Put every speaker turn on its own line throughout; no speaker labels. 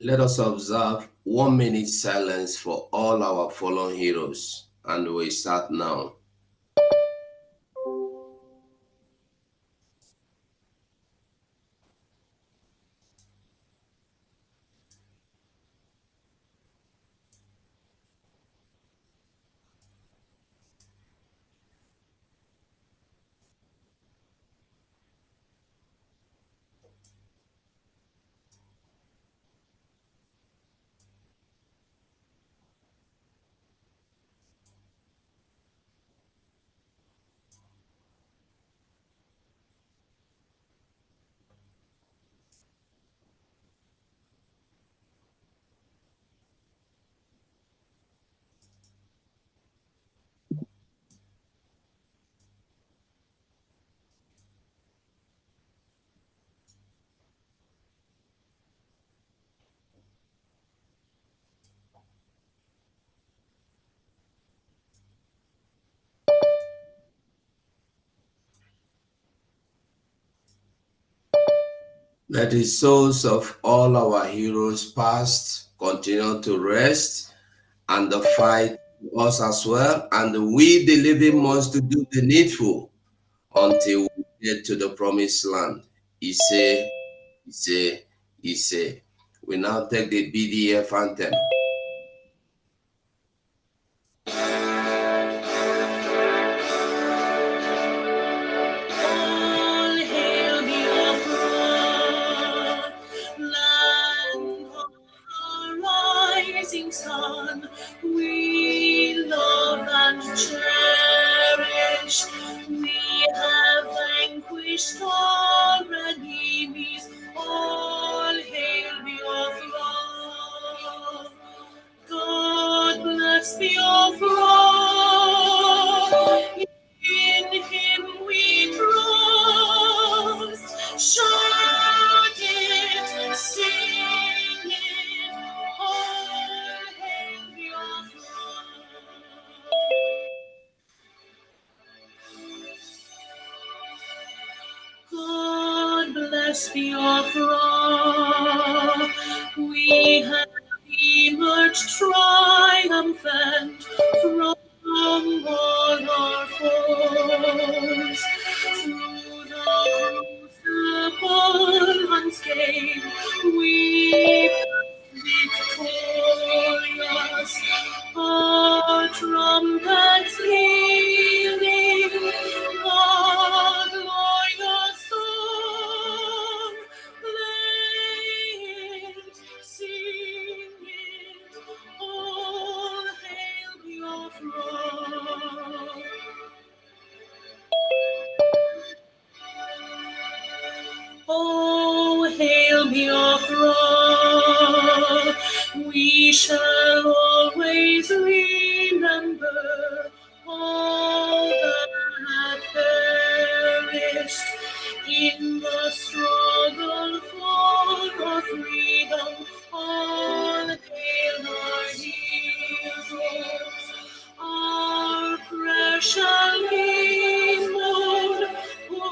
Let us observe 1 minute silence for all our fallen heroes, and we start now. Let the souls of all our heroes past continue to rest and the fight us as well, and we the living ones to do the needful until we get to the promised land. Ise, Ise, Ise. We now take the BDF anthem.
All hail Biafra, land of the rising sun. We love and cherish. We have vanquished all enemies. All hail Biafra. God bless Biafra. In him we trust. Shout it, sing it, all hail Biafra. God bless Biafra. We have emerged triumphant from all our foes. Through the crucible unscathed, we victorious. Our trumpets pealing, our glorious song, play it, sing it, all hail Biafra. Oh, hail Biafra, we shall always remember all that perished in the struggle for our freedom. All hail our heroes, our precious Lord, who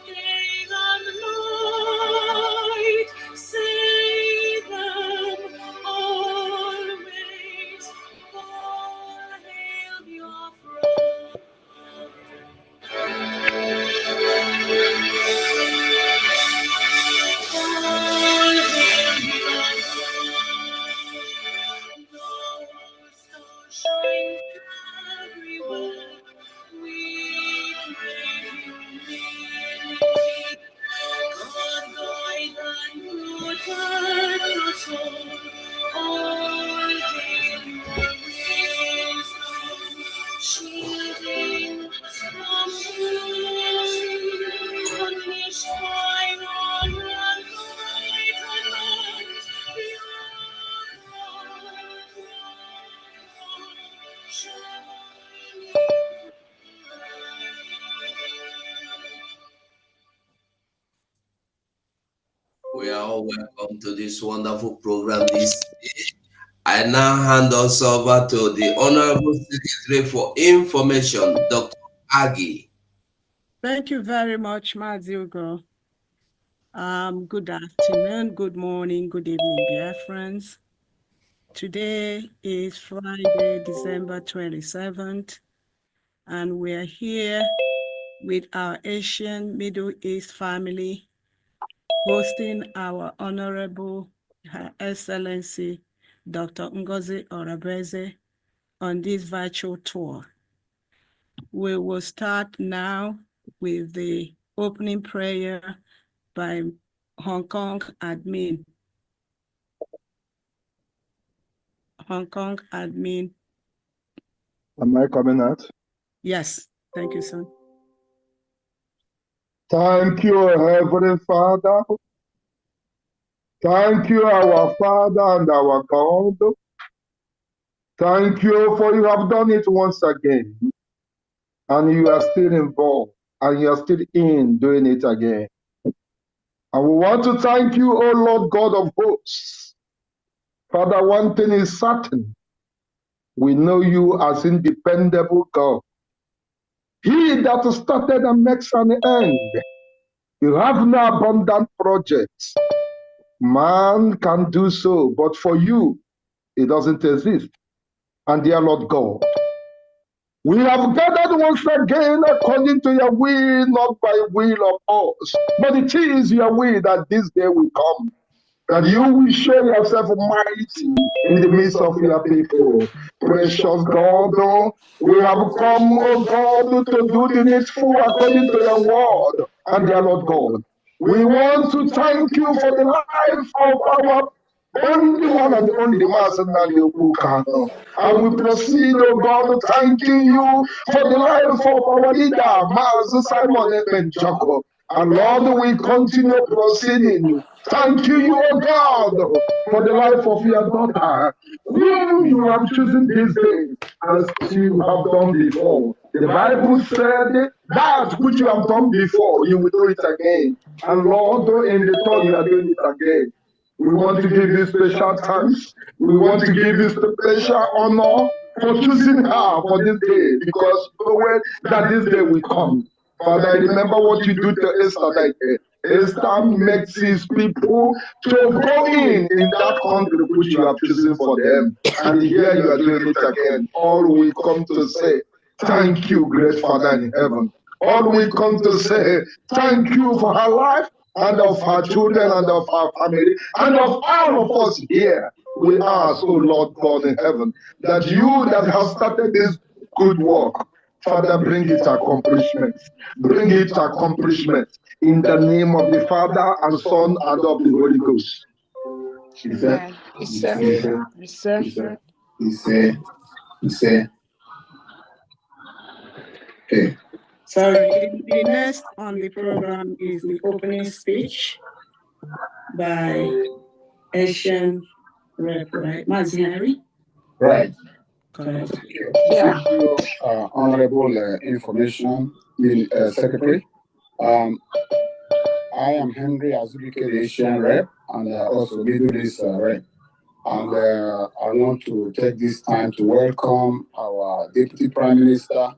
day and night save them always. All hail Biafra.
We are all welcome to this wonderful program this day. I now hand us over to the Honorable Secretary for Information, Dr. Aggie.
Thank you very much, Maziugo. Good afternoon, good morning, good evening, Biafrans. Today is Friday, December 27th, and we're here with our Asian Middle East family, hosting our Honorable Her Excellency, Dr. Ngozi Orabeze, on this virtual tour. We will start now with the opening prayer by Hong Kong admin. Hong Kong admin.
Am I coming out?
Yes, thank you, son.
Thank you, Heavenly Father. Thank you, our Father and our God. Thank you for you have done it once again. And you are still involved and you are still in doing it again. And we want to thank you, O Lord God of hosts. Father, one thing is certain. We know you as independable God. He that started and makes an end. You have no abundant projects. Man can do so, but for you, it doesn't exist. And dear Lord God, we have gathered once again according to your will, not by will of us, but it is your will that this day will come, that you will show yourself mighty in the midst of your people. Precious God, we have come, oh God, to do the needful according to your word. And dear Lord God, we want to thank you for the life of our only one and only Master Nanyokukano. And we proceed, oh God, thanking you for the life of our leader, Master Simon Jacob. And Lord, we continue proceeding. Thank you, oh God, for the life of your daughter, whom you have chosen this day, as you have done before. The Bible said that which you have done before, you will do it again. And Lord, in the third, you are doing it again. We want to give you special thanks. We want to give you special honor for choosing her for this day, because you know that this day will come. Father, I remember what you do to Esther that day. Esther makes his people to go in that country which you have chosen for them. And here you are doing it again. All we come to say, thank you, great Father in heaven. All we come to say, thank you for her life and of her children and of her family and of all of us here. We ask, oh Lord God in heaven, that you that have started this good work, Father, bring it to accomplishment. Bring it to accomplishment in the name of the Father and Son and of the Holy Ghost. He said,
Okay. So the next on the program is the opening speech by Asian Rep, right? Mazi Harry?
Right.
Correct.
Thank you, Honorable Information Secretary. I am Henry Azubike, the Asian Rep, and also Middle East Rep. And I want to take this time to welcome our Deputy Prime Minister,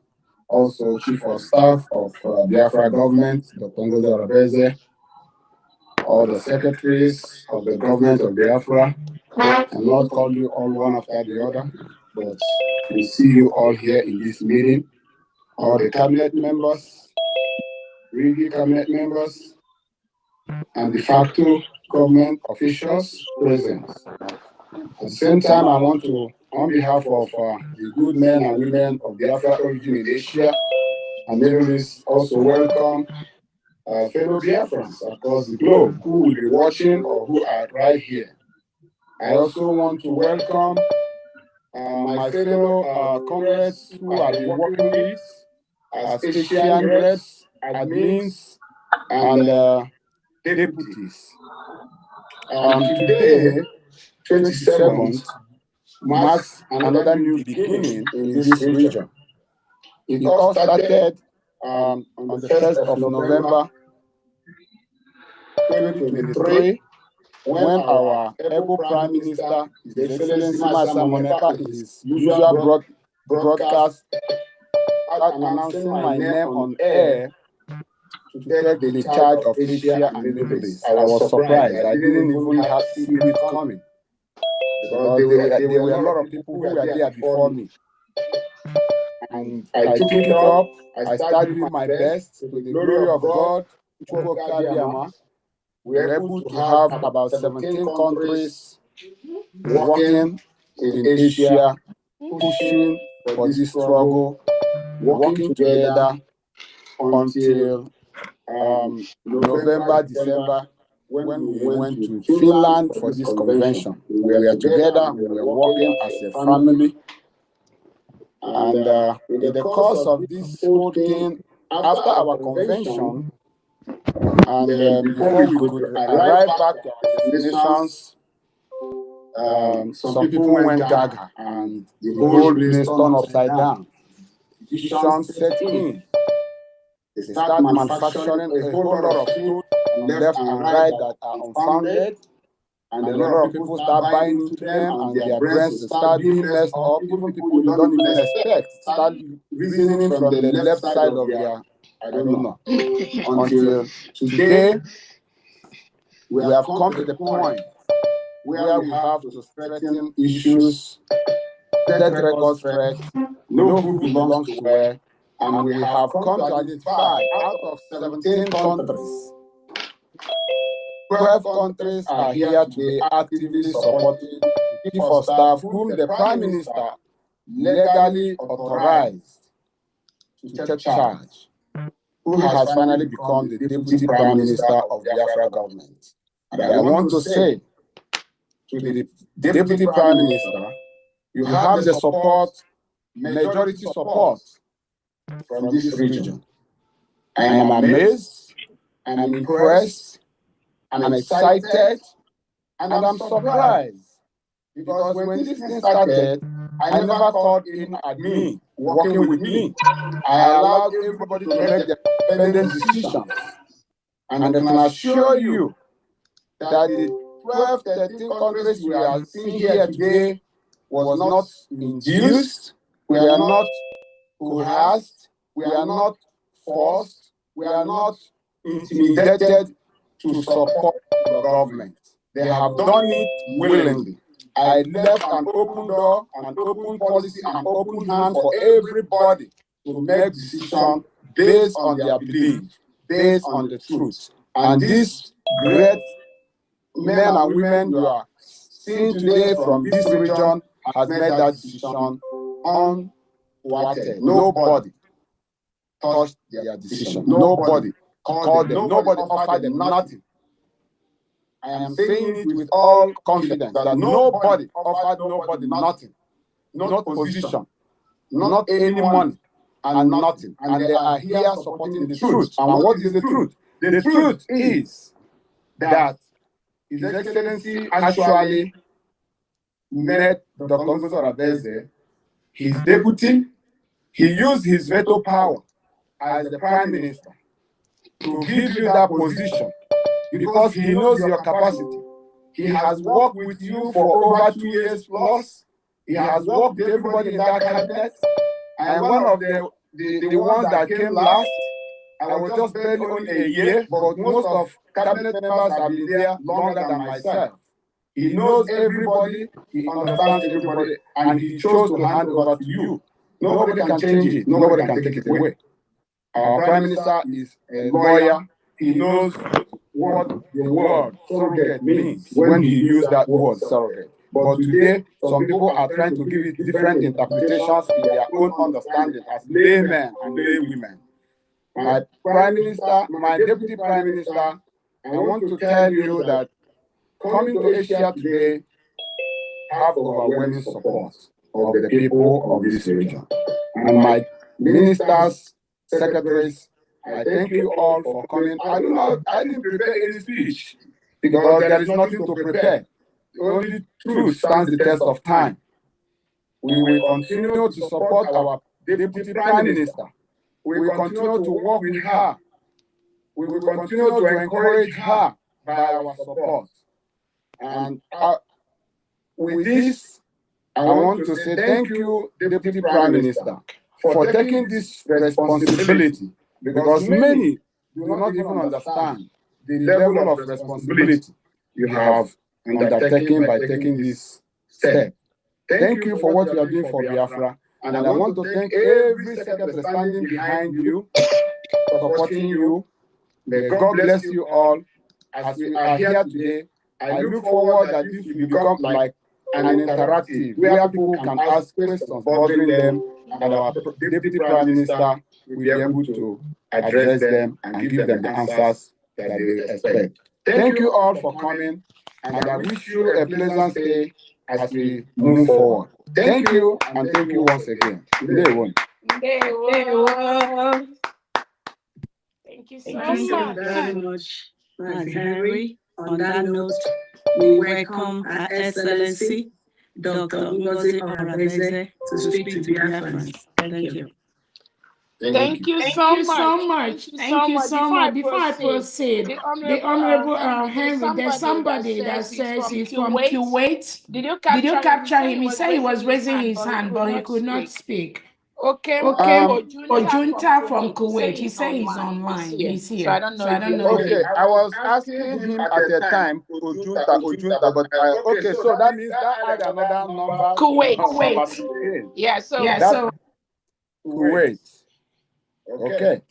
also Chief of Staff of Biafra government, Dr. Ngozi Orabeze, all the secretaries of the government of Biafra. I not call you all one after the other, but we see you all here in this meeting, all the cabinet members, really cabinet members, and de facto government officials present. At the same time, I want to, on behalf of the good men and women of Biafra origin in Asia and Middle East, also welcome fellow Biafrans across the globe who will be watching or who are right here. I also want to welcome my fellow comrades who I've been working with as Asian reps, admins, and deputies. Today, 27th, marks another new beginning in this region. It all started on the 1st of November 2023 when our able Prime Minister, His Excellency Masa Monepa, in his usual broadcast, start announcing my name on air to take the charge of Asia and Middle East, I was surprised. I didn't even see it coming, because there were a lot of people who were there before me. And I took it up. I started doing my best. To the glory of God, we were able to have about 17 countries working in Asia, pushing for this struggle, working together until November, December, when we went to Finland for this convention. We were together, we were working as a family. And in the course of this whole thing, after our convention, and before we could arrive back to our destinations, some people went gaga and the whole place turned upside down. Decisions set in. They start manufacturing a whole lot of stories left and right that are unfounded, and a lot of people start buying into them, and their brains start being messed up. Even people you don't even expect start reasoning from the left side of their, I don't know. Until today, we have come to the point where we have to straighten issues, set records straight, know who belongs to where, and we have come to identify out of 17 countries, 12 countries are here today actively supporting the Chief of Staff, whom the Prime Minister legally authorized to take charge, who has finally become the Deputy Prime Minister of the Biafra government. And I want to say to the Deputy Prime Minister, you have the support, majority support from this region. I am amazed, I'm impressed, I'm excited, and I'm surprised, because when this thing started, I never called in at me, working with me. I allowed everybody to make their independent decisions. And I can assure you that the 12, 13 countries we are seeing here today was not induced, we are not coerced, we are not forced, we are not intimidated to support the government. They have done it willingly. I left an open door, an open policy, an open hand for everybody to make decisions based on their belief, based on the truth. And these great men and women you are seeing today from this region has made that decision unthwarted. Nobody touched their decision. Nobody called them. Nobody offered them nothing. I am saying it with all confidence that nobody offered nobody nothing, not position, not any money, and nothing. And they are here supporting the truth. And what is the truth? The truth is that His Excellency actually met Dr. Ngozi Arabeze, his deputy. He used his veto power as the Prime Minister to give you that position, because he knows your capacity. He has worked with you for over 2 years plus. He has worked with everybody in that cabinet. And one of the ones that came last, I was just barely on a year, but most of cabinet members have been there longer than myself. He knows everybody, he understands everybody, and he chose to hand over to you. Nobody can change it, nobody can take it away. Our Prime Minister is a lawyer. He knows what the word surrogate means when he used that word surrogate. But today, some people are trying to give it different interpretations in their own understanding as laymen and laywomen. My Prime Minister, my Deputy Prime Minister, I want to tell you that coming to Asia today have overwhelming support of the people of this region. And my ministers, secretaries, I thank you all for coming. I didn't prepare any speech because there is nothing to prepare. Only truth stands the test of time. We will continue to support our Deputy Prime Minister. We will continue to work with her. We will continue to encourage her by our support. And with this, I want to say thank you, Deputy Prime Minister, for taking this responsibility, because many do not even understand the level of responsibility you have undertaken by taking this step. Thank you for what you are doing for Biafra, and I want to thank every secretary standing behind you, supporting you. May God bless you all. As we are here today, I look forward that this will become like an interactive where people can ask questions bothering them, and our Deputy Prime Minister will be able to address them and give them the answers that they expect. Thank you all for coming, and I wish you a pleasant stay as we move forward. Thank you, and thank you once again.
Ndewo. Thank you
very much, Mazi Henry. On that note, we welcome Her Excellency Dr. Ngozi Oradeze to speak to Biafrans. Thank you.
Thank you so much. Thank you so much. Before I proceed, the Honorable Henry, there's somebody that says he's from Kuwait. Did you capture him? He said he was raising his hand, but he could not speak. Okay, Ojunta from Kuwait. He said he's online. He's here. So I don't know.
Okay, I was asking him at the time, Ojunta, but okay, so that means that I had another number.
Kuwait. Yeah, so
Kuwait. Okay.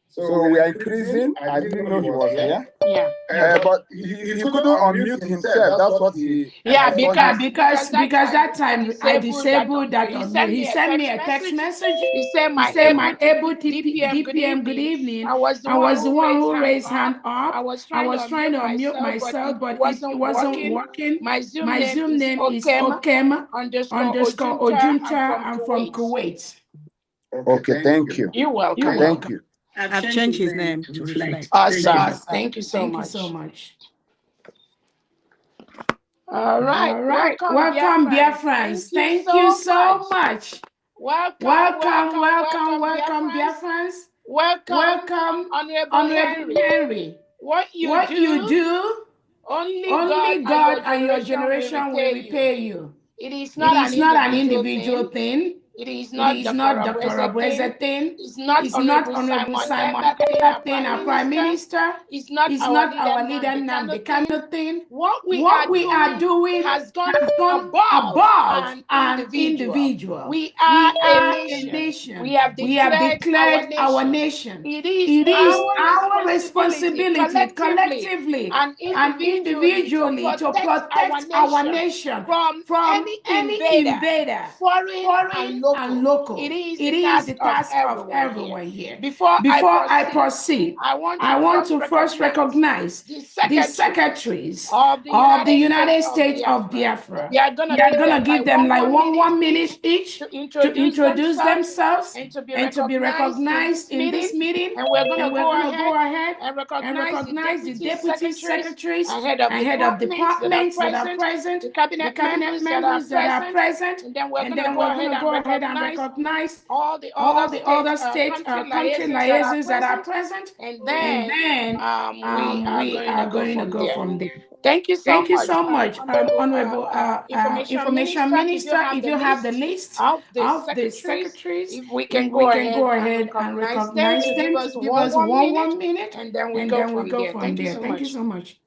So we are increasing. I didn't know he was here.
Yeah.
But he couldn't unmute himself. That's what he.
Yeah, because that time I disabled that unmute. He sent me a text message. He said my able DPM good evening. I was the one who raised hand up. I was trying to unmute myself, but it wasn't working. My Zoom name is Okema _ Ojunta. I'm from Kuwait.
Okay, thank you.
You're welcome.
Thank you.
I've changed his name to reflect.
Awesome. Thank you so much. All right. Welcome, Biafrans. Thank you so much. Welcome, Biafrans. Welcome, Honorable Henry. What you do, only God and your generation will repay you. It is not an individual thing. It is not Dr. Oradeze thing. It's not Honorable Simon thing, our Prime Minister. It's not our leader Nnamdi Kanu thing. What we are doing has gone above an individual. We are a nation. We have declared our nation. It is our responsibility collectively and individually to protect our nation from any invader, foreign and local. It is the task of everyone here. Before I proceed, I want to first recognize the secretaries of the United States of Biafra. We are gonna give them like one minute each to introduce themselves and to be recognized in this meeting. And we're gonna go ahead and recognize the deputy secretaries and head of departments that are present, the cabinet members that are present, and then we're gonna go ahead and recognize all the other state country liaisons that are present, and then we are going to go from there. Thank you so much, Honorable Information Minister. If you have the list of the secretaries, we can go ahead and recognize them. Give us one minute, and then we go from there. Thank you so much.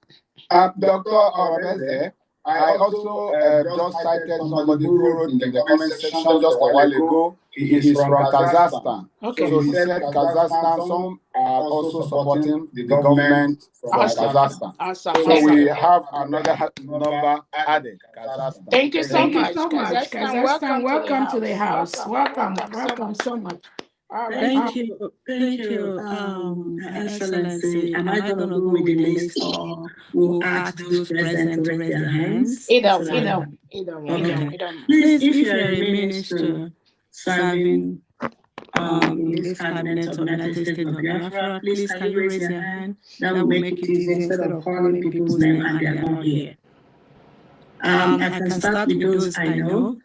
Dr. Oradeze, I also just cited somebody who wrote in the comment section just a while ago. He is from Kazakhstan.
Okay.
So he said Kazakhstan, some are also supporting the government from Kazakhstan.
Awesome.
So we have another number added, Kazakhstan.
Thank you so much. Kazakhstan, welcome to the house. Welcome so much.
Thank you, Excellency. Am I going to go with the list, or we'll ask those present to raise their hands?
Either.
Please, if you're a minister serving in this cabinet of the United States of Biafra, please can you raise your hand? That will make it easy instead of calling people's name and they're not here. I can start with those I know.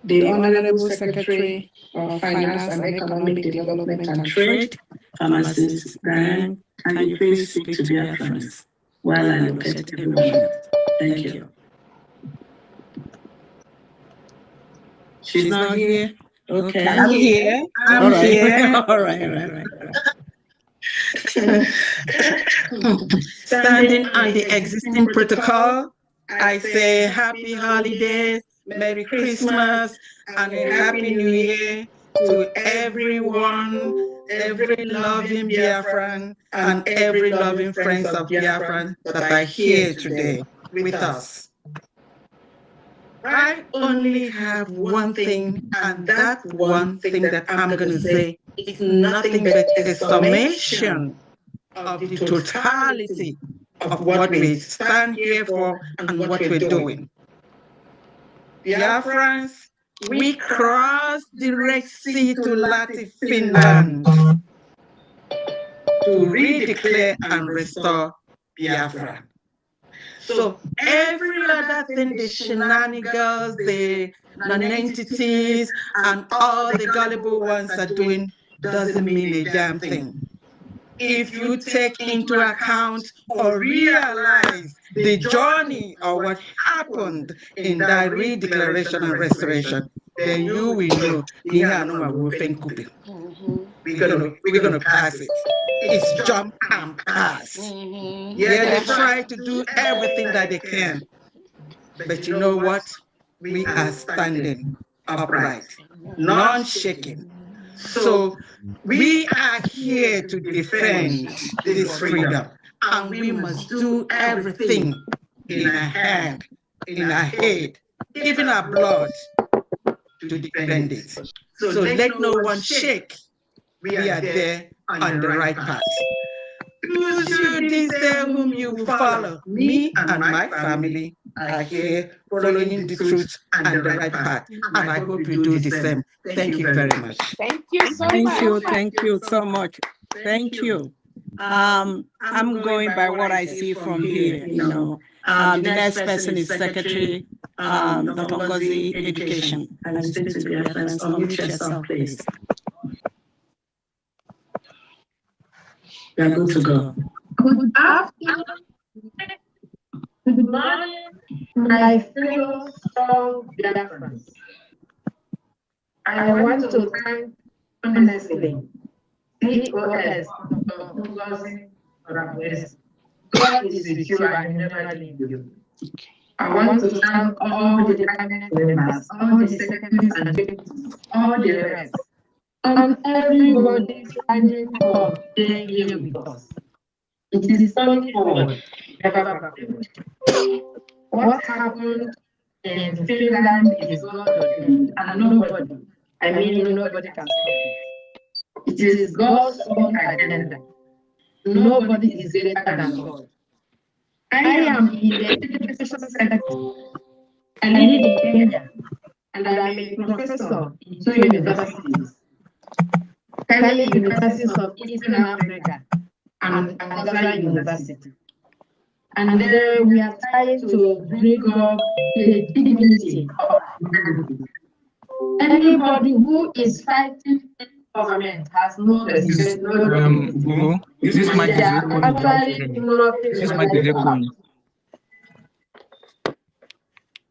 The Honorable Secretary of Finance and Economic Development and Trade, Pharmacist Brian, can you please speak to Biafrans while I locate everyone? Thank you. She's not here. Okay.
I'm here.
All right. All right.
Standing on the existing protocol, I say happy holidays, Merry Christmas, and a Happy New Year to everyone, every loving Biafran, and every loving friends of Biafran that are here today with us. I only have one thing, and that one thing that I'm going to say is nothing but a summation of the totality of what we stand here for and what we're doing. Biafrans, we crossed the Red Sea to Latin Finland to redeclare and restore Biafra. So every other thing, the shenanigans, the non-entities, and all the gullible ones are doing doesn't mean a damn thing. If you take into account or realize the journey or what happened in that redeclaration and restoration, then you will know we're gonna pass it. It's jump and pass. Yeah, they try to do everything that they can, but you know what? We are standing upright, non-shaking. So we are here to defend this freedom, and we must do everything in our hand, in our head, even our blood, to defend it. So let no one shake. We are there on the right path. Choose you this day whom you will follow. Me and my family are here following the truth and the right path, and I hope you do the same. Thank you very much.
Thank you so much.
Thank you so much. Thank you. I'm going by what I see from here. The next person is Secretary Dr. Ngozi, Education. And I speak to your friends. Unmute yourself, please.
We are good to go. Good afternoon. Good morning, my fellow strong Biafrans. I want to thank honestly COS God is with you and never leave you. I want to thank all the cabinet members, all the secretaries and deputies, all the rest, and everybody standing up here with us. It is only forward, never backward. What happened in Finland is God ordained, and nobody can stop it. It is God's own agenda. Nobody is greater than God. I am in the education sector. I live in Kenya, and I am a professor in 2 universities. Kenya Universities of Eastern Africa and Angola University. And we are trying to bring up the dignity of humanity. Anybody who is fighting government has no respect.
This might be recording.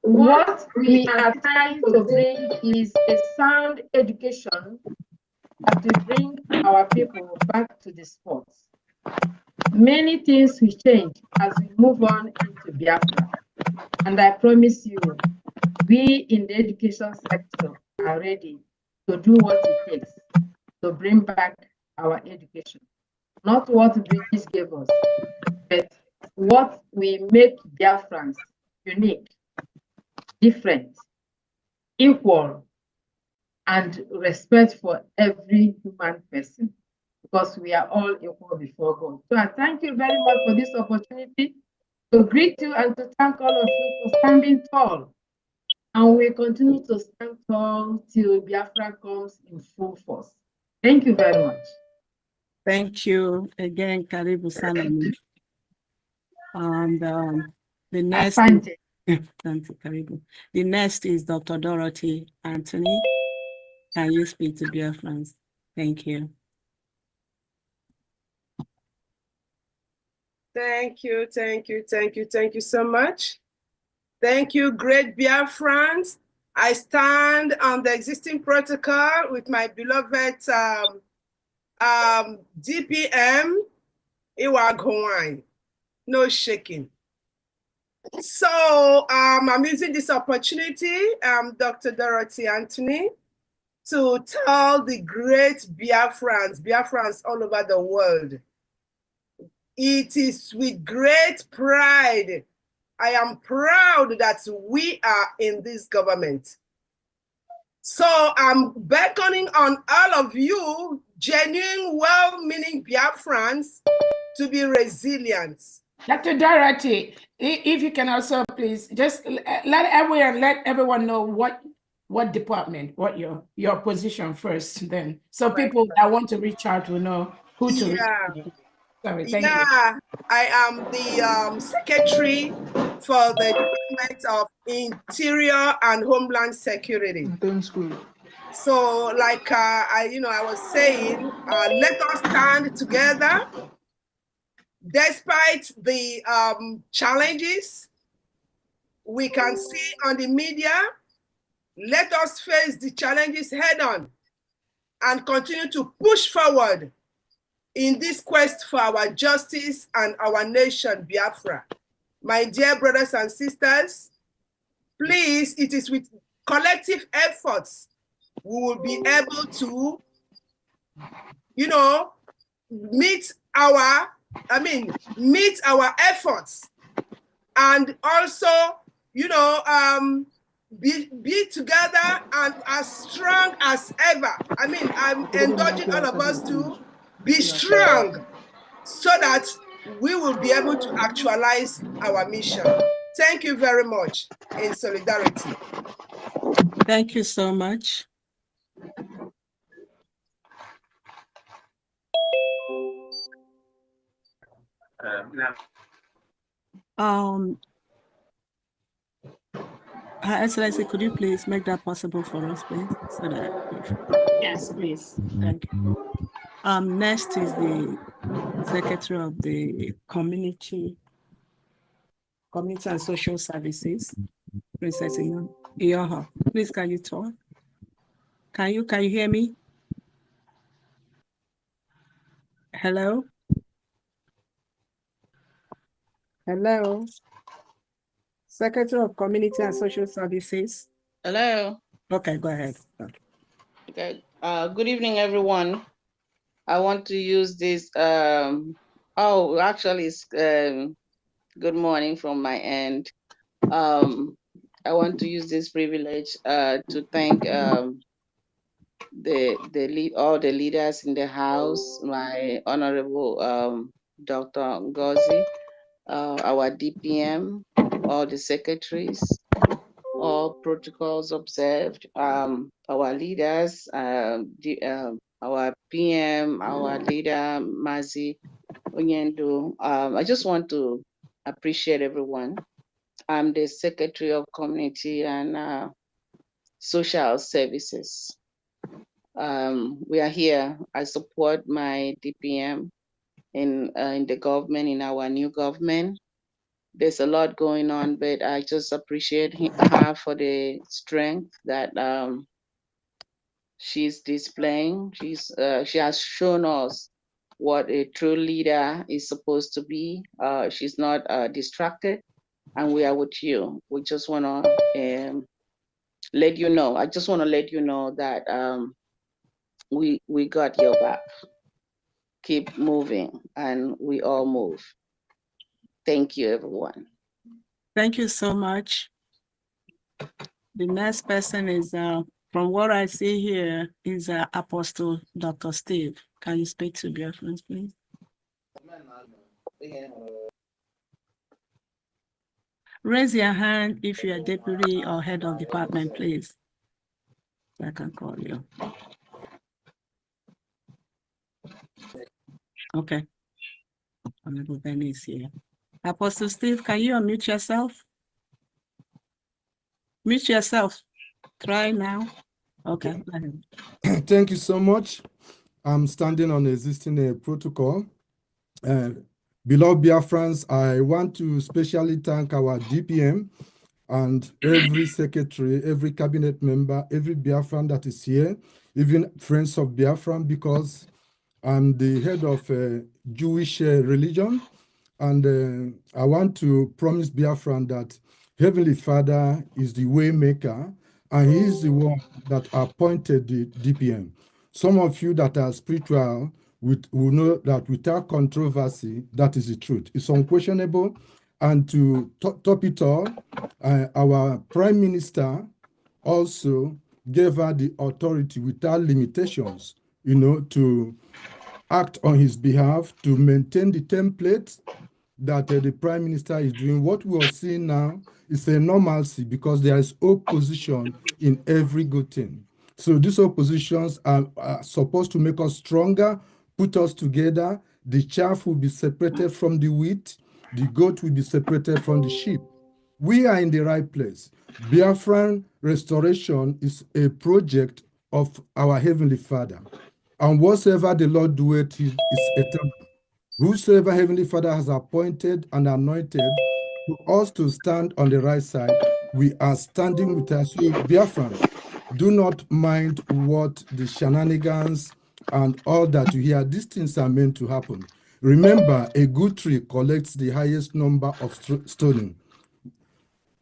What we are trying to bring is a sound education to bring our people back to the sports. Many things will change as we move on into Biafra. And I promise you, we in the education sector are ready to do what it takes to bring back our education. Not what British gave us, but what we make Biafrans unique, different, equal, and respect for every human person, because we are all equal before God. So I thank you very much for this opportunity to greet you and to thank all of you for standing tall. And we continue to stand tall till Biafra comes in full force. Thank you very much.
Thank you again, Karibu Salami. And the next, thank you, Karibu. The next is Dr. Dorothy Anthony. Can you speak to Biafrans? Thank you.
Thank you so much. Thank you, great Biafrans. I stand on the existing protocol with my beloved DPM, Iwagwine. No shaking. So I'm using this opportunity, Dr. Dorothy Anthony, to tell the great Biafrans all over the world. It is with great pride I am proud that we are in this government. So I'm beckoning on all of you, genuine, well-meaning Biafrans, to be resilient.
Dr. Dorothy, if you can also please just let everyone know what department, what your position first, then so people that want to reach out will know who to reach out to. Sorry, thank you.
I am the secretary for the Department of Interior and Homeland Security. So, like I was saying, let us stand together, despite the challenges we can see on the media. Let us face the challenges head on and continue to push forward in this quest for our justice and our nation, Biafra. My dear brothers and sisters, please, it is with collective efforts we will be able to, meet our efforts, and also, be together and as strong as ever. I'm encouraging all of us to be strong so that we will be able to actualize our mission. Thank you very much. In solidarity.
Thank you so much. Her Excellency, could you please make that possible for us, please? So that
yes, please.
Thank you. Next is the Secretary of the Community and Social Services, Princess Iyoha. Please, can you talk? Can you hear me? Hello? Hello? Secretary of Community and Social Services.
Hello.
Okay, go ahead.
Okay. Good evening, everyone. I want to use this. Actually, it's good morning from my end. I want to use this privilege to thank all the leaders in the House, my Honorable Dr. Ngozi, our DPM, all the secretaries, all protocols observed, our leaders, our PM, our leader, Mazi Onyendo. I just want to appreciate everyone. I'm the Secretary of Community and Social Services. We are here. I support my DPM in the government, in our new government. There's a lot going on, but I just appreciate her for the strength that she's displaying. She has shown us what a true leader is supposed to be. She's not distracted, and we are with you. We just want to let you know. I just want to let you know that we got your back. Keep moving, and we all move. Thank you, everyone.
Thank you so much. The next person is, from what I see here, is Apostle Dr. Steve. Can you speak to Biafrans, please? Raise your hand if you're deputy or head of department, please. I can call you. Okay. Honorable Benny is here. Apostle Steve, can you unmute yourself? Mute yourself. Try now. Okay.
Thank you so much. I'm standing on existing protocol. Beloved Biafrans, I want to specially thank our DPM and every secretary, every cabinet member, every Biafran that is here, even friends of Biafran, because I'm the head of Jewish religion, and I want to promise Biafran that Heavenly Father is the way maker, and He is the one that appointed the DPM. Some of you that are spiritual will know that without controversy, that is the truth. It's unquestionable. And to top it all, our Prime Minister also gave her the authority without limitations, to act on his behalf, to maintain the template that the Prime Minister is doing. What we are seeing now is a normalcy because there is opposition in every good thing. So these oppositions are supposed to make us stronger, put us together. The chaff will be separated from the wheat. The goat will be separated from the sheep. We are in the right place. Biafran restoration is a project of our Heavenly Father. And whatsoever the Lord doeth is eternal. Whosoever Heavenly Father has appointed and anointed to us to stand on the right side, we are standing with us. So, Biafrans, do not mind what the shenanigans and all that you hear. These things are meant to happen. Remember, a good tree collects the highest number of stoning.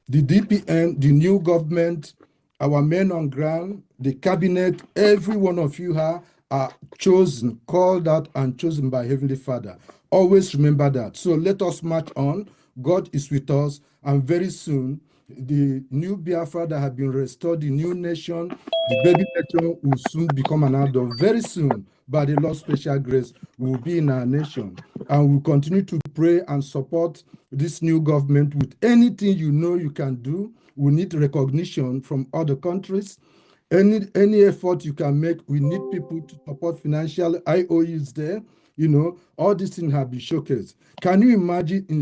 The DPM, the new government, our men on ground, the cabinet, every one of you are chosen, called out and chosen by Heavenly Father. Always remember that. So let us march on. God is with us, and very soon, the new Biafra that have been restored, the new nation, the baby nation will soon become an adult. Very soon, by the Lord's special grace, we will be in our nation. And we'll continue to pray and support this new government with anything you can do. We need recognition from other countries. Any effort you can make, we need people to support financial IOUs there. All these things have been showcased. Can you imagine in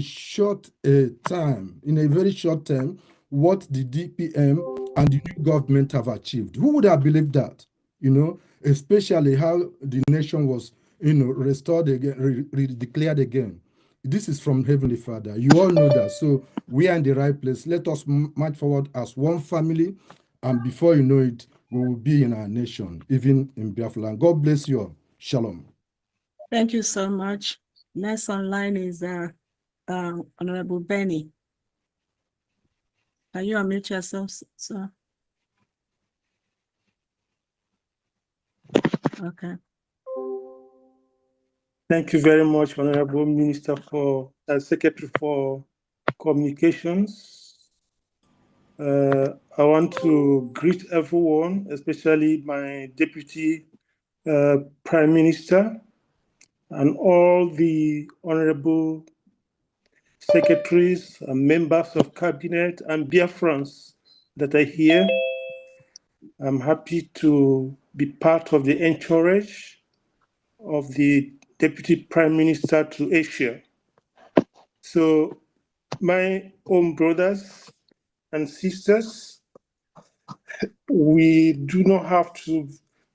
a very short time, what the DPM and the new government have achieved? Who would have believed that? Especially how the nation was, restored again, declared again. This is from Heavenly Father. You all know that. So we are in the right place. Let us march forward as one family, and before you know it, we will be in our nation, even in Biafra. God bless you all. Shalom.
Thank you so much. Next online is Honorable Benny. Can you unmute yourself, sir? Okay.
Thank you very much, Honorable Minister Secretary for Communications. I want to greet everyone, especially my Deputy Prime Minister and all the honorable secretaries and members of cabinet and Biafrans that are here. I'm happy to be part of the entourage of the Deputy Prime Minister to Asia. So my own brothers and sisters, we do not have to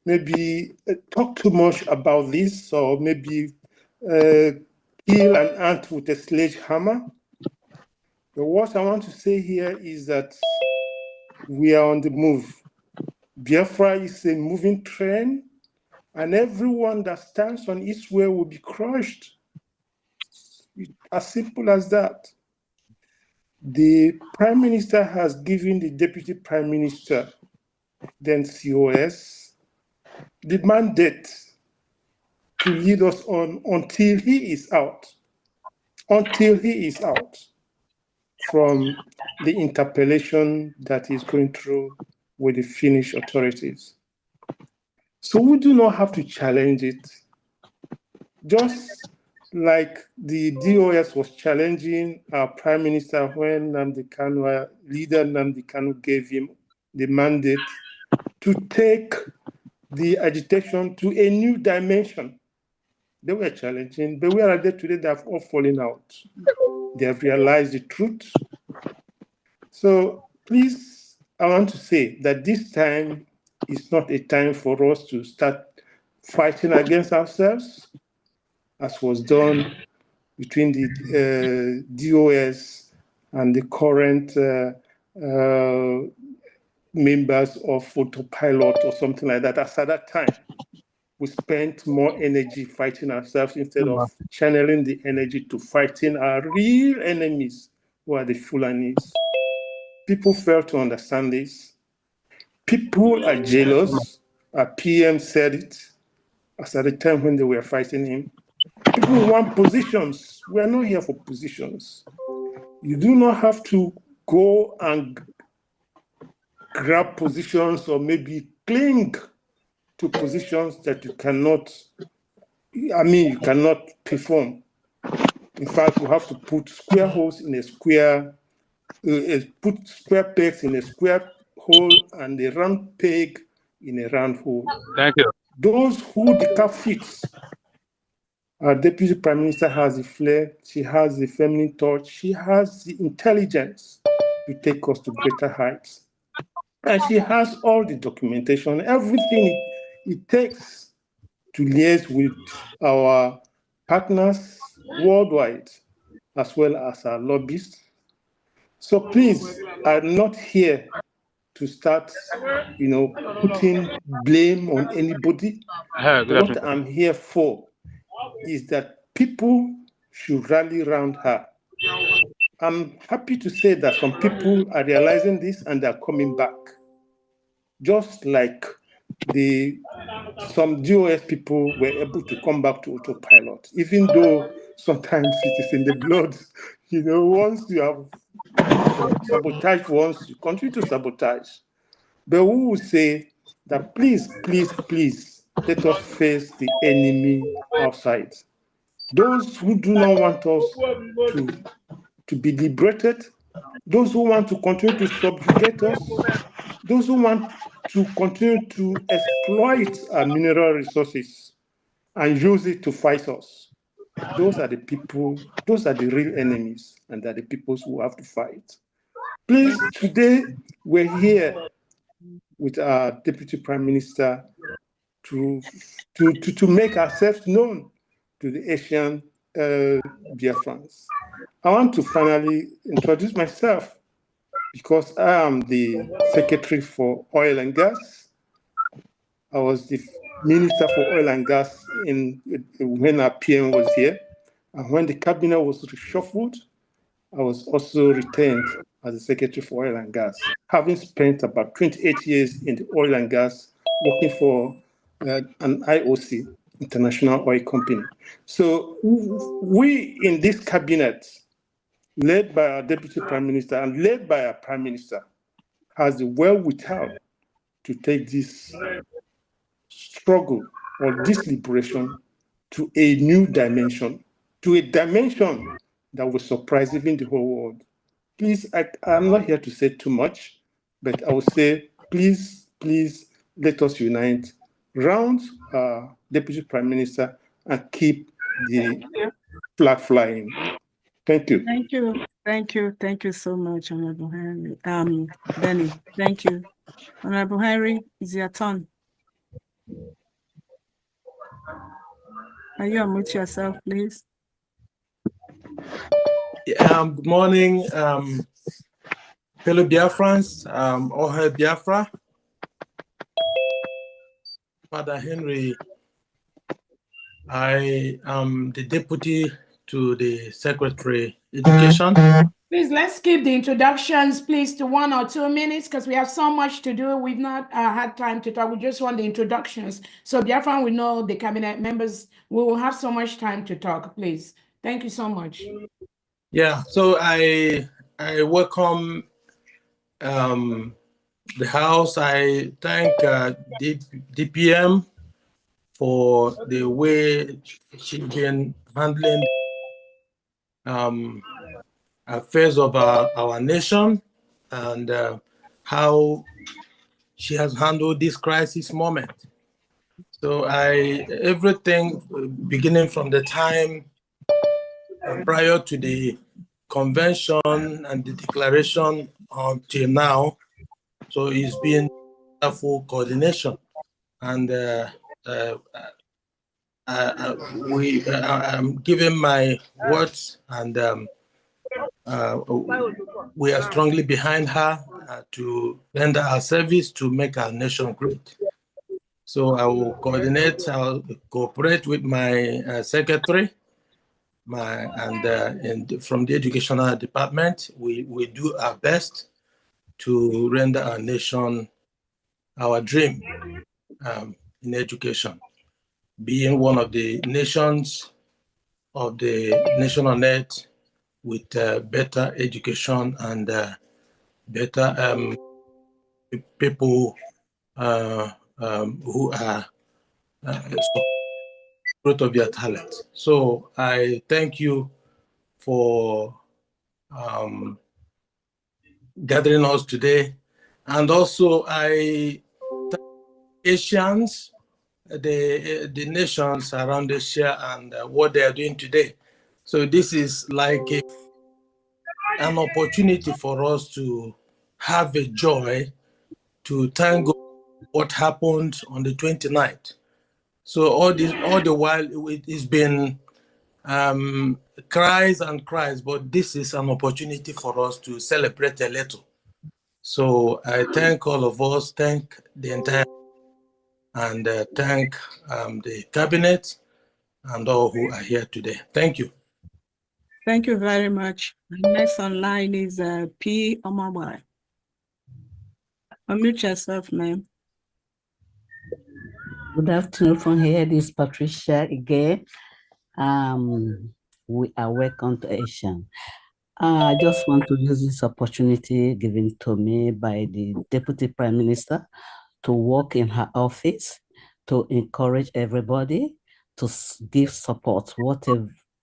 maybe talk too much about this, or maybe kill an ant with a sledgehammer. But what I want to say here is that we are on the move. Biafra is a moving train, and everyone that stands on its way will be crushed. As simple as that. The Prime Minister has given the Deputy Prime Minister, then COS, the mandate to lead us on until he is out. Until he is out from the interpellation that he's going through with the Finnish authorities. So we do not have to challenge it. Just like the DOS was challenging our Prime Minister when our leader Nnamdi Kanu gave him the mandate to take the agitation to a new dimension. They were challenging, but where are they today? They have all fallen out. They have realized the truth. So please, I want to say that this time is not a time for us to start fighting against ourselves, as was done between the DOS and the current members of autopilot or something like that. As at that time, we spent more energy fighting ourselves instead of channeling the energy to fighting our real enemies, who are the Fulanis. People fail to understand this. People are jealous. Our PM said it as at the time when they were fighting him. People want positions. We are not here for positions. You do not have to go and grab positions or maybe cling to positions that you cannot, you cannot perform. In fact, we have to put square holes in a square, put square pegs in a square hole and a round peg in a round hole.
Thank you.
Those who the cap fits. Our Deputy Prime Minister has the flair, she has the feminine touch, she has the intelligence to take us to greater heights. And she has all the documentation, everything it takes to liaise with our partners worldwide, as well as our lobbyists. So please, I'm not here to start, putting blame on anybody. What I'm here for is that people should rally around her. I'm happy to say that some people are realizing this and they're coming back. Just like some DOS people were able to come back to autopilot, even though sometimes it is in the blood. Once you have sabotaged once, you continue to sabotage. But we will say that please, please, please, let us face the enemy outside. Those who do not want us to be liberated, those who want to continue to subjugate us, those who want to continue to exploit our mineral resources and use it to fight us. Those are the people, those are the real enemies, and they're the people who have to fight. Please, today we're here with our Deputy Prime Minister to make ourselves known to the Asian Biafrans. I want to finally introduce myself because I am the Secretary for Oil and Gas. I was the Minister for Oil and Gas when our PM was here. And when the cabinet was reshuffled, I was also retained as the Secretary for Oil and Gas, having spent about 28 years in the oil and gas, working for an IOC, International Oil Company. So we in this cabinet, led by our Deputy Prime Minister and led by our Prime Minister, has the wherewithal to take this struggle or this liberation to a new dimension, to a dimension that will surprise even the whole world. Please, I'm not here to say too much, but I will say, please, please, let us unite round Deputy Prime Minister and keep the flag flying. Thank you.
Thank you. Thank you. Thank you so much, Honorable Henry. Benny, thank you. Honorable Henry, it's your turn. Can you unmute yourself, please?
Good morning, fellow Biafrans, Ohe Biafra. Father Henry, I am the Deputy to the Secretary Education.
Please, let's keep the introductions, please, to 1 or 2 minutes because we have so much to do. We've not had time to talk. We just want the introductions. So Biafran, we know the cabinet members. We will have so much time to talk, please. Thank you so much.
Yeah, so I welcome the House. I thank DPM for the way she's been handling affairs of our nation and how she has handled this crisis moment. So everything beginning from the time prior to the convention and the declaration until now, so it's been a full coordination, and I'm giving my words and we are strongly behind her to render our service to make our nation great. So I will coordinate, I'll cooperate with my secretary, from the educational department. We do our best to render our nation our dream in education, being one of the nations of the nation on earth with better education and better people who are growth of their talent. So I thank you for gathering us today. And also I thank Asians, the nations around Asia and what they are doing today. So this is like an opportunity for us to have a joy to thank God for what happened on the 29th. So all the while it's been cries and cries, but this is an opportunity for us to celebrate a little. So I thank all of us, thank the entire, and thank the cabinet and all who are here today. Thank you.
Thank you very much. Next online is P. Omabwai. Unmute yourself, ma'am.
Good afternoon from here. This is Patricia again. We are welcome to Asian. I just want to use this opportunity given to me by the Deputy Prime Minister to work in her office, to encourage everybody, to give support,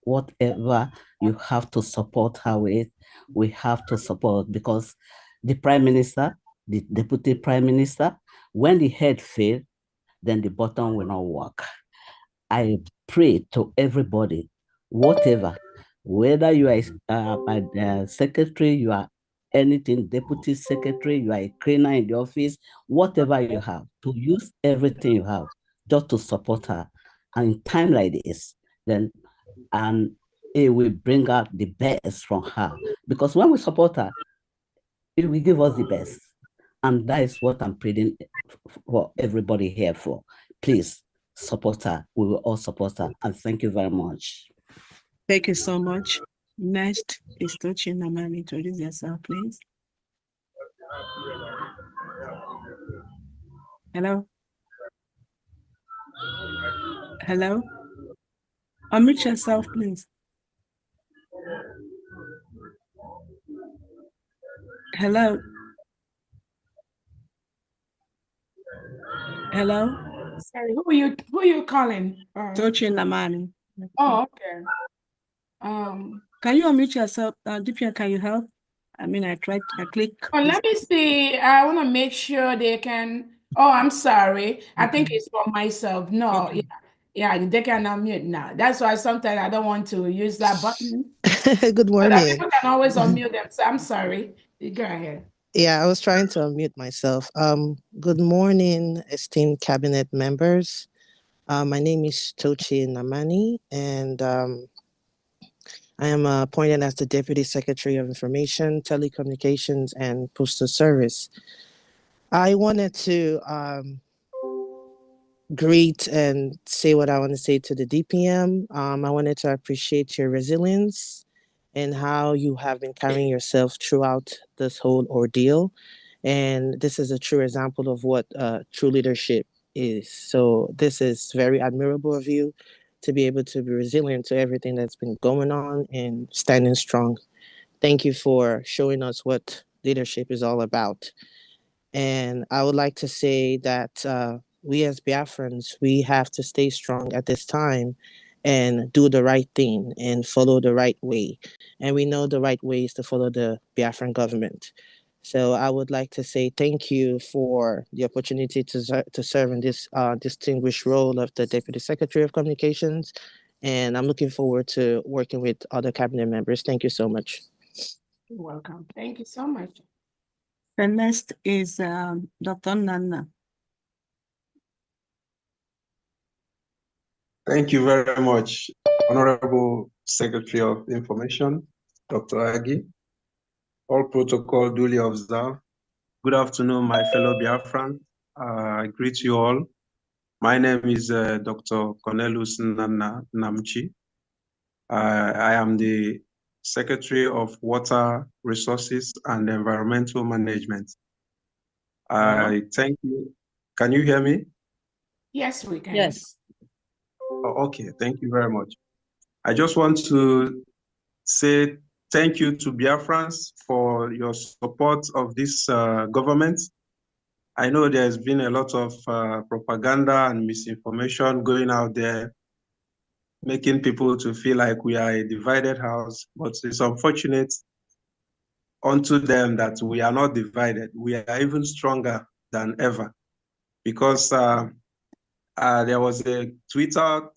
whatever you have to support her with, we have to support, because the Prime Minister, the Deputy Prime Minister, when the head fails, then the bottom will not work. I pray to everybody, whatever, whether you are a secretary, you are anything, deputy secretary, you are a cleaner in the office, whatever you have, to use everything you have just to support her. And in time like this, then it will bring out the best from her. Because when we support her, it will give us the best. And that is what I'm praying for everybody here for. Please support her. We will all support her. And thank you very much.
Thank you so much. Next is Tochi Namani. Introduce yourself, please. Hello? Hello? Unmute yourself, please. Hello? Hello?
Sorry, who are you calling?
Tochi Namani.
Oh, okay.
Can you unmute yourself? DPM, can you help? I mean, I click.
Oh, let me see. I want to make sure they can. Oh, I'm sorry. I think it's for myself. No,
Okay.
yeah, they can unmute now. That's why sometimes I don't want to use that button.
Good
But
morning.
people can always unmute them. So I'm sorry. Go ahead.
Yeah, I was trying to unmute myself. Good morning, esteemed cabinet members. My name is Tochi Namani, and I am appointed as the Deputy Secretary of Information, Telecommunications, and Postal Service. I wanted to greet and say what I want to say to the DPM. I wanted to appreciate your resilience and how you have been carrying yourself throughout this whole ordeal. And this is a true example of what true leadership is. So this is very admirable of you to be able to be resilient to everything that's been going on and standing strong. Thank you for showing us what leadership is all about. And I would like to say that we as Biafrans, we have to stay strong at this time and do the right thing and follow the right way. And we know the right way is to follow the Biafran government. So I would like to say thank you for the opportunity to serve in this distinguished role of the Deputy Secretary of Communications. And I'm looking forward to working with other cabinet members. Thank you so much.
You're welcome. Thank you so much.
The next is Dr. Nana.
Thank you very much, Honorable Secretary of Information. Dr. Agi. All protocol duly observed. Good afternoon, my fellow Biafran. I greet you all. My name is Dr. Cornelius Namchi. I am the Secretary of Water Resources and Environmental Management. I thank you. Can you hear me?
Yes, we can.
Yes.
Oh, okay, thank you very much. I just want to say thank you to Biafrans for your support of this government. I know there's been a lot of propaganda and misinformation going out there, making people to feel like we are a divided house, but it's unfortunate unto them that we are not divided. We are even stronger than ever because there was a Twitter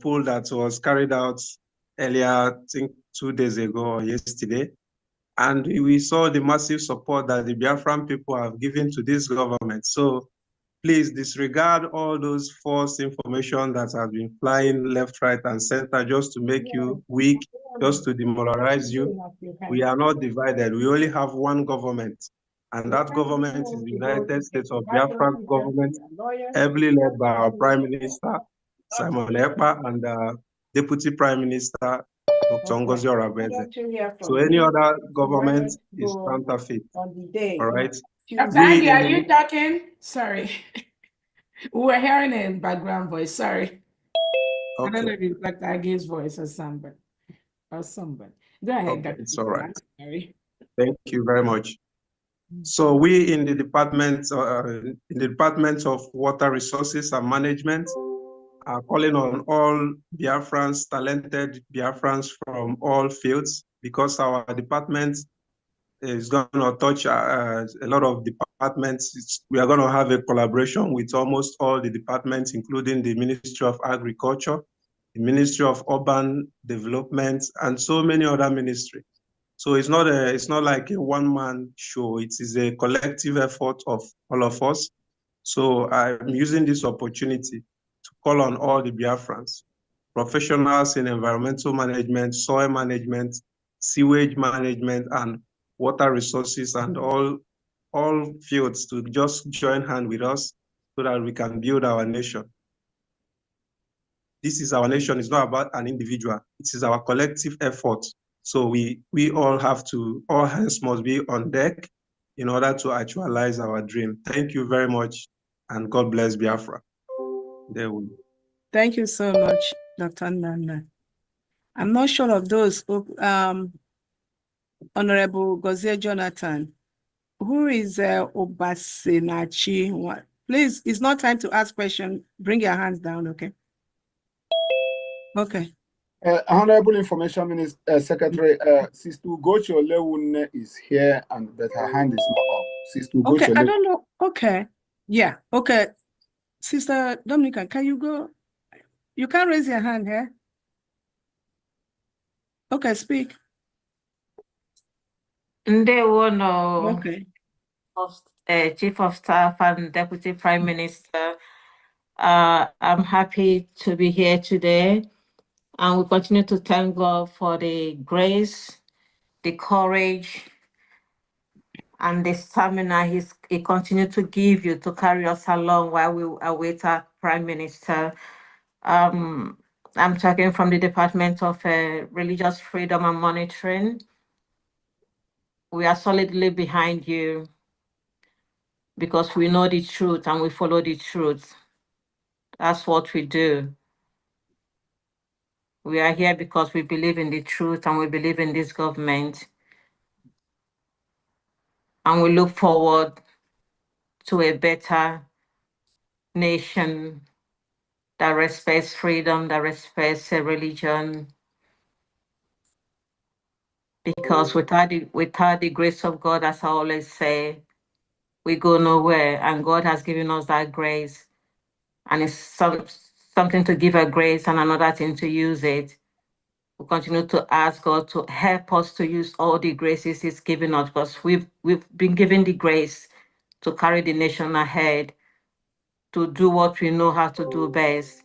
poll that was carried out earlier, I think 2 days ago or yesterday, and we saw the massive support that the Biafran people have given to this government. So please disregard all those false information that has been flying left, right, and center just to make you weak, just to demoralize you. We are not divided. We only have one government, and that government is the United States of Biafra government, heavily led by our Prime Minister, Simon Ekpa, and Deputy Prime Minister, Dr. Ngozi Oraveze. So any other government is counterfeit, all right?
Dr. Agi, are you talking? Sorry. We were hearing a background voice. Sorry. Okay. I don't know if it's Dr. Agi's voice or somebody. Go ahead,
okay,
Dr.
it's all right.
Sorry.
Thank you very much. So we in the Department of Water Resources and Management are calling on all Biafrans, talented Biafrans from all fields, because our department is going to touch a lot of departments. We are going to have a collaboration with almost all the departments, including the Ministry of Agriculture, the Ministry of Urban Development, and so many other ministries. So it's not like a one-man show. It is a collective effort of all of us. So I'm using this opportunity to call on all the Biafrans, professionals in environmental management, soil management, sewage management, and water resources, and all fields to just join hand with us so that we can build our nation. This is our nation. It's not about an individual. It is our collective effort. So we all have to, all hands must be on deck in order to actualize our dream. Thank you very much, and God bless Biafra. There we go.
Thank you so much, Dr. Nana. I'm not sure of those, Honorable Gozie Jonathan. Who is Obasinachi? Please, it's not time to ask questions. Bring your hands down, okay? Okay.
Honorable Information Minister, Secretary, Sister Ugochi Olewune is here, but her hand is not up. Sister Ugochi
Okay, I don't know. Okay. Yeah, okay. Sister Dominica, can you go? You can raise your hand here. Okay, speak.
Ndewono.
Okay.
Chief of Staff and Deputy Prime Minister. I'm happy to be here today, and we continue to thank God for the grace, the courage, and the stamina He continued to give you to carry us along while we await our Prime Minister. I'm talking from the Department of Religious Freedom and Monitoring. We are solidly behind you because we know the truth and we follow the truth. That's what we do. We are here because we believe in the truth and we believe in this government. And we look forward to a better nation that respects freedom, that respects religion. Because without the grace of God, as I always say, we go nowhere. And God has given us that grace. And it's something to give a grace and another thing to use it. We continue to ask God to help us to use all the graces He's given us, because we've been given the grace to carry the nation ahead, to do what we know how to do best.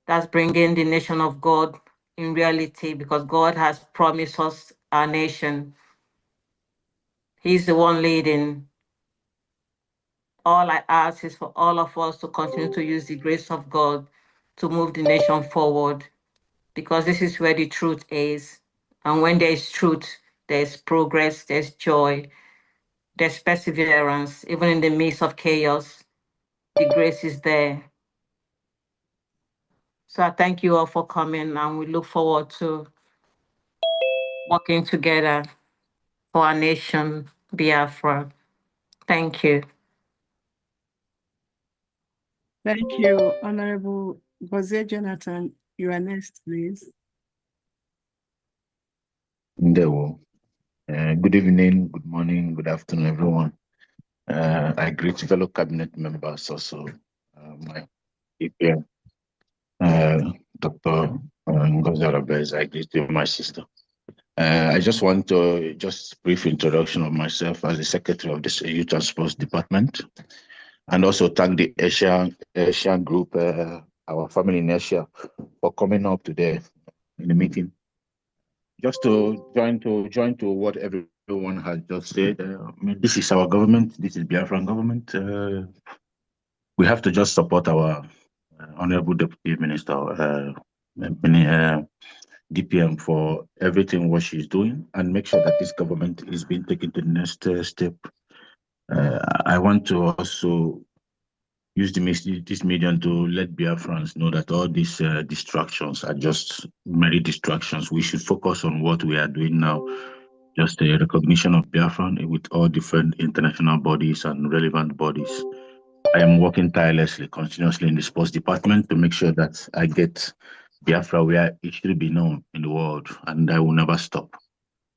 That's bringing the nation of God in reality, because God has promised us our nation. He's the one leading. All I ask is for all of us to continue to use the grace of God to move the nation forward, because this is where the truth is. And when there is truth, there's progress, there's joy, there's perseverance. Even in the midst of chaos, the grace is there. So I thank you all for coming, and we look forward to working together for our nation, Biafra. Thank you.
Thank you, Honorable Jose Jonathan. You are next, please.
Ndewo. Good evening, good morning, good afternoon, everyone. I greet fellow cabinet members also, my DPM, Dr. Ngozi Arabez. I greet you, my sister. I just want to brief introduction of myself as the secretary of the Youth and Sports Department, and also thank the Asian group, our family in Asia, for coming up today in the meeting. Just to join to what everyone has just said. This is our government. This is Biafran government. We have to just support our Honorable Deputy Minister, DPM, for everything what she's doing, and make sure that this government is being taken to the next step. I want to also use this medium to let Biafrans know that all these distractions are just merely distractions. We should focus on what we are doing now. Just a recognition of Biafran with all different international bodies and relevant bodies. I am working tirelessly, continuously in the sports department to make sure that I get Biafra where it should be known in the world, and I will never stop.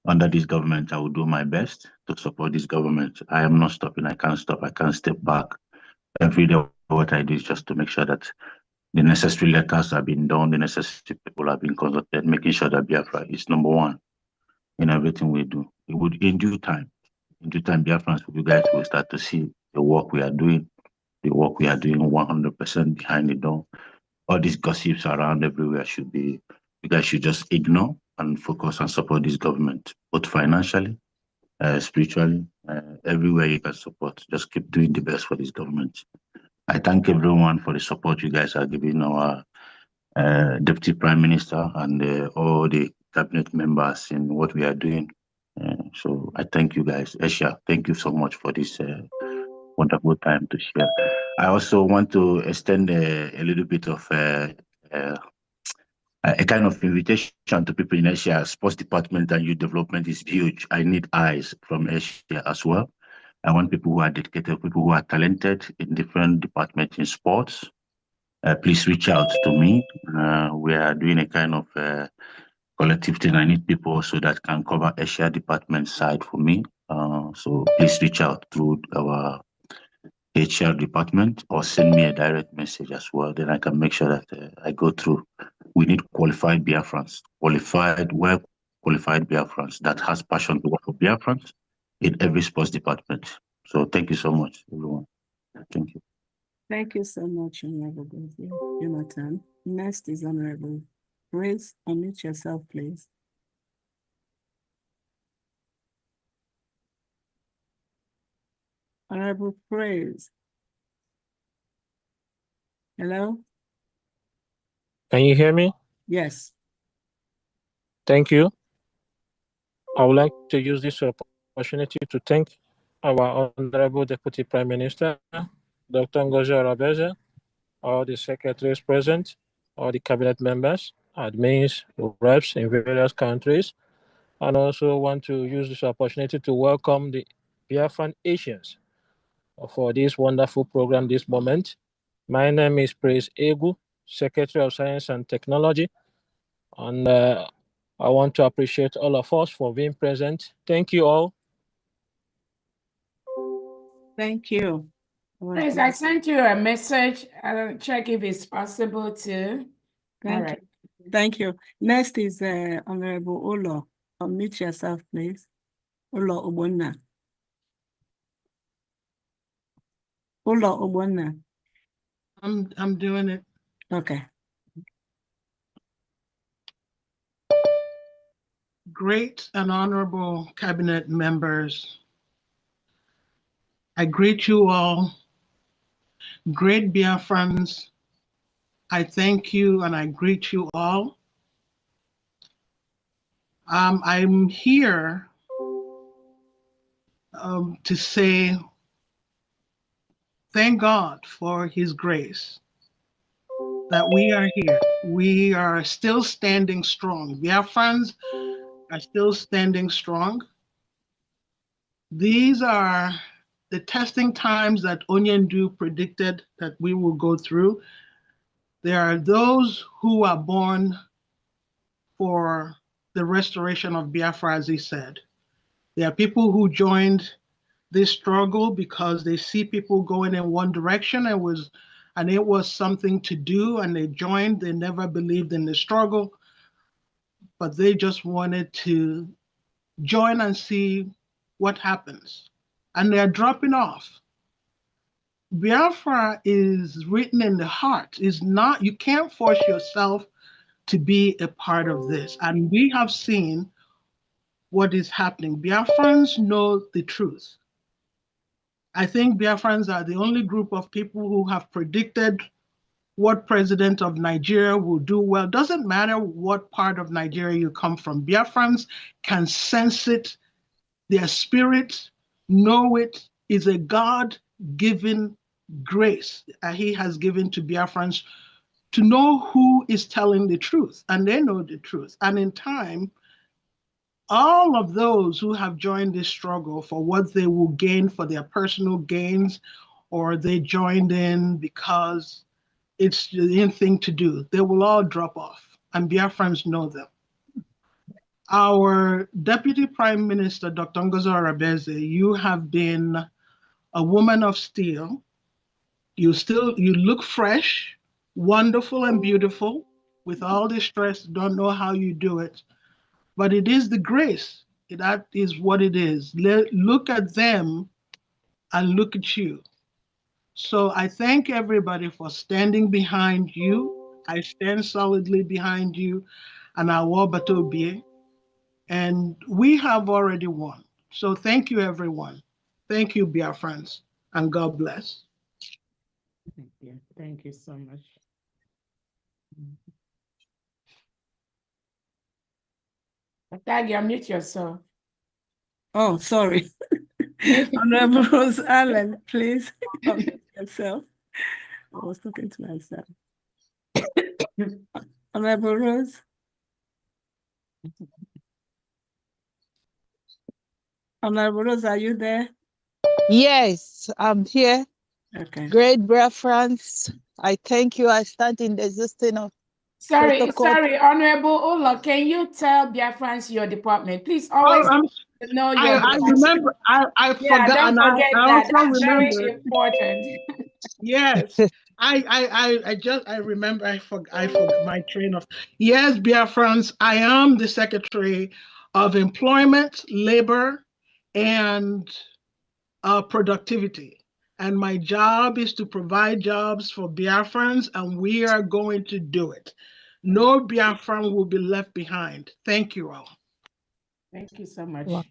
Under this government, I will do my best to support this government. I am not stopping. I can't stop. I can't step back. Every day, what I do is just to make sure that the necessary letters have been done, the necessary people have been consulted, making sure that Biafra is number one in everything we do. It would, in due time, Biafrans, you guys will start to see the work we are doing, 100% behind the door. All these gossips around everywhere you guys should just ignore and focus and support this government, both financially, spiritually, everywhere you can support. Just keep doing the best for this government. I thank everyone for the support you guys are giving our Deputy Prime Minister and all the cabinet members in what we are doing. So I thank you guys. Esha, thank you so much for this wonderful time to share. I also want to extend a little bit of a kind of invitation to people in Asia. Sports department and youth development is huge. I need eyes from Asia as well. I want people who are dedicated, people who are talented in different departments in sports. Please reach out to me. We are doing a kind of collective thing. I need people so that can cover Asia department side for me. So please reach out through our HR department or send me a direct message as well. Then I can make sure that I go through. We need qualified Biafrans, well-qualified Biafrans that has passion to work for Biafrans in every sports department. So thank you so much, everyone. Thank you.
Thank you so much, Honorable Jonathan. Next is Honorable Praise. Unmute yourself, please. Honorable Praise. Hello?
Can you hear me?
Yes.
Thank you. I would like to use this opportunity to thank our Honorable Deputy Prime Minister, Dr. Ngozi Arabez, all the secretaries present, all the cabinet members, admins, reps in various countries, and also want to use this opportunity to welcome the Biafran Asians for this wonderful program this moment. My name is Praise Egu, Secretary of Science and Technology, and I want to appreciate all of us for being present. Thank you all.
Thank you.
Please, I sent you a message. I'll check if it's possible to.
Thank you. Thank you. Next is Honorable Olo. Unmute yourself, please. Olo Obonna. Olo Obonna.
I'm doing it.
Okay.
Great and honorable cabinet members, I greet you all. Great Biafrans, I thank you and I greet you all. I'm here to say thank God for His grace that we are here. We are still standing strong. Biafrans are still standing strong. These are the testing times that Onyendu predicted that we will go through. There are those who are born for the restoration of Biafra, as he said. There are people who joined this struggle because they see people going in one direction and it was something to do, and they joined. They never believed in the struggle, but they just wanted to join and see what happens. And they're dropping off. Biafra is written in the heart. Is not, you can't force yourself to be a part of this. And we have seen what is happening. Biafrans know the truth. I think Biafrans are the only group of people who have predicted what president of Nigeria will do well. Doesn't matter what part of Nigeria you come from. Biafrans can sense it. Their spirit know it is a God-given grace that He has given to Biafrans to know who is telling the truth, and they know the truth. And in time, all of those who have joined this struggle for what they will gain for their personal gains, or they joined in because it's the in thing to do, they will all drop off, and Biafrans know them. Our Deputy Prime Minister, Dr. Ngozi Arabeze, you have been a woman of steel. You look fresh, wonderful and beautiful. With all the stress, don't know how you do it. But it is the grace. That is what it is. Look at them and look at you. So I thank everybody for standing behind you. I stand solidly behind you and our Batobie. And we have already won. So thank you, everyone. Thank you, Biafrans, and God bless.
Thank you. Thank you so much. Tag, unmute yourself.
Oh, sorry. Honorable Rose Allen, please unmute yourself. I was talking to myself. Honorable Rose. Honorable Rose, are you there?
Yes, I'm here.
Okay.
Great Biafrans, I thank you. I stand in the existence of
Sorry, Honorable Ola, can you tell Biafrans your department? Please always know your
I remember, I forgot,
don't forget
I
that.
also
That's
remember.
very important.
Yes, I remember, I forgot my train of, yes, Biafrans, I am the Secretary of Employment, Labor, and Productivity. And my job is to provide jobs for Biafrans, and we are going to do it. No Biafran will be left behind. Thank you all.
Thank you so much.
Wow.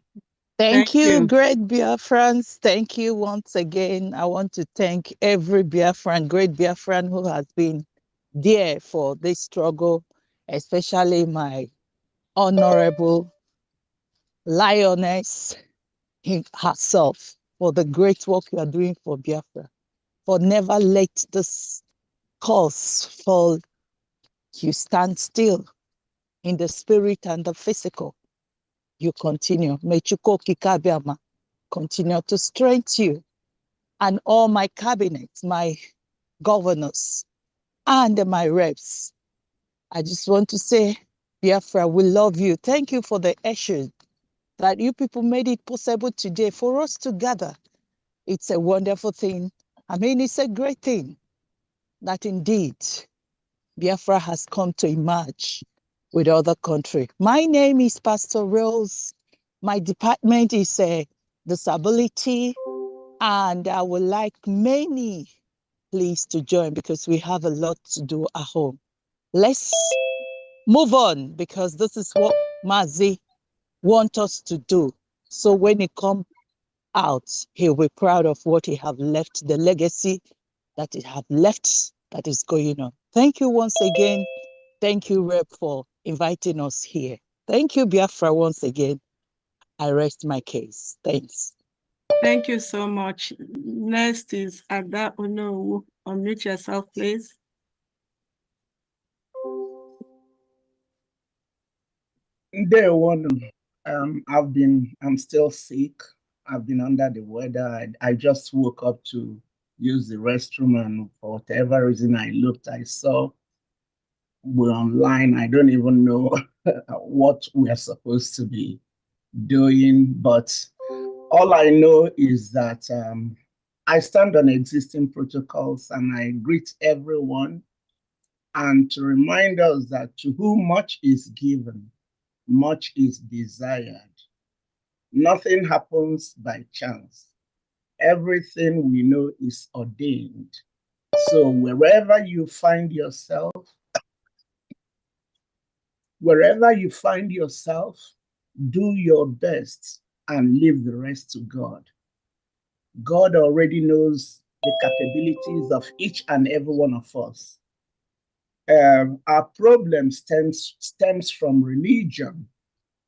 Thank you, great Biafrans. Thank you once again. I want to thank every Biafran, great Biafran who has been there for this struggle, especially my honorable lioness herself for the great work you are doing for Biafra, for never let this cause fall. You stand still in the spirit and the physical. You continue. May Chukwu Kikabiama continue to strengthen you and all my cabinet, my governors, and my reps. I just want to say, Biafra, we love you. Thank you for the issue that you people made it possible today for us to gather. It's a wonderful thing. I mean, it's a great thing that indeed Biafra has come to emerge with other countries. My name is Pastor Rose. My department is disability, and I would like many please to join because we have a lot to do at home. Let's move on because this is what Mazi want us to do. So when he comes out, he'll be proud of what he have left, the legacy that he have left that is going on. Thank you once again. Thank you, Rep, for inviting us here. Thank you, Biafra, once again. I rest my case. Thanks.
Thank you so much. Next is Ada Onowu. Unmute yourself, please.
I'm still sick. I've been under the weather. I just woke up to use the restroom, and for whatever reason I looked, I saw we're online. I don't even know what we are supposed to be doing, but all I know is that I stand on existing protocols and I greet everyone, and to remind us that to whom much is given, much is desired. Nothing happens by chance. Everything we know is ordained. So wherever you find yourself, do your best and leave the rest to God. God already knows the capabilities of each and every one of us. Our problem stems from religion,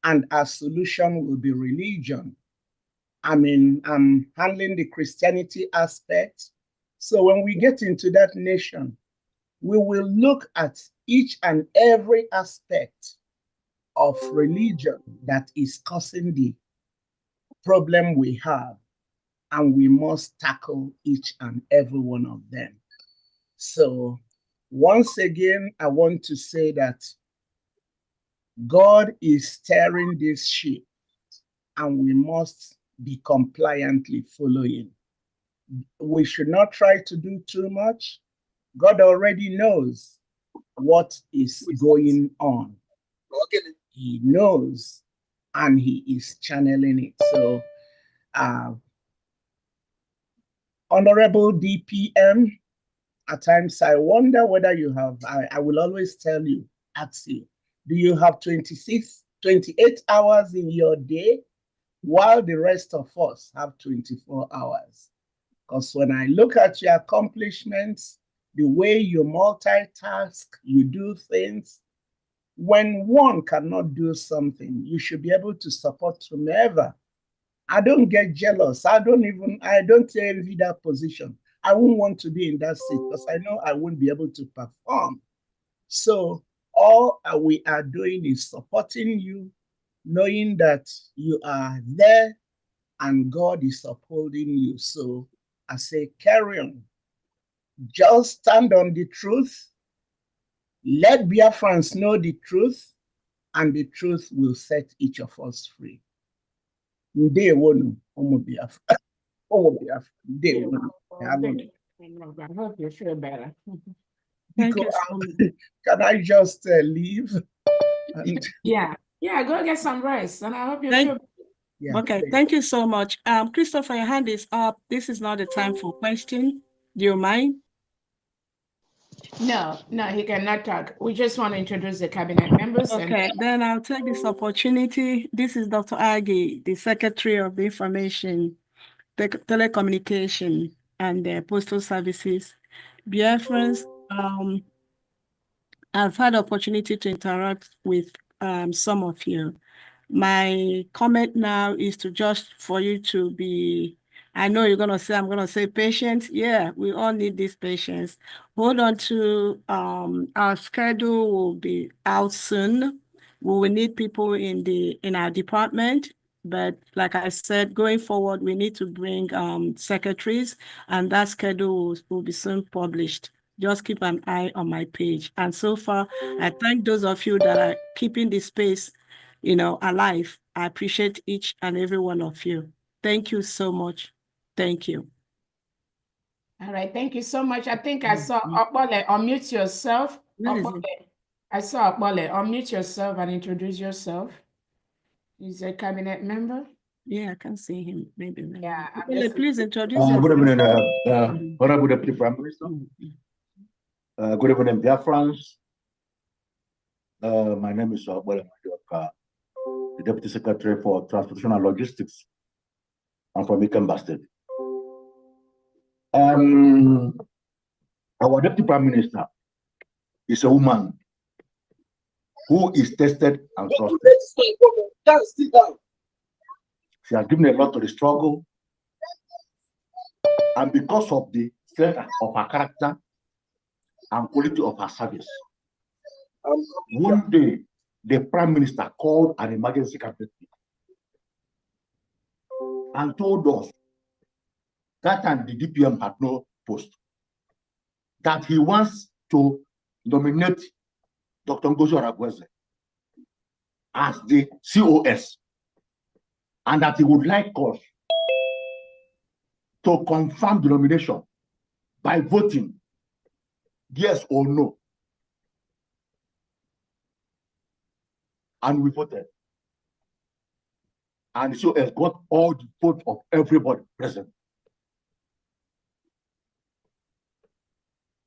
and our solution will be religion. I'm handling the Christianity aspect. So when we get into that nation, we will look at each and every aspect of religion that is causing the problem we have, and we must tackle each and every one of them. So once again, I want to say that God is steering this ship, and we must be compliantly following. We should not try to do too much. God already knows what is going on. He knows, and he is channeling it. So, Honorable DPM, at times I wonder whether you have, I will always ask you, do you have 28 hours in your day, while the rest of us have 24 hours? Because when I look at your accomplishments, the way you multitask, you do things, when one cannot do something, you should be able to support whomever. I don't get jealous. I don't envy that position. I wouldn't want to be in that seat because I know I wouldn't be able to perform. So all we are doing is supporting you, knowing that you are there and God is upholding you. So I say, carry on. Just stand on the truth. Let Biafrans know the truth, and the truth will set each of us free. Ndewonu, ụmụ Biafra. Ụmụ Biafra. Ndewonu.
I hope you feel better.
Thank you so much.
Can I just leave?
Yeah, go get some rest, and I hope you feel better.
Yeah, okay, thank you so much. Christopher, your hand is up. This is not the time for question. Do you mind?
No, he cannot talk. We just want to introduce the cabinet members.
Okay, then I'll take this opportunity. This is Dr. Agi, the Secretary of the Information, Telecommunication, and Postal Services. Biafrans, I've had the opportunity to interact with some of you. My comment now is for you to be, I know you're going to say, I'm going to say patient. Yeah, we all need this patience. Hold on to our schedule will be out soon. We will need people in our department. But like I said, going forward, we need to bring secretaries, and that schedule will be soon published. Just keep an eye on my page. And so far, I thank those of you that are keeping the space alive. I appreciate each and every one of you. Thank you so much. Thank you.
All right, thank you so much. I think I saw Okpole, unmute yourself. I saw Okpole, unmute yourself and introduce yourself. He's a cabinet member.
Yeah, I can see him. Maybe.
Yeah.
Okpole, please introduce yourself.
Good evening, Honorable Deputy Prime Minister. Good evening, Biafrans. My name is Okpole Majoka, the Deputy Secretary for Transportation and Logistics. I'm from Ikemba State. Our Deputy Prime Minister is a woman who is tested and trusted. She has given a lot to the struggle, and because of the strength of her character and quality of her service, one day the Prime Minister called an emergency cabinet and told us that time the DPM had no post, that he wants to nominate Dr. Ngozi Aragweze as the COS, and that he would like us to confirm the nomination by voting yes or no. And we voted. And the COS got all the votes of everybody present.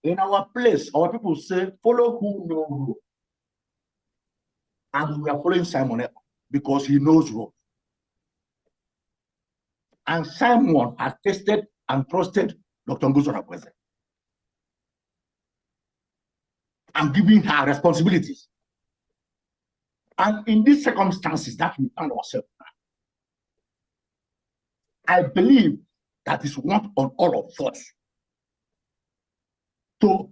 In our place, our people say, follow who knows road. And we are following Simon because he knows road. And Simon has tested and trusted Dr. Ngozi Aragweze and giving her responsibilities. And in these circumstances that we find ourselves now, I believe that is not on all of us to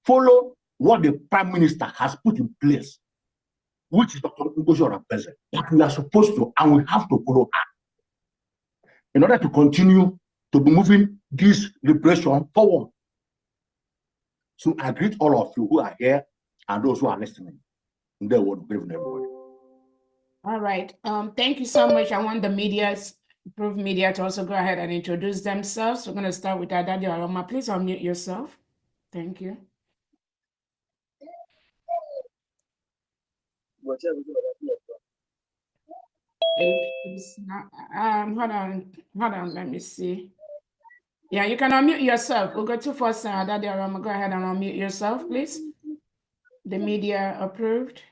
follow what the Prime Minister has put in place, which is Dr. Ngozi Aragweze, that we are supposed to, and we have to follow her in order to continue to be moving this liberation forward. So I greet all of you who are here and those who are listening. In the word, good evening, everybody.
All right. Thank you so much. I want the approved media to also go ahead and introduce themselves. We're going to start with Adadi Aroma. Please unmute yourself. Thank you. It's not, hold on, let me see. Yeah, you can unmute yourself. We'll go to first Adadi Aroma. Go ahead and unmute yourself, please. The media approved.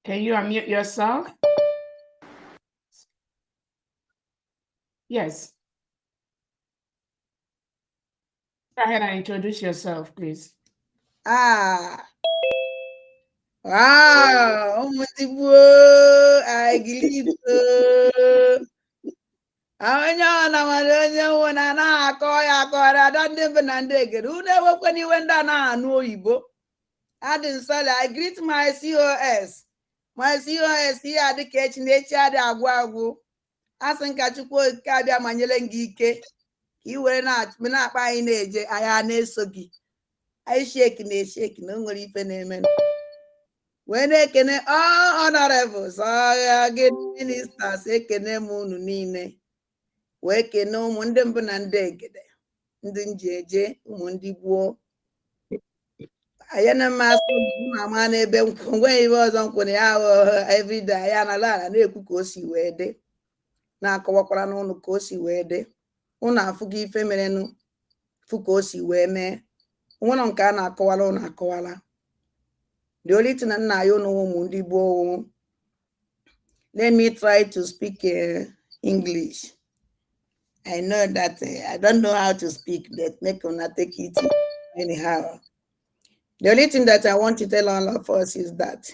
Can you unmute yourself? Yes. Go ahead and introduce yourself, please.
Wow, I believe onye ọ na nwere onye nwe na na-akọ ya akọrọ ada ndị be na ndị egede unu ewekwana iwe ndị a na-anụ oyibo. Adị nsọla, I greet my COS. My COS ihe adị ka echi na echi adị agwụ agwụ. Asị nka Chukwu okike abịa manyere gị ike ka i were na-akpa anyị na-eje anyị na-eso gị. Anyị sheki na-esheki na o nwere ife na-eme. Wee na-ekene all honorables, all good ministers, ekene m unu niile. Wee kene ụmụ ndị mbụ na ndị egede, ndị njeje, ụmụ ndị gboo. Anyị na-amasị mama n'ebe nkwụ nweghị ibe ọzọ nkwụ na ya everyday ya na ala na-ekwu ka o si wee dị, na-akọwakwara n'ụnụ ka o si wee dị. Ụnụ afụgo ife merenụ fụ ka o si wee mee. Nwụrụ nke a na-akọwara ụnụ akọwara. The only thing na ya ụnụ ụmụ ndị gboo. Let me try to speak English. I know that I don't know how to speak, but make una take it anyhow. The only thing that I want to tell all of us is that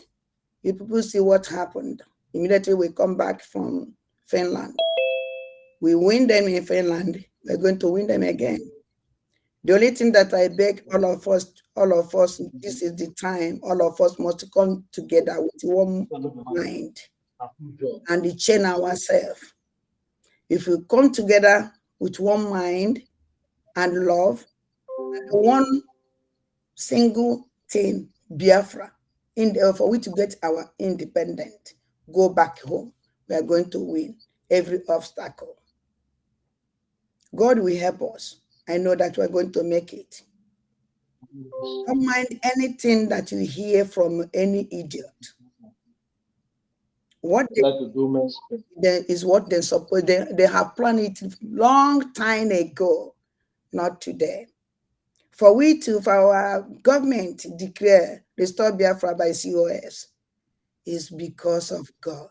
you people see what happened. Immediately we come back from Finland. We win them in Finland. We're going to win them again. The only thing that I beg all of us, this is the time, all of us must come together with one mind and chain ourselves. If we come together with one mind and love, and one single thing, Biafra, for we to get our independence, go back home, we are going to win every obstacle. God will help us. I know that we're going to make it. Don't mind anything that you hear from any idiot. What is what they support. They have planned it long time ago, not today. For our government to declare restore Biafra by COS is because of God.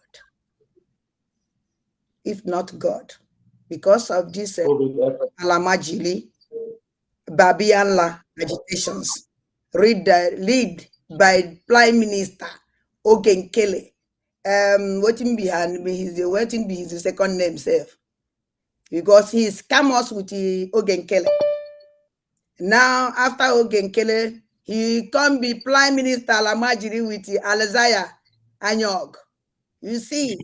If not God, because of this Alamajili, Babianla agitations, lead by Prime Minister Ogenkele. Waiting behind me, waiting be his second name self. Because he scam us with the Ogenkele. Now, after Ogenkele, he can be Prime Minister Alamajiri with the Alazaya Anyog. You see,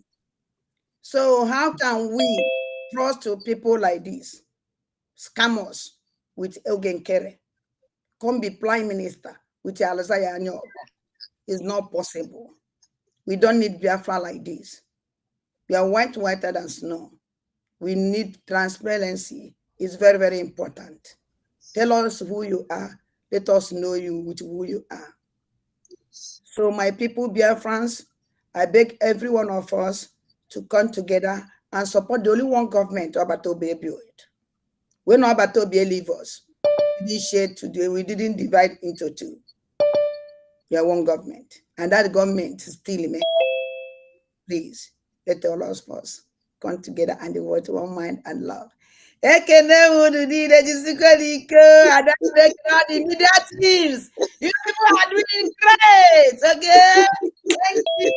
so how can we trust to people like this? Scammers with Ogenkele. Come be Prime Minister with the Alazaya Anyog. It's not possible. We don't need Biafra like this. We are whiter than snow. We need transparency. It's very, very important. Tell us who you are. Let us know you with who you are. So my people, Biafrans, I beg every one of us to come together and support the only one government Obatobe build. When Obatobe leave us, we didn't share today, we didn't divide into two. We are one government. And that government is still in. Please, let all of us come together and devote one mind and love. Ekene would need a Jessica, and that's the immediate teams. You people are doing great. Okay. Thank you.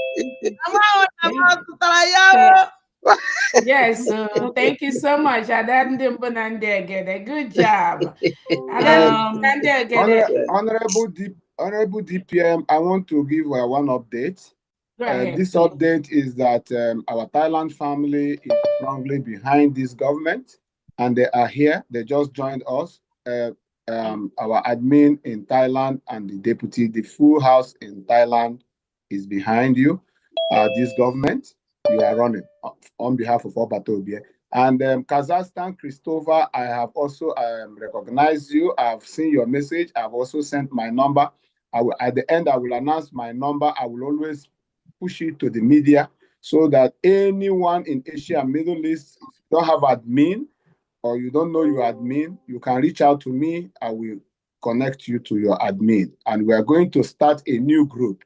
Yes, thank you so much. Good job.
Honorable DPM, I want to give one update. This update is that our Thailand family is strongly behind this government, and they are here. They just joined us. Our admin in Thailand and the deputy, the full house in Thailand is behind you. This government, you are running on behalf of Obatobie. And Kazakhstan, Christopher, I have also recognized you. I've seen your message. I've also sent my number. At the end, I will announce my number. I will always push it to the media so that anyone in Asia and Middle East, if you don't have admin or you don't know your admin, you can reach out to me. I will connect you to your admin. And we are going to start a new group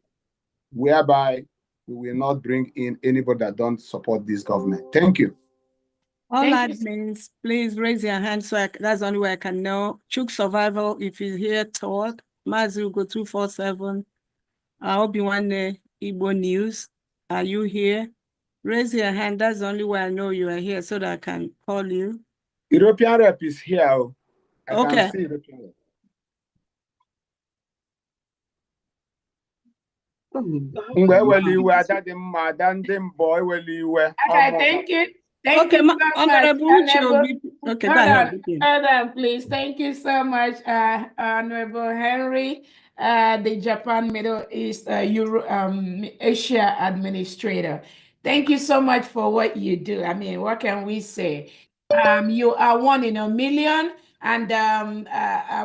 whereby we will not bring in anybody that don't support this government. Thank you.
All admins, please raise your hand so that's the only way I can know. Chuk Survival, if you're here, talk. Mazugo 247. Obi-Wan Igbo News, are you here? Raise your hand. That's the only way I know you are here so that I can call you.
European rep is here. I
can
see European rep.
Okay, thank you. Thank you so much.
Okay, go ahead.
Hold on, please. Thank you so much, Honorable Henry, the Japan Middle East Asia Administrator. Thank you so much for what you do. I mean, what can we say? You are one in a million. And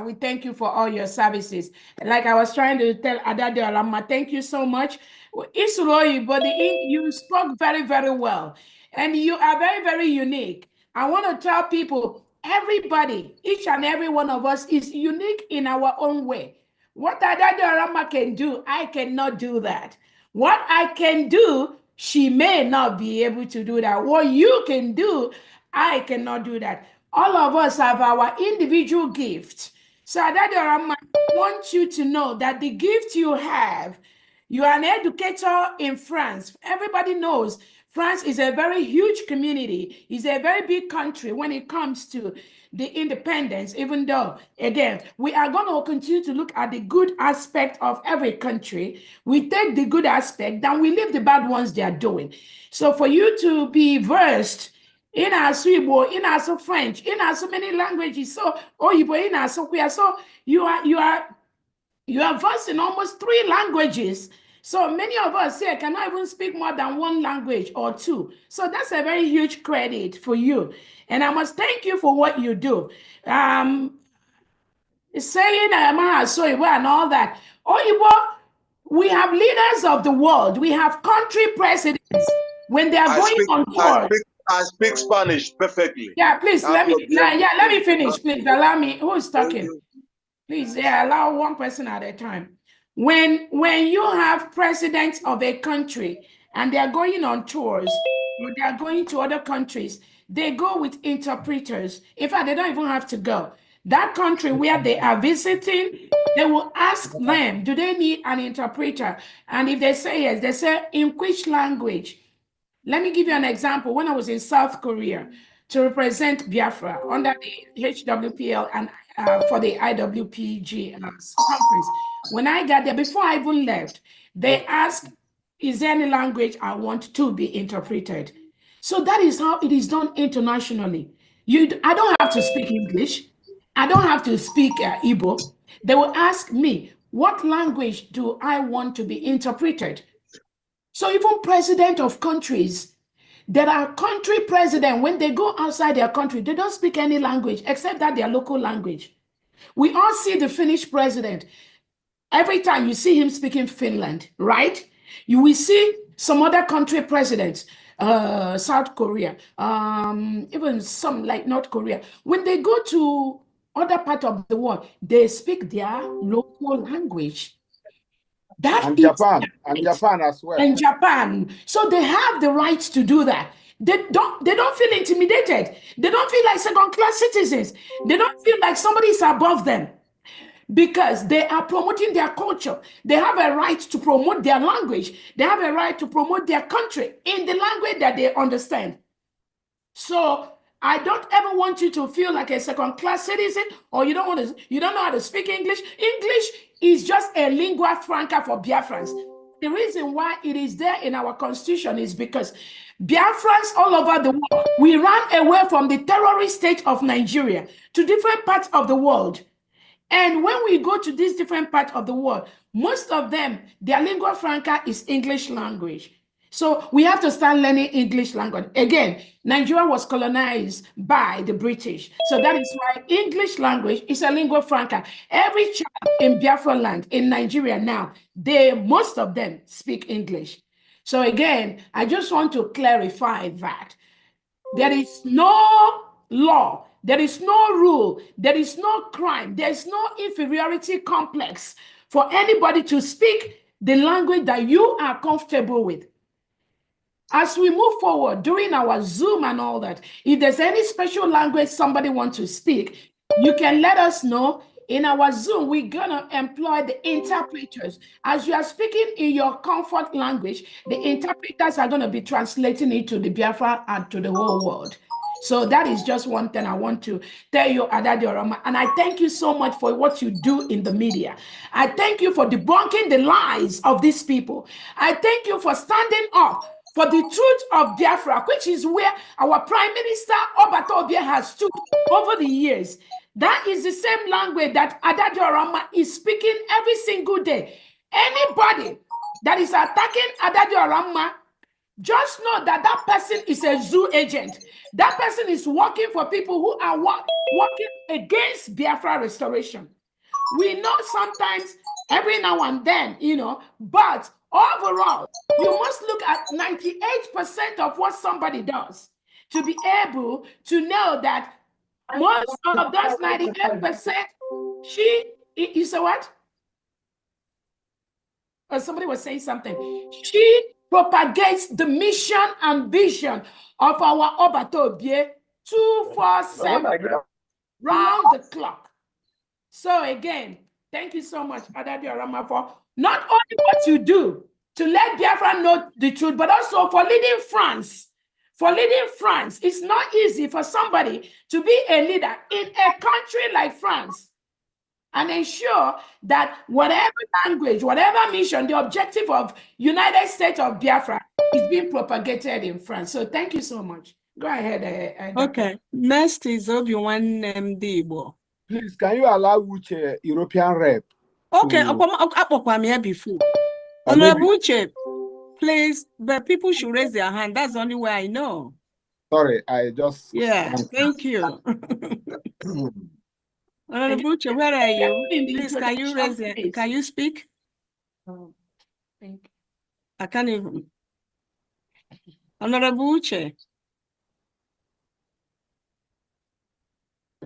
we thank you for all your services. Like I was trying to tell Adade Olama, thank you so much. You spoke very, very well. And you are very, very unique. I want to tell people, everybody, each and every one of us is unique in our own way. What Adade Olama can do, I cannot do that. What I can do, she may not be able to do that. What you can do, I cannot do that. All of us have our individual gifts. So I want you to know that the gift you have, you are an educator in France. Everybody knows France is a very huge community. It's a very big country when it comes to the independence, even though, again, we are going to continue to look at the good aspect of every country. We take the good aspect, then we leave the bad ones they are doing. So for you to be versed in our Swibo, in our so French, in our so many languages, so Oyibo, in our so queer, so you are versed in almost 3 languages. So many of us here cannot even speak more than 1 language or 2. So that's a very huge credit for you. And I must thank you for what you do. Saying Soyibo and all that. Oyibo, we have leaders of the world. We have country presidents when they are going on tour.
I speak Spanish perfectly.
Yeah, please let me finish. Please allow me. Who is talking? Please, allow one person at a time. When you have presidents of a country and they are going on tours, or they are going to other countries, they go with interpreters. In fact, they don't even have to go. That country where they are visiting, they will ask them, do they need an interpreter? And if they say yes, they say, in which language? Let me give you an example. When I was in South Korea to represent Biafra under the HWPL and for the IWPG conference, when I got there, before I even left, they asked, is there any language I want to be interpreted? So that is how it is done internationally. I don't have to speak English. I don't have to speak Igbo. They will ask me, what language do I want to be interpreted? So even president of countries, there are country presidents, when they go outside their country, they don't speak any language except that their local language. We all see the Finnish president. Every time you see him speaking Finland, right? You will see some other country presidents, South Korea, even some like North Korea. When they go to other part of the world, they speak their local language.
And Japan as well.
And Japan. So they have the right to do that. They don't feel intimidated. They don't feel like second-class citizens. They don't feel like somebody is above them because they are promoting their culture. They have a right to promote their language. They have a right to promote their country in the language that they understand. So I don't ever want you to feel like a second-class citizen, or you don't know how to speak English. English is just a lingua franca for Biafrans. The reason why it is there in our constitution is because Biafrans all over the world, we ran away from the terrorist state of Nigeria to different parts of the world. And when we go to these different parts of the world, most of them, their lingua franca is English language. So we have to start learning English language. Again, Nigeria was colonized by the British. So that is why English language is a lingua franca. Every child in Biafra land, in Nigeria now, most of them speak English. So again, I just want to clarify that there is no law, there is no rule, there is no crime, there is no inferiority complex for anybody to speak the language that you are comfortable with. As we move forward during our Zoom and all that, if there's any special language somebody wants to speak, you can let us know. In our Zoom, we're gonna employ the interpreters. As you are speaking in your comfort language, the interpreters are gonna be translating it to the Biafra and to the whole world. So that is just one thing I want to tell you, Adadi Orama. And I thank you so much for what you do in the media. I thank you for debunking the lies of these people. I thank you for standing up for the truth of Biafra, which is where our Prime Minister Obato Obie has stood over the years. That is the same language that Adadi Orama is speaking every single day. Anybody that is attacking Adadi Orama, just know that that person is a zoo agent. That person is working for people who are working against Biafra restoration. We know sometimes every now and then, but overall, you must look at 98% of what somebody does to be able to know that most of those 98%, you say what? Or somebody was saying something. She propagates the mission and vision of our Obato Obie 247 round the clock. So again, thank you so much, Adadi Orama, for not only what you do to let Biafra know the truth, but also for leading France. For leading France, it's not easy for somebody to be a leader in a country like France and ensure that whatever language, whatever mission, the objective of United States of Biafra is being propagated in France. So thank you so much. Go ahead.
Okay, next is Obi-Wan Mdibo.
Please, can you allow Uche, European rep?
Okay, I'm here before. Honorable Uche, please, but people should raise their hand. That's the only way I know.
Sorry, I just...
Yeah, thank you. Honorable Uche, where are you? Please, can you speak?
Thank you.
I can't even. Honorable Uche.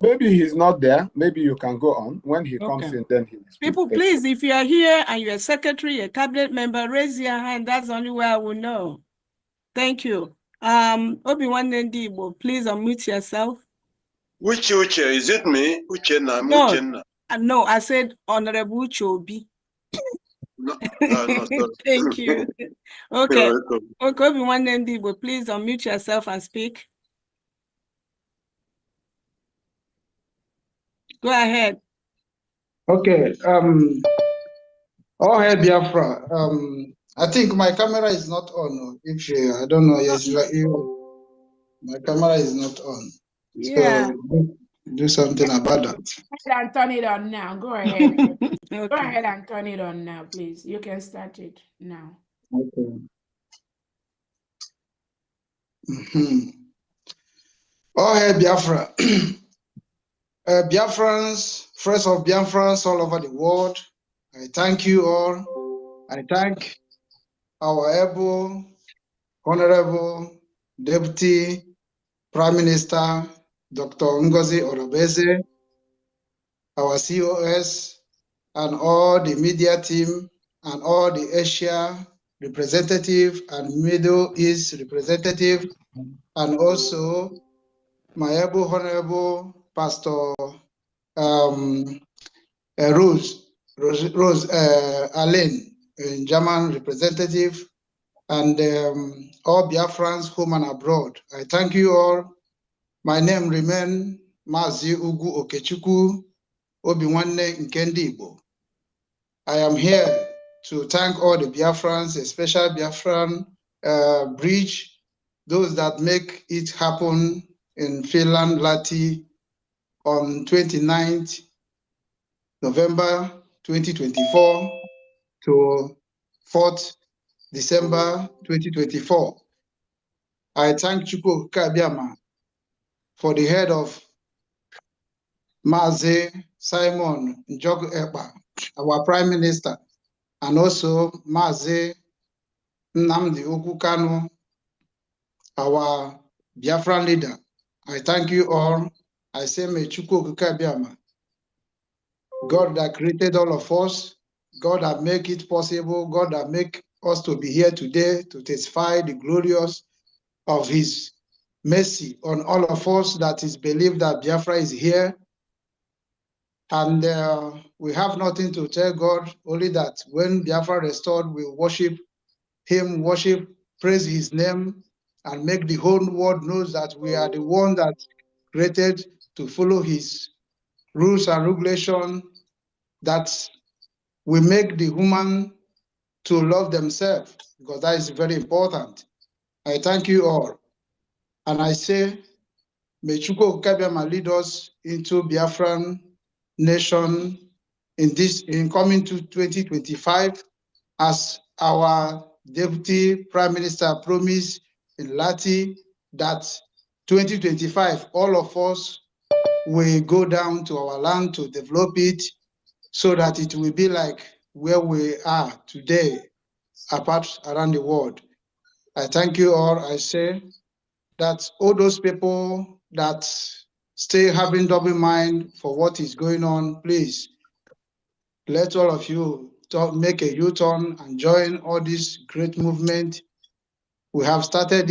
Maybe he's not there. Maybe you can go on. When he comes in, then he will speak.
People, please, if you are here and you're a secretary, a cabinet member, raise your hand. That's the only way I will know. Thank you. Obi-Wan Ndibo, please unmute yourself.
Which Uche? Is it me? Uchenna?
No, no, I said Honorable Uche Obi.
No, no, sorry.
Thank you. Okay.
You're welcome.
Okay, Obi-Wan Ndibo, please unmute yourself and speak. Go ahead.
Okay. Oh, hey, Biafra. I think my camera is not on. If you, I don't know, yes, like you, my camera is not on.
Yeah.
So do something about that.
Go ahead and turn it on now. Go ahead.
Okay.
Go ahead and turn it on now, please. You can start it now.
Okay. Oh, hey, Biafra. Biafrans, friends of Biafrans all over the world, I thank you all. I thank our able, honorable Deputy Prime Minister, Dr. Ngozi Orobeze, our COS, and all the media team, and all the Asia representative and Middle East representative, and also my able, honorable Pastor Rose Alain, German representative, and all Biafrans home and abroad. I thank you all. My name remains Mazi Ugu Okechukwu Obiwanne Nkendibo. I am here to thank all the Biafrans, especially Biafran Bridge, those that make it happen in Finland, Lati, on 29th November 2024 to 4th December 2024. I thank Chukwu Kabiama for the head of Maze Simon Njog Ekpa, our Prime Minister, and also Maze Nnamdi Ukwu, our Biafran leader. I thank you all. I say, may Chukwu Kabiama, God that created all of us, God that make it possible, God that make us to be here today to testify the glorious of his mercy on all of us that is believed that Biafra is here. And we have nothing to tell God, only that when Biafra restored, we worship him, praise his name, and make the whole world knows that we are the one that created to follow his rules and regulations, that we make the human to love themselves, because that is very important. I thank you all. And I say, may Chukwu Kabiama lead us into Biafran nation in coming to 2025, as our Deputy Prime Minister promised in Lati, that 2025, all of us will go down to our land to develop it so that it will be like where we are today, apart around the world. I thank you all. I say that all those people that stay having double mind for what is going on, please let all of you make a U-turn and join all this great movement. We have started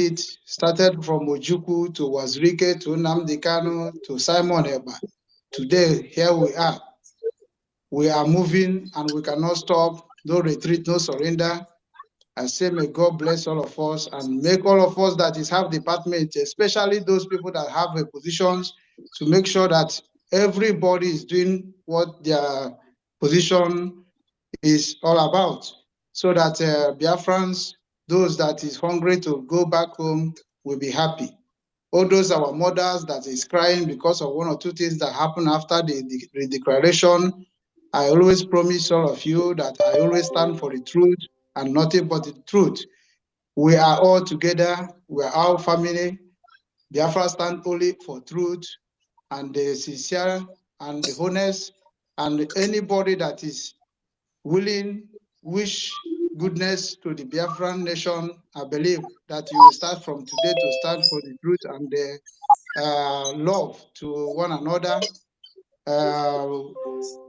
from Ojukwu to Wazirike to Nnamdi Kanu to Simon Eba. Today, here we are. We are moving and we cannot stop. No retreat, no surrender. I say, may God bless all of us and make all of us that is have department, especially those people that have positions, to make sure that everybody is doing what their position is all about, so that Biafrans, those that is hungry to go back home, will be happy. All those our mothers that is crying because of one or two things that happen after the declaration, I always promise all of you that I always stand for the truth and nothing but the truth. We are all together. We are our family. Biafra stand only for truth and the sincere and the honest, and anybody that is willing, wish goodness to the Biafran nation. I believe that you will start from today to stand for the truth and the love to one another.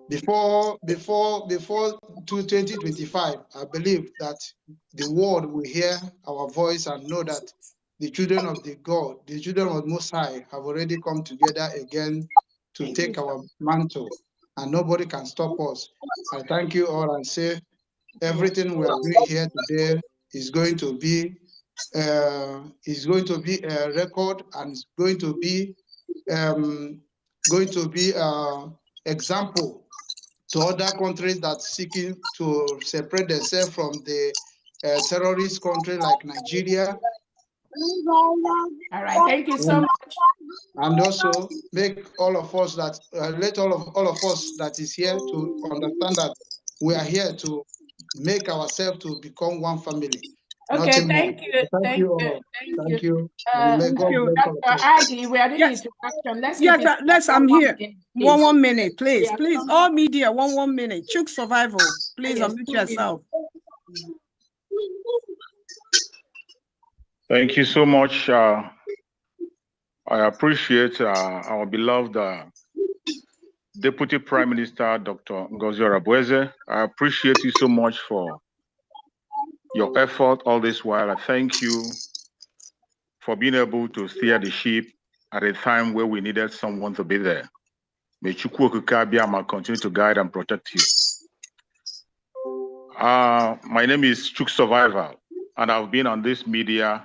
Before 2025, I believe that the world will hear our voice and know that the children of the God, the children of Most High, have already come together again to take our mantle, and nobody can stop us. I thank you all and say everything we are doing here today is going to be a record, and is going to be example to other countries that seeking to separate themselves from the terrorist country like Nigeria.
All right, thank you so much.
And also make all of us that let all of us that is here to understand that we are here to make ourselves to become one family.
Okay,
Nothing
thank
more.
you,
Thank you all.
thank you.
And may God bless all of
Dr.
us.
Adi, we are doing introduction. Let's keep it.
Yes, I'm here. One minute, please.
Yeah,
Please, all media, one minute. Chook Survival, please
yes,
unmute yourself.
Thank you so much. I appreciate our beloved Deputy Prime Minister, Dr. Ngozi Arabweze. I appreciate you so much for your effort all this while. I thank you for being able to steer the ship at a time where we needed someone to be there. May Chukwu Okike Abiyama continue to guide and protect you. My name is Chook Survival, and I've been on this media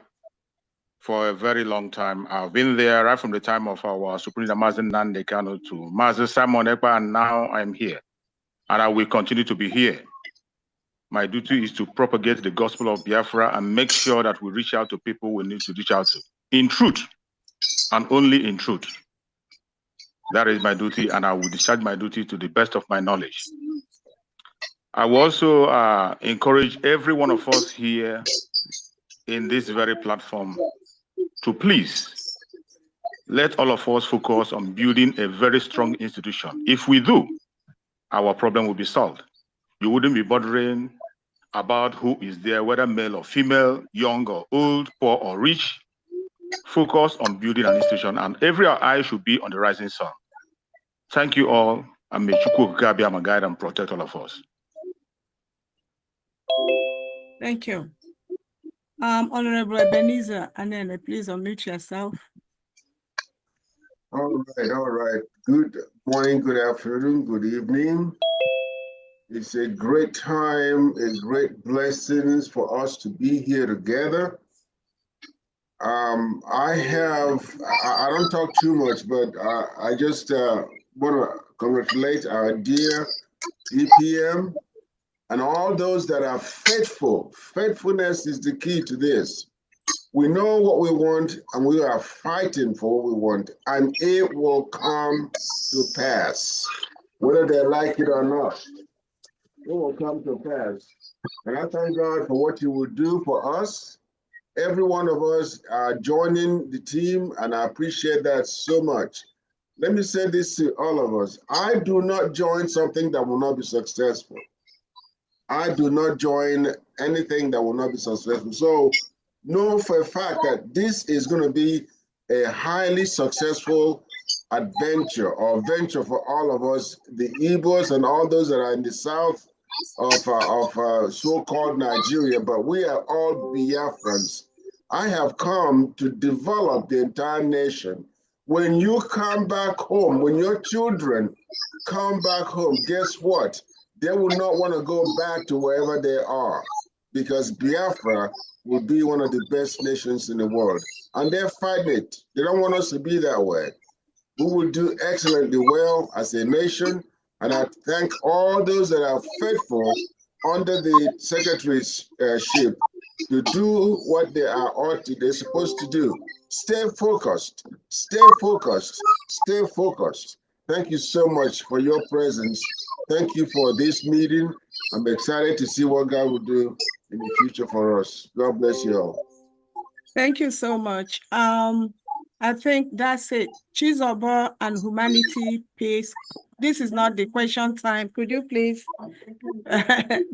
for a very long time. I've been there right from the time of our Supreme Leader Mazen Nnamdi Kanu to Mazen Simon Ekpa, and now I'm here. And I will continue to be here. My duty is to propagate the gospel of Biafra and make sure that we reach out to people we need to reach out to. In truth, and only in truth. That is my duty, and I will discharge my duty to the best of my knowledge. I will also encourage every one of us here in this very platform to please let all of us focus on building a very strong institution. If we do, our problem will be solved. You wouldn't be bothering about who is there, whether male or female, young or old, poor or rich. Focus on building an institution, and every eye should be on the rising sun. Thank you all, and may Chukwu Okike Abiyama guide and protect all of us.
Thank you. Honorable Ebenezer, and then please unmute yourself.
All right. Good morning, good afternoon, good evening. It's a great time, a great blessing for us to be here together. I don't talk too much, but I just want to congratulate our dear DPM and all those that are faithful. Faithfulness is the key to this. We know what we want, and we are fighting for what we want, and it will come to pass, whether they like it or not. It will come to pass. And I thank God for what you will do for us. Every one of us are joining the team, and I appreciate that so much. Let me say this to all of us. I do not join something that will not be successful. I do not join anything that will not be successful. So know for a fact that this is going to be a highly successful adventure or venture for all of us, the Igbos and all those that are in the south of so-called Nigeria, but we are all Biafrans. I have come to develop the entire nation. When you come back home, when your children come back home, guess what? They will not want to go back to wherever they are, because Biafra will be one of the best nations in the world. And they're fighting it. They don't want us to be that way. We will do excellently well as a nation. And I thank all those that are faithful under the secretaryship to do what they're supposed to do. Stay focused, stay focused, stay focused. Thank you so much for your presence. Thank you for this meeting. I'm excited to see what God will do in the future for us. God bless you all.
Thank you so much.
I think that's it. Chizoba and humanity peace. This is not the question time. Could you please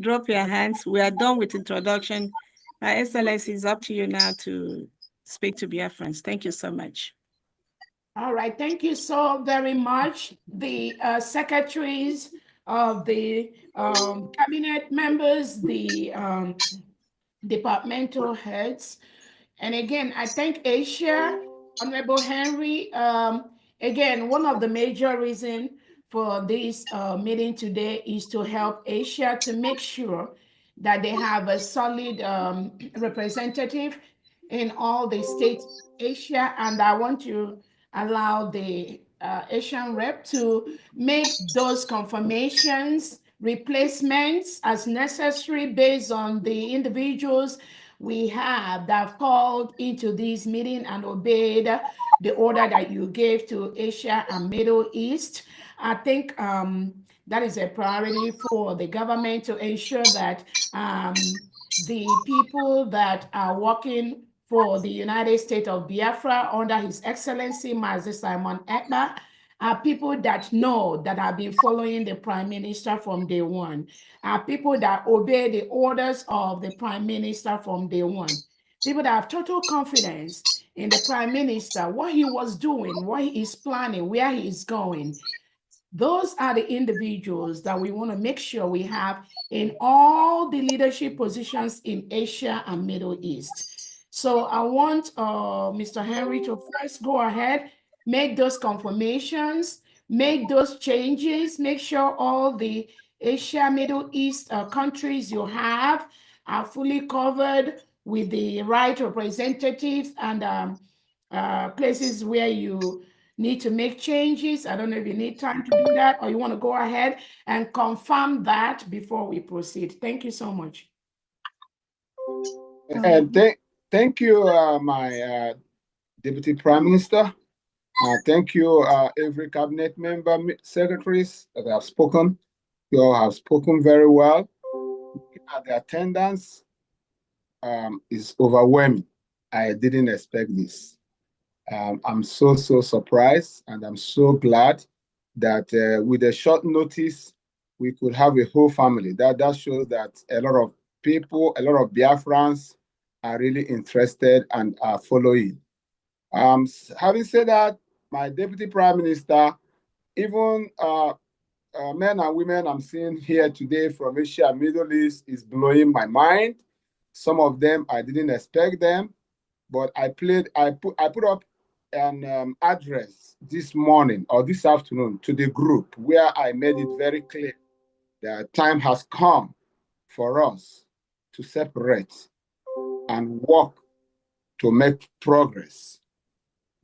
drop your hands? We are done with introduction. Excellency, it's up to you now to speak to Biafrans. Thank you so much.
All right, thank you so very much. The secretaries of the cabinet members, the departmental heads, and again, I thank Asia, Honorable Henry. Again, one of the major reasons for this meeting today is to help Asia to make sure that they have a solid representative in all the states of Asia. And I want to allow the Asian rep to make those confirmations, replacements as necessary based on the individuals we have that have called into this meeting and obeyed the order that you gave to Asia and Middle East. I think that is a priority for the government to ensure that the people that are working for the United States of Biafra under His Excellency Mazi Simon Ekpa are people that know, that have been following the Prime Minister from day one, are people that obey the orders of the Prime Minister from day one, people that have total confidence in the Prime Minister, what he was doing, what he is planning, where he is going. Those are the individuals that we want to make sure we have in all the leadership positions in Asia and Middle East. So I want Mr. Henry to first go ahead, make those confirmations, make those changes, make sure all the Asia, Middle East countries you have are fully covered with the right representatives and places where you need to make changes. I don't know if you need time to do that or you want to go ahead and confirm that before we proceed. Thank you so much.
And thank you, my Deputy Prime Minister. Thank you, every cabinet member, secretaries that have spoken. You all have spoken very well. The attendance is overwhelming. I didn't expect this. I'm so surprised, and I'm so glad that with a short notice, we could have a whole family. That shows that a lot of people, a lot of Biafrans are really interested and are following. Having said that, my Deputy Prime Minister, even men and women I'm seeing here today from Asia and Middle East is blowing my mind. Some of them, I didn't expect them, but I put up an address this morning or this afternoon to the group where I made it very clear that time has come for us to separate and work to make progress.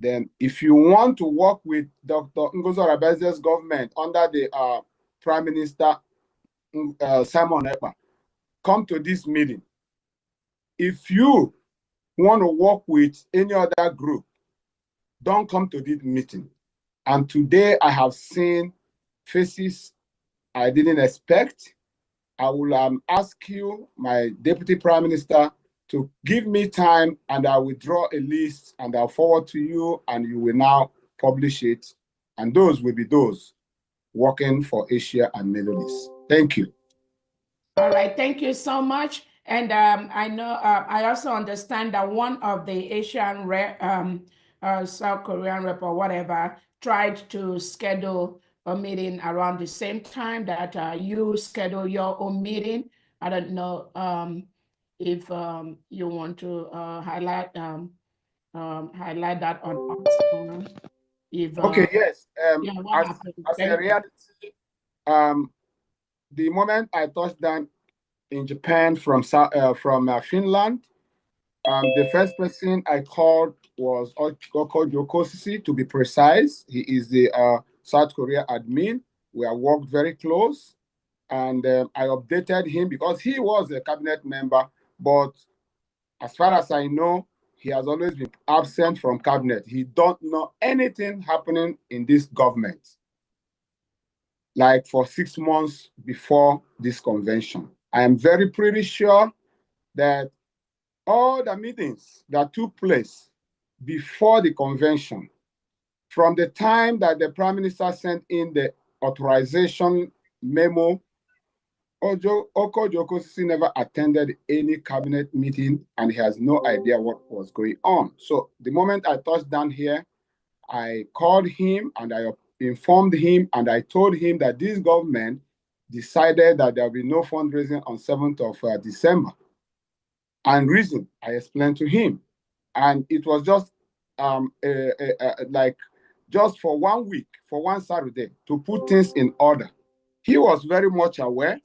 Then if you want to work with Dr. Ngozi Orabeze's government under the Prime Minister Simon Ekpa, come to this meeting. If you want to work with any other group, don't come to this meeting. And today I have seen faces I didn't expect. I will ask you, my Deputy Prime Minister, to give me time and I will draw a list and I'll forward to you and you will now publish it. And those will be those working for Asia and Middle East. Thank you.
All right, thank you so much. And I know, I also understand that one of the Asian rep, South Korean rep or whatever, tried to schedule a meeting around the same time that you schedule your own meeting. I don't know if you want to highlight that on us. If,
okay, yes.
yeah, what happened?
As a reality, the moment I touched down in Japan from Finland, the first person I called was Ochiko Yokosisi, to be precise. He is the South Korea admin. We have worked very close, and I updated him because he was a cabinet member, but as far as I know, he has always been absent from cabinet. He don't know anything happening in this government, like for 6 months before this convention. I am pretty sure that all the meetings that took place before the convention. From the time that the Prime Minister sent in the authorization memo, Oko Jokosisi never attended any cabinet meeting and he has no idea what was going on. So the moment I touched down here, I called him and I informed him and I told him that this government decided that there will be no fundraising on 7th of December. And reason, I explained to him. And it was just like just for 1 week, for one Saturday, to put things in order. He was very much aware.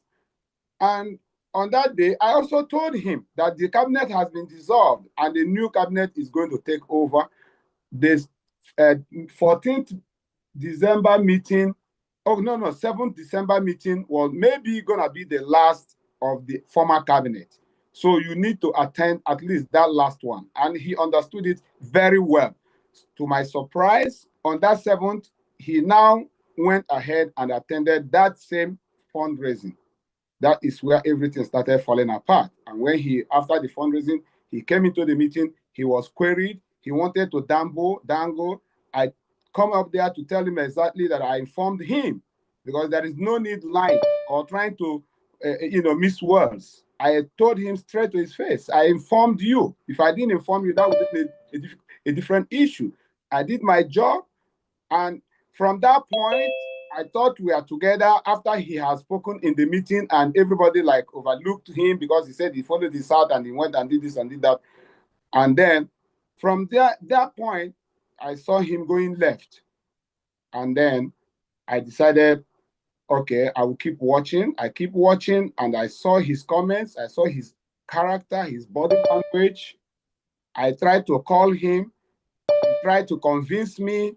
And on that day, I also told him that the cabinet has been dissolved and the new cabinet is going to take over. This 14th December meeting, 7th December meeting was maybe going to be the last of the former cabinet. So you need to attend at least that last one. And he understood it very well. To my surprise, on that 7th, he now went ahead and attended that same fundraising. That is where everything started falling apart. And when after the fundraising, he came into the meeting, he was queried. He wanted to dangle. I come up there to tell him exactly that I informed him, because there is no need lying or trying to, miss words. I told him straight to his face, I informed you. If I didn't inform you, that would be a different issue. I did my job. And from that point, I thought we are together after he has spoken in the meeting and everybody overlooked him because he said he followed this out and he went and did this and did that. And then from that point, I saw him going left. And then I decided, okay, I will keep watching. I keep watching and I saw his comments. I saw his character, his body language. I tried to call him. He tried to convince me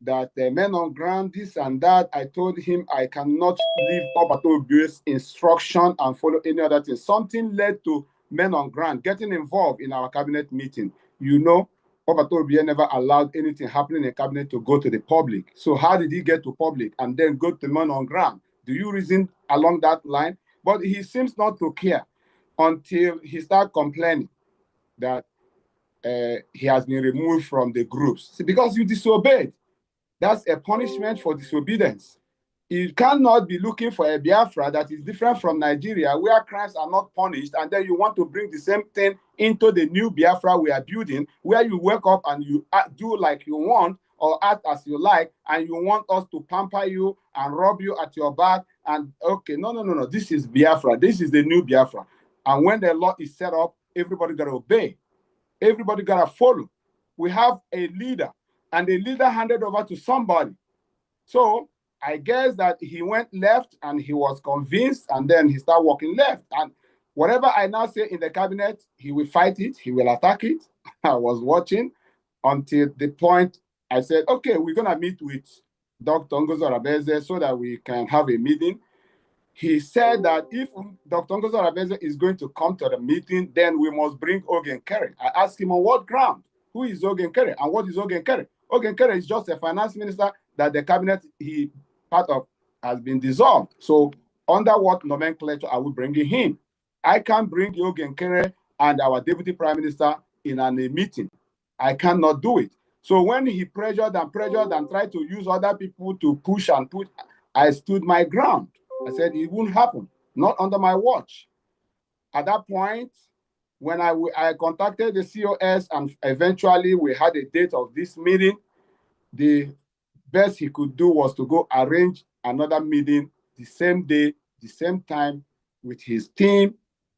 that the men on ground, this and that. I told him I cannot leave Obato's instruction and follow any other thing. Something led to men on ground getting involved in our cabinet meeting. Obato never allowed anything happening in cabinet to go to the public. So how did he get to public and then go to men on ground? Do you reason along that line? But he seems not to care until he started complaining that he has been removed from the groups. See, because you disobeyed. That's a punishment for disobedience. You cannot be looking for a Biafra that is different from Nigeria, where crimes are not punished, and then you want to bring the same thing into the new Biafra we are building, where you wake up and you do like you want or act as you like, and you want us to pamper you and rub you at your back. And okay, no. This is Biafra. This is the new Biafra. And when the law is set up, everybody got to obey. Everybody got to follow. We have a leader, and the leader handed over to somebody. So I guess that he went left and he was convinced, and then he started walking left. And whatever I now say in the cabinet, he will fight it, he will attack it. I was watching until the point I said, okay, we're going to meet with Dr. Ngozo Rabeze so that we can have a meeting. He said that if Dr. Ngozo Rabeze is going to come to the meeting, then we must bring Ogen Kerry. I asked him on what ground? Who is Ogen Kerry and what is Ogen Kerry? Ogen Kerry is just a finance minister that the cabinet he part of has been dissolved. So under what nomenclature are we bringing him? I can't bring Ogen Kerry and our deputy prime minister in a meeting. I cannot do it. So when he pressured and tried to use other people to push and push, I stood my ground. I said it won't happen, not under my watch. At that point, when I contacted the COS and eventually we had a date of this meeting, the best he could do was to go arrange another meeting the same day, the same time with his team.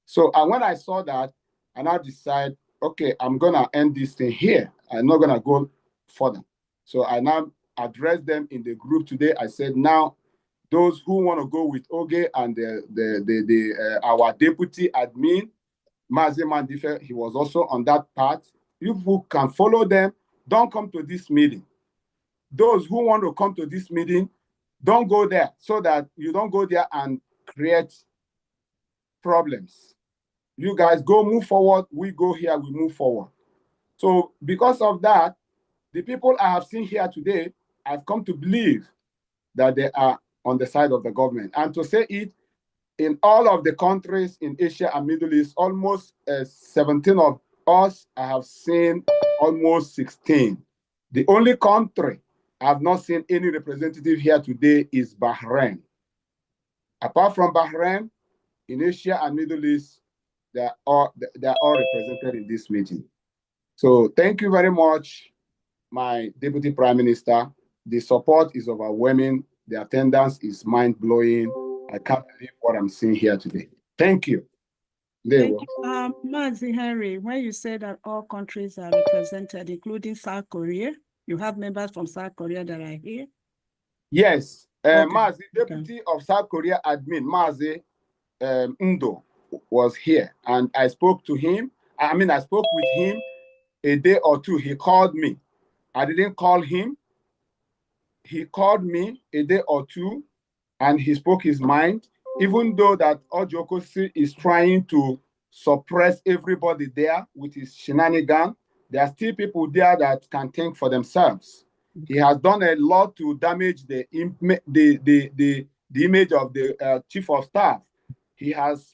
So and when I saw that, I now decided, okay, I'm going to end this thing here. I'm not going to go further. So I now addressed them in the group today. I said, now, those who want to go with Oge and our deputy admin, Mazi Mandife, he was also on that part. You who can follow them, don't come to this meeting. Those who want to come to this meeting, don't go there, so that you don't go there and create problems. You guys go move forward, we go here, we move forward. So because of that, the people I have seen here today, I've come to believe that they are on the side of the government. And to say it, in all of the countries in Asia and Middle East, almost 17 of us, I have seen almost 16. The only country I've not seen any representative here today is Bahrain. Apart from Bahrain, in Asia and Middle East, they're all represented in this meeting. So thank you very much, my Deputy Prime Minister. The support is overwhelming. The attendance is mind-blowing. I can't believe what I'm seeing here today. Thank you.
Thank you. Mazi Henry, when you say that all countries are represented, including South Korea, you have members from South Korea that are here?
Yes.
Okay.
Mazi, Deputy of South Korea Admin, Mazi Ndo, was here, and I spoke to him. I spoke with him a day or two. He called me. I didn't call him. He called me a day or two, and he spoke his mind. Even though that Ojokosi is trying to suppress everybody there with his shenanigan, there are still people there that can think for themselves. He has done a lot to damage the image of the chief of staff. He has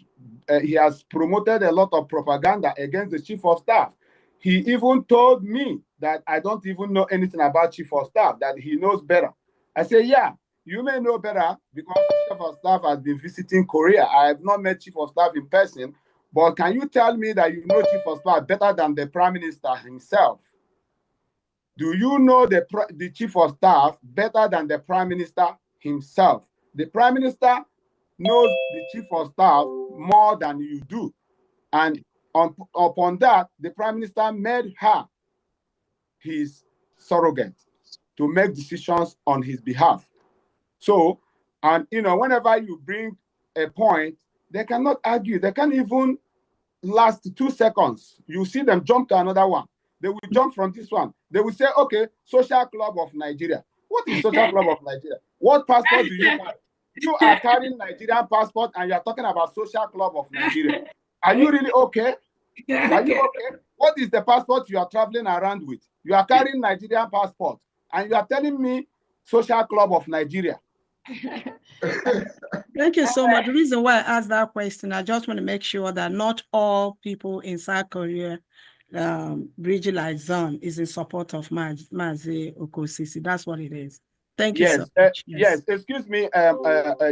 promoted a lot of propaganda against the chief of staff. He even told me that I don't even know anything about chief of staff, that he knows better. I say, yeah, you may know better because chief of staff has been visiting Korea. I have not met chief of staff in person, but can you tell me that you know chief of staff better than the prime minister himself? Do you know the chief of staff better than the prime minister himself? The prime minister knows the chief of staff more than you do. And upon that, the prime minister made her his surrogate to make decisions on his behalf. So, and whenever you bring a point, they cannot argue. They can't even last 2 seconds. You see them jump to another one. They will jump from this one. They will say, okay, Social Club of Nigeria. What is Social Club of Nigeria? What passport do you have? You are carrying Nigerian passport and you are talking about Social Club of Nigeria. Are you really okay? Are you okay? What is the passport you are traveling around with? You are carrying Nigerian passport and you are telling me Social Club of Nigeria.
Thank you so much. The reason why I asked that question, I just want to make sure that not all people in South Korea, regionalized zone, is in support of Mazi Okosisi. That's what it is. Thank you so much.
Yes, excuse me.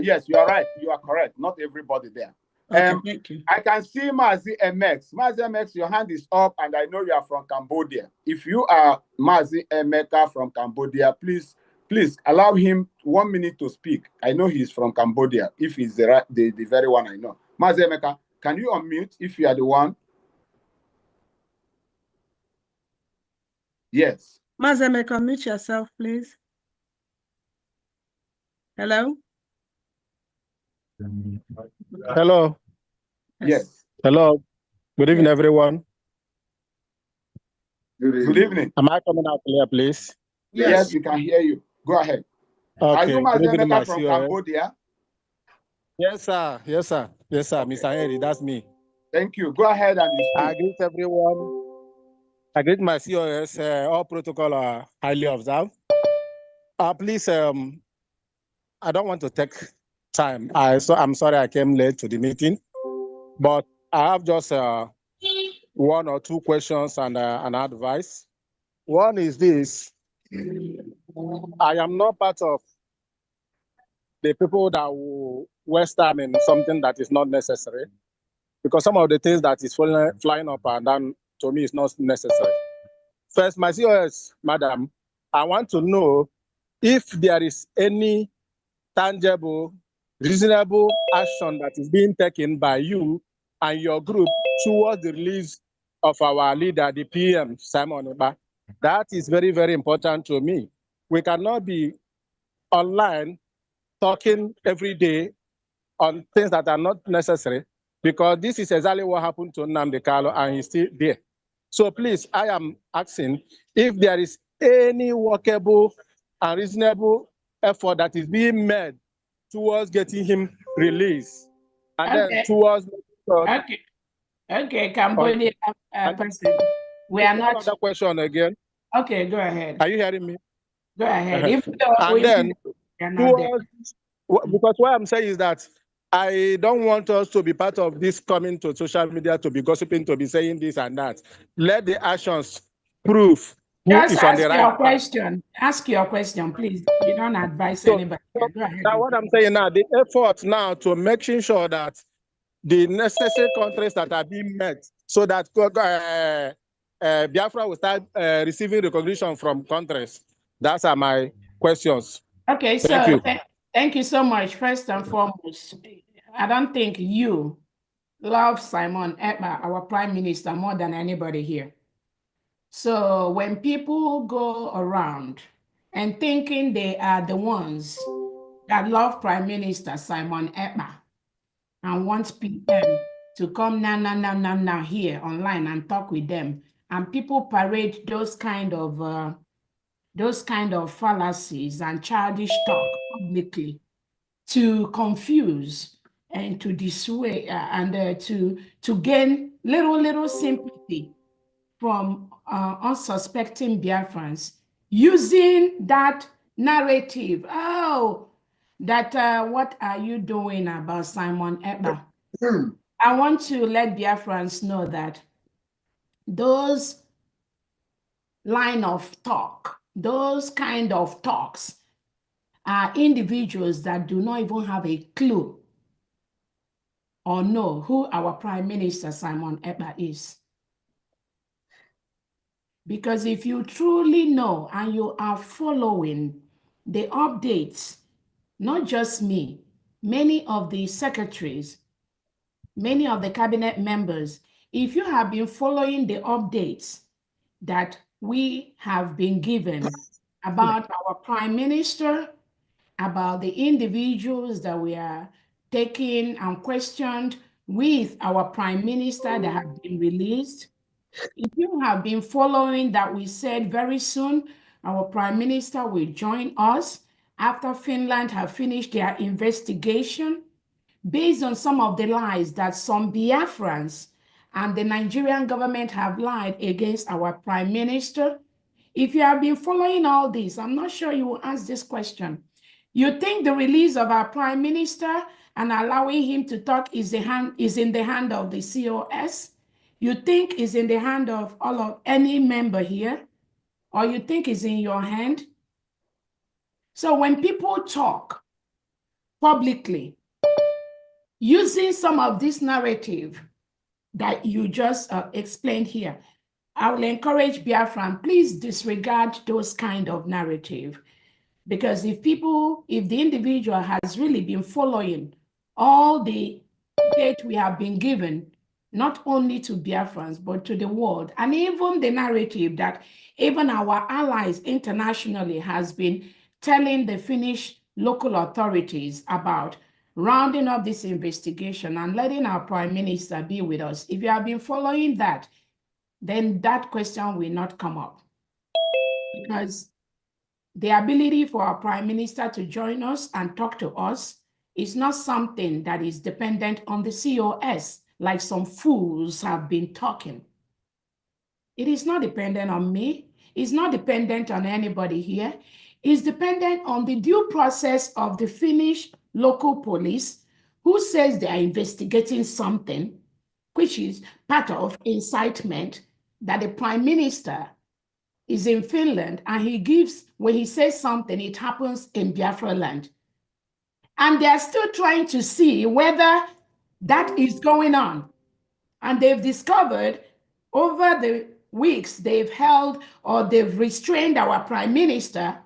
Yes, you are right. You are correct. Not everybody there.
Okay, thank you.
I can see Mazi MX. Mazi MX, your hand is up, and I know you are from Cambodia. If you are Mazi Emeka from Cambodia, please allow him 1 minute to speak. I know he's from Cambodia, if he's the very one I know. Mazi Emeka, can you unmute if you are the one? Yes.
Mazi Emeka, unmute yourself, please. Hello?
Hello.
Yes.
Hello. Good evening, everyone.
Good evening.
Am I coming out clear, please?
Yes, we can hear you. Go ahead.
Okay.
Are you Mazi
Good evening,
Emeka from
COS.
Cambodia?
Yes, sir. Yes, sir. Yes, sir. Okay. Mr. Henry, that's me.
Thank you. Go ahead and you speak.
I greet everyone. I greet my COS. All protocol are highly observed. Please, I don't want to take time. I'm sorry I came late to the meeting, but I have just 1 or 2 questions and an advice. One is this: I am not part of the people that will waste time in something that is not necessary, because some of the things that is flying up and down to me is not necessary. First, my COS, madam, I want to know if there is any tangible, reasonable action that is being taken by you and your group towards the release of our leader, the PM, Simon Eba. That is very, very important to me. We cannot be online talking every day on things that are not necessary, because this is exactly what happened to Nnamdi Kanu and he's still there. So please, I am asking if there is any workable and reasonable effort that is being made towards getting him released, and then towards.
Okay, Cambodia person. We are not.
Another question again.
Okay, go ahead.
Are you hearing me?
Go ahead.
And then, because what I'm saying is that I don't want us to be part of this coming to social media to be gossiping, to be saying this and that. Let the actions prove who
Just
is on the
ask
right
your
path.
question. Ask your question, please. You don't advise anybody. Go ahead.
Now, what I'm saying now, the effort now to making sure that the necessary countries that are being met so that Biafra will start receiving recognition from countries. Those are my questions.
Okay,
Thank
so
you.
thank you so much. First and foremost, I don't think you love Simon Ekpa, our Prime Minister, more than anybody here. So when people go around and thinking they are the ones that love Prime Minister Simon Ekpa and want PM to come now here online and talk with them, and people parade those kind of fallacies and childish talk publicly to confuse and to dissuade and to gain little sympathy from unsuspecting Biafrans using that narrative. Oh, that what are you doing about Simon Ekpa? I want to let Biafrans know that those line of talk, those kind of talks are individuals that do not even have a clue or know who our Prime Minister Simon Ekpa is. Because if you truly know and you are following the updates, not just me, many of the secretaries, many of the cabinet members, if you have been following the updates that we have been given about our Prime Minister, about the individuals that we are taking and questioned with our Prime Minister that have been released, if you have been following that, we said very soon our Prime Minister will join us after Finland have finished their investigation based on some of the lies that some Biafrans and the Nigerian government have lied against our Prime Minister. If you have been following all this, I'm not sure you will ask this question. You think the release of our Prime Minister and allowing him to talk is in the hand of the COS? You think is in the hand of any member here? Or you think is in your hand? So when people talk publicly, using some of this narrative that you just explained here, I will encourage Biafran, please disregard those kind of narrative. Because if the individual has really been following all the data we have been given, not only to Biafrans, but to the world, and even the narrative that even our allies internationally has been telling the Finnish local authorities about rounding up this investigation and letting our Prime Minister be with us. If you have been following that, then that question will not come up. Because the ability for our Prime Minister to join us and talk to us is not something that is dependent on the COS, like some fools have been talking. It is not dependent on me. It's not dependent on anybody here. It's dependent on the due process of the Finnish local police, who says they are investigating something, which is part of incitement that the Prime Minister is in Finland, and when he says something, it happens in Biafra land. And they're still trying to see whether that is going on. And they've discovered over the weeks they've held or they've restrained our Prime Minister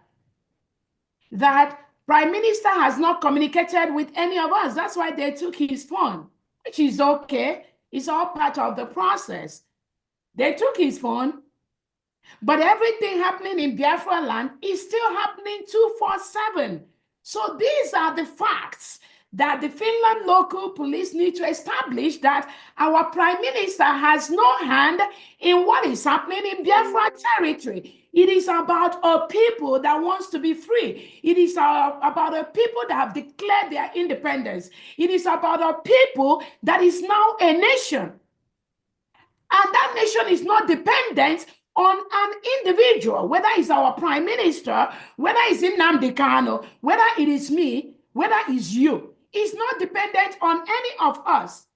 that Prime Minister has not communicated with any of us. That's why they took his phone, which is okay. It's all part of the process. They took his phone, but everything happening in Biafra land is still happening 24/7. So these are the facts that the Finland local police need to establish, that our Prime Minister has no hand in what is happening in Biafra territory. It is about a people that wants to be free. It is about a people that have declared their independence. It is about a people that is now a nation. And that nation is not dependent on an individual, whether it's our Prime Minister, whether it's Nnamdi Kanu, whether it is me, whether it's you. It's not dependent on any of us.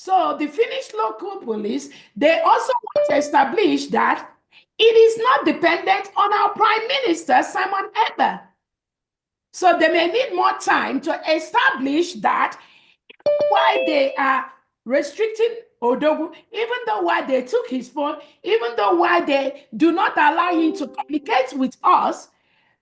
So the Finnish local police, they also want to establish that it is not dependent on our Prime Minister, Simon Ekpa. So they may need more time to establish that why they are restricting Odogu, even though why they took his phone, even though why they do not allow him to communicate with us,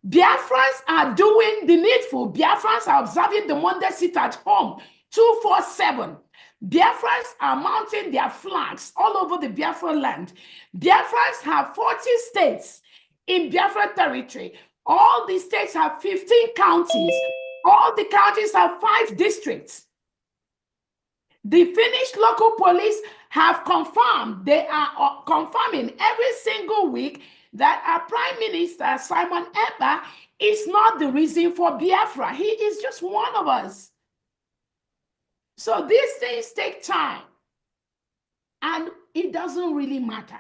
Biafrans are doing the needful. Biafrans are observing the Monday sit at home 247. Biafrans are mounting their flags all over the Biafra land. Biafrans have 40 states in Biafra territory. All the states have 15 counties. All the counties have 5 districts. The Finnish local police have confirmed, they are confirming every single week that our Prime Minister, Simon Ekpa, is not the reason for Biafra. He is just one of us. So these things take time, and it doesn't really matter.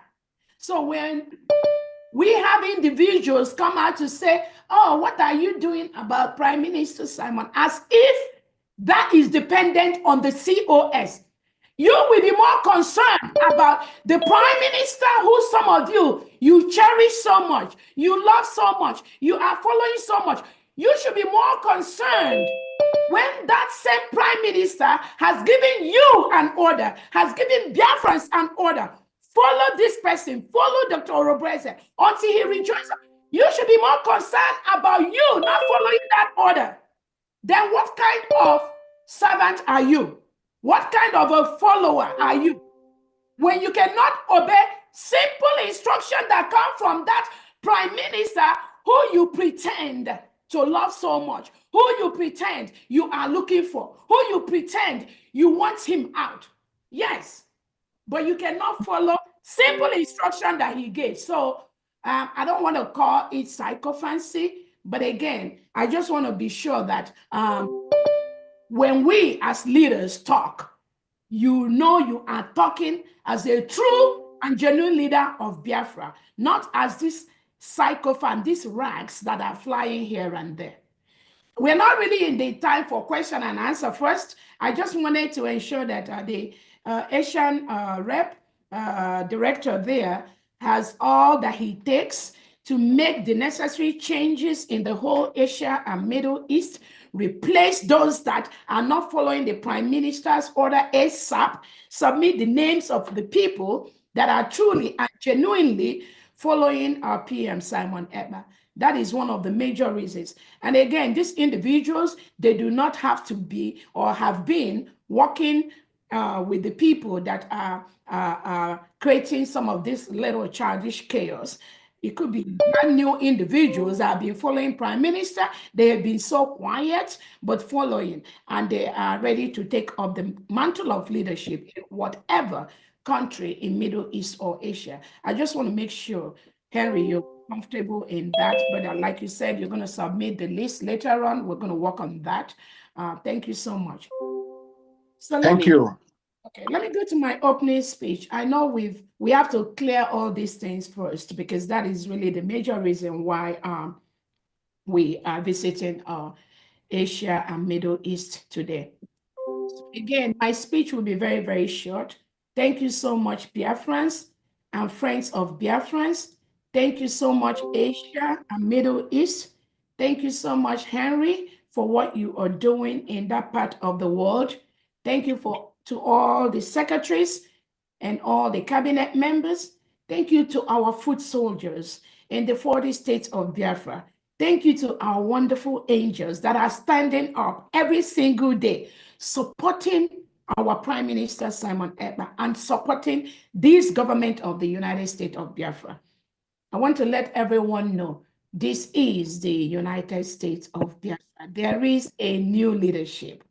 So when we have individuals come out to say, oh, what are you doing about Prime Minister Simon? As if that is dependent on the COS. You will be more concerned about the Prime Minister who some of you cherish so much, you love so much, you are following so much. You should be more concerned when that same Prime Minister has given you an order, has given Biafrans an order. Follow this person, follow Dr. Orobreze until he rejoices. You should be more concerned about you not following that order. Then what kind of servant are you? What kind of a follower are you? When you cannot obey simple instruction that come from that Prime Minister who you pretend to love so much, who you pretend you are looking for, who you pretend you want him out. Yes, but you cannot follow simple instruction that he gave. So I don't want to call it psychophancy, but again, I just want to be sure that when we as leaders talk, you know you are talking as a true and genuine leader of Biafra, not as this psychophant, these rags that are flying here and there. We're not really in the time for question and answer first. I just wanted to ensure that the Asian rep director there has all that he takes to make the necessary changes in the whole Asia and Middle East, replace those that are not following the Prime Minister's order ASAP, submit the names of the people that are truly and genuinely following our PM Simon Ekpa. That is one of the major reasons. And again, these individuals, they do not have to be or have been working with the people that are creating some of this little childish chaos. It could be brand new individuals that have been following Prime Minister. They have been so quiet, but following, and they are ready to take up the mantle of leadership in whatever country in Middle East or Asia. I just want to make sure, Henry, you're comfortable in that. But like you said, you're going to submit the list later on. We're going to work on that. Thank you so much. So
Thank you.
Okay, let me go to my opening speech. I know we have to clear all these things first, because that is really the major reason why we are visiting Asia and Middle East today. So again, my speech will be very, very short. Thank you so much, Biafrans and friends of Biafrans. Thank you so much, Asia and Middle East. Thank you so much, Henry, for what you are doing in that part of the world. Thank you to all the secretaries and all the cabinet members. Thank you to our foot soldiers in the 40 states of Biafra. Thank you to our wonderful angels that are standing up every single day, supporting our Prime Minister Simon Ekpa and supporting this government of the United States of Biafra. I want to let everyone know this is the United States of Biafra. There is a new leadership.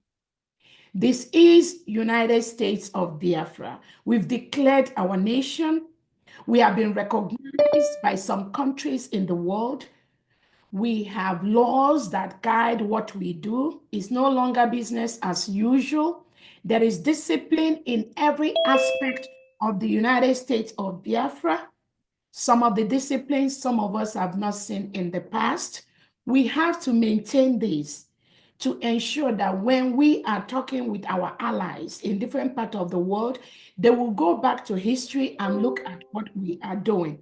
This is United States of Biafra. We've declared our nation. We have been recognized by some countries in the world. We have laws that guide what we do. It's no longer business as usual. There is discipline in every aspect of the United States of Biafra. Some of the disciplines some of us have not seen in the past. We have to maintain this to ensure that when we are talking with our allies in different parts of the world, they will go back to history and look at what we are doing.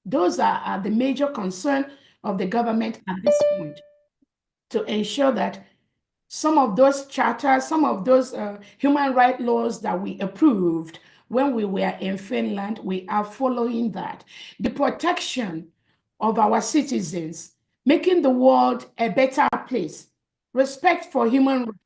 Those are the major concern of the government at this point, to ensure that some of those charters, some of those human rights laws that we approved when we were in Finland, we are following that. The protection of our citizens, making the world a better place, respect for human rights,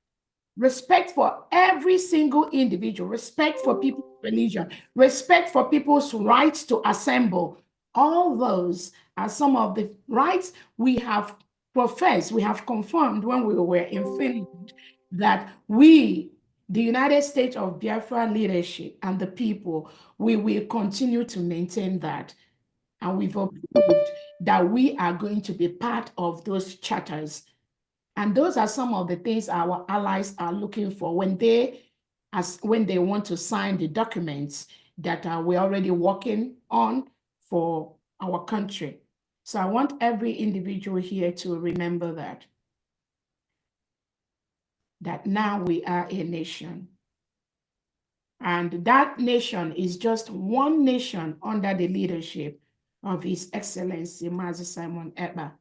respect for every single individual, respect for people's religion, respect for people's rights to assemble. All those are some of the rights we have professed, we have confirmed when we were in Finland, that we, the United States of Biafra leadership and the people, we will continue to maintain that. And we've approved that we are going to be part of those charters. And those are some of the things our allies are looking for when they want to sign the documents that we're already working on for our country. So I want every individual here to remember that now we are a nation. And that nation is just one nation under the leadership of His Excellency Mazi Simon Ekpa,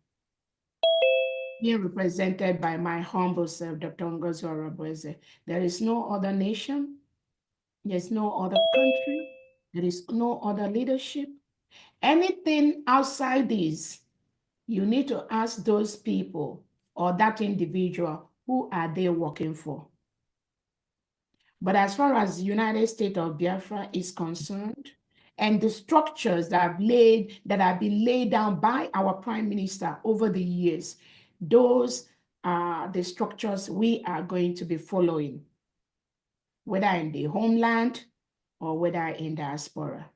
being represented by my humble self, Dr. Ngozi Orabueze. There is no other nation, there's no other country, there is no other leadership. Anything outside this, you need to ask those people or that individual, who are they working for? But as far as the United States of Biafra is concerned, and the structures that have been laid down by our Prime Minister over the years, those are the structures we are going to be following, whether in the homeland or whether in diaspora.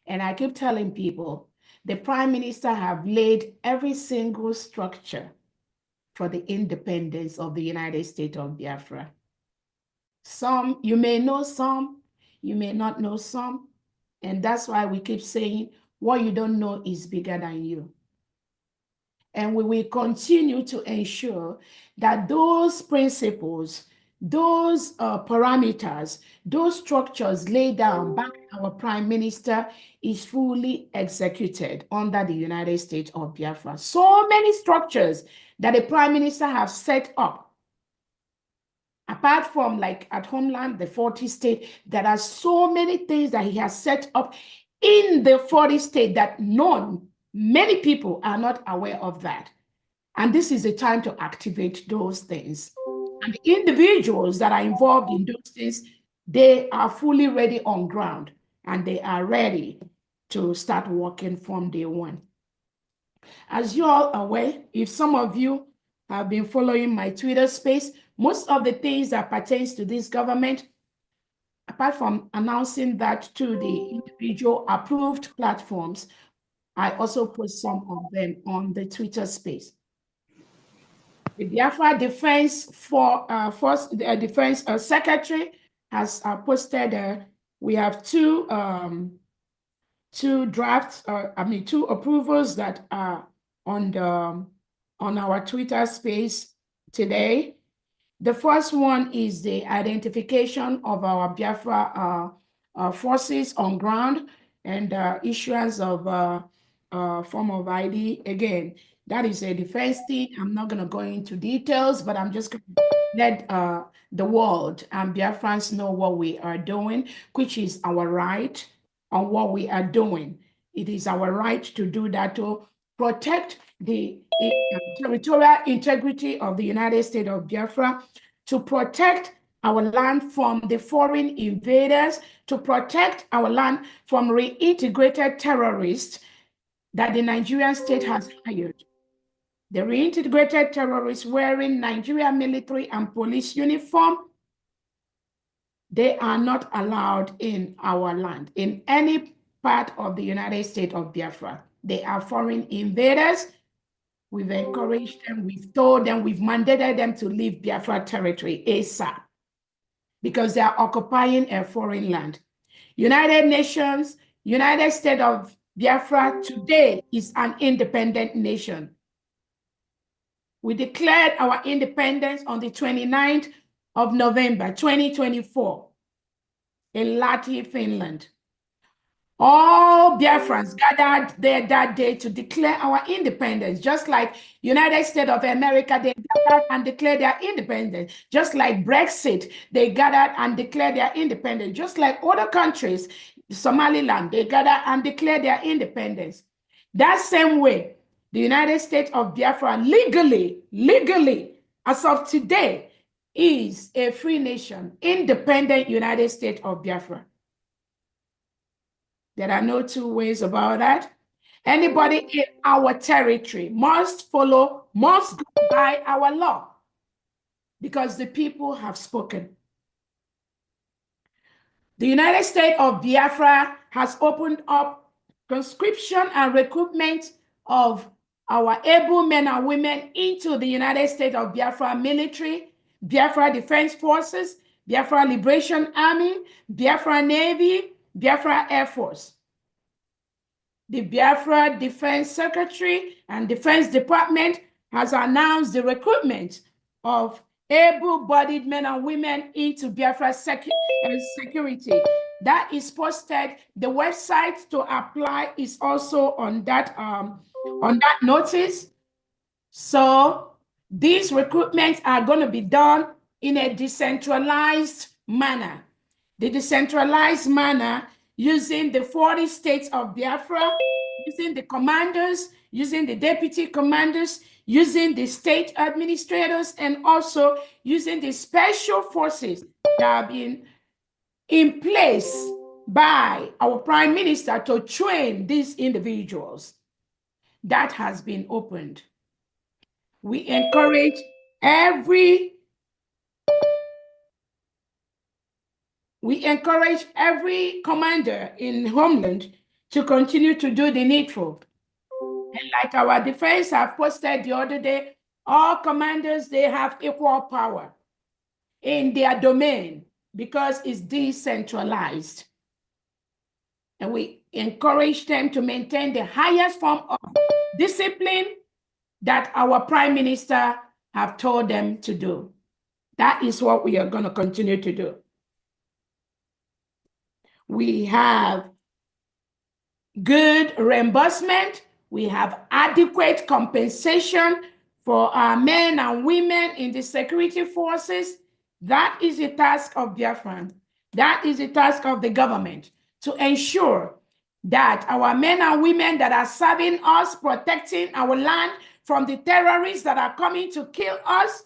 And I keep telling people, the Prime Minister have laid every single structure for the independence of the United States of Biafra. Some, you may know some, you may not know some. And that's why we keep saying, what you don't know is bigger than you. And we will continue to ensure that those principles, those parameters, those structures laid down by our Prime Minister is fully executed under the United States of Biafra. So many structures that the Prime Minister has set up. Apart from like at Homeland, the 40 state, there are so many things that he has set up in the 40 state that many people are not aware of that. And this is the time to activate those things. And the individuals that are involved in those things, they are fully ready on ground and they are ready to start working from day one. As you're all aware, if some of you have been following my Twitter space, most of the things that pertains to this government, apart from announcing that to the individual approved platforms, I also put some of them on the Twitter space. The Biafra Defense Defense Secretary has posted. We have two drafts. Two approvals that are on our Twitter space today. The first one is the identification of our Biafra forces on ground and issuance of form of ID. Again, that is a defense thing. I'm not going to go into details, but I'm just going to let the world and Biafrans know what we are doing, which is our right on what we are doing. It is our right to do that, to protect the territorial integrity of the United States of Biafra, to protect our land from the foreign invaders, to protect our land from reintegrated terrorists that the Nigerian state has hired. The reintegrated terrorists wearing Nigerian military and police uniform, they are not allowed in our land, in any part of the United States of Biafra. They are foreign invaders. We've encouraged them, we've told them, we've mandated them to leave Biafra territory ASAP because they are occupying a foreign land. United Nations, United States of Biafra today is an independent nation. We declared our independence on the 29th of November, 2024 in Lahti, Finland. All Biafrans gathered there that day to declare our independence, just like United States of America, they gathered and declared their independence. Just like Brexit, they gathered and declared their independence. Just like other countries, Somaliland, they gathered and declared their independence. That same way, the United States of Biafra legally, as of today, is a free nation, independent United States of Biafra. There are no two ways about that. Anybody in our territory must go by our law, because the people have spoken. The United States of Biafra has opened up conscription and recruitment of our able men and women into the United States of Biafra military, Biafra Defense Forces, Biafra Liberation Army, Biafra Navy, Biafra Air Force. The Biafra Defense Secretary and Defense Department has announced the recruitment of able-bodied men and women into Biafra security. That is posted. The website to apply is also on that notice. So these recruitments are going to be done in a decentralized manner. The decentralized manner using the 40 states of Biafra, using the commanders, using the deputy commanders, using the state administrators, and also using the special forces that have been in place by our Prime Minister to train these individuals. That has been opened. We encourage every commander in Homeland to continue to do the needful. And like our defense have posted the other day, all commanders, they have equal power in their domain because it's decentralized. And we encourage them to maintain the highest form of discipline that our Prime Minister have told them to do. That is what we are going to continue to do. We have good reimbursement. We have adequate compensation for our men and women in the security forces. That is the task of Biafran. That is the task of the government, to ensure that our men and women that are serving us, protecting our land from the terrorists that are coming to kill us,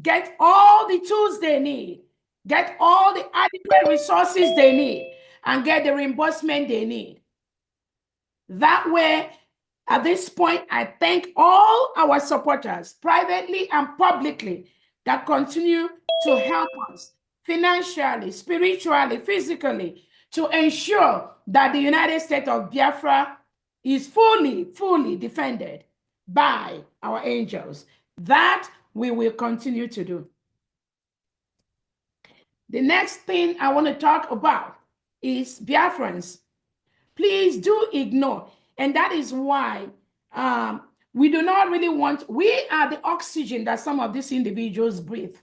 get all the tools they need, get all the adequate resources they need, and get the reimbursement they need. That way, at this point, I thank all our supporters, privately and publicly, that continue to help us financially, spiritually, physically, to ensure that the United States of Biafra is fully defended by our angels. That we will continue to do. The next thing I want to talk about is Biafrans. Please do ignore. And that is why we do not really want, we are the oxygen that some of these individuals breathe.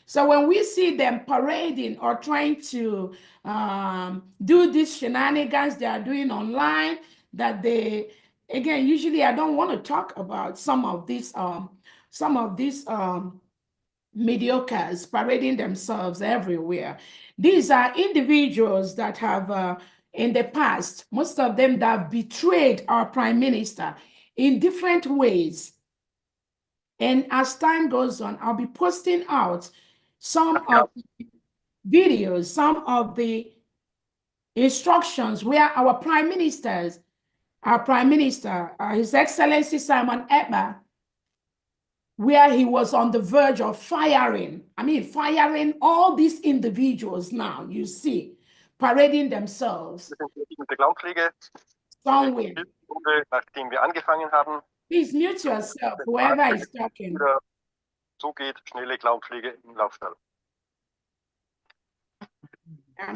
So when we see them parading or trying to do these shenanigans they are doing online, that they, again, usually I don't want to talk about some of these mediocres parading themselves everywhere. These are individuals that have, in the past, most of them that have betrayed our Prime Minister in different ways. And as time goes on, I'll be posting out some of the videos, some of the instructions where our Prime Minister, His Excellency Simon Ekpa, where he was on the verge of firing all these individuals now, you see, parading themselves somewhere.
Nachdem wir angefangen haben,
please mute yourself, whoever is talking.
Zugeht, schnelle Clownpflege im Laufstall.
I'm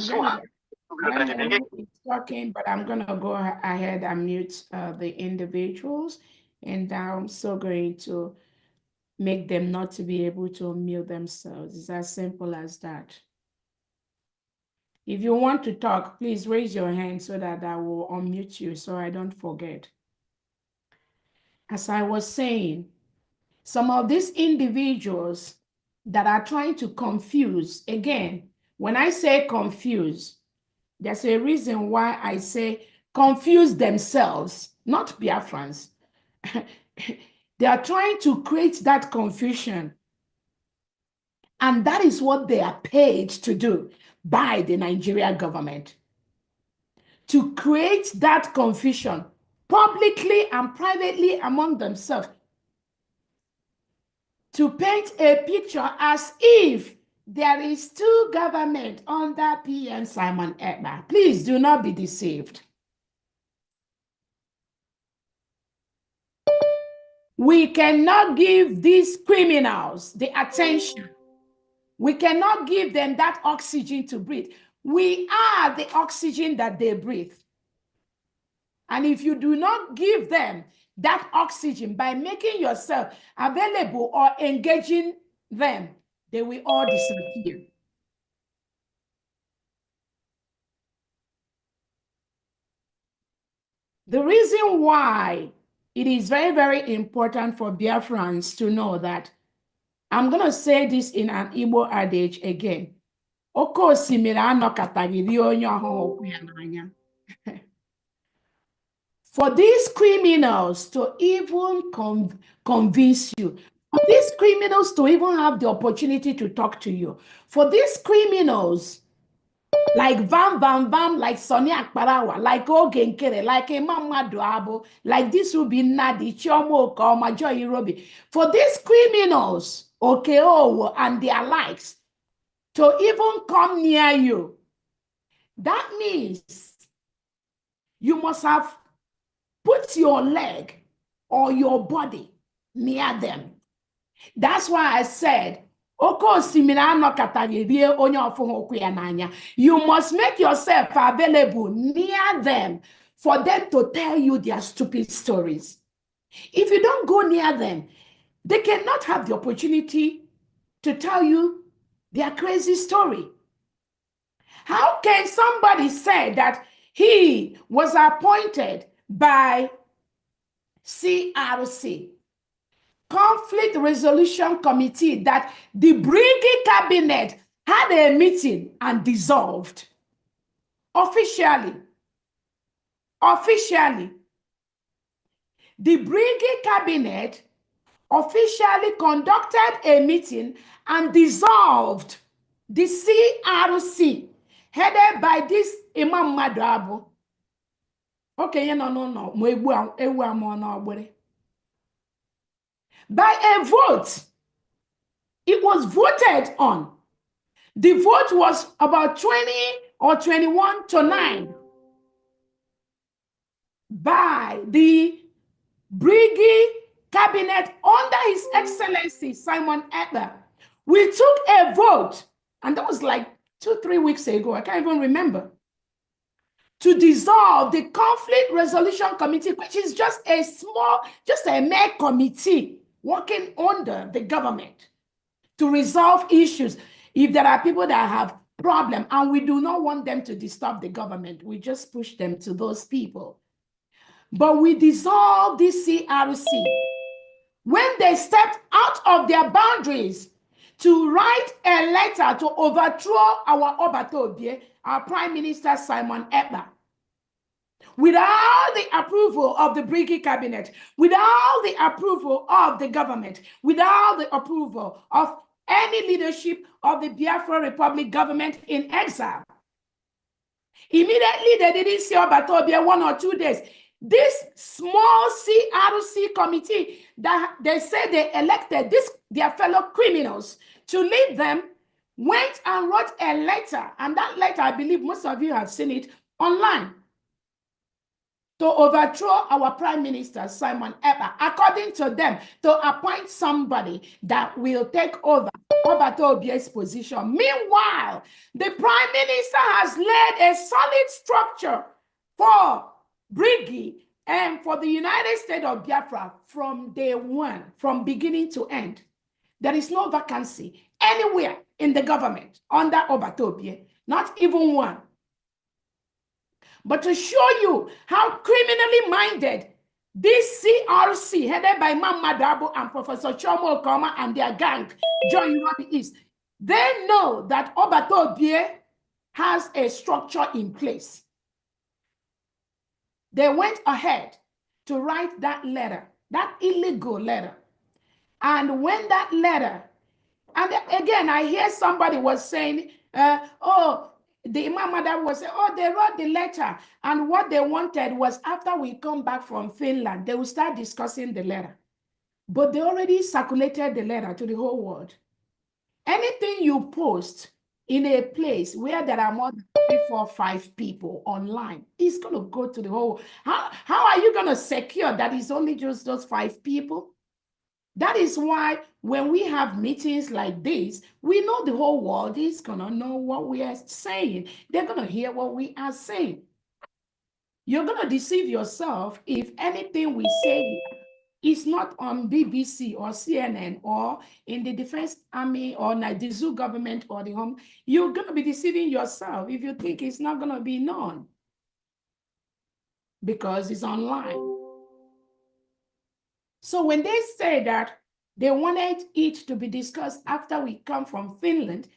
talking, but I'm going to go ahead and mute the individuals. And I'm so going to make them not to be able to unmute themselves. It's as simple as that. If you want to talk, please raise your hand so that I will unmute you so I don't forget. As I was saying, some of these individuals that are trying to confuse, again, when I say confuse, there's a reason why I say confuse themselves, not Biafrans. They are trying to create that confusion. And that is what they are paid to do by the Nigeria government. To create that confusion publicly and privately among themselves. To paint a picture as if there is two government under PM Simon Ekpa. Please do not be deceived. We cannot give these criminals the attention. We cannot give them that oxygen to breathe. We are the oxygen that they breathe. And if you do not give them that oxygen by making yourself available or engaging them, they will all disappear. The reason why it is very, very important for Biafrans to know that, I'm going to say this in an Igbo adage again. Oko osimiri anọkataghị rie onye ọhụụ okwu ya n'anya. For these criminals to even convince you, for these criminals to even have the opportunity to talk to you, for these criminals like like Sonny Akparawa, like Oge Nkere, like Imam Maduabo, like this will be Nadi, Chiomo Okoma, Joy Irobi, for these criminals, Okeowo and their likes, to even come near you, that means you must have put your leg or your body near them. That's why I said, you must make yourself available near them for them to tell you their stupid stories. If you don't go near them, they cannot have the opportunity to tell you their crazy story. How can somebody say that he was appointed by CRC, Conflict Resolution Committee, that the Brigade Cabinet had a meeting and dissolved officially? The Brigade Cabinet officially conducted a meeting and dissolved the CRC headed by this Imam Maduabo. Okay, no. By a vote, it was voted on. The vote was about 20 or 21 to 9 by the Brigade Cabinet under His Excellency Simon Ekpa. We took a vote, and that was like 2-3 weeks ago, I can't even remember, to dissolve the Conflict Resolution Committee, which is just a mere committee working under the government to resolve issues. If there are people that have problems and we do not want them to disturb the government, we just push them to those people. But we dissolved this CRC when they stepped out of their boundaries to write a letter to overthrow our Obatobie, our Prime Minister Simon Ekpa, without the approval of the Brigade Cabinet, without the approval of the government, without the approval of any leadership of the Biafra Republic government in exile. Immediately, they didn't see Obatobie 1 or 2 days. This small CRC committee that they said they elected their fellow criminals to lead them went and wrote a letter, and that letter, I believe most of you have seen it online, to overthrow our Prime Minister Simon Ekpa, according to them, to appoint somebody that will take over Obatobie's position. Meanwhile, the Prime Minister has laid a solid structure for Brigade And for the United States of Biafra, from day one, from beginning to end, there is no vacancy anywhere in the government under Obatobie, not even one. But to show you how criminally minded this CRC, headed by Imam Madabo and Professor Chomo Okoma and their gang, John Irobi is, they know that Obatobie has a structure in place. They went ahead to write that letter, that illegal letter. And when that letter, and again, I hear somebody was saying, oh, the Imam Madam was saying, oh, they wrote the letter. And what they wanted was after we come back from Finland, they will start discussing the letter. But they already circulated the letter to the whole world. Anything you post in a place where there are more than 3, 4, 5 people online, it's going to go to the whole. How are you going to secure that it's only just those 5 people? That is why when we have meetings like this, we know the whole world is going to know what we are saying. They're going to hear what we are saying. You're going to deceive yourself if anything we say is not on BBC or CNN or in the Defense Army or the zoo government or the home. You're going to be deceiving yourself if you think it's not going to be known because it's online. So when they say that they wanted it to be discussed after we come from Finland,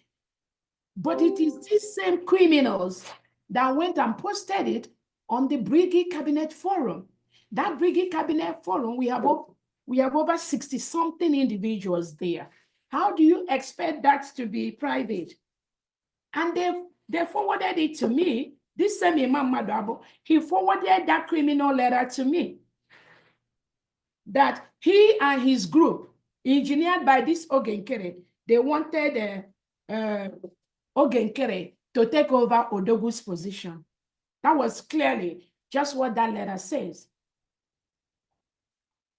but it is these same criminals that went and posted it on the Brigade Cabinet Forum. That Brigade Cabinet Forum, we have over 60-something individuals there. How do you expect that to be private? And they forwarded it to me. This same Imam Madabo, he forwarded that criminal letter to me. That he and his group, engineered by this Ogenkere, they wanted Ogenkere to take over Odogu's position. That was clearly just what that letter says.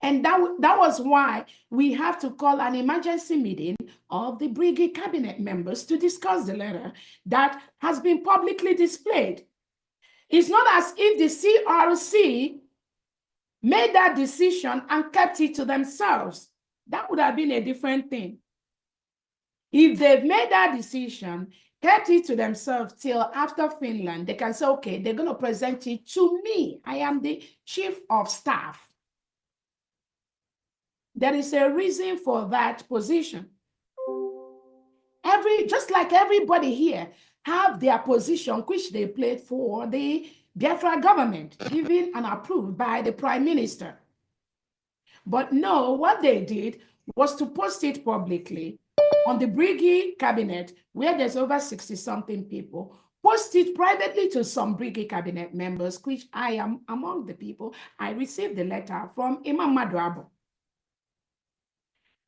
And that was why we have to call an emergency meeting of the Brigade Cabinet members to discuss the letter that has been publicly displayed. It's not as if the CRC made that decision and kept it to themselves. That would have been a different thing. If they've made that decision, kept it to themselves till after Finland, they can say, okay, they're going to present it to me. I am the chief of staff. There is a reason for that position. Just like everybody here have their position, which they played for the Biafra government, given and approved by the Prime Minister. But no, what they did was to post it publicly on the Brigade Cabinet, where there's over 60-something people, post it privately to some Brigade Cabinet members, which I am among the people. I received the letter from Imam Madabo.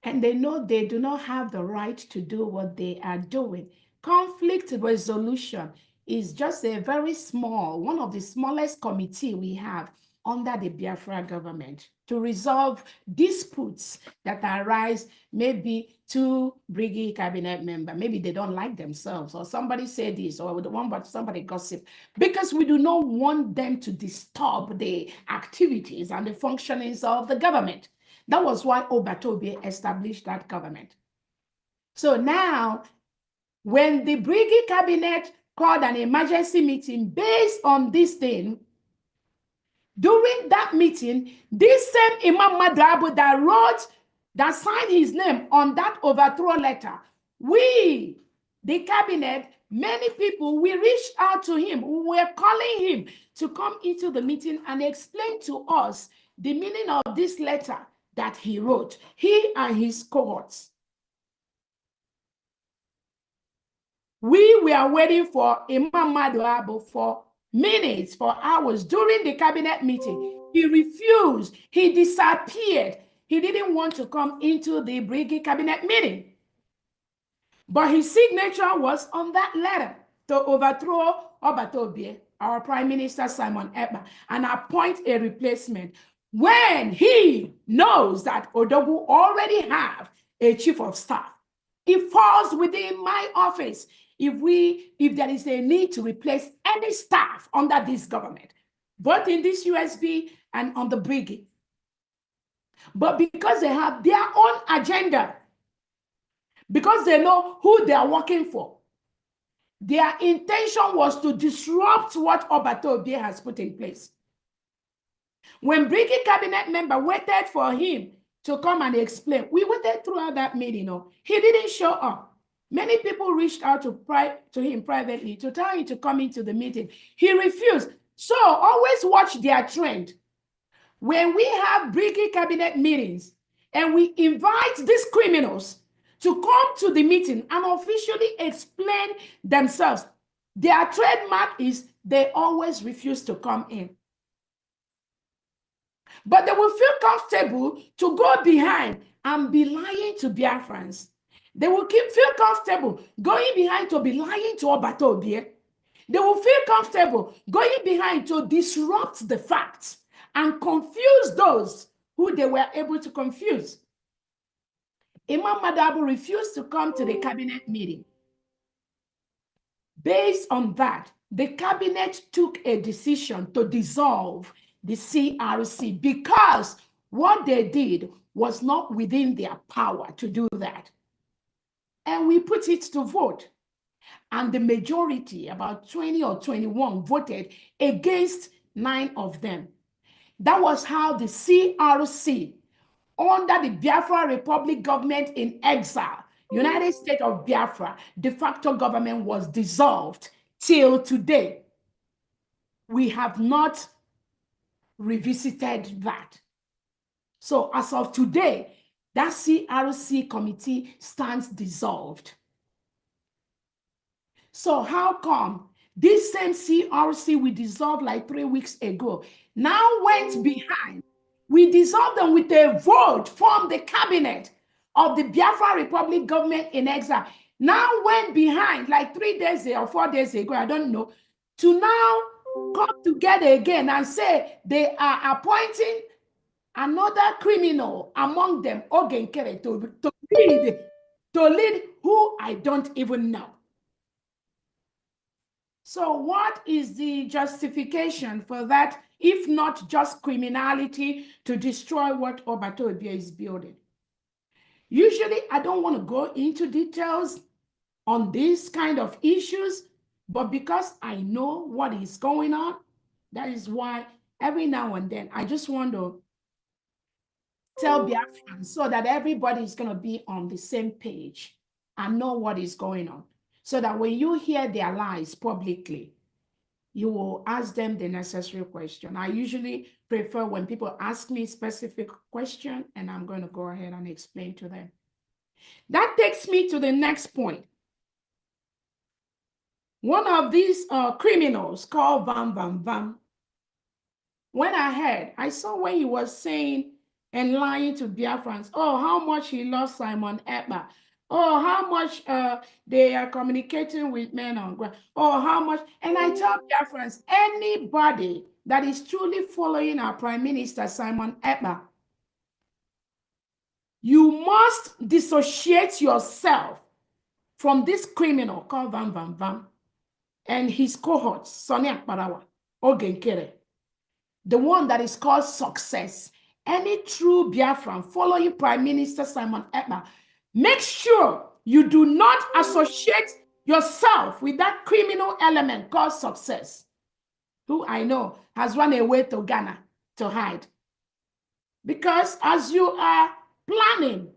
And they know they do not have the right to do what they are doing. Conflict resolution is just a very small, one of the smallest committee we have under the Biafra government to resolve disputes that arise, maybe two Brigade Cabinet members, maybe they don't like themselves, or somebody said this, or somebody gossip, because we do not want them to disturb the activities and the functionings of the government. That was why Obatobie established that government. So now, when the Brigade Cabinet called an emergency meeting based on this thing, during that meeting, this same Imam Madabo that signed his name on that overthrow letter, we, the cabinet, many people, we reached out to him. We were calling him to come into the meeting and explain to us the meaning of this letter that he wrote, he and his cohorts. We were waiting for Imam Madabo for minutes, for hours during the cabinet meeting. He refused. He disappeared. He didn't want to come into the Brigade Cabinet meeting. But his signature was on that letter to overthrow Obatobie, our Prime Minister Simon Ekpa, and appoint a replacement when he knows that Odogu already have a chief of staff. It falls within my office if there is a need to replace any staff under this government. both in this USB and on the brigade. But because they have their own agenda, because they know who they are working for, their intention was to disrupt what Obato Obie has put in place. When brigade cabinet member waited for him to come and explain, we waited throughout that meeting. He didn't show up. Many people reached out to him privately to tell him to come into the meeting. He refused. So always watch their trend. When we have brigade cabinet meetings and we invite these criminals to come to the meeting and officially explain themselves, their trademark is they always refuse to come in. But they will feel comfortable to go behind and be lying to Biafrans. They will feel comfortable going behind to be lying to Obato Obie. They will feel comfortable going behind to disrupt the facts and confuse those who they were able to confuse. Imam Madabu refused to come to the cabinet meeting. Based on that, the cabinet took a decision to dissolve the CRC because what they did was not within their power to do that. And we put it to vote. And the majority, about 20 or 21, voted against 9 of them. That was how the CRC, under the Biafra Republic government in exile, United States of Biafra, de facto government, was dissolved till today. We have not revisited that. So as of today, that CRC committee stands dissolved. So how come this same CRC we dissolved like 3 weeks ago now went behind? We dissolved them with a vote from the cabinet of the Biafra Republic government in exile. Now went behind like 3 days or 4 days ago, I don't know, to now come together again and say they are appointing another criminal among them, Ogenkere, to lead who I don't even know. So what is the justification for that, if not just criminality to destroy what Obato Obie is building? Usually, I don't want to go into details on these kind of issues, but because I know what is going on, that is why every now and then I just want to tell Biafrans so that everybody is going to be on the same page and know what is going on. So that when you hear their lies publicly, you will ask them the necessary question. I usually prefer when people ask me specific question, and I'm going to go ahead and explain to them. That takes me to the next point. One of these criminals called Vam Vam Vam, when I heard, I saw when he was saying and lying to Biafrans, oh, how much he lost Simon Ekpa. Oh, how much they are communicating with men on ground. Oh, how much. And I tell Biafrans, anybody that is truly following our Prime Minister, Simon Ekpa, you must dissociate yourself from this criminal called Vam Vam Vam and his cohorts, Sonny Akparawa, Ogenkere, the one that is called Success. Any true Biafran following Prime Minister Simon Ekpa, make sure you do not associate yourself with that criminal element called Success, who I know has run away to Ghana to hide. Because as you are planning,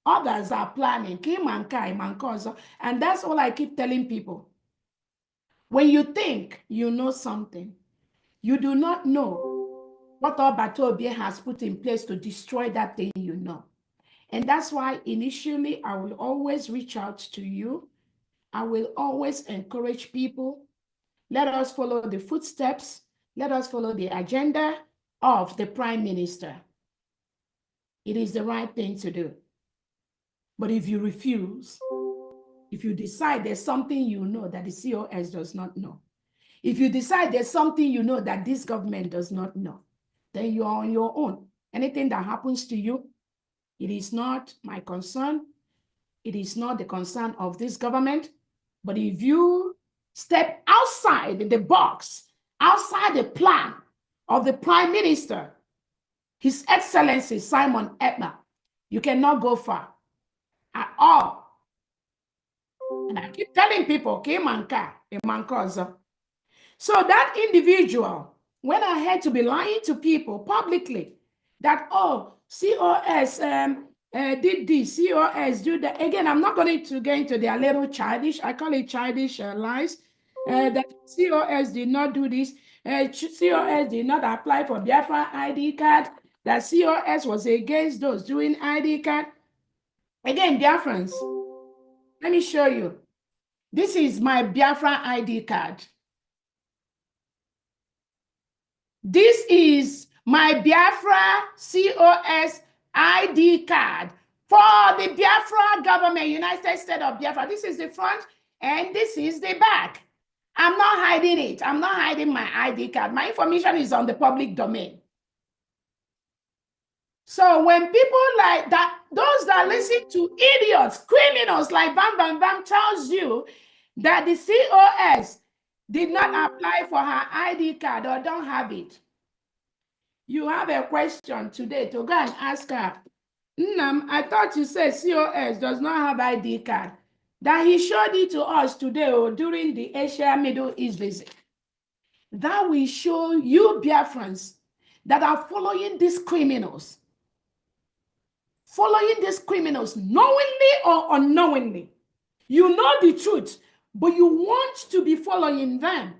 others are planning. And that's all I keep telling people. When you think you know something, you do not know what Obato Obie has put in place to destroy that thing you know. And that's why initially I will always reach out to you. I will always encourage people. Let us follow the footsteps. Let us follow the agenda of the Prime Minister. It is the right thing to do. But if you refuse, if you decide there's something you know that the COS does not know, if you decide there's something you know that this government does not know, then you are on your own. Anything that happens to you, it is not my concern. It is not the concern of this government. But if you step outside the box, outside the plan, of the Prime Minister, His Excellency Simon Ekpa, you cannot go far at all. And I keep telling people, so that individual went ahead to be lying to people publicly that, oh, COS did this, COS do that. Again, I'm not going to get into their little childish, I call it childish lies, that COS did not do this, COS did not apply for Biafra ID card, that COS was against those doing ID card. Again, Biafrans, let me show you. This is my Biafra ID card. This is my Biafra COS ID card for the Biafra government, United States of Biafra. This is the front and this is the back. I'm not hiding it. I'm not hiding my ID card. My information is on the public domain. So when people like that, those that listen to idiots, criminals like Bam Bam Bam tells you that the COS did not apply for her ID card or don't have it, you have a question today to go and ask her, Nnam, I thought you said COS does not have ID card. That he showed it to us today or during the Asia Middle East visit. That will show you Biafrans that are following these criminals. Following these criminals knowingly or unknowingly. You know the truth, but you want to be following them.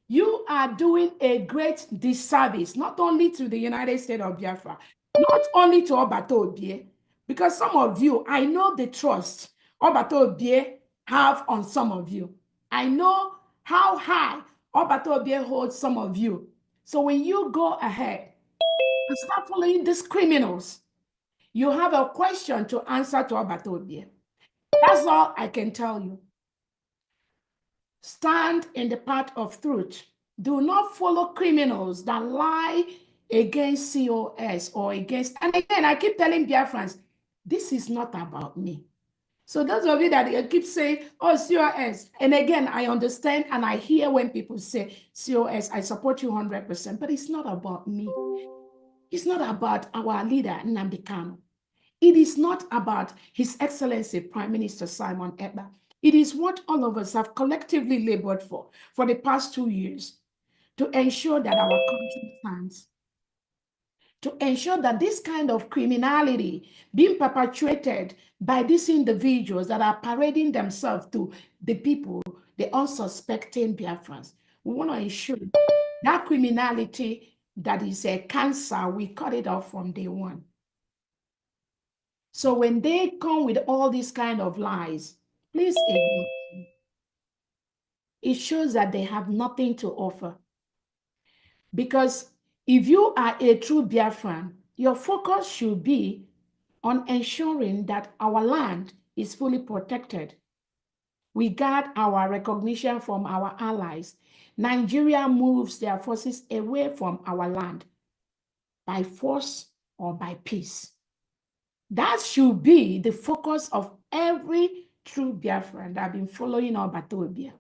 You are doing a great disservice, not only to the United States of Biafra, not only to Obato Obie, because some of you, I know the trust Obato Obie have on some of you. I know how high Obato Obie holds some of you. So when you go ahead and start following these criminals, you have a question to answer to Obato Obie. That's all I can tell you. Stand in the path of truth. Do not follow criminals that lie against COS or against, and again, I keep telling Biafrans, this is not about me. So those of you that keep saying, oh, COS, and again, I understand and I hear when people say, COS, I support you 100%, but it's not about me. It's not about our leader, Nnamdi Kanu. It is not about His Excellency Prime Minister Simon Ekpa. It is what all of us have collectively labored for the past 2 years, to ensure that our country stands, to ensure that this kind of criminality being perpetuated by these individuals that are parading themselves to the people, the unsuspecting Biafrans, we want to ensure that criminality that is a cancer, we cut it off from day one. So when they come with all these kind of lies, please ignore them. It shows that they have nothing to offer. Because if you are a true Biafran, your focus should be on ensuring that our land is fully protected. We guard our recognition from our allies. Nigeria moves their forces away from our land by force or by peace. That should be the focus of every true Biafran that have been following Obato Obie.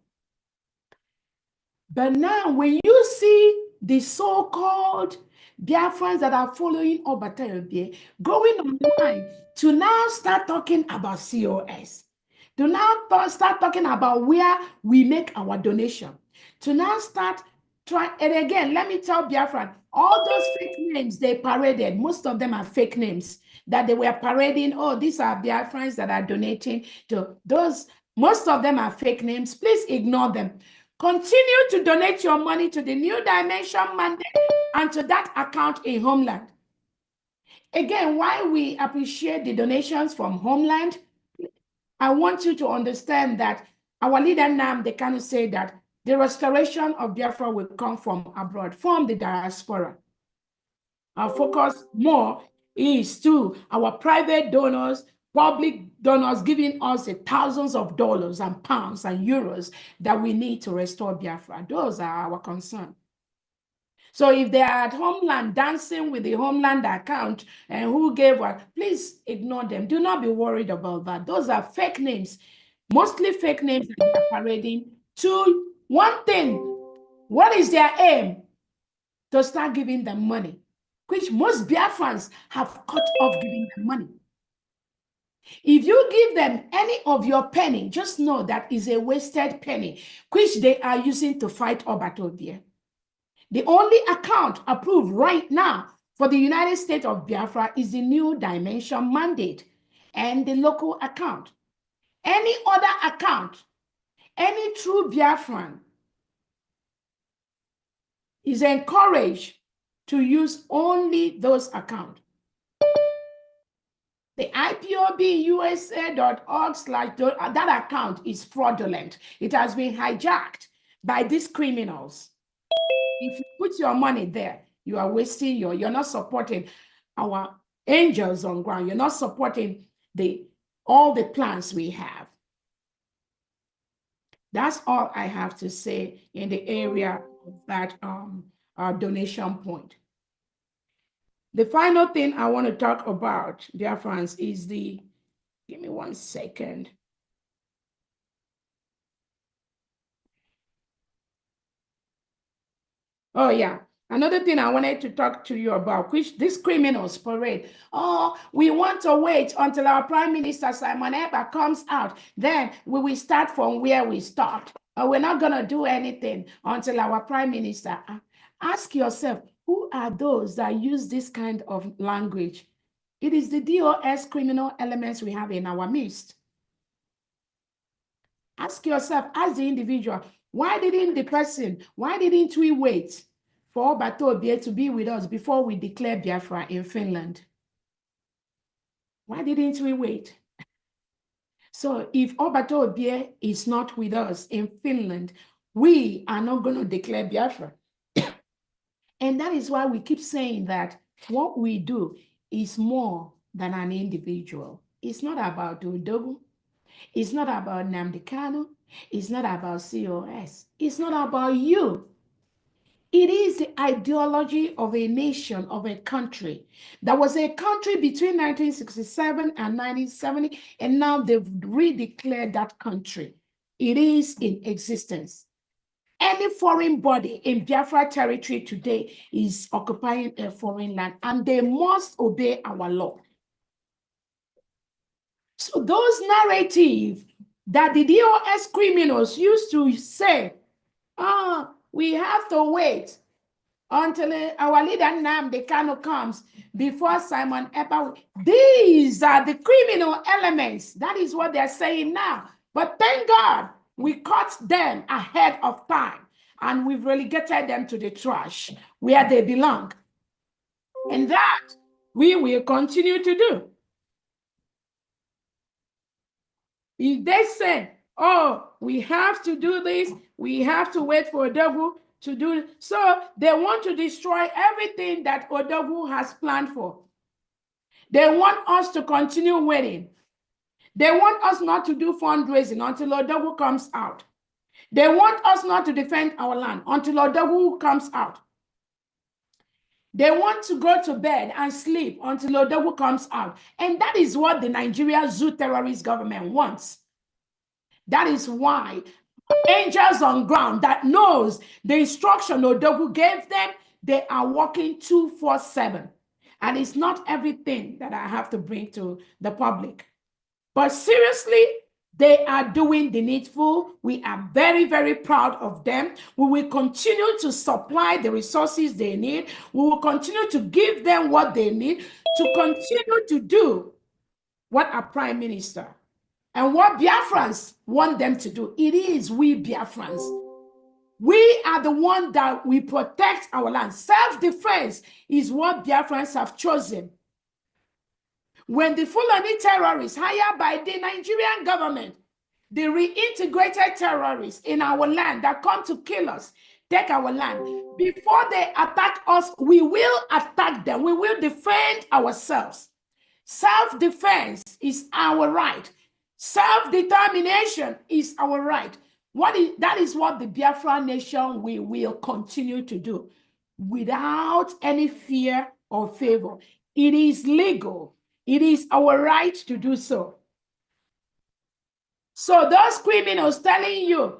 But now when you see the so-called Biafrans that are following Obato Obie going online to now start talking about COS, to now start talking about where we make our donation, to now start trying, and again, let me tell Biafran, all those fake names they paraded, most of them are fake names that they were parading. Oh, these are Biafrans that are donating to those. Most of them are fake names. Please ignore them. Continue to donate your money to the New Dimension mandate and to that account in Homeland. Again, while we appreciate the donations from Homeland, I want you to understand that our leader Nnamdi Kanu said that the restoration of Biafra will come from abroad, from the diaspora. Our focus more is to our private donors, public donors giving us the thousands of dollars and pounds and euros that we need to restore Biafra. Those are our concern. So if they are at Homeland dancing with the Homeland account and who gave what, please ignore them. Do not be worried about that. Those are fake names, mostly fake names that they are parading to one thing. What is their aim? to start giving them money, which most Biafrans have cut off giving them money. If you give them any of your penny, just know that is a wasted penny, which they are using to fight Obatobie. The only account approved right now for the United States of Biafra is the New Dimension mandate and the local account. Any other account, any true Biafran is encouraged to use only those accounts. The IPOBUSA.org/ that account is fraudulent. It has been hijacked by these criminals. If you put your money there, you are wasting you're not supporting our angels on ground. You're not supporting all the plans we have. That's all I have to say in the area of that donation point. The final thing I want to talk about, dear friends, is give me 1 second. Oh, yeah. Another thing I wanted to talk to you about, which this criminals parade. Oh, we want to wait until our Prime Minister Simon Ekpa comes out. Then we will start from where we start. We're not going to do anything until our Prime Minister. Ask yourself, who are those that use this kind of language? It is the DOS criminal elements we have in our midst. Ask yourself, as the individual, why didn't we wait for Obatobie to be with us before we declare Biafra in Finland? Why didn't we wait? So if Obatobie is not with us in Finland, we are not going to declare Biafra. And that is why we keep saying that what we do is more than an individual. It's not about Odogu. It's not about Nnamdi Kanu. It's not about COS. It's not about you. It is the ideology of a nation, of a country. There was a country between 1967 and 1970, and now they've redeclared that country. It is in existence. Any foreign body in Biafra territory today is occupying a foreign land, and they must obey our law. So those narratives that the DOS criminals used to say, we have to wait until our leader Nnamdi Kanu comes before Simon Ekpa. These are the criminal elements. That is what they're saying now. But thank God, we caught them ahead of time, and we've relegated them to the trash where they belong. And that we will continue to do. If they say, oh, we have to do this, we have to wait for Odogu to do it. So they want to destroy everything that Odogu has planned for. They want us to continue waiting. They want us not to do fundraising until Odogu comes out. They want us not to defend our land until Odogu comes out. They want to go to bed and sleep until Odogu comes out. And that is what the Nigeria zoo terrorist government wants. That is why angels on ground that knows the instruction Odogu gave them, they are working 24/7. And it's not everything that I have to bring to the public. But seriously, they are doing the needful. We are very, very proud of them. We will continue to supply the resources they need. We will continue to give them what they need to continue to do what our Prime Minister and what Biafrans want them to do. It is we Biafrans. We are the one that we protect our land. Self-defense is what Biafrans have chosen. When the Fulani terrorists hired by the Nigerian government, the reintegrated terrorists in our land that come to kill us, take our land, before they attack us, we will attack them. We will defend ourselves. Self-defense is our right. Self-determination is our right. That is what the Biafra nation we will continue to do without any fear or favor. It is legal. It is our right to do so. So those criminals telling you,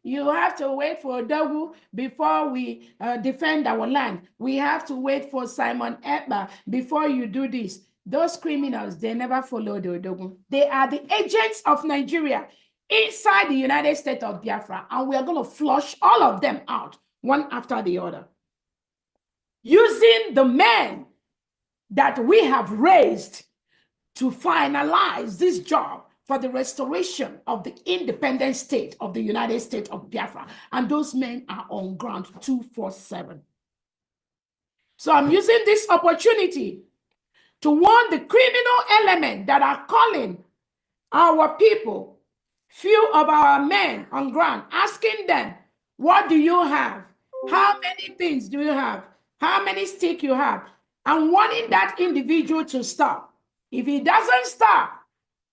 You have to wait for Odogu before we defend our land. We have to wait for Simon Ekpa before you do this. Those criminals, they never follow the Odogu. They are the agents of Nigeria inside the United States of Biafra, and we are going to flush all of them out, one after the other. Using the men that we have raised to finalize this job for the restoration of the independent state of the United States of Biafra. And those men are on ground 247. So I'm using this opportunity to warn the criminal element that are calling our people, few of our men on ground, asking them, what do you have? How many things do you have? How many sticks you have? And wanting that individual to stop. If he doesn't stop,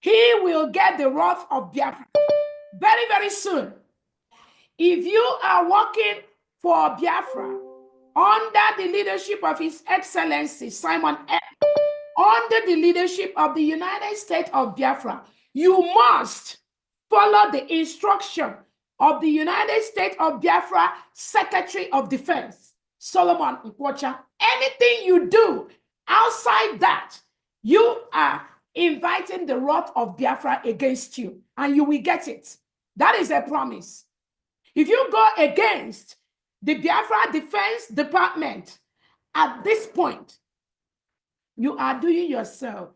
he will get the wrath of Biafra very, very soon. If you are working for Biafra under the leadership of His Excellency Simon Ekpa, under the leadership of the United States of Biafra, you must follow the instruction of the United States of Biafra Secretary of Defense, Solomon Nkwocha. Anything you do outside that, you are inviting the wrath of Biafra against you, and you will get it. That is a promise. If you go against the Biafra Defense Department at this point, you are doing yourself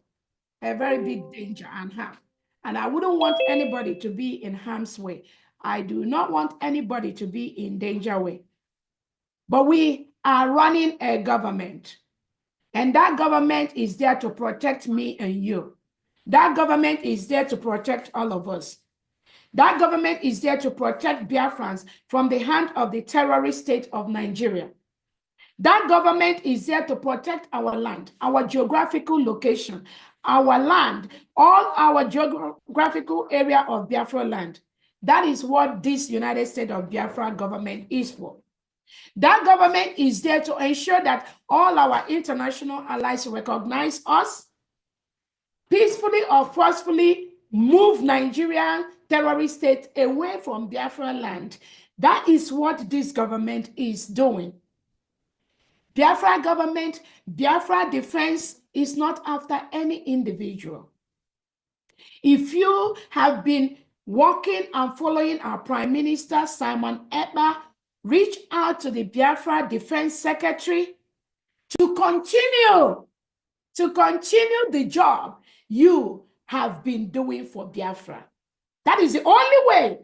a very big danger and harm. And I wouldn't want anybody to be in harm's way. I do not want anybody to be in danger way. But we are running a government. And that government is there to protect me and you. That government is there to protect all of us. That government is there to protect Biafrans from the hand of the terrorist state of Nigeria. That government is there to protect our land, our geographical location, our land, all our geographical area of Biafra land. That is what this United States of Biafra government is for. That government is there to ensure that all our international allies recognize us, peacefully or forcefully move Nigerian terrorist state away from Biafra land. That is what this government is doing. Biafra government, Biafra defense is not after any individual. If you have been working and following our Prime Minister, Simon Ekpa, reach out to the Biafra Defense Secretary to continue the job you have been doing for Biafra. That is the only way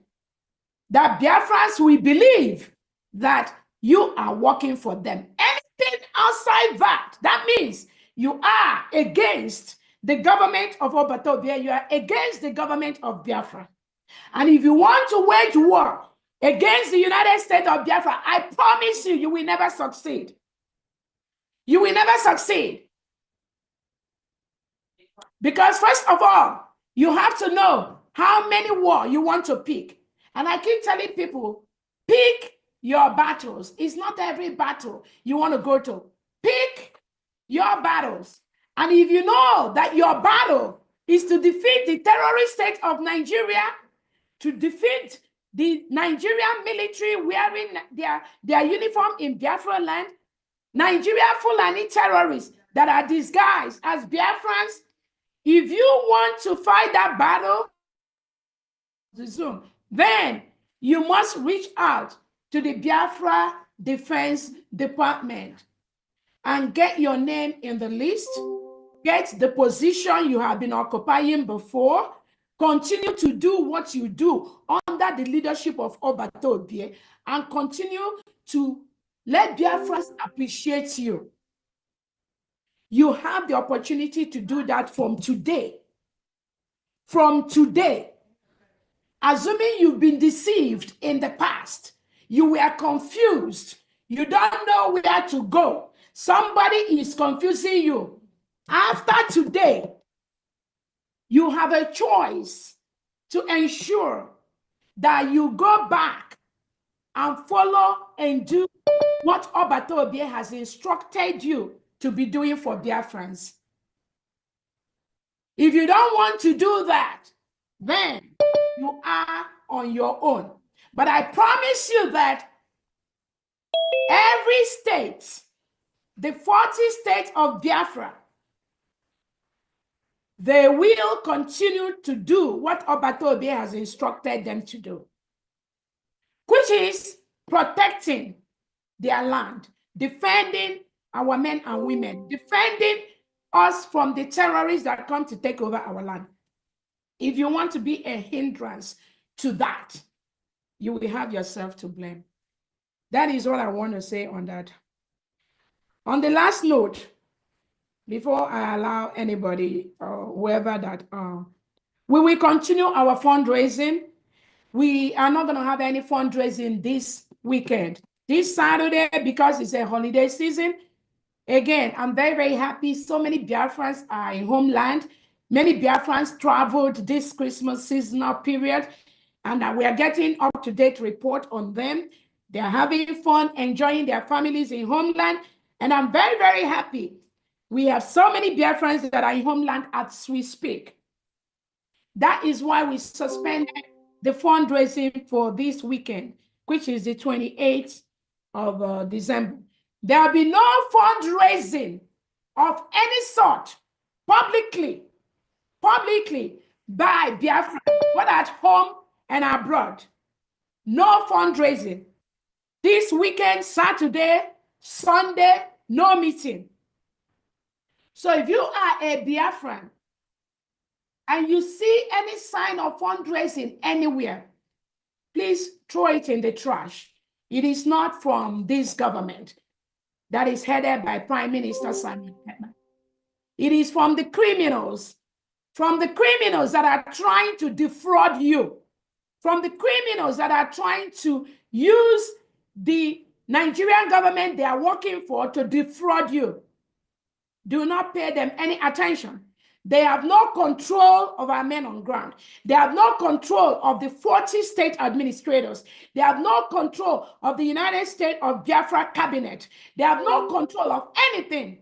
that Biafrans will believe that you are working for them. Anything outside that, that means you are against the government of Obatobia, you are against the government of Biafra. And if you want to wage war against the United States of Biafra, I promise you, you will never succeed. You will never succeed. Because first of all, you have to know how many war you want to pick. And I keep telling people, pick your battles. It's not every battle you want to go to. Pick your battles. And if you know that your battle is to defeat the terrorist state of Nigeria, to defeat the Nigerian military wearing their uniform in Biafra land, Nigeria Fulani terrorists that are disguised as Biafrans, if you want to fight that battle, then you must reach out to the Biafra Defense Department and get your name in the list, get the position you have been occupying before, continue to do what you do under the leadership of Obatobie, and continue to let Biafrans appreciate you. You have the opportunity to do that from today. From today. Assuming you've been deceived in the past, you were confused, you don't know where to go, somebody is confusing you. After today, you have a choice to ensure that you go back and follow and do what Obatobie has instructed you to be doing for Biafrans. If you don't want to do that, then you are on your own. But I promise you that every state, the 40 states of Biafra, they will continue to do what Obatobe has instructed them to do, which is protecting their land, defending our men and women, defending us from the terrorists that come to take over our land. If you want to be a hindrance to that, you will have yourself to blame. That is what I want to say on that. On the last note, before I allow anybody or whoever that, we will continue our fundraising. We are not going to have any fundraising this weekend. This Saturday, because it's a holiday season, again, I'm very, very happy. So many Biafrans are in homeland. Many Biafrans traveled this Christmas seasonal period, and we are getting up-to-date report on them. They are having fun, enjoying their families in homeland, and I'm very, very happy. We have so many Biafrans that are in homeland as we speak. That is why we suspended the fundraising for this weekend, which is the 28th of December. There will be no fundraising of any sort publicly by Biafra, whether at home and abroad. No fundraising. This weekend, Saturday, Sunday, no meeting. So if you are a Biafran and you see any sign of fundraising anywhere, please throw it in the trash. It is not from this government that is headed by Prime Minister Simon Ekpa. It is from the criminals that are trying to defraud you, from the criminals that are trying to use the Nigerian government they are working for to defraud you. Do not pay them any attention. They have no control of our men on ground. They have no control of the 40 state administrators. They have no control of the United States of Biafra cabinet. They have no control of anything.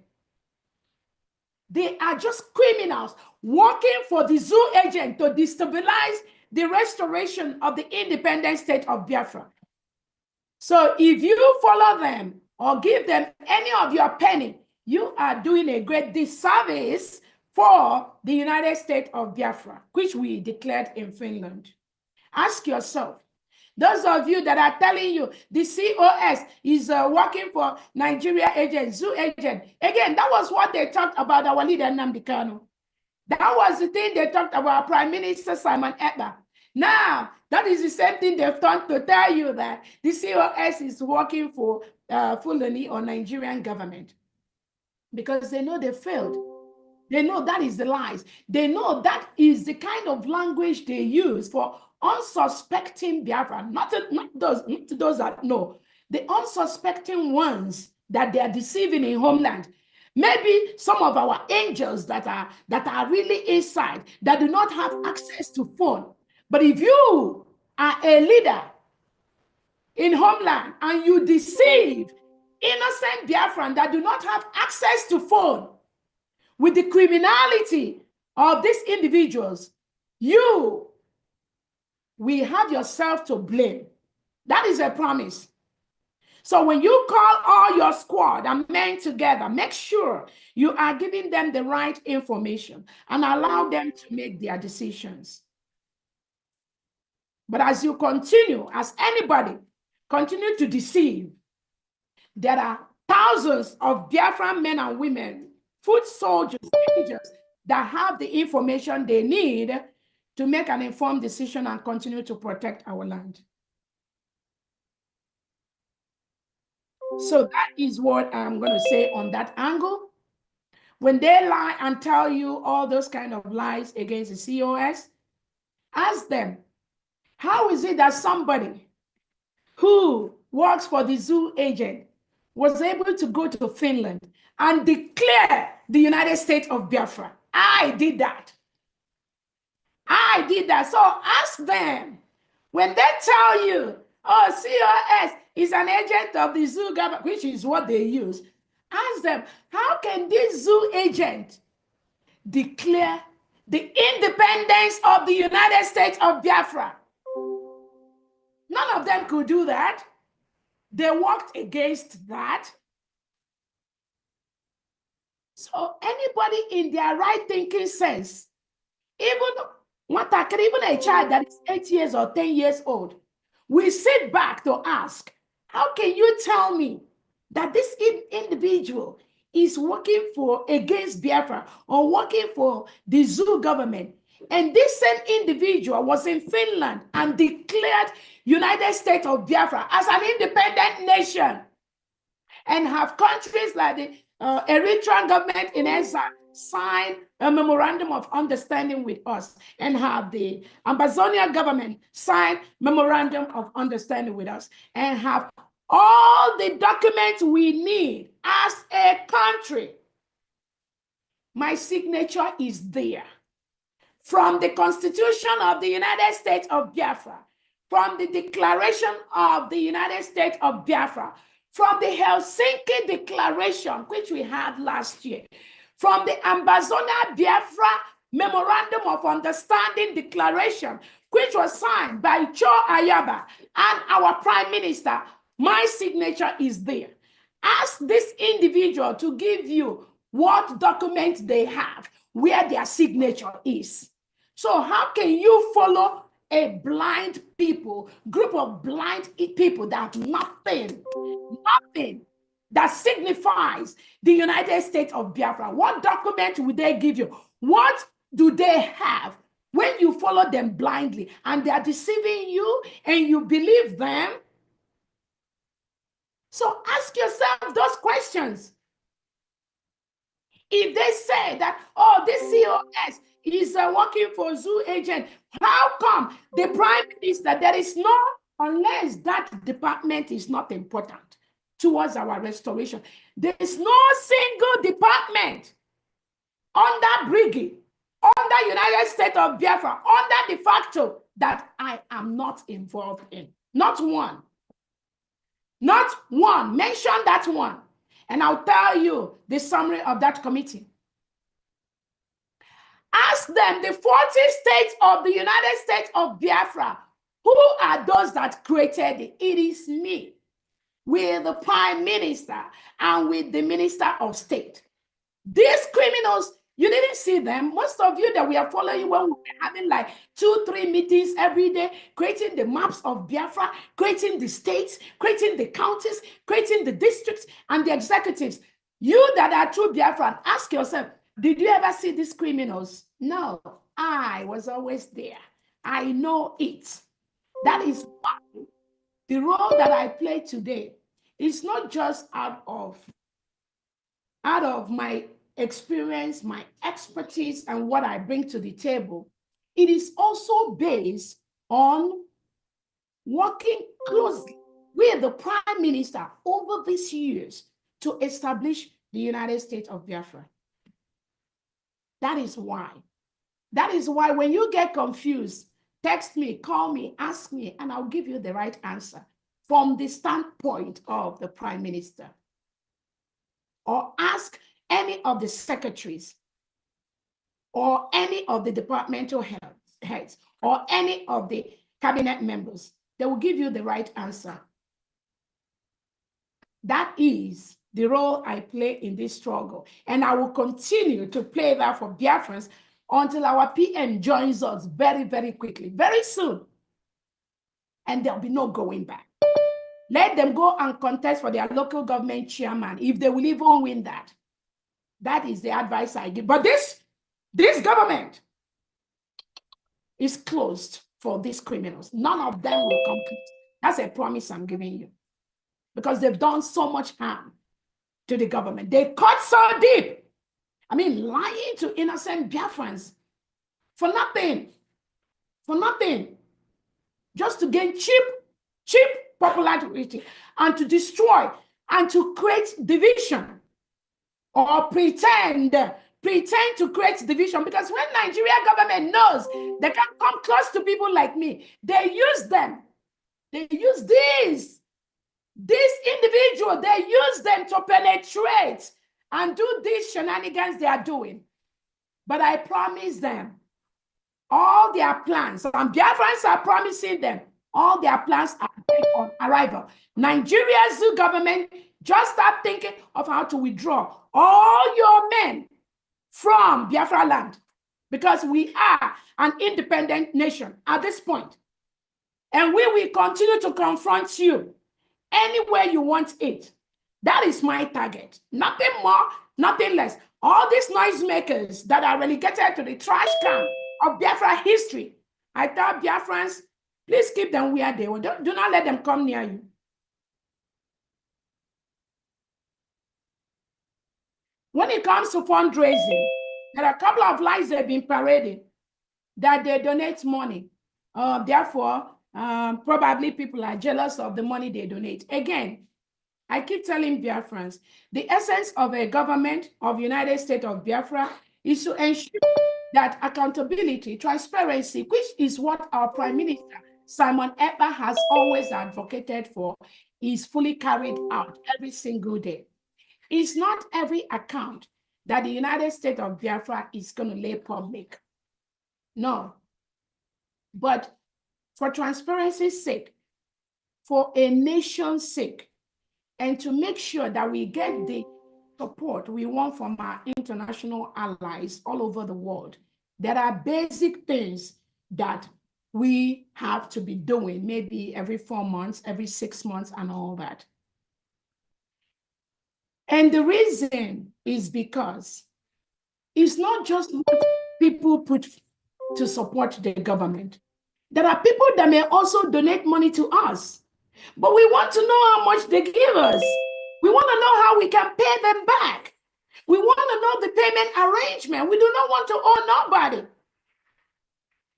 They are just criminals working for the zoo agent to destabilize the restoration of the independent state of Biafra. So if you follow them or give them any of your penny, you are doing a great disservice for the United States of Biafra, which we declared in Finland. Ask yourself, those of you that are telling you the COS is working for Nigeria agent, zoo agent, again, that was what they talked about our leader, Nnamdi Kanu. That was the thing they talked about Prime Minister Simon Ekpa. Now, that is the same thing they've done to tell you that the COS is working for Fulani or Nigerian government. Because they know they failed. They know that is the lies. They know that is the kind of language they use for unsuspecting Biafra, not those that know. The unsuspecting ones that they are deceiving in homeland. Maybe some of our angels that are really inside, that do not have access to phone. But if you are a leader in homeland and you deceive innocent Biafran that do not have access to phone with the criminality of these individuals, you will have yourself to blame. That is a promise. So when you call all your squad and men together, make sure you are giving them the right information and allow them to make their decisions. But as you continue, as anybody continue to deceive, there are thousands of Biafran men and women, foot soldiers, soldiers that have the information they need to make an informed decision and continue to protect our land. So that is what I'm going to say on that angle. When they lie and tell you all those kind of lies against the COS, ask them, how is it that somebody who works for the zoo agent was able to go to Finland and declare the United States of Biafra? I did that. I did that. So ask them, when they tell you, oh, COS is an agent of the zoo government, which is what they use, ask them, how can this zoo agent declare the independence of the United States of Biafra? None of them could do that. They worked against that. So anybody in their right thinking sense, even a child that is 8 years or 10 years old, we sit back to ask, how can you tell me that this individual is working against Biafra or working for the zoo government? And this same individual was in Finland and declared United States of Biafra as an independent nation, and have countries like the Eritrean government in exile sign a memorandum of understanding with us, and have the Ambazonian government sign memorandum of understanding with us, and have all the documents we need as a country. My signature is there. From the Constitution of the United States of Biafra, from the Declaration of the United States of Biafra, from the Helsinki Declaration, which we had last year, from the Ambazonia Biafra Memorandum of Understanding Declaration, which was signed by Cho Ayaba and our Prime Minister, my signature is there. Ask this individual to give you what document they have, where their signature is. So how can you follow a blind group of blind people that nothing that signifies the United States of Biafra? What document would they give you? What do they have when you follow them blindly and they are deceiving you and you believe them? So ask yourself those questions. If they say that, oh, this COS is working for zoo agent, how come the Prime Minister, there is no, unless that department is not important towards our restoration, there is no single department under Brigade, under United States of Biafra, under de facto that I am not involved in. Not one. Not one. Mention that one. And I'll tell you the summary of that committee. Ask them, the 40 states of the United States of Biafra, who are those that created it? It is me, with the Prime Minister and with the Minister of State. These criminals, you didn't see them. Most of you that we are following when we were having like 2-3 meetings every day, creating the maps of Biafra, creating the states, creating the counties, creating the districts and the executives. You that are true Biafran, ask yourself, did you ever see these criminals? No, I was always there. I know it. That is why the role that I play today is not just out of my experience, my expertise, and what I bring to the table. It is also based on working closely with the Prime Minister over these years to establish the United States of Biafra. That is why. That is why when you get confused, text me, call me, ask me, and I'll give you the right answer from the standpoint of the Prime Minister. Or ask any of the secretaries or any of the departmental heads or any of the cabinet members. They will give you the right answer. That is the role I play in this struggle. And I will continue to play that for Biafrans until our PM joins us very, very quickly, very soon. And there'll be no going back. Let them go and contest for their local government chairman if they will even win that. That is the advice I give. But this government is closed for these criminals. None of them will compete. That's a promise I'm giving you. Because they've done so much harm to the government. They cut so deep. I mean, lying to innocent Biafrans for nothing. For nothing. Just to gain cheap popularity and to destroy and to create division or pretend to create division. Because when Nigeria government knows they can come close to people like me, they use them. They use these individuals, they use them to penetrate and do these shenanigans they are doing. But I promise them all their plans, and Biafrans are promising them All their plans are dead on arrival. Nigeria's government just start thinking of how to withdraw all your men from Biafra land, because we are an independent nation at this point. And we will continue to confront you anywhere you want it. That is my target. Nothing more, nothing less. All these noisemakers that are relegated to the trash can of Biafra history, I tell Biafrans, please keep them where they were. Do not let them come near you. When it comes to fundraising, there are a couple of lies that have been paraded that they donate money. Therefore, probably people are jealous of the money they donate. Again, I keep telling Biafrans, the essence of a government of United States of Biafra is to ensure that accountability, transparency, which is what our Prime Minister, Simon Ekpa, has always advocated for, is fully carried out every single day. It's not every account that the United States of Biafra is going to lay public. No. But for transparency's sake, for a nation's sake, and to make sure that we get the support we want from our international allies all over the world, there are basic things that we have to be doing, maybe every 4 months, every 6 months, and all that. And the reason is because it's not just what people put to support the government. There are people that may also donate money to us, but we want to know how much they give us. We want to know how we can pay them back. We want to know the payment arrangement. We do not want to owe nobody.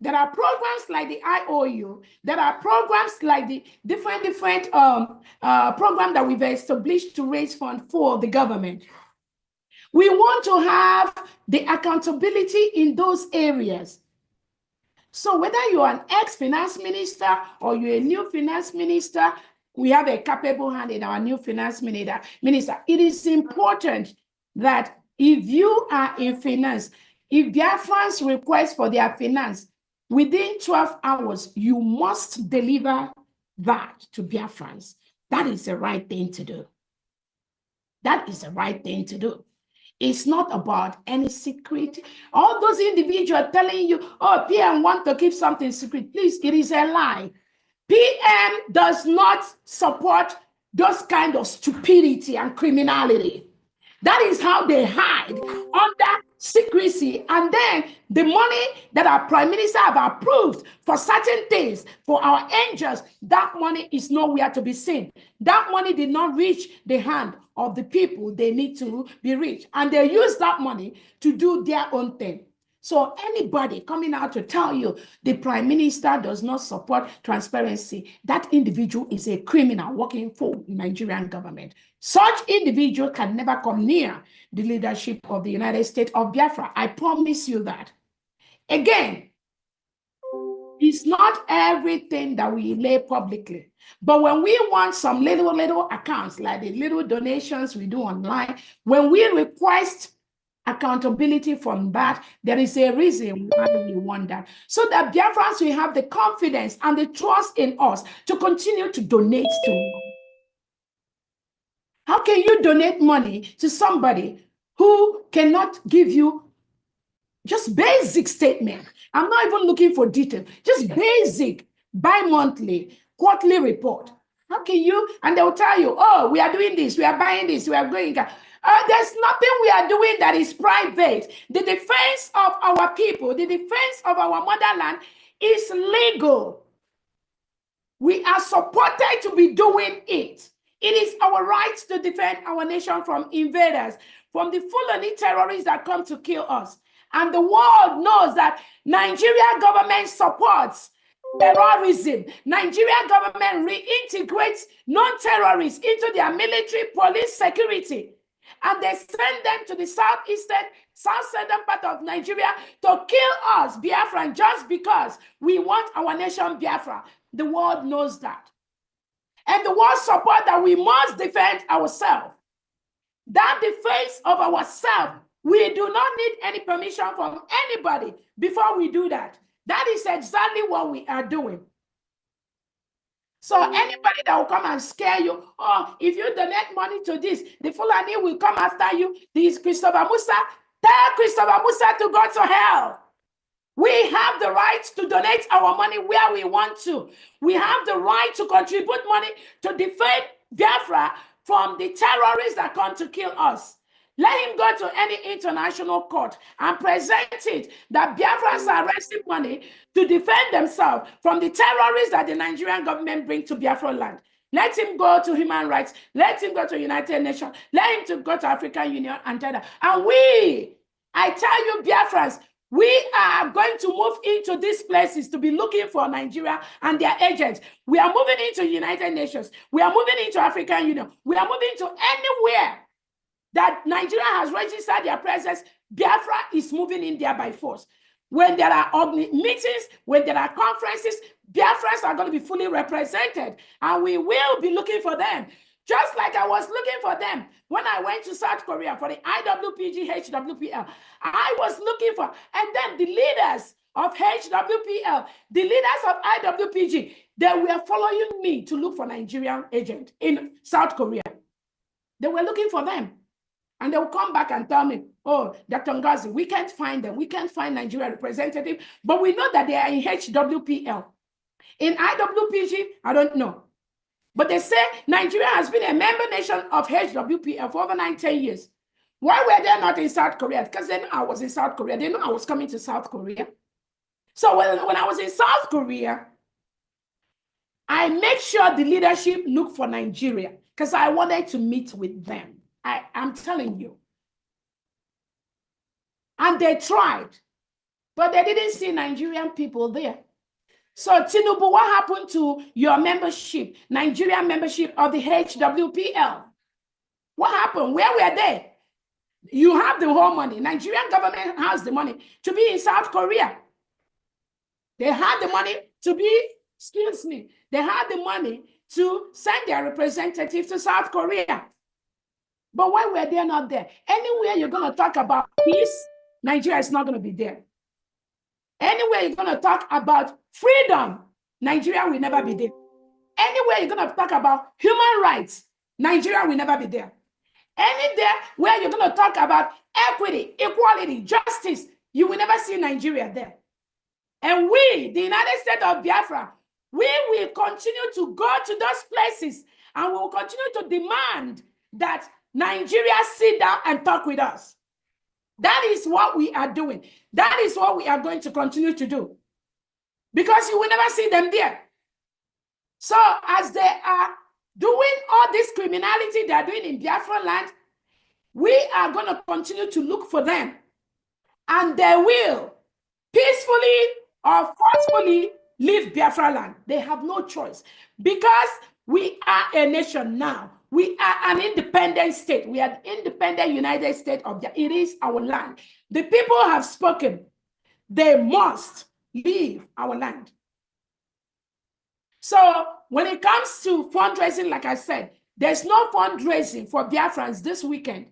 There are programs like the IOU. There are programs like the different programs that we've established to raise funds for the government. We want to have the accountability in those areas. So whether you're an ex-finance minister or you're a new finance minister, we have a capable hand in our new finance minister. It is important that if you are in finance, if Biafrans request for their finance, within 12 hours, you must deliver that to Biafrans. That is the right thing to do. That is the right thing to do. It's not about any secret. All those individuals telling you, oh, PM want to keep something secret. Please, it is a lie. PM does not support those kind of stupidity and criminality. That is how they hide under secrecy. And then the money that our Prime Minister have approved for certain things, for our angels, that money is nowhere to be seen. That money did not reach the hand of the people they need to be reached. And they use that money to do their own thing. So anybody coming out to tell you the Prime Minister does not support transparency, that individual is a criminal working for the Nigerian government. Such individual can never come near the leadership of the United States of Biafra. I promise you that. Again, it's not everything that we lay publicly. But when we want some little accounts, like the little donations we do online, when we request accountability from that, there is a reason why we want that. So that Biafrans will have the confidence and the trust in us to continue to donate to us. How can you donate money to somebody who cannot give you just basic statement? I'm not even looking for detail, just basic bi-monthly, quarterly report. How can you? And they'll tell you, oh, we are doing this, we are buying this, we are going. There's nothing we are doing that is private. The defense of our people, the defense of our motherland is legal. We are supported to be doing it. It is our right to defend our nation from invaders, from the Fulani terrorists that come to kill us. And the world knows that Nigeria government supports terrorism. Nigeria government reintegrates non-terrorists into their military, police, security. And they send them to the south southern part of Nigeria to kill us, Biafran, just because we want our nation Biafra. The world knows that. And the world support that we must defend ourselves. That defense of ourselves, we do not need any permission from anybody before we do that. That is exactly what we are doing. So anybody that will come and scare you, oh, if you donate money to this, the Fulani will come after you. This Christopher Musa, tell Christopher Musa to go to hell. We have the right to donate our money where we want to. We have the right to contribute money to defend Biafra from the terrorists that come to kill us. Let him go to any international court and present it that Biafrans are raising money to defend themselves from the terrorists that the Nigerian government bring to Biafra land. Let him go to human rights. Let him go to United Nations. Let him to go to African Union and tell them. And I tell you, Biafrans, we are going to move into these places to be looking for Nigeria and their agents. We are moving into United Nations. We are moving into African Union. We are moving to anywhere that Nigeria has registered their presence. Biafra is moving in there by force. When there are meetings, when there are conferences, Biafrans are going to be fully represented, and we will be looking for them. Just like I was looking for them when I went to South Korea for the IWPG, HWPL. I was looking for, and then the leaders of HWPL, the leaders of IWPG, they were following me to look for Nigerian agent in South Korea. They were looking for them. And they will come back and tell me, oh, Dr. Ngozi, we can't find them. We can't find Nigeria representative, but we know that they are in HWPL. In IWPG, I don't know. But they say Nigeria has been a member nation of HWPL for over 10 years. Why were they not in South Korea? Because they knew I was in South Korea. They knew I was coming to South Korea. So when I was in South Korea, I made sure the leadership looked for Nigeria because I wanted to meet with them. I'm telling you. And they tried, but they didn't see Nigerian people there. So Tinubu, what happened to your membership, Nigerian membership of the HWPL? What happened? Where were they? You have the whole money. Nigerian government has the money to be in South Korea. They had the money to be, excuse me, they had the money to send their representative to South Korea. But why were they not there? Anywhere you're going to talk about peace, Nigeria is not going to be there. Anywhere you're going to talk about freedom, Nigeria will never be there. Anywhere you're going to talk about human rights, Nigeria will never be there. Anywhere where you're going to talk about equity, equality, justice, you will never see Nigeria there. And we, the United States of Biafra, we will continue to go to those places and we will continue to demand that Nigeria sit down and talk with us. That is what we are doing. That is what we are going to continue to do. Because you will never see them there. So as they are doing all this criminality they are doing in Biafra land, we are going to continue to look for them. And they will peacefully or forcefully leave Biafra land. They have no choice. Because we are a nation now. We are an independent state. We are the independent United States of Biafra. It is our land. The people have spoken. They must leave our land. So when it comes to fundraising, like I said, there's no fundraising for Biafrans this weekend.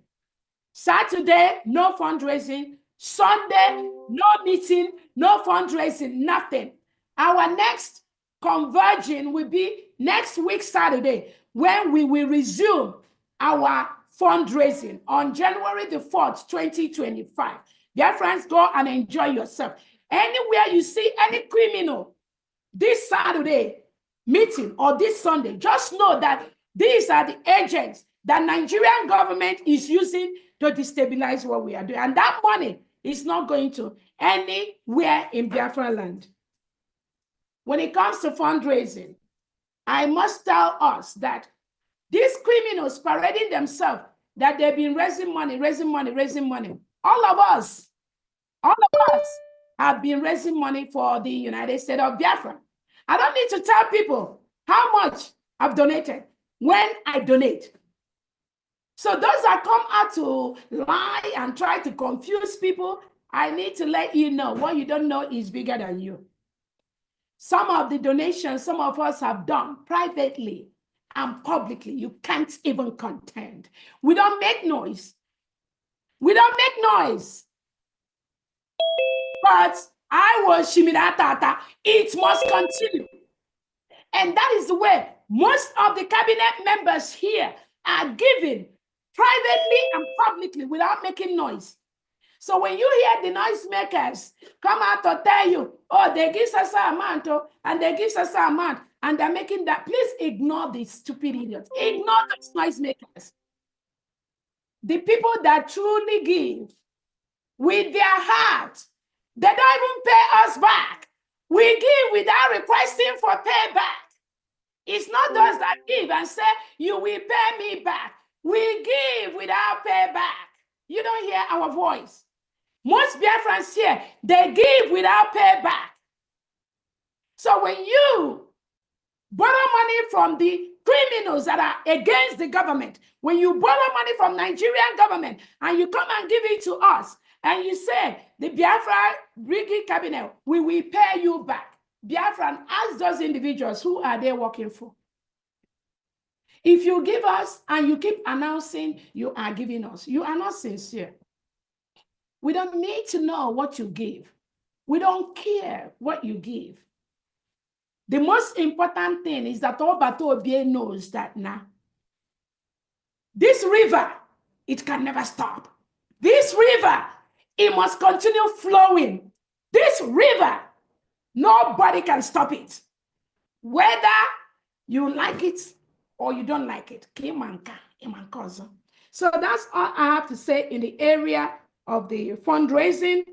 Saturday, no fundraising. Sunday, no meeting, no fundraising, nothing. Our next converging will be next week, Saturday, when we will resume our fundraising on January the 4th, 2025. Biafrans, go and enjoy yourself. Anywhere you see any criminal this Saturday meeting or this Sunday, just know that these are the agents that Nigerian government is using to destabilize what we are doing. And that money is not going to anywhere in Biafra land. When it comes to fundraising, I must tell us that these criminals parading themselves that they've been raising money. All of us have been raising money for the United States of Biafra. I don't need to tell people how much I've donated when I donate. So those that come out to lie and try to confuse people, I need to let you know what you don't know is bigger than you. Some of the donations some of us have done privately and publicly, you can't even contend. We don't make noise. We don't make noise. But I was Shimida Tata. It must continue. And that is the way most of the cabinet members here are giving privately and publicly without making noise. So when you hear the noisemakers come out to tell you, oh, they give us an amount, and they give us an amount, and they're making that, please ignore these stupid idiots. Ignore those noisemakers. The people that truly give with their heart, they don't even pay us back. We give without requesting for payback. It's not those that give and say, you will pay me back. We give without payback. You don't hear our voice. Most Biafrans here, they give without payback. So when you borrow money from the criminals that are against the government, when you borrow money from Nigerian government and you come and give it to us, and you say, the Biafra Brigade Cabinet, we will pay you back. Biafran, ask those individuals, who are they working for? If you give us and you keep announcing you are giving us, you are not sincere. We don't need to know what you give. We don't care what you give. The most important thing is that Obato Obie knows that now, this river, it can never stop. This river, it must continue flowing. This river, nobody can stop it. Whether you like it or you don't like it. So that's all I have to say in the area of the fundraising.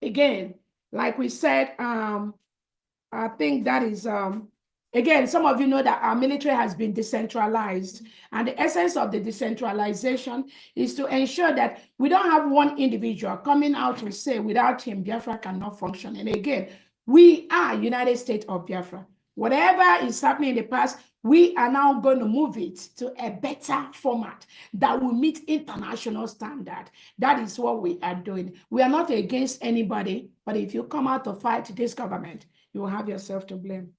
Again, like we said, I think that is, again, some of you know that our military has been decentralized, and the essence of the decentralization is to ensure that we don't have one individual coming out to say, without him, Biafra cannot function. And again, we are United States of Biafra. Whatever is happening in the past, we are now going to move it to a better format that will meet international standard. That is what we are doing. We are not against anybody, but if you come out to fight this government, you will have yourself to blame.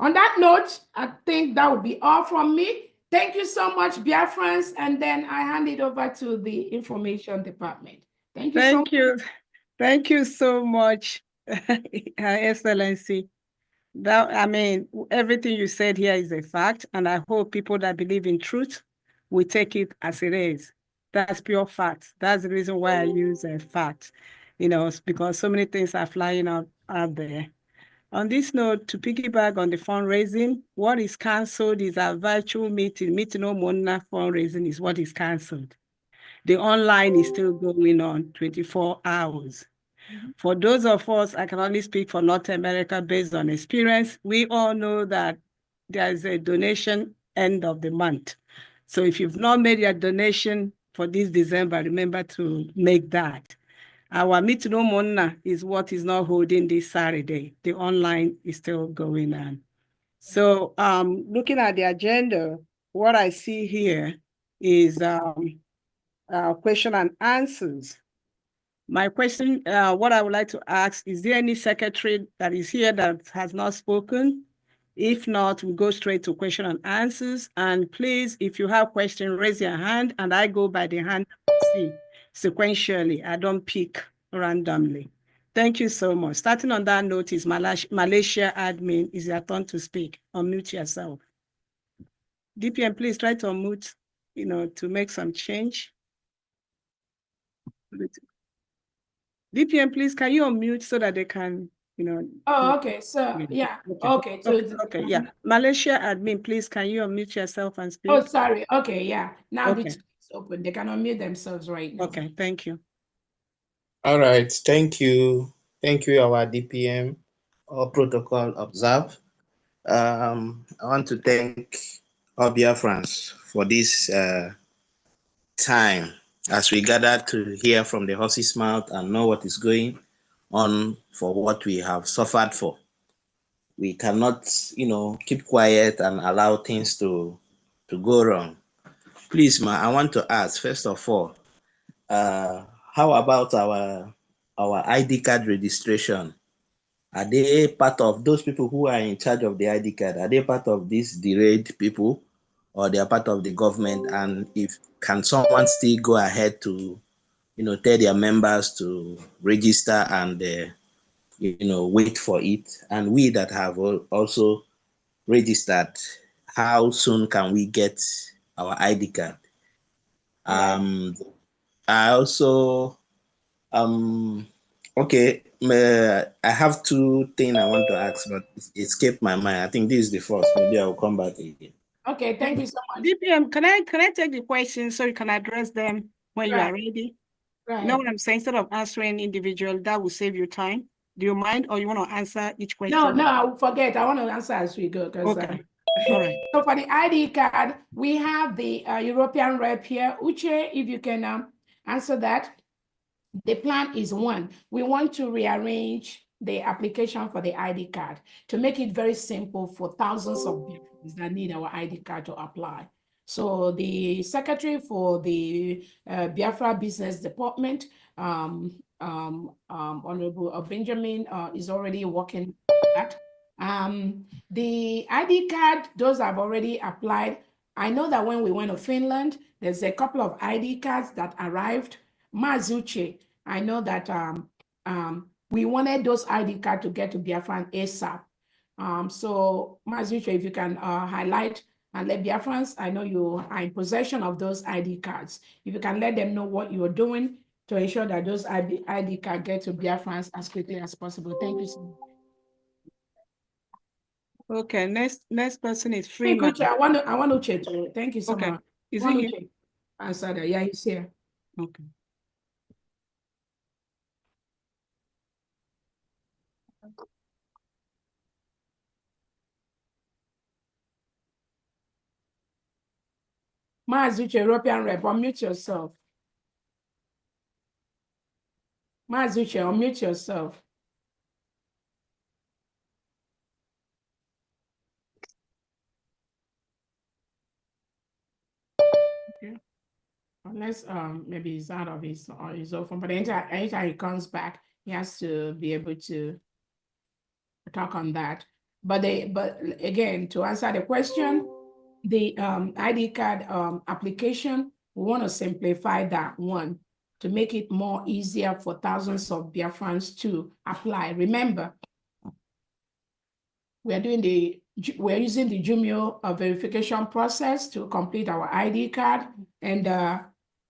On that note, I think that would be all from me. Thank you so much, Biafrans, and then I hand it over to the information department. Thank you so much.
Thank you so much, Excellency. That, I mean, everything you said here is a fact, and I hope people that believe in truth will take it as it is. That's pure fact. That's the reason why I use a fact, you know, because so many things are flying out there. On this note, to piggyback on the fundraising, what is cancelled is our virtual meeting Mona fundraising is what is cancelled. The online is still going on 24 hours. For those of us, I can only speak for North America based on experience. We all know that there is a donation end of the month. So if you've not made your donation for this December, remember to make that. Our Mona is what is not holding this Saturday. The online is still going on. So looking at the agenda, what I see here is question and answers. My question, what I would like to ask, is there any secretary that is here that has not spoken? If not, we go straight to question and answers. And please, if you have questions, raise your hand, and I go by the hand sequentially. I don't pick randomly. Thank you so much. Starting on that note is Malaysia admin. Is your turn to speak. Unmute yourself. DPM, please try to unmute, you know, to make some change. DPM, please, can you unmute so that they can, you know.
Oh, okay. So, yeah. Okay. So
okay, yeah. Malaysia admin, please, can you unmute yourself and speak?
Oh, sorry. Okay, yeah. Now
Okay.
the chat is open. They can unmute themselves right now.
Okay, thank you.
All right. Thank you. Thank you, our DPM, all protocol observed. I want to thank all Biafrans for this time as we gather to hear from the horse's mouth and know what is going on for what we have suffered for. We cannot, you know, keep quiet and allow things to go wrong. Please, ma, I want to ask, first of all, how about our ID card registration? Are they part of those people who are in charge of the ID card? Are they part of these derailed people, or they are part of the government? And if can someone still go ahead to, you know, tell their members to register and wait for it. And we that have also registered, how soon can we get our ID card? I also, okay, I have two things I want to ask, but it escaped my mind. I think this is the first. Maybe I will come back again.
Okay, thank you so much.
DPM, can I take the questions so you can address them when you are ready?
Right.
You know what I'm saying? Instead of answering individual, that will save you time. Do you mind, or you want to answer each question?
No, I will forget. I want to answer as we go.
Okay. All right.
So for the ID card, we have the European rep here. Uche, if you can answer that. The plan is one, we want to rearrange the application for the ID card to make it very simple for thousands of Biafrans that need our ID card to apply. So the secretary for the Biafra Business Department, Honorable Benjamin, is already working on that. The ID card, those have already applied. I know that when we went to Finland, there's a couple of ID cards that arrived. Mazuche, I know that we wanted those ID cards to get to Biafran ASAP. So Mazuche, if you can highlight and let Biafrans, I know you are in possession of those ID cards. If you can let them know what you are doing to ensure that those ID cards get to Biafrans as quickly as possible. Thank you so much.
Okay, next person is Freeman.
I want to check. Thank you so much.
Is he here?
Answer that. Yeah, he's here.
Okay.
Mazuche, European rep, unmute yourself. Mazuche, unmute yourself. Okay. Unless maybe he's out of his open, but anytime he comes back, he has to be able to talk on that. But again, to answer the question, the ID card application, we want to simplify that one to make it more easier for thousands of Biafrans to apply. Remember, we're using the Jumio verification process to complete our ID card, and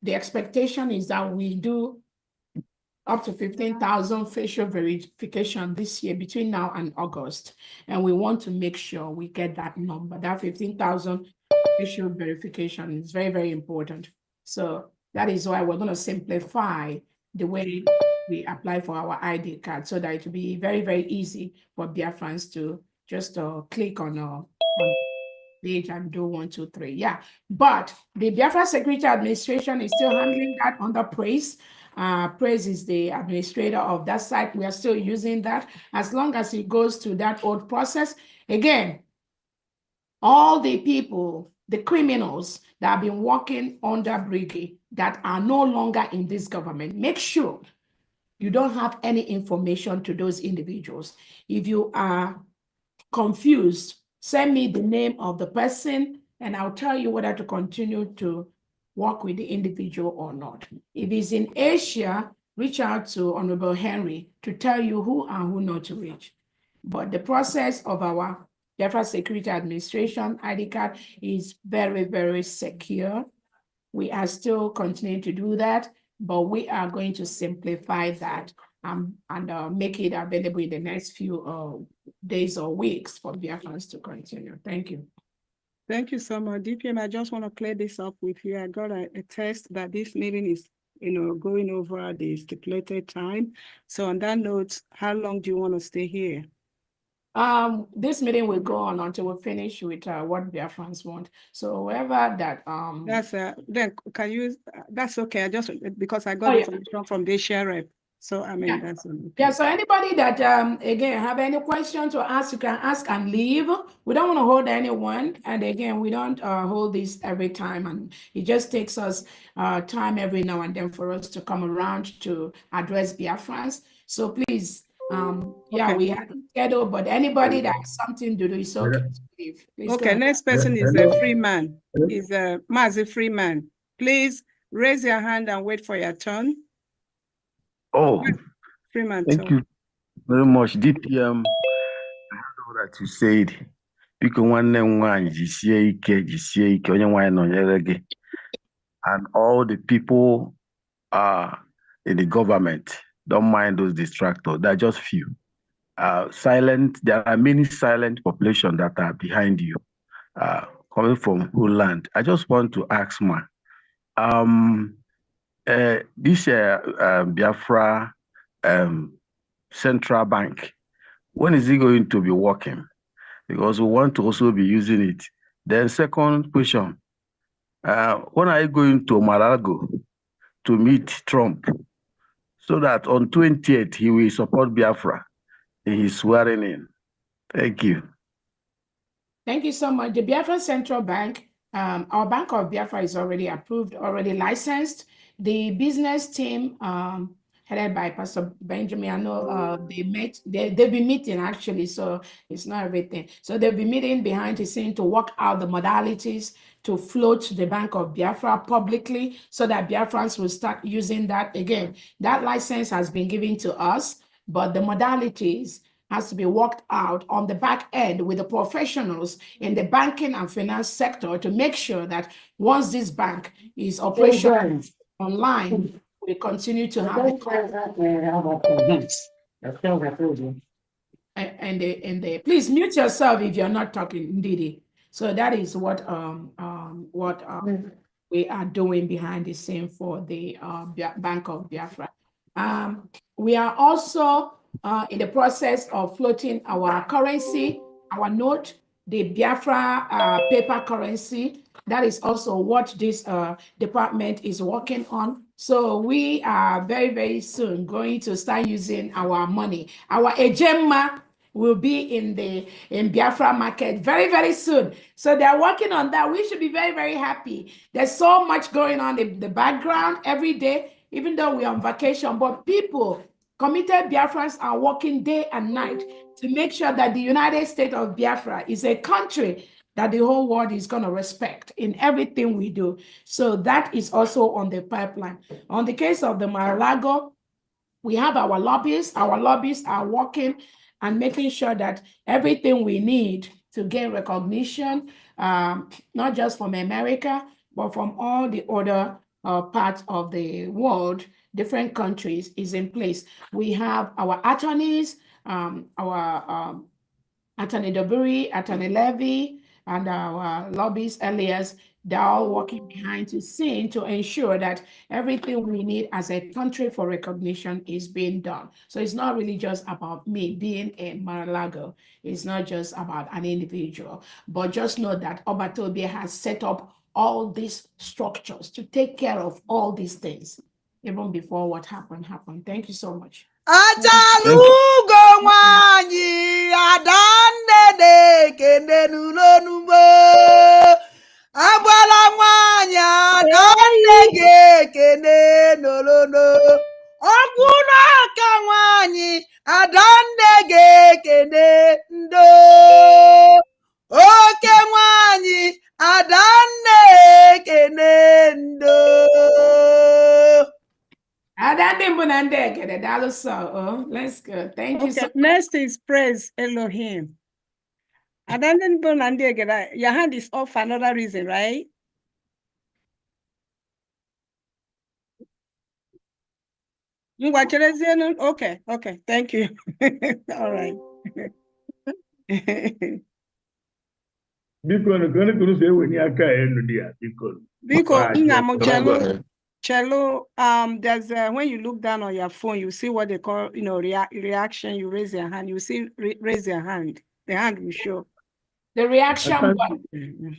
the expectation is that we do up to 15,000 facial verification this year between now and August. And we want to make sure we get that number. That 15,000 facial verification is very, very important. So that is why we're going to simplify the way we apply for our ID card so that it will be very, very easy for Biafrans to just click on page and do 1, 2, 3. Yeah, but the Biafra Security Administration is still handling that under Praise. Praise is the administrator of that site. We are still using that as long as it goes to that old process. Again, all the people, the criminals that have been working under Brigade that are no longer in this government, make sure you don't have any information to those individuals. If you are confused, send me the name of the person and I'll tell you whether to continue to work with the individual or not. If it's in Asia, reach out to Honorable Henry to tell you who and who not to reach. But the process of our Biafra Security Administration ID card is very, very secure. We are still continuing to do that, but we are going to simplify that and make it available in the next few days or weeks for Biafrans to continue. Thank you.
Thank you so much. DPM, I just want to clear this up with you. I got a text that this meeting is, going over the stipulated time. So on that note, how long do you want to stay here?
This meeting will go on until we finish with what Biafrans want. So whoever that
that's then can you that's okay. I just because I got information from the share rep. So I mean that's okay.
Yeah, so anybody that again have any questions to ask, you can ask and leave. We don't want to hold anyone, and again we don't hold this every time, and it just takes us time every now and then for us to come around to address Biafrans. So please, yeah, we have a schedule, but anybody that has something to do is okay to leave. Please
okay, next person is a Freeman. Is a Mazi Freeman. Please raise your hand and wait for your turn.
Oh,
Freeman,
thank you.
very much. DPM, I heard all that you said. Biko nwanne m nwaanyị jisie ike onye nwaanyị nọnyere gị. And all the people in the government, don't mind those distractors. They're just few. Silent. There are many silent population that are behind you, coming from whole land. I just want to ask Ma, this Biafra central bank, when is it going to be working? Because we want to also be using it. Then second question, when are you going to Malago to meet Trump so that on 28th he will support Biafra in his swearing in? Thank you.
Thank you so much. The Biafra Central Bank, our Bank of Biafra is already approved, already licensed. The business team, headed by Pastor Benjamin, I know they've been meeting actually, so it's not everything. So they'll be meeting behind the scene to work out the modalities to float the Bank of Biafra publicly so that Biafrans will start using that. Again, that license has been given to us, but the modalities has to be worked out on the back end with the professionals in the banking and finance sector to make sure that once this bank is operational online, we continue to have the please mute yourself if you're not talking, Ndidi. So that is what we are doing behind the scene for the Bank of Biafra. We are also in the process of floating our currency, our note, the Biafra paper currency. That is also what this department is working on. So we are very, very soon going to start using our money. Our Ejemma will be in Biafra market very, very soon. So they're working on that. We should be very, very happy. There's so much going on in the background every day, even though we're on vacation, but people, committed Biafrans are working day and night to make sure that the United States of Biafra is a country that the whole world is going to respect in everything we do. So that is also on the pipeline. On the case of the Mar-a-Lago, we have our lobbyists. Our lobbyists are working and making sure that everything we need to gain recognition, not just from America, but from all the other parts of the world, different countries, is in place. We have our attorneys, our Attorney Doburi, Attorney Levy, and our lobbyists, Elias. They're all working behind the scene to ensure that everything we need as a country for recognition is being done. So it's not really just about me being in Mar-a-Lago. It's not just about an individual, but just know that Obatobia has set up all these structures to take care of all these things, even before what happened. Thank you so much.
Achalugo nwanyi adande kende n'ụlọnugbo agbala nwanyi adande kende n'ụlọno ọkwụ n'aka nwanyi adande kende ndo oke nwanyi adande kende ndo.
Let's go. Thank you.
So next is praise Elohim. Your hand is off for another reason, right? Okay, thank you. All right. Cello, there's when you look down on your phone, you see what they call, reaction. You raise your hand. You see, raise your hand. The hand will show.
The reaction button.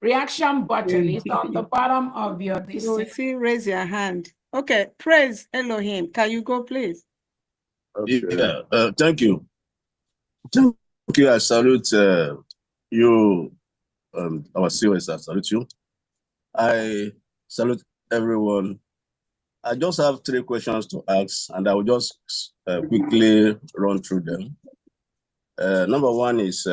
Reaction button is on the bottom of your.
You will see, raise your hand. Okay, praise Elohim. Can you go, please?
Okay. Yeah. Thank you. Thank you. I salute you, our COS. I salute you. I salute everyone. I just have 3 questions to ask, and I will just quickly run through them. Number 1 is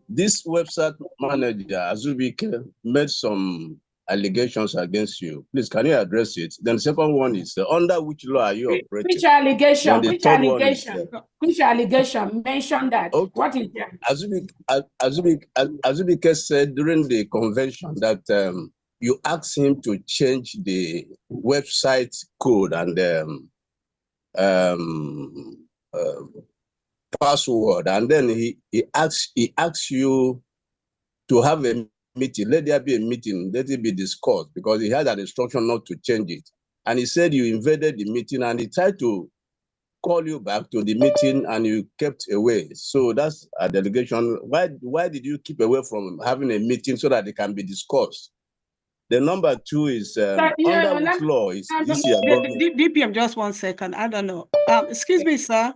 this website manager, Azubike, made some allegations against you. Please, can you address it? Then the second one is, under which law are you operating?
Which allegation?
Then the
Which
third one is,
allegation? Which allegation? Mention that.
okay.
What is that?
Azubike said during the convention that you asked him to change the website code and password, and then he asks you to have a meeting. Let there be a meeting. Let it be discussed, because he had an instruction not to change it. And he said you invaded the meeting, and he tried to call you back to the meeting, and you kept away. So that's a delegation. Why did you keep away from having a meeting so that it can be discussed? The number two is under which law is this your government?
DPM, just 1 second. I don't know. Excuse me, sir.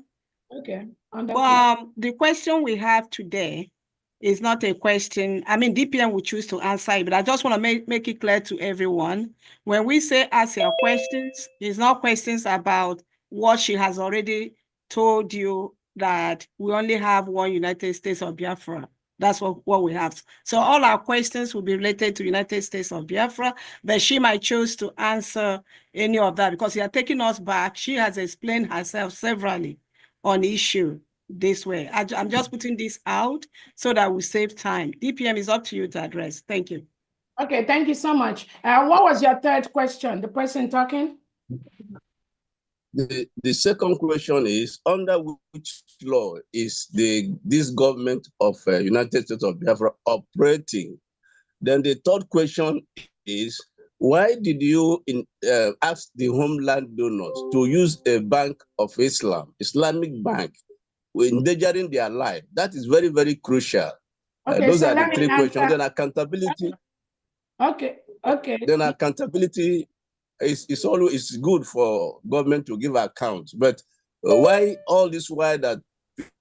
Okay.
The question we have today is not a question. I mean, DPM will choose to answer it, but I just want to make it clear to everyone. When we say ask your questions, it's not questions about what she has already told you, that we only have one United States of Biafra. That's what we have. So all our questions will be related to United States of Biafra, but she might choose to answer any of that because you are taking us back. She has explained herself severally on issue this way. I'm just putting this out so that we save time. DPM is up to you to address. Thank you.
Okay, thank you so much. What was your third question? The person talking?
The second question is, under which law is this government of United States of Biafra operating? Then the third question is, why did you ask the homeland donors to use a bank of Islam, Islamic bank, endangering their life? That is very, very crucial.
Okay,
those
so
are
let
the
me
three
answer.
questions. Then accountability.
Okay.
Then accountability is always good for government to give account. But why all this while that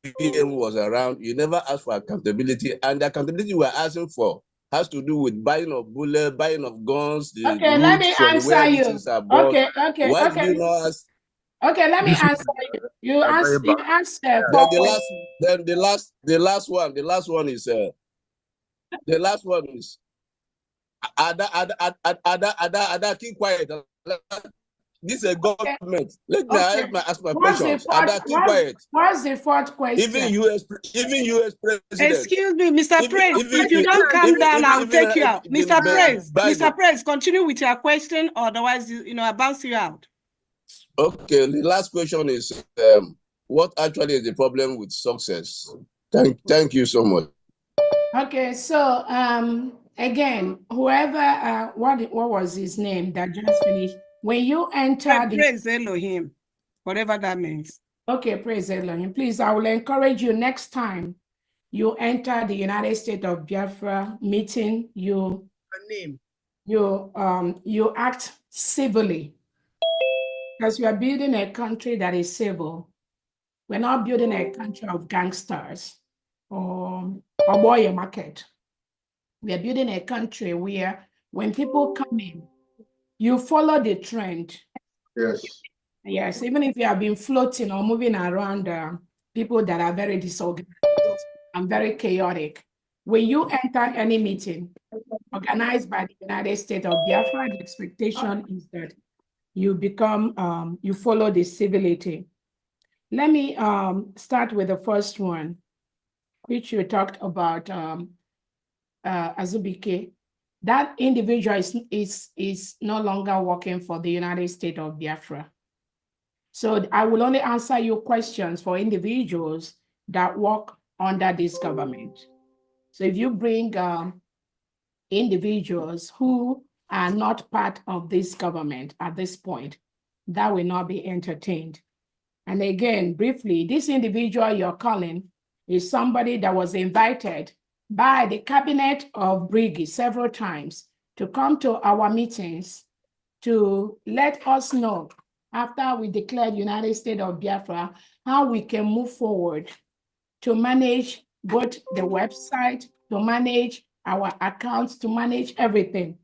PM was around, you never asked for accountability, and the accountability we're asking for has to do with buying of bullets, buying of guns, the
Okay, let me
routes on
answer
where
you.
things are bought.
Okay.
Why did you not ask?
Okay, let me answer you. You asked
Then
for
the last one is Ada, keep quiet. This is a government. Let me ask my questions. Ada, keep quiet.
What's the fourth question?
Even US president.
Excuse me, Mr. Praise. If you don't calm down, I'll take you out. Mr. Praise, Mr. Praise, continue with your question. Otherwise, I bounce you out.
Okay, the last question is, what actually is the problem with success? Thank you so much.
Okay, so again, whoever what was his name that just finished? When you enter
Praise Elohim, whatever that means.
Okay, praise Elohim. Please, I will encourage you next time you enter the United States of Biafra meeting, you act civilly, because we are building a country that is civil. We're not building a country of gangsters or boy market. We are building a country where when people come in, you follow the trend. Yes, even if you have been floating or moving around people that are very disorganized and very chaotic, when you enter any meeting organized by the United States of Biafra, the expectation is that you become, you follow the civility. Let me start with the first one, which you talked about, Azubike. That individual is no longer working for the United States of Biafra. So I will only answer your questions for individuals that work under this government. So if you bring individuals who are not part of this government at this point, that will not be entertained. And again, briefly, this individual you're calling is somebody that was invited by the cabinet of Briggy several times to come to our meetings to let us know, after we declared United States of Biafra, how we can move forward to manage both the website, to manage our accounts, to manage everything.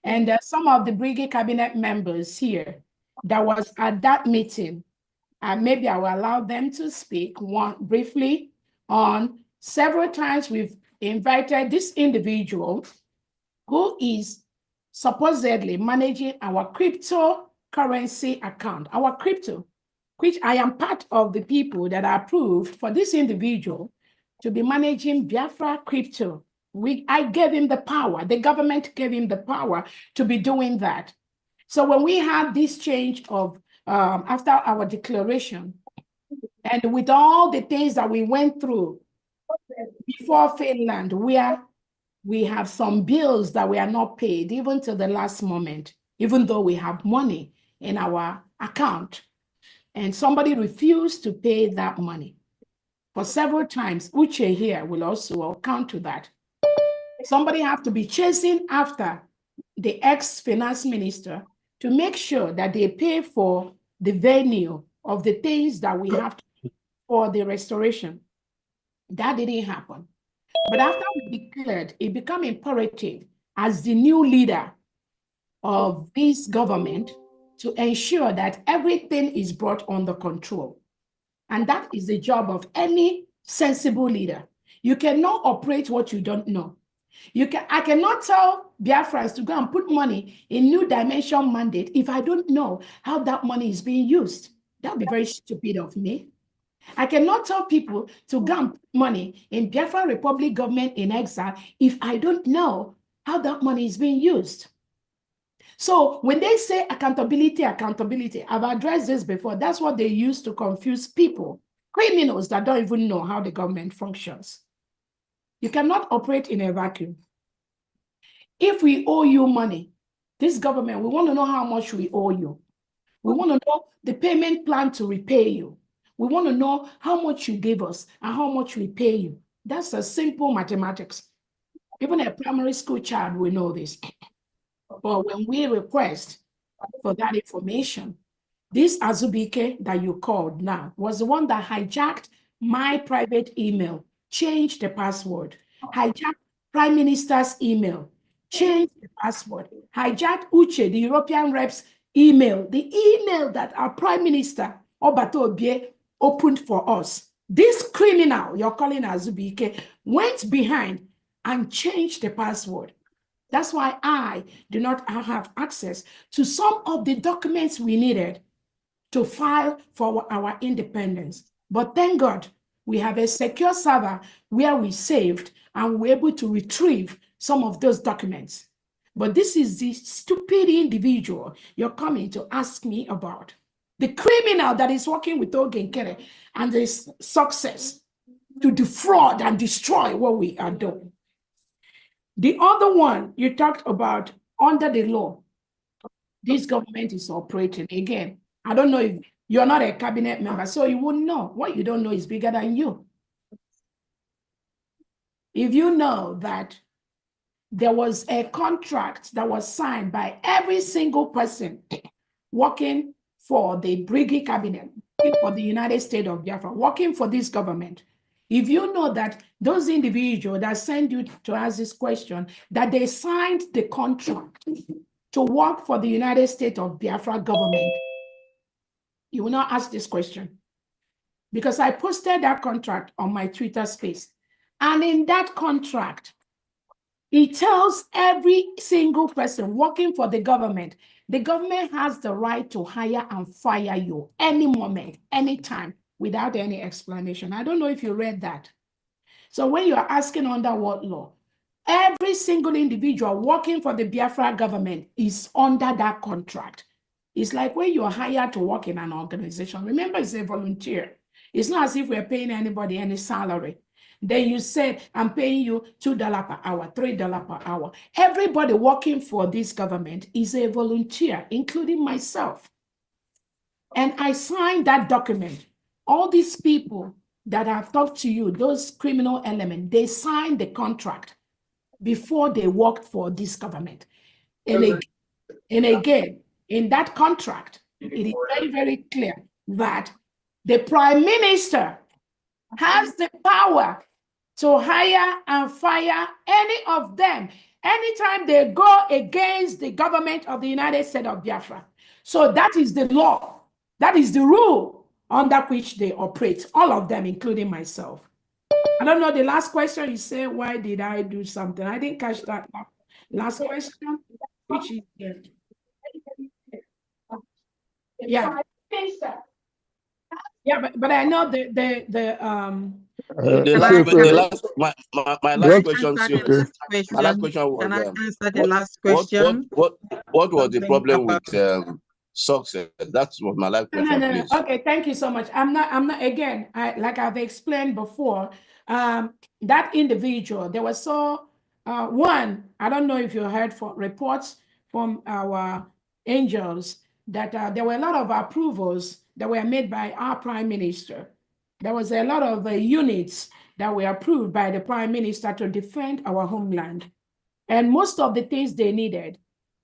And some of the Brigade cabinet members here that was at that meeting, and maybe I will allow them to speak briefly on several times we've invited this individual who is supposedly managing our cryptocurrency account, our crypto, which I am part of the people that are approved for this individual to be managing Biafra crypto. I gave him the power, the government gave him the power to be doing that. So when we had this change of, after our declaration, and with all the things that we went through before Finland, where we have some bills that we are not paid, even to the last moment, even though we have money in our account, and somebody refused to pay that money for several times. Uche here will also account to that. Somebody have to be chasing after the ex-finance minister to make sure that they pay for the venue of the things that we have to for the restoration. That didn't happen. But after we declared, it became imperative as the new leader of this government to ensure that everything is brought under control. And that is the job of any sensible leader. You cannot operate what you don't know. I cannot tell Biafrans to go and put money in New Dimension mandate if I don't know how that money is being used. That would be very stupid of me. I cannot tell people to go and put money in Biafran Republic government in exile if I don't know how that money is being used. So when they say accountability, accountability, I've addressed this before. That's what they use to confuse people, criminals that don't even know how the government functions. You cannot operate in a vacuum. If we owe you money, this government, we want to know how much we owe you. We want to know the payment plan to repay you. We want to know how much you give us and how much we pay you. That's a simple mathematics. Even a primary school child will know this. But when we request for that information, this Azubike that you called now was the one that hijacked my private email, changed the password, hijacked Prime Minister's email, changed the password, hijacked Uche, the European rep's email, the email that our Prime Minister, Obato Obie, opened for us. This criminal, you're calling Azubike, went behind and changed the password. That's why I do not have access to some of the documents we needed to file for our independence. But thank God, we have a secure server where we saved and we're able to retrieve some of those documents. But this is the stupid individual you're coming to ask me about. The criminal that is working with Ogenkere and his success to defraud and destroy what we are doing. The other one you talked about, under the law, this government is operating. Again, I don't know if you're not a cabinet member, so you wouldn't know. What you don't know is bigger than you. If you know that there was a contract that was signed by every single person working for the Brigade cabinet, for the United States of Biafra, working for this government, if you know that those individuals that send you to ask this question, that they signed the contract to work for the United States of Biafra government, you will not ask this question. Because I posted that contract on my Twitter space. And in that contract, it tells every single person working for the government has the right to hire and fire you any moment, anytime, without any explanation. I don't know if you read that. So when you are asking under what law, every single individual working for the Biafra government is under that contract. It's like when you are hired to work in an organization. Remember, it's a volunteer. It's not as if we're paying anybody any salary. Then you say, I'm paying you $2 per hour, $3 per hour. Everybody working for this government is a volunteer, including myself. And I signed that document. All these people that I've talked to you, those criminal elements, they signed the contract before they worked for this government. And again, in that contract, it is very, very clear that the Prime Minister has the power to hire and fire any of them anytime they go against the government of the United States of Biafra. So that is the law. That is the rule under which they operate, all of them, including myself. I don't know, the last question you said, why did I do something? I didn't catch that last question. which is yeah. Yeah, but I know
my
last
okay.
question, my last question was
Can I answer the last question?
what was the problem with success? That was my last question, please.
Okay, thank you so much. I'm not again, like I've explained before, that individual, there was one, I don't know if you heard from reports from our angels that there were a lot of approvals that were made by our prime minister. There was a lot of units that were approved by the prime minister to defend our homeland. And most of the things they needed,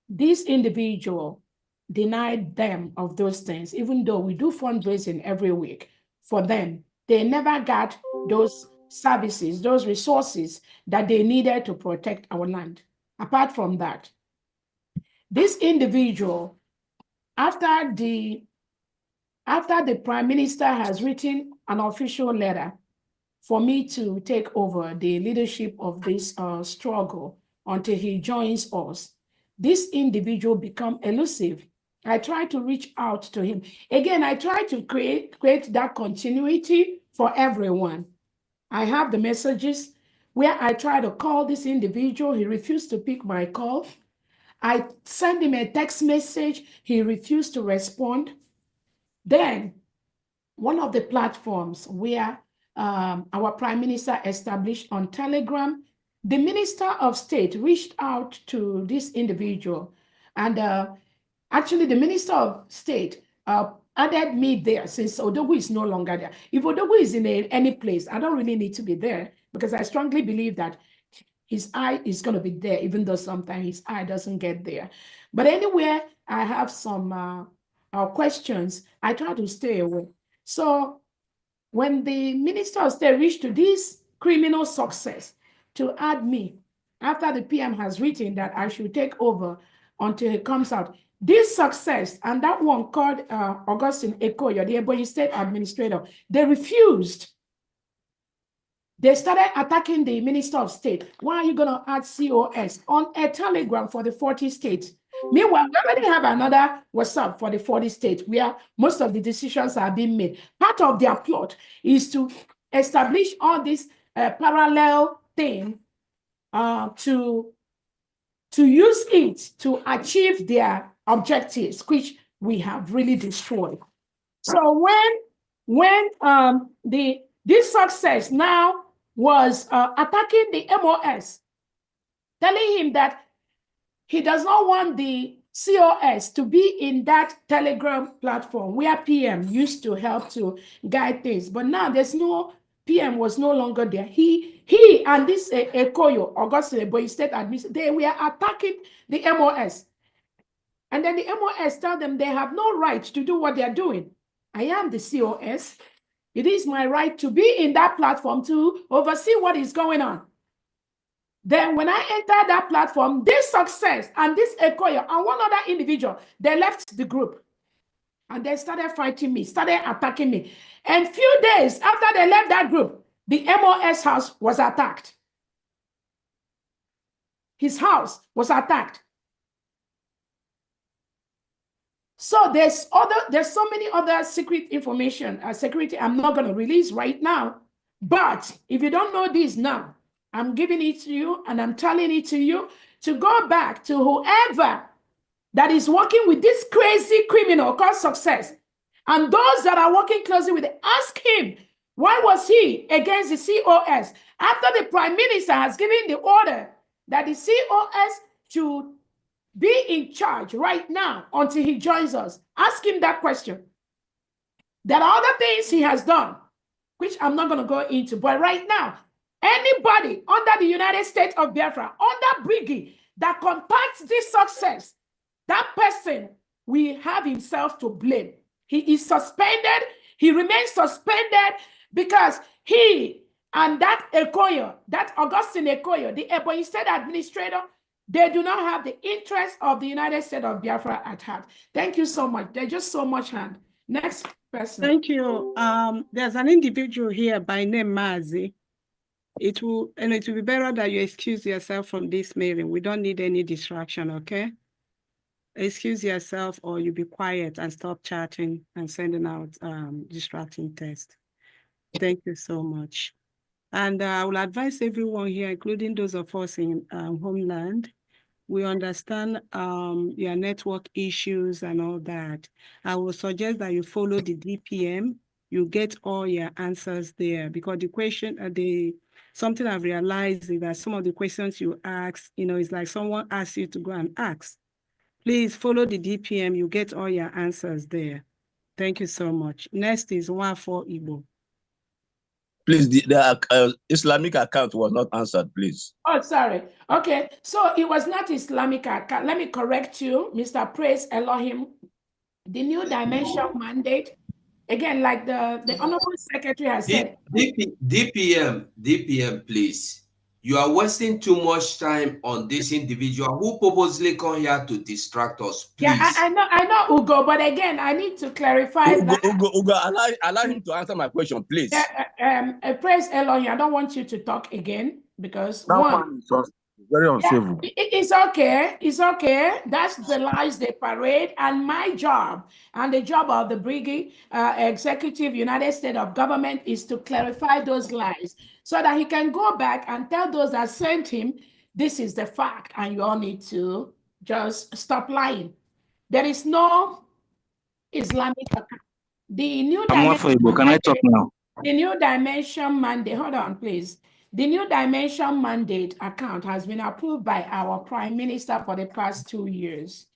this individual denied them of those things, even though we do fundraising every week for them. They never got those services, those resources that they needed to protect our land. Apart from that, this individual, after the prime minister has written an official letter for me to take over the leadership of this struggle until he joins us, this individual become elusive. I try to reach out to him. Again, I try to create that continuity for everyone. I have the messages where I try to call this individual. He refused to pick my call. I send him a text message. He refused to respond. Then one of the platforms where our prime minister established on Telegram, the minister of state reached out to this individual. And actually the minister of state added me there since Odogwu is no longer there. If Odogwu is in any place, I don't really need to be there because I strongly believe that his eye is going to be there, even though sometimes his eye doesn't get there. But anywhere I have some questions, I try to stay away. So when the minister of state reached to this criminal success to add me, after the PM has written that I should take over until it comes out, this success and that one called Augustine Ekoyo, the Ebonyi State Administrator, they refused. They started attacking the Minister of State. Why are you going to add COS on a telegram for the 40 states? Meanwhile, we already have another WhatsApp for the 40 states where most of the decisions are being made. Part of their plot is to establish all this parallel thing to use it to achieve their objectives, which we have really destroyed. So when this success now was attacking the MOS, telling him that he does not want the COS to be in that Telegram platform where PM used to help to guide things. But now there's no, PM was no longer there. He and this Ekoyo, Augustine Ebonyi State Administrator, they were attacking the MOS. And then the MOS tell them they have no right to do what they're doing. I am the COS. It is my right to be in that platform to oversee what is going on. Then when I entered that platform, this success and this Ekoyo and one other individual, they left the group. And they started fighting me, started attacking me. And few days after they left that group, the MOS house was attacked. His house was attacked. So there's so many other secret information, security I'm not going to release right now. But if you don't know this now, I'm giving it to you and I'm telling it to you to go back to whoever that is working with this crazy criminal called Success. And those that are working closely with it, ask him, why was he against the COS? After the prime minister has given the order that the COS should be in charge right now until he joins us. Ask him that question. There are other things he has done, which I'm not going to go into. But right now, anybody under the United States of Biafra, under Briggy, that contacts this Success, that person will have himself to blame. He is suspended. He remains suspended because he and that Ekoyo, that Augustine Ekoyo, the Ebonyi State Administrator, they do not have the interest of the United States of Biafra at heart. Thank you so much. There's just so much hand. Next person.
Thank you. There's an individual here by name Mazi. It will be better that you excuse yourself from this mailing. We don't need any distraction, okay? excuse yourself or you be quiet and stop chatting and sending out distracting text. Thank you so much. And I will advise everyone here, including those of us in Homeland, we understand your network issues and all that. I will suggest that you follow the DPM. You get all your answers there, because the question, something I've realized is that some of the questions you ask, it's like someone asks you to go and ask. Please follow the DPM. You get all your answers there. Thank you so much. Next is 14 Igbo.
Please, the Islamic account was not answered, please.
Oh, sorry. Okay, so it was not Islamic account. Let me correct you, Mr. Praise Elohim. The new dimension mandate, again, like the Honorable Secretary has said.
DPM, please. You are wasting too much time on this individual who purposely come here to distract us. Please.
Yeah, I know, Ugo, but again, I need to clarify that.
Ugo, allow him to answer my question, please.
Praise Elohim, I don't want you to talk again because
that one is very uncivil.
Yeah, it's okay. It's okay. That's the lies they parade. And my job and the job of the Brigade Executive United States of Government is to clarify those lies so that he can go back and tell those that sent him, this is the fact, and you all need to just stop lying. There is no Islamic account. The new dimension.
Can I talk now?
The new dimension mandate. Hold on, please. The new dimension mandate account has been approved by our Prime Minister for the past 2 years.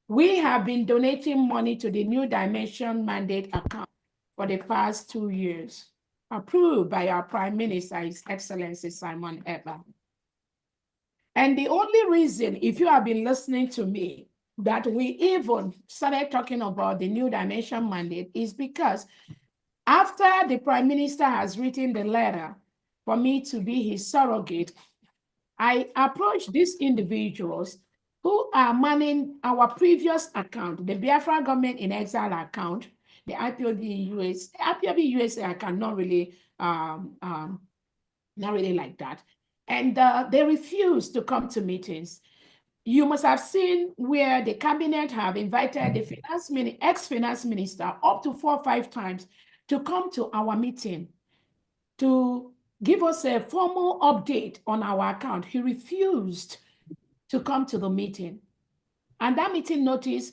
We have been donating money to the new dimension mandate account for the past 2 years, approved by our Prime Minister, His Excellency Simon Ekpa. And the only reason, if you have been listening to me, that we even started talking about the new dimension mandate is because after the Prime Minister has written the letter for me to be his surrogate, I approached these individuals who are manning our previous account, the Biafra Government in Exile account, the IPOB USA account, not really like that. And they refused to come to meetings. You must have seen where the cabinet have invited the ex-finance minister up to 4 or 5 times to come to our meeting to give us a formal update on our account. He refused to come to the meeting. And that meeting notice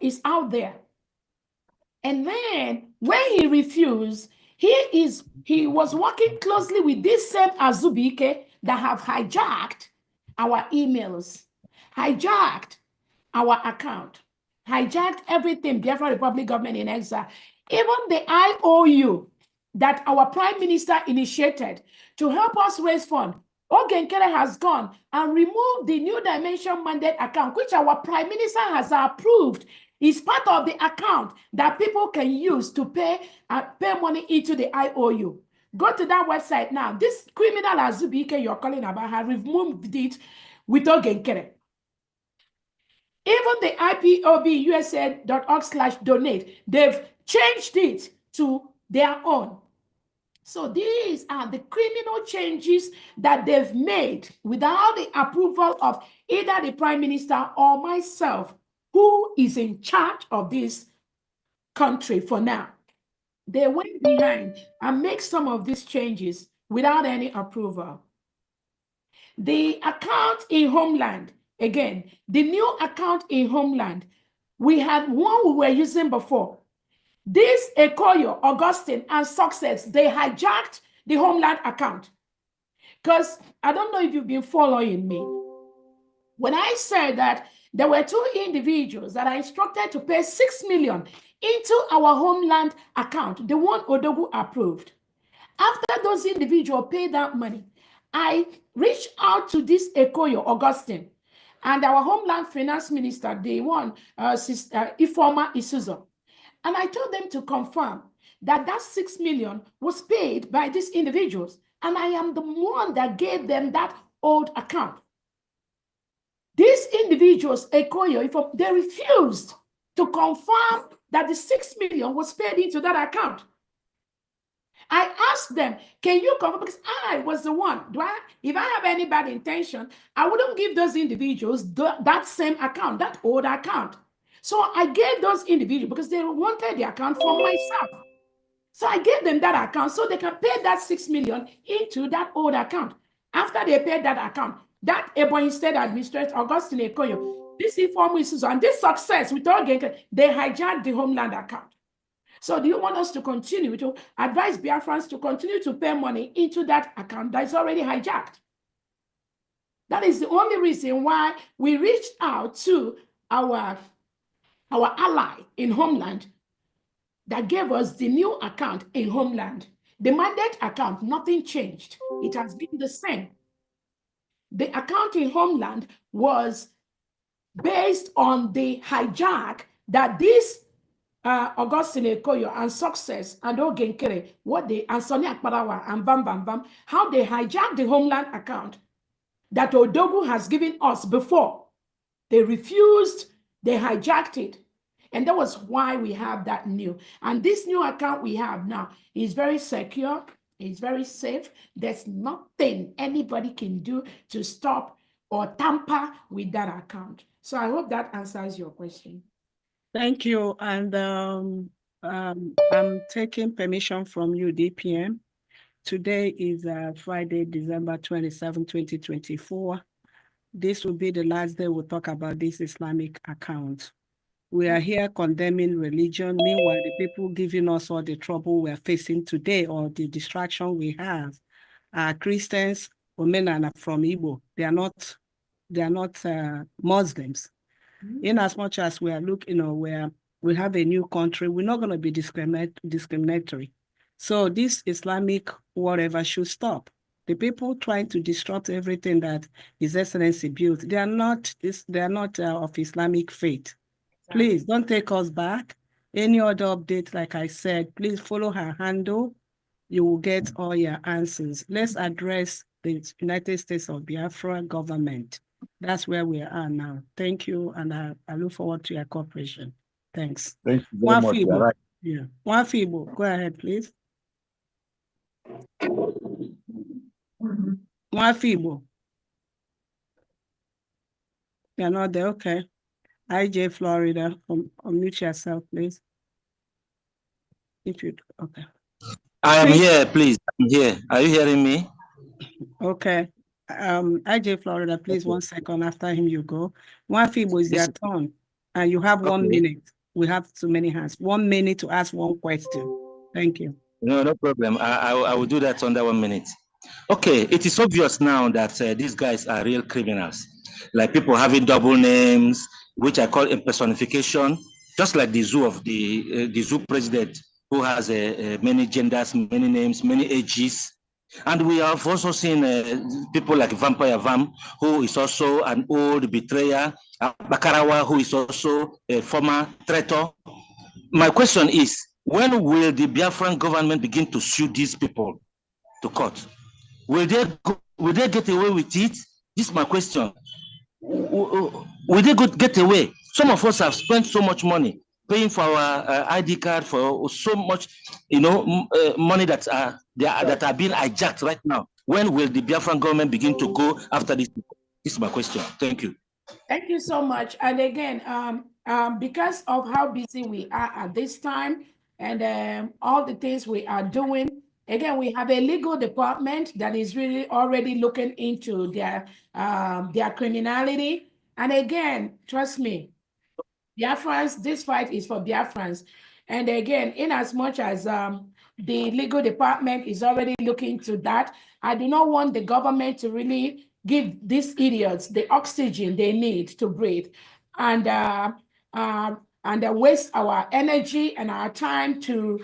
is out there. And then when he refused, he was working closely with this same Azubike that have hijacked our emails, hijacked our account, hijacked everything, Biafra Republic Government in Exile. Even the IOU that our Prime Minister initiated to help us raise funds, Ogenkere has gone and removed the new dimension mandate account, which our Prime Minister has approved. Is part of the account that people can use to pay money into the IOU. Go to that website now. This criminal Azubike you're calling about has removed it with Ogenkere. Even the IPOBUSA.org/donate, they've changed it to their own. So these are the criminal changes that they've made without the approval of either the Prime Minister or myself, who is in charge of this country for now. They went behind and make some of these changes without any approval. The account in Homeland, again, the new account in Homeland, we had one we were using before. This Ekoyo, Augustine, and Success, they hijacked the Homeland account. Because I don't know if you've been following me. When I said that there were 2 individuals that I instructed to pay 6 million into our Homeland account, the one Odogu approved. After those individuals paid that money, I reached out to this Ekoyo, Augustine, and our Homeland Finance Minister, the one, Ifeoma Isuzo. And I told them to confirm that that 6 million was paid by these individuals. And I am the one that gave them that old account. These individuals, Ekoyo, they refused to confirm that the 6 million was paid into that account. I asked them, can you confirm? Because I was the one. If I have any bad intention, I wouldn't give those individuals that same account, that old account. So I gave those individuals because they wanted the account from myself. So I gave them that account so they can pay that 6 million into that old account. After they paid that account, that Ebonyi State Administrator, Augustine Ekoyo, this informal issues and this success with all they hijacked the Homeland account. So do you want us to continue to advise Biafrans to continue to pay money into that account that is already hijacked? That is the only reason why we reached out to our ally in Homeland that gave us the new account in Homeland. The mandate account, nothing changed. It has been the same. The account in Homeland was based on the hijack that this Augustine Ekoyo and Success and Ogenkere, and Sonny Akparawa and Bam Bam Bam, how they hijacked the Homeland account that Odogu has given us before. They refused, they hijacked it. And that was why we have that new. And this new account we have now is very secure, it's very safe. There's nothing anybody can do to stop or tamper with that account. So I hope that answers your question.
Thank you. And I'm taking permission from you, DPM. Today is Friday, December 27, 2024. This will be the last day we'll talk about this Islamic account. We are here condemning religion. Meanwhile, the people giving us all the trouble we're facing today or the distraction we have are Christians, women from Igbo. They are not Muslims. In as much as we are looking, where we have a new country, we're not going to be discriminatory. So this Islamic whatever should stop. The people trying to disrupt everything that His Excellency built, they are not of Islamic faith. Please don't take us back. Any other update, like I said, please follow her handle. You will get all your answers. Let's address the United States of Biafra government. That's where we are now. Thank you, and I look forward to your cooperation. Thanks.
Thank you very much.
Feeble.
Right.
Yeah. One feeble. Go ahead, please. One feeble. You're not there. Okay. IJ Florida, unmute yourself, please. If you okay.
I am here, please. I'm here. Are you hearing me?
Okay. IJ Florida, please, okay. 1 second. After him, you go. One feeble is your turn, and you have 1 minute. We have too many hands. 1 minute to ask one question. Thank you.
No problem. I will do that under 1 minute. Okay, it is obvious now that these guys are real criminals. Like people having double names, which I call impersonification, just like the zoo of the zoo president, who has many genders, many names, many ages. And we have also seen people like Vampire Vam, who is also an old betrayer, Bakarawa, who is also a former traitor. My question is, when will the Biafran government begin to sue these people to court? Will they get away with it? This is my question. Will they get away? Some of us have spent so much money paying for our ID card, for so much, money that are being hijacked right now. When will the Biafran government begin to go after this? This is my question. Thank you.
Thank you so much. And again, because of how busy we are at this time and all the things we are doing, again, we have a legal department that is really already looking into their criminality. And again, trust me, Biafrans, this fight is for Biafrans. And again, in as much as the legal department is already looking to that, I do not want the government to really give these idiots the oxygen they need to breathe and waste our energy and our time to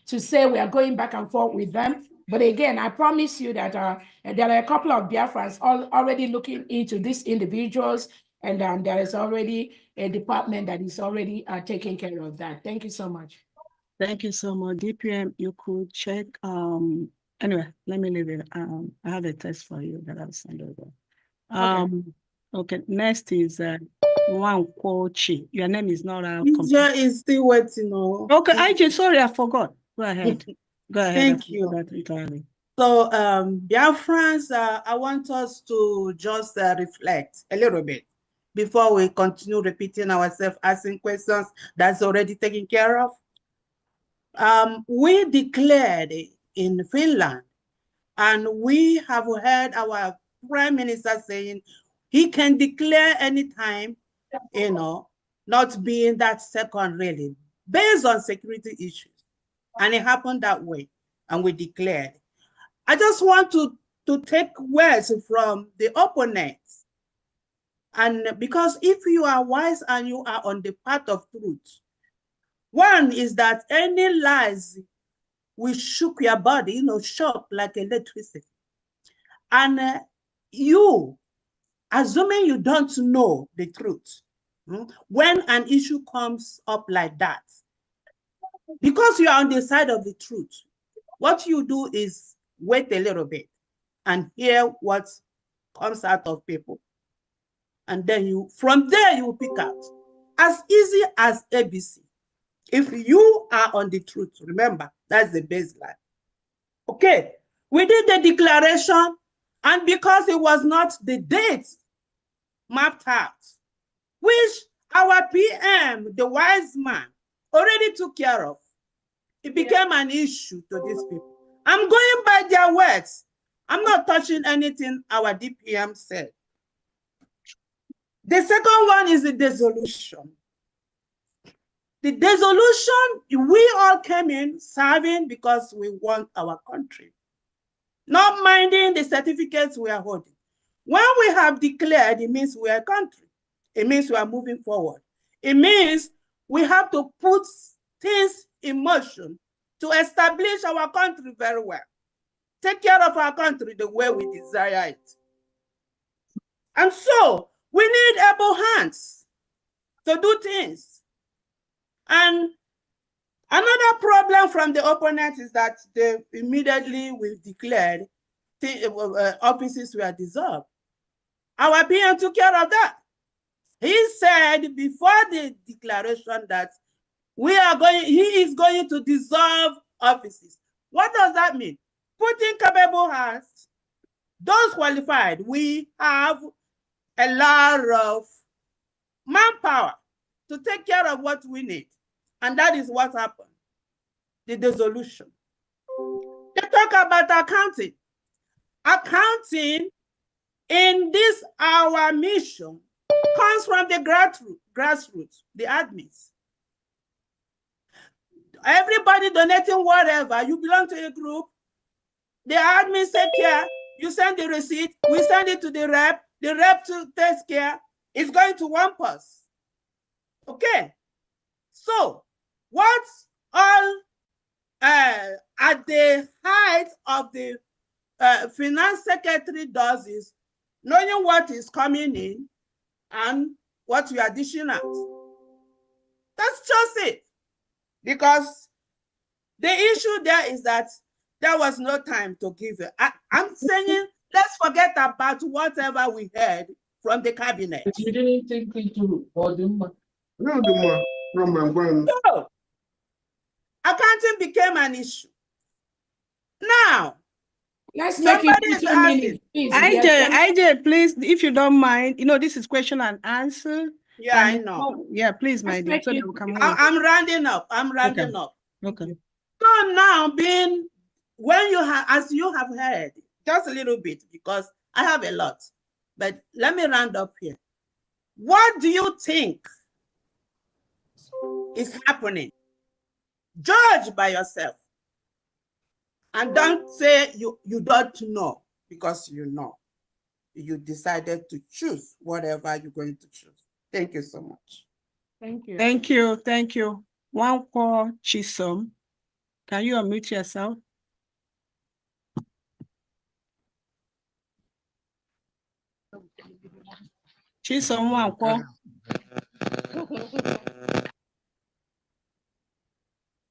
say we are going back and forth with them. But again, I promise you that there are a couple of Biafrans already looking into these individuals, and there is already a department that is already taking care of that. Thank you so much.
Thank you so much. DPM, you could check. Anyway, let me leave it. I have a test for you that I'll send over. Okay, next is Juan Kochi. Your name is not out.
Is still waiting.
Okay, IJ, sorry, I forgot. Go ahead. Go ahead.
Thank you. So, Biafrans, I want us to just reflect a little bit before we continue repeating ourselves, asking questions that's already taken care of. We declared in Finland, and we have heard our Prime Minister saying he can declare anytime, you know, not being that second really, based on security issues. And it happened that way, and we declared. I just want to take words from the opponents. And because if you are wise and you are on the path of truth, one is that any lies will shook your body, you know, shock like electricity. And you, assuming you don't know the truth, when an issue comes up like that, because you are on the side of the truth, what you do is wait a little bit and hear what comes out of people. And then you, from there, you pick out. As easy as ABC. If you are on the truth, remember, that's the baseline. Okay, we did the declaration, and because it was not the date mapped out, which our PM, the wise man, already took care of, it became an issue to these people. I'm going by their words. I'm not touching anything our DPM said. The second one is the dissolution. The dissolution, we all came in serving because we want our country, not minding the certificates we are holding. When we have declared, it means we are a country. It means we are moving forward. It means we have to put things in motion to establish our country very well. Take care of our country the way we desire it. And so we need able hands to do things. And another problem from the opponent is that they immediately declared offices were dissolved. Our PM took care of that. He said before the declaration that he is going to dissolve offices. What does that mean? Putting capable hands, those qualified. We have a lot of manpower to take care of what we need. And that is what happened, the dissolution. They talk about accounting. Accounting in this, our mission, comes from the grassroots, the admins. Everybody donating whatever, you belong to a group, the admins take care, you send the receipt, we send it to the rep takes care, it's going to one person. Okay, so what's all at the height of the finance secretary does is knowing what is coming in and what you are dishing out. That's just it. Because the issue there is that there was no time to give it. I'm saying let's forget about whatever we heard from the cabinet.
You didn't think into
No.
Accounting became an issue. Now,
let's make it 2 minutes.
IJ, please, if you don't mind, you know, this is question and answer.
Yeah,
and
I know.
Yeah, please, my dear. So
I'm rounding up. I'm rounding up.
Okay.
So now, when you have, as you have heard, just a little bit, because I have a lot, but let me round up here. What do you think is happening? Judge by yourself. And don't say you don't know, because you know. You decided to choose whatever you're going to choose. Thank you so much.
Thank you. Thank you. Thank you. One call, Chisom. Can you unmute yourself? Chisom, one call.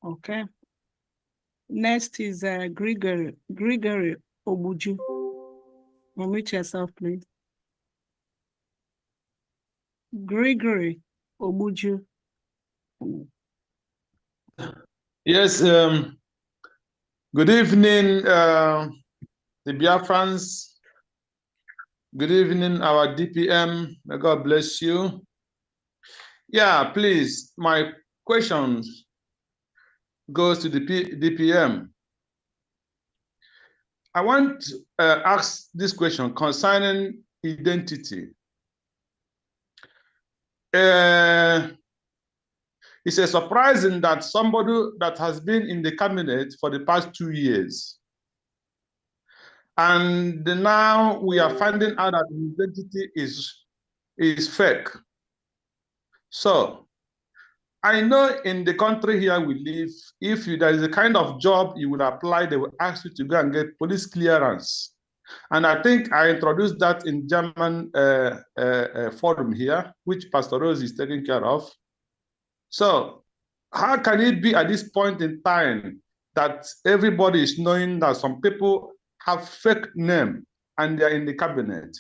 Okay. Next is Gregory Obuju. Unmute yourself, please. Gregory
Good evening, the Biafrans. Good evening, our DPM. May God bless you. Yeah, please, my question goes to the DPM. I want to ask this question concerning identity. It's surprising that somebody that has been in the cabinet for the past 2 years, and now we are finding out that the identity is fake. So I know in the country here we live, if there is a kind of job you would apply, they will ask you to go and get police clearance. And I think I introduced that in German forum here, which Pastor Rose is taking care of. So how can it be at this point in time that everybody is knowing that some people have fake name and they're in the cabinet?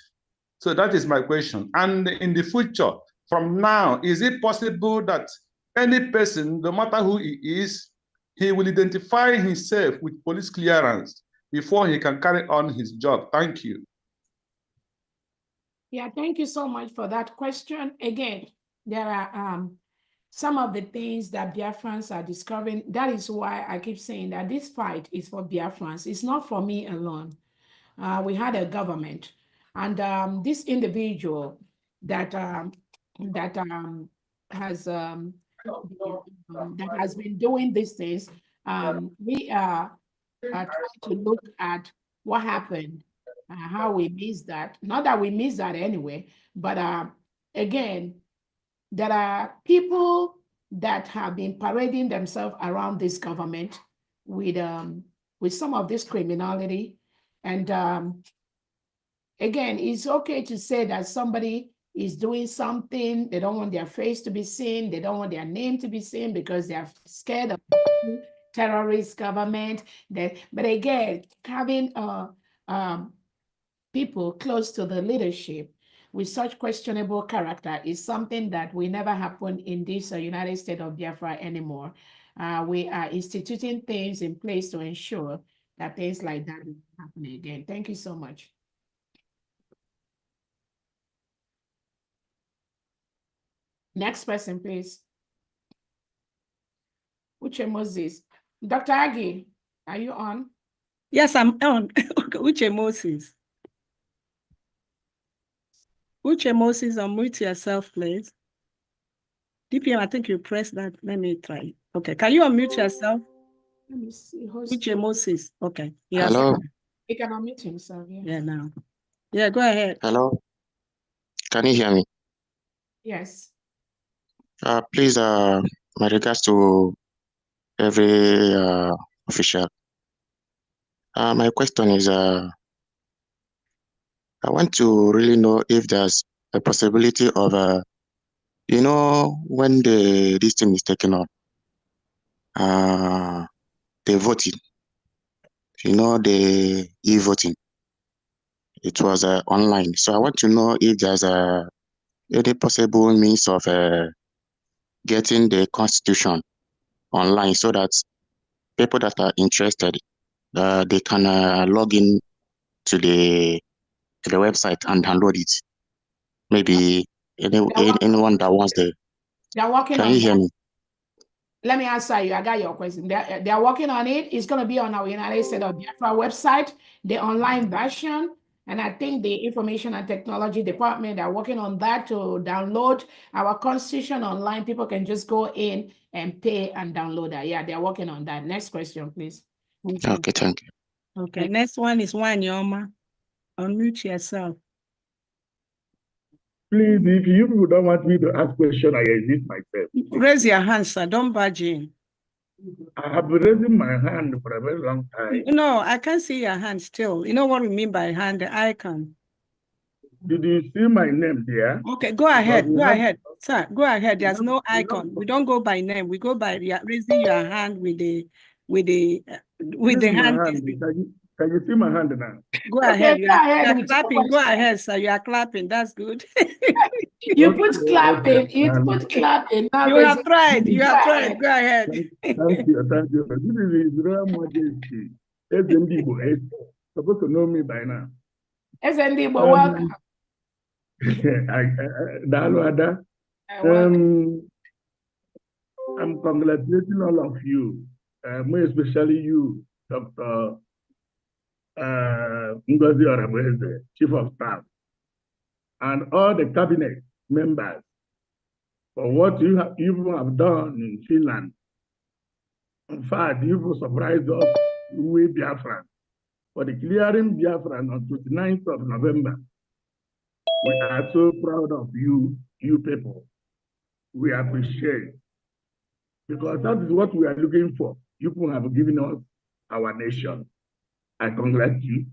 So that is my question. And in the future, from now, is it possible that any person, no matter who he is, he will identify himself with police clearance before he can carry on his job? Thank you.
Yeah, thank you so much for that question. Again, there are some of the things that Biafrans are discovering. That is why I keep saying that this fight is for Biafrans. It's not for me alone. We had a government, and this individual that has been doing these things. We are trying to look at what happened, how we missed that. Not that we missed that anyway, but again, there are people that have been parading themselves around this government with some of this criminality. And again, it's okay to say that somebody is doing something. They don't want their face to be seen. They don't want their name to be seen because they're scared of terrorist government. But again, having people close to the leadership with such questionable character is something that will never happen in this United States of Biafra anymore. We are instituting things in place to ensure that things like that will happen again. Thank you so much. Next person, please. Uche Moses. Dr. Aggie, are you on?
Yes, I'm on. Uche Moses. Uche Moses, unmute yourself, please. DPM, I think you pressed that. Let me try. Okay, can you unmute yourself?
Let me see.
Uche Moses. Okay. Yes.
Hello.
He can unmute himself.
Yeah, now. Yeah, go ahead.
Hello. Can you hear me?
Yes.
Please, my regards to every official. My question is, I want to really know if there's a possibility of, you know, when this thing is taken up, the voting, you know, the e-voting, it was online. So I want to know if there's any possible means of getting the constitution online so that people that are interested, they can log in to the website and download it. Maybe anyone that wants the.
They're working
Can
on
you hear
that.
me?
Let me answer you. I got your question. They're working on it. It's going to be on our United States of Biafra website, the online version. And I think the Information and Technology Department are working on that to download our Constitution online. People can just go in and pay and download that. Yeah, they're working on that. Next question, please.
Okay, thank you.
Okay, next one is Wanyoma. Unmute yourself.
Please, if you people don't want me to ask questions, I exit myself.
Raise your hand, sir. Don't budge in.
I have been raising my hand for a very long time.
No, I can't see your hand still. You know what we mean by hand, the icon.
Did you see my name there?
Okay, go ahead. Go ahead, sir. Go ahead. There's no icon. We don't go by name. We go by raising your hand with the hand.
Can you see my hand now?
Go ahead. You are clapping. Go ahead, sir. You are clapping. That's good.
You put clapping. You put clapping.
You have tried. You have tried. Go ahead.
Thank you. Thank you. This is His Royal Majesty, Supposed to know me by now.
welcome.
I'm congratulating all of you, more especially you, Dr. Ngozi Orabweze, Chief of Staff, and all the cabinet members for what you have done in Finland. In fact, you surprised us with Biafran for the clearing Biafran on 29th of November. We are so proud of you people. We appreciate, because that is what we are looking for. You people have given us our nation. I congratulate you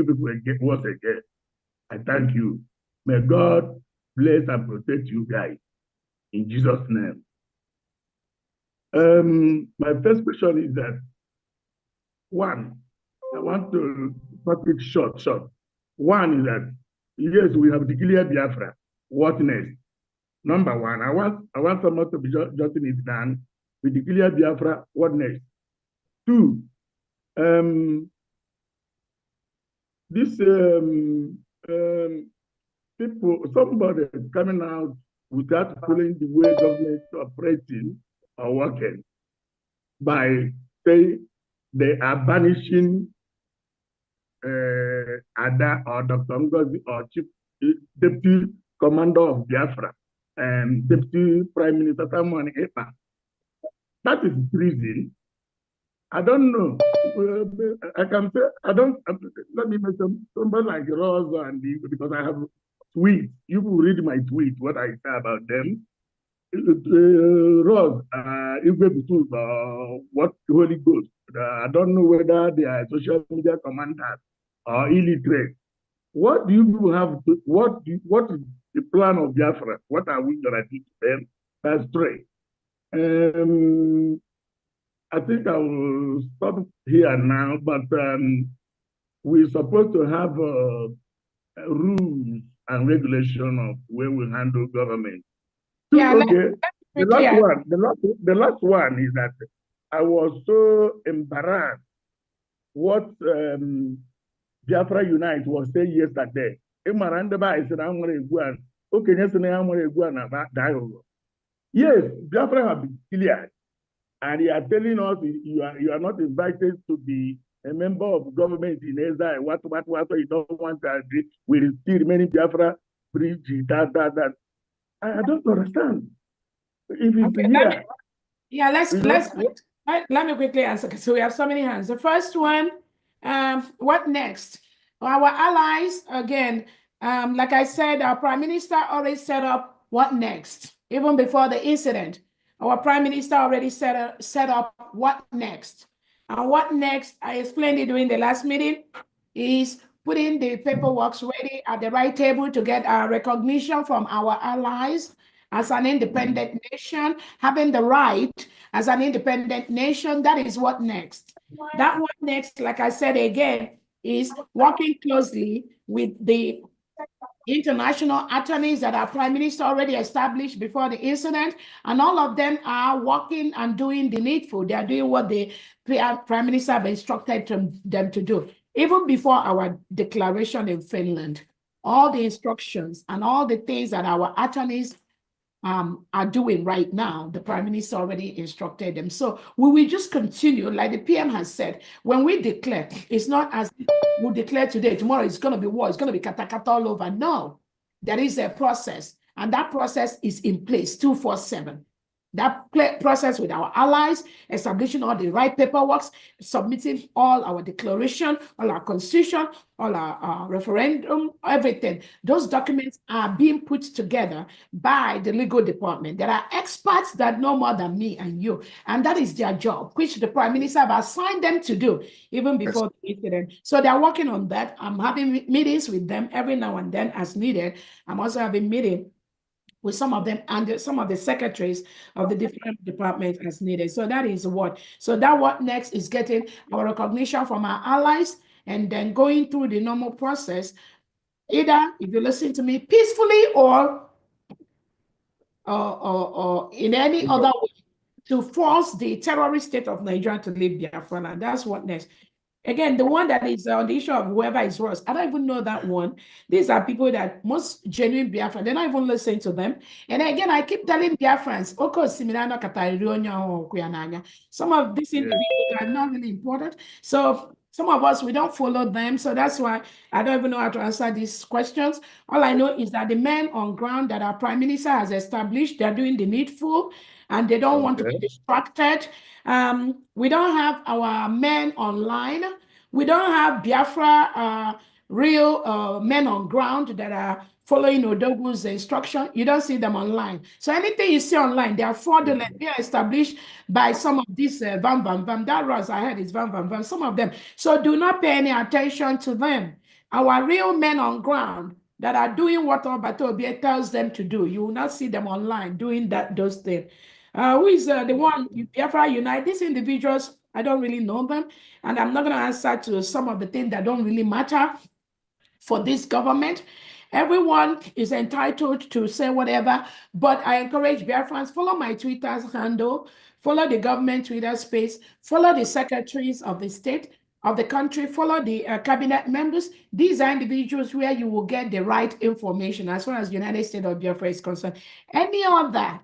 people again, once again. I thank you. May God bless and protect you guys. In Jesus' name. My first question is that, one, I want to put it short. One is that, yes, we have declared Biafra. What next? Number one, I want someone to be jotting it down. We declare Biafra. What next? Two, people, somebody coming out without following the way government is operating or working by saying they are banishing Ada or Dr. Ngozi or Chief Deputy Commander of Biafra and Deputy Prime Minister Simon Ekpa. That is treason. I don't know. I can say, let me mention somebody like Rose and because I have tweets. You will read my tweet, what I say about them. Rose, what Holy Ghost. I don't know whether they are social media commanders or illiterate. What do you have to, what is the plan of Biafra? What are we going to teach them? That's three. I think I will stop here now, but we're supposed to have rules and regulation of where we handle government.
Yeah,
okay. The last one is that I was so embarrassed what Biafra Unite was saying yesterday. Yes, Biafra have been cleared. And you are telling us you are not invited to be a member of government in Israel. What you don't want to agree with still remaining Biafra bridge, that. I don't understand. If it's
okay, let me quickly answer. So we have so many hands. The first one, what next? Our allies, again, like I said, our Prime Minister already set up what next, even before the incident. Our Prime Minister already set up what next. And what next, I explained it during the last meeting, is putting the paperwork ready at the right table to get our recognition from our allies as an independent nation, having the right as an independent nation. That is what next. That what next, like I said again, is working closely with the international attorneys that our Prime Minister already established before the incident, and all of them are working and doing the needful. They are doing what the Prime Minister have instructed them to do. Even before our declaration in Finland, all the instructions and all the things that our attorneys are doing right now, the Prime Minister already instructed them. So we will just continue, like the PM has said, when we declare, it's not as we declare today, tomorrow it's going to be war, it's going to be katakata all over. No, there is a process, and that process is in place 24/7. That process with our allies, establishing all the right paperwork, submitting all our declaration, all our constitution, all our referendum, everything. Those documents are being put together by the legal department. There are experts that know more than me and you, and that is their job, which the Prime Minister have assigned them to do even before the incident. So they're working on that. I'm having meetings with them every now and then as needed. I'm also having meetings with some of them and some of the secretaries of the different departments as needed. So that is what. So that what next is getting our recognition from our allies and then going through the normal process, either if you listen to me peacefully or in any other way. to force the terrorist state of Nigeria to leave Biafra land. That's what next. Again, the one that is on the issue of whoever is worse, I don't even know that one. These are people that most genuine Biafran, they're not even listening to them. And again, I keep telling Biafrans, some of these individuals are not really important. So some of us, we don't follow them. So that's why I don't even know how to answer these questions. All I know is that the men on ground that our prime minister has established, they're doing the needful and they don't want to be distracted. We don't have our men online. We don't have Biafra real men on ground that are following Odogu's instruction. You don't see them online. So anything you see online, they are fraudulent. They are established by some of these Vam Vam Vam. That was I heard is Vam Vam Vam. Some of them. So do not pay any attention to them. Our real men on ground that are doing what Obatobie tells them to do. You will not see them online doing those things. Who is the one, Biafra Unite? These individuals, I don't really know them. And I'm not going to answer to some of the things that don't really matter for this government. Everyone is entitled to say whatever, but I encourage Biafrans, follow my Twitter handle, follow the government Twitter space, follow the secretaries of the state, of the country, follow the cabinet members. These are individuals where you will get the right information as far as United States of Biafra is concerned. Any other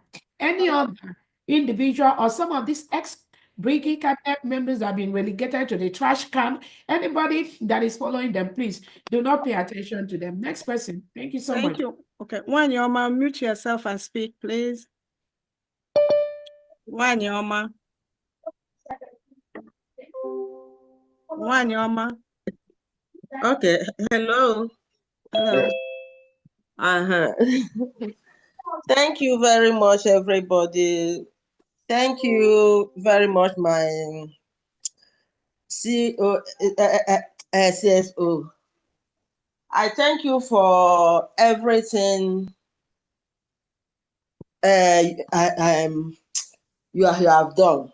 individual or some of these ex-Brigade cabinet members have been relegated to the trash can. Anybody that is following them, please do not pay attention to them. Next person. Thank you so much.
Thank you. Okay, Wanyoma, mute yourself and speak, please. Wanyoma. Wanyoma.
Okay, hello.
Hello.
Thank you very much, everybody. Thank you very much, my CEO, CSO. I thank you for everything you have done.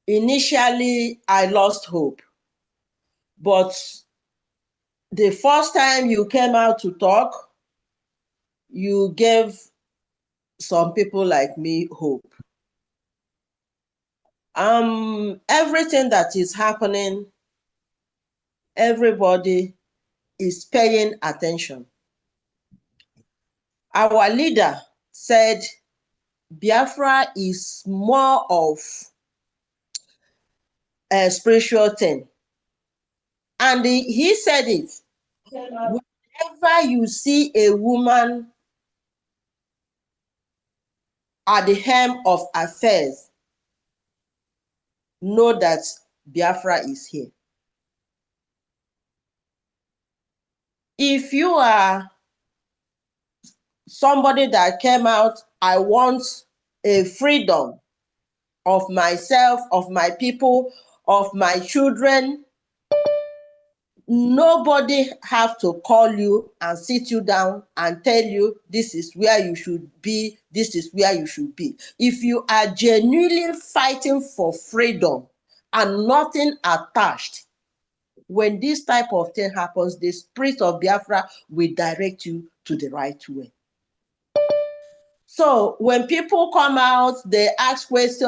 Initially, I lost hope, but the first time you came out to talk, you gave some people like me hope. Everything that is happening, everybody is paying attention. Our leader said Biafra is more of a spiritual thing. And he said it. Whenever you see a woman at the helm of affairs, know that Biafra is here. If you are somebody that came out, I want a freedom of myself, of my people, of my children, nobody have to call you and sit you down and tell you this is where you should be, this is where you should be. If you are genuinely fighting for freedom and nothing attached, when this type of thing happens, the spirit of Biafra will direct you to the right way. So when people come out, they ask questions,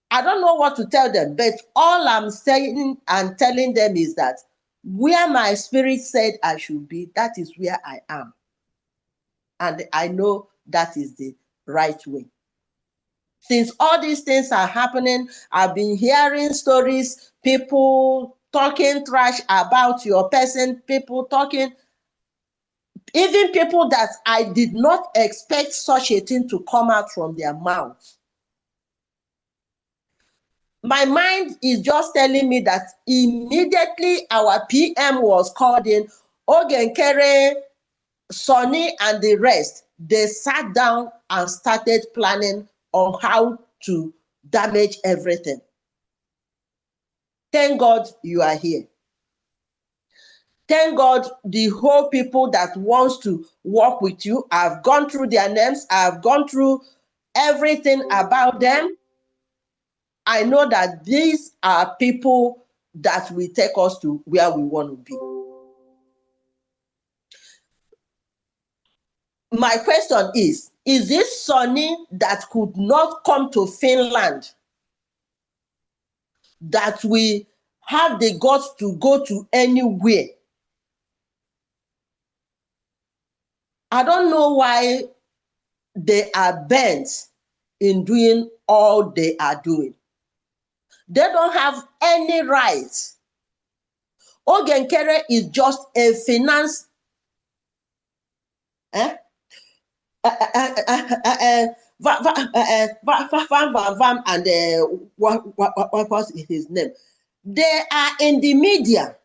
I don't know what to tell them, but all I'm saying and telling them is that where my spirit said I should be, that is where I am. And I know that is the right way. Since all these things are happening, I've been hearing stories, people talking trash about your person, people talking, even people that I did not expect such a thing to come out from their mouths. My mind is just telling me that immediately our PM was called in, Ogenkere, Sonny, and the rest, they sat down and started planning on how to damage everything. Thank God you are here. Thank God the whole people that wants to work with you, I've gone through their names, I've gone through everything about them. I know that these are people that will take us to where we want to be. My question is, Is it Sonny that could not come to Finland that we have the guts to go to anywhere? I don't know why they are bent in doing all they are doing. They don't have any rights. Ogenkere is just a finance and what was his name? They are in the media.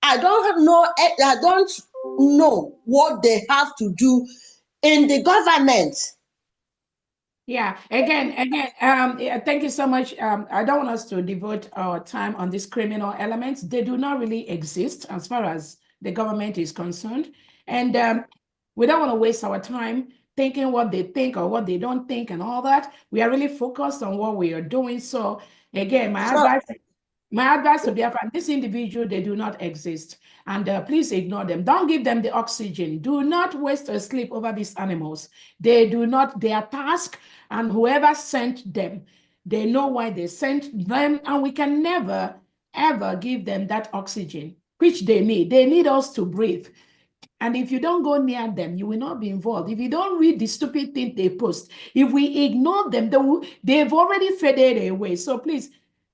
I don't know what they have to do in the government.
Yeah, again, yeah, thank you so much. I don't want us to devote our time on these criminal elements. They do not really exist as far as the government is concerned. And we don't want to waste our time thinking what they think or what they don't think and all that. We are really focused on what we are doing. So again, my advice to Biafra, this individual, they do not exist. And please ignore them. Don't give them the oxygen. Do not waste a sleep over these animals. They do not, their task, and whoever sent them, they know why they sent them, and we can never, ever give them that oxygen, which they need. They need us to breathe. And if you don't go near them, you will not be involved. If you don't read the stupid thing they post, if we ignore them, they've already faded away. So please,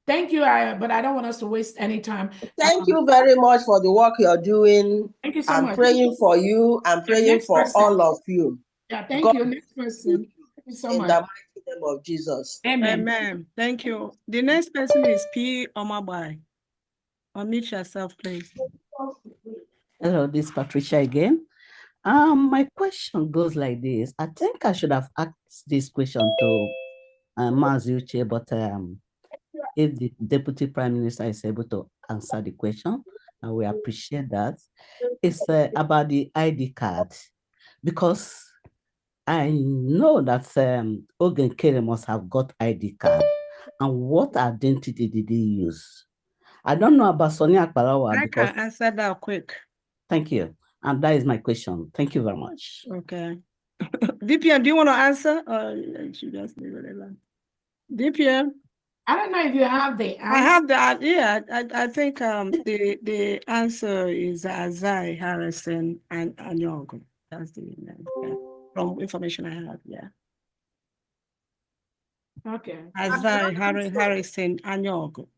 thank you, but I don't want us to waste any time.
Thank you very much for the work you're doing.
Thank you so
I'm
much.
praying for you. I'm praying for all of you.
Yeah, thank
God
you. Next person. Thank you so
in
much.
the mighty name of Jesus.
Amen.
Amen. Thank you. The next person is P. Omabai. Unmute yourself, please.
Hello, this is Patricia again. My question goes like this. I think I should have asked this question to Mazuche, but if the Deputy Prime Minister is able to answer the question, and we appreciate that. It's about the ID card, because I know that Ogenkere must have got ID card, and what identity did he use? I don't know about Sonia Akbarawa.
I can answer that quick.
Thank you. And that is my question. Thank you very much.
Okay. DPM, do you want to answer? Or you just leave it alone? DPM?
I don't know if you have the answer.
I have that. Yeah, I think the answer is Azai, Harrison, and Anyogo. That's the name. Yeah. From information I have. Yeah.
Okay.
Azai, Harrison, Anyogo.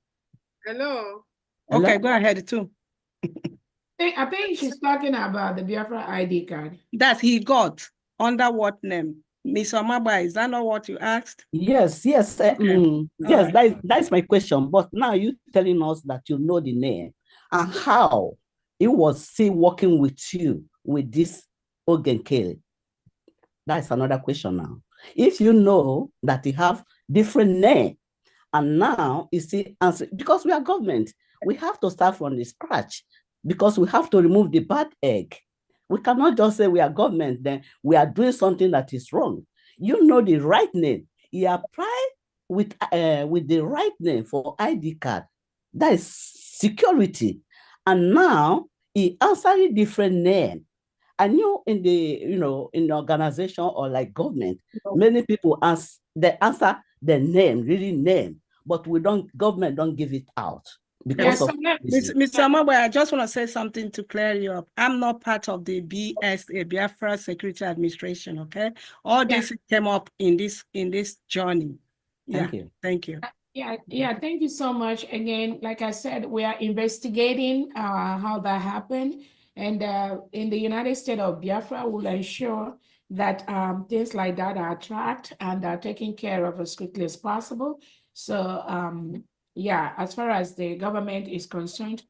Hello.
Okay, go ahead too.
I think she's talking about the Biafra ID card.
That he got under what name? Miss Omaba, is that not what you asked?
Yes, yes.
Okay.
Yes,
right.
that's my question. But now you telling us that you know the name and how it was still working with you with this Ogenkere. That's another question now. If you know that you have different name and now you see answer, because we are government, we have to start from the scratch because we have to remove the bad egg. We cannot just say we are government, then we are doing something that is wrong. You know the right name. You apply with the right name for ID card. That is security. And now he answered a different name. I knew in the organization or like government, many people answer the name, really name, but government don't give it out. Because of
Mr. Amaboy, I just want to say something to clear you up. I'm not part of the BSA, Biafra Security Administration, okay? All this came up in this journey.
Thank you.
Thank you.
Yeah, thank you so much. Again, like I said, we are investigating how that happened. And in the United States of Biafra, we'll ensure that things like that are tracked and are taken care of as quickly as possible. So, yeah, as far as the government is concerned,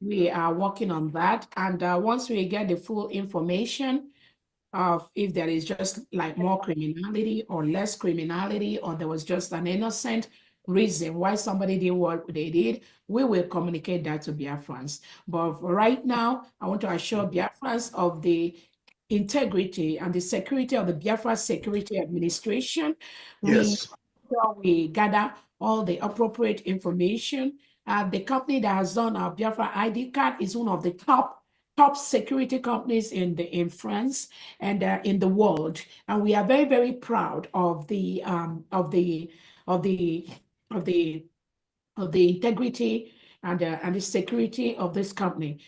we are working on that. And once we get the full information of if there is just like more criminality or less criminality, or there was just an innocent reason why somebody did what they did, we will communicate that to Biafrans. But for right now, I want to assure Biafrans of the integrity and the security of the Biafra Security Administration.
Yes.
We gather all the appropriate information. The company that has done our Biafra ID card is one of the top top security companies in France and in the world, and we are very, very proud of the integrity and the security of this company.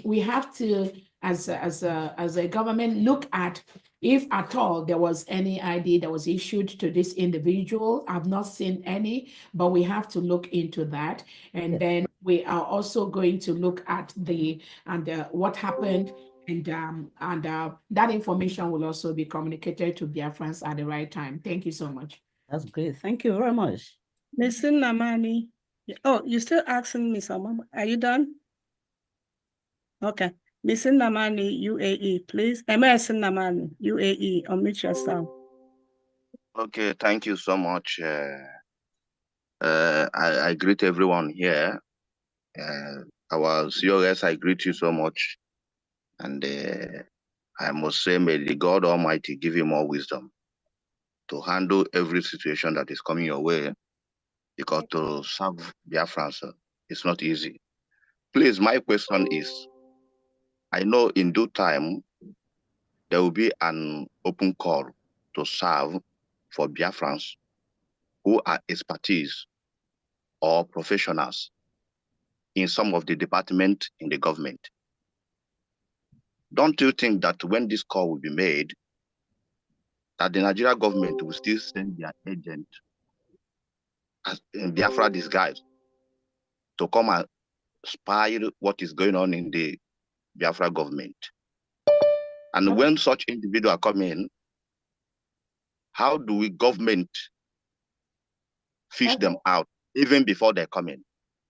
We have to, as a government, look at if at all there was any ID that was issued to this individual. I've not seen any, but we have to look into that. And then we are also going to look at what happened, and that information will also be communicated to Biafrans at the right time. Thank you so much.
That's great. Thank you very much.
Ms. Namani. Oh, you're still asking me, Mama. Are you done? Okay. Ms. Namani, UAE, please. MS Namani, UAE, unmute yourself.
Okay, thank you so much. I greet everyone here. Our COS, I greet you so much. And I must say, may the God Almighty give you more wisdom to handle every situation that is coming your way, because to serve Biafrans is not easy. Please, my question is, I know in due time, there will be an open call to serve for Biafrans who are expertise or professionals in some of the departments in the government. Don't you think that when this call will be made, that the Nigeria government will still send their agent as in Biafra disguise to come and spy what is going on in the Biafra government? And when such individuals come in, how do we government fish them out even before they come in?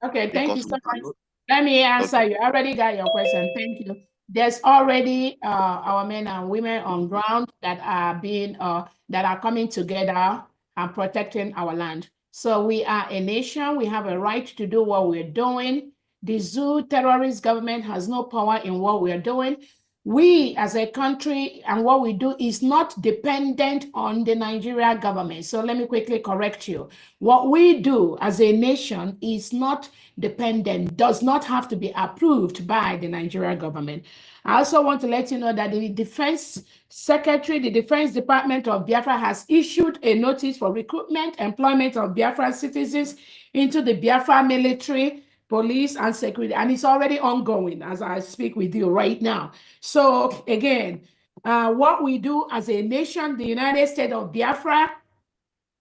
Okay, thank you so much. Let me answer you. I already got your question. Thank you. There's already our men and women on ground that are coming together and protecting our land. So we are a nation. We have a right to do what we're doing. The zoo terrorist government has no power in what we're doing. We as a country and what we do is not dependent on the Nigeria government. So let me quickly correct you. What we do as a nation is not dependent, does not have to be approved by the Nigeria government. I also want to let you know that the Defense Secretary, the Defense Department of Biafra has issued a notice for recruitment, employment of Biafran citizens into the Biafra military, police, and security, and it's already ongoing as I speak with you right now. So again, what we do as a nation, the United States of Biafra,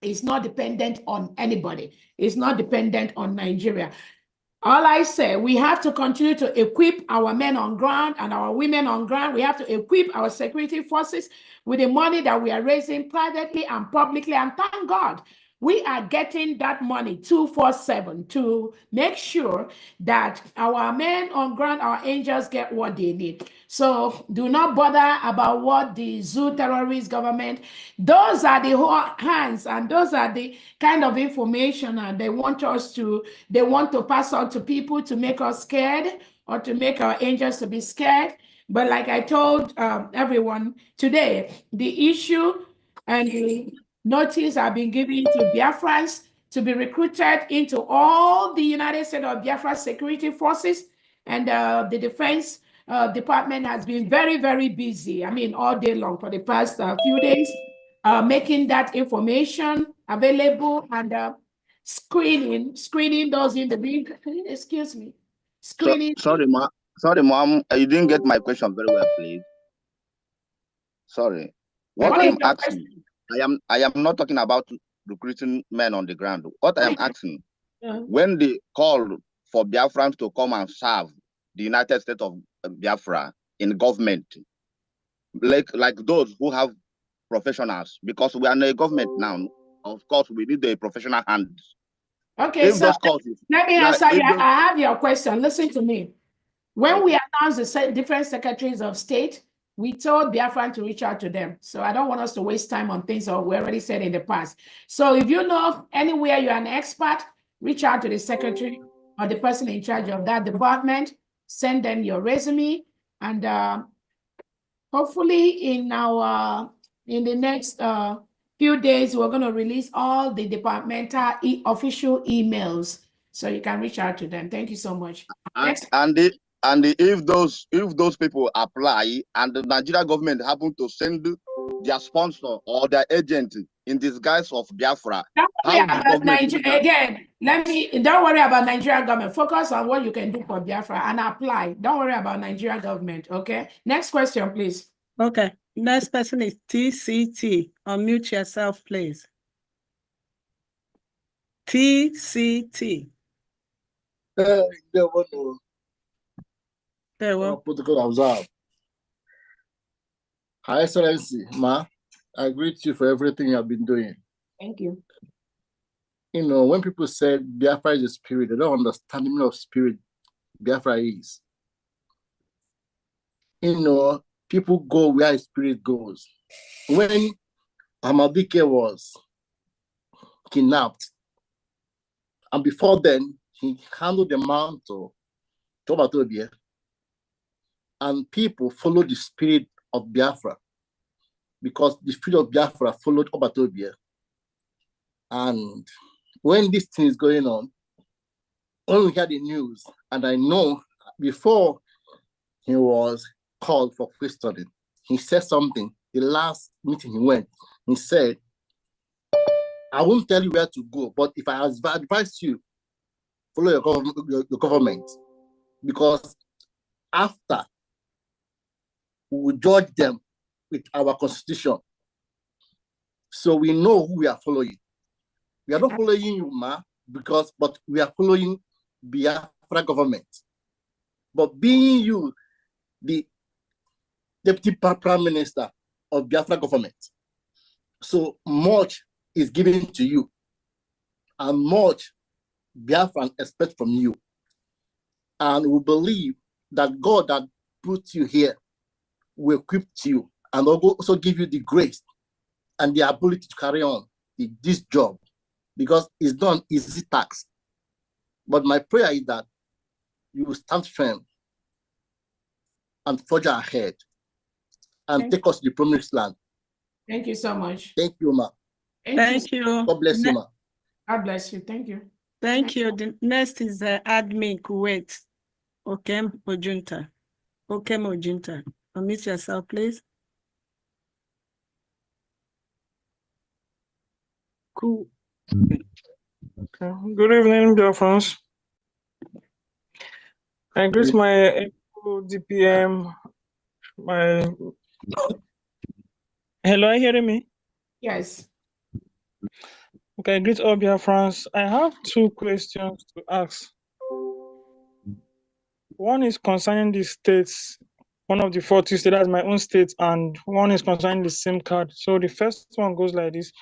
is not dependent on anybody. It's not dependent on Nigeria. All I say, we have to continue to equip our men on ground and our women on ground. We have to equip our security forces with the money that we are raising privately and publicly. And thank God, we are getting that money 247 to make sure that our men on ground, our angels, get what they need. So do not bother about what the zoo terrorist government, those are the hands and those are the kind of information and they want to pass on to people to make us scared or to make our angels to be scared. But like I told everyone today, the issue and the notice have been given to Biafrans to be recruited into all the United States of Biafra security forces, and the Defense Department has been very, very busy. I mean, all day long for the past few days, making that information available and screening those individuals. Excuse me. Screening.
Sorry, ma'am. You didn't get my question very well, please. Sorry. What I'm asking, I am not talking about recruiting men on the ground. What I am asking, when they call for Biafrans to come and serve the United States of Biafra in government, like those who have professionals, because we are in a government now, of course, we need the professional hands.
Okay, so let me answer you. I have your question. Listen to me. When we announced the different secretaries of state, we told Biafran to reach out to them. So I don't want us to waste time on things that we already said in the past. So if you know anywhere you're an expert, reach out to the secretary or the person in charge of that department, send them your resume, and hopefully in the next few days, we're going to release all the departmental official emails so you can reach out to them. Thank you so much.
And And if those people apply and the Nigeria government happen to send their sponsor or their agent in disguise of Biafra, how will the government do that?
Again, don't worry about Nigerian government. Focus on what you can do for Biafra and apply. Don't worry about Nigerian government. Okay. Next question, please.
Okay. Next person is TCT. Unmute yourself, please. TCT.
There
Protocol
observed. High Excellency, Ma, I greet you for everything you have been doing.
Thank you.
You know, when people say Biafra is a spirit, they don't understand the meaning of spirit Biafra is. You know, people go where his spirit goes. When Amadike was kidnapped, and before then, he handed the mantle to Obatobia, and people followed the spirit of Biafra because the spirit of Biafra followed Obatobia. And when this thing is going on, when we hear the news, and I know before he was called for questioning, he said something. The last meeting he went, he said, I won't tell you where to go, but if I advise you, follow your government, because after we will judge them with our constitution. So we know who we are following. We are not following you, Ma, but we are following Biafra government. But being you, the Deputy Prime Minister of Biafra government, so much is given to you, and much Biafran expect from you. And we believe that God that put you here will equip you and also give you the grace and the ability to carry on this job, because it's not an easy task. But my prayer is that you will stand firm and forge ahead and take us to the promised land.
Thank you so much.
Thank you, Ma.
Thank you.
God bless you, Ma.
God bless you. Thank you.
Thank you. The next is admin Kuwait. Okem Ojunta. Okem Ojunta. Unmute yourself, please. Cool.
Okay. Good evening, Biafrans. I greet my DPM. Hello, are you hearing me?
Yes.
Okay, I greet all Biafrans. I have two questions to ask. One is concerning the states, one of the 40 states, that's my own state, and one is concerning the SIM card. So the first one goes like this.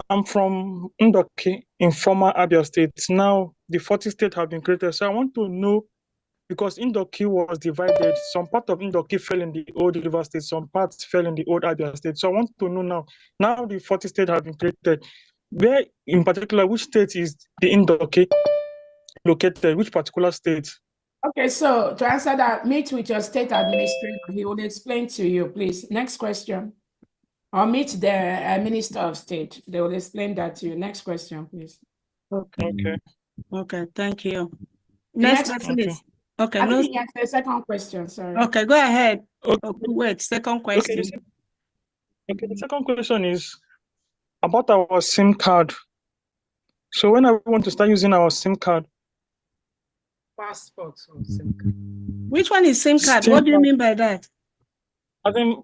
I'm from Ndoki in former Abia State. Now the 40 states have been created. So I want to know, because Ndoki was divided, some part of Ndoki fell in the old River State, some parts fell in the old Abia State. So I want to know now the 40 states have been created. Where in particular, which state is the Ndoki located? Which particular state?
Okay, so to answer that, meet with your state administrator. He will explain to you, please. Next question. Or meet the Minister of State. They will explain that to you. Next question, please.
Okay. Okay, thank you.
The
Next person is okay.
I think he asked the second question. Sorry.
Okay, go ahead. Okay, wait, second question.
Okay, the second question is about our SIM card. So when I want to start using our SIM card,
passport or SIM card. Which one is SIM card? What do you mean by that?
I think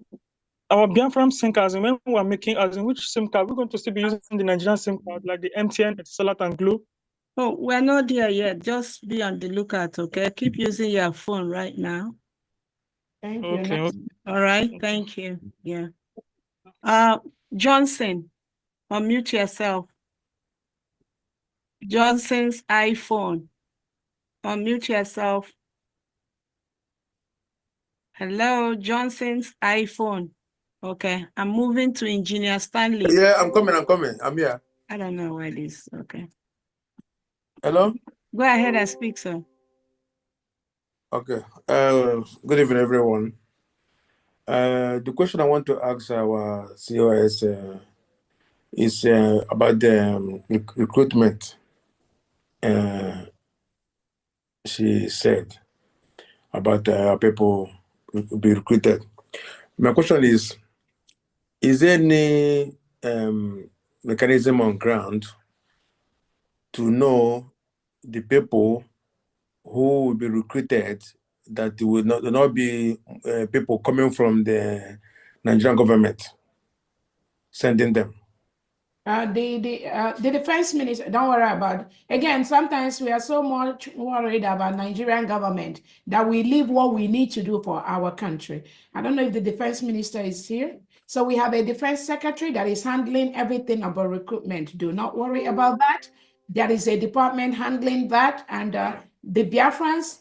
our Biafran SIM card, when we are making, as in which SIM card, we're going to still be using the Nigerian SIM card, like the MTN, Etisalat, and Glo.
Oh, we're not there yet. Just be on the lookout, okay? Keep using your phone right now.
Thank you.
Okay.
All right, thank you. Yeah. Johnson, unmute yourself. Johnson's iPhone. Unmute yourself. Hello, Johnson's iPhone. Okay, I'm moving to Engineer Stanley.
Yeah, I'm coming. I'm here.
I don't know where it is. Okay.
Hello?
Go ahead and speak, sir.
Okay. Good evening, everyone. The question I want to ask our COS is about the recruitment. She said, about people will be recruited. My question is there any mechanism on ground to know the people who will be recruited, that will not be people coming from the Nigerian government sending them?
The defense minister, don't worry about it. Again, sometimes we are so much worried about Nigerian government that we leave what we need to do for our country. I don't know if the defense minister is here. So we have a defense secretary that is handling everything about recruitment. Do not worry about that. There is a department handling that, and the Biafrans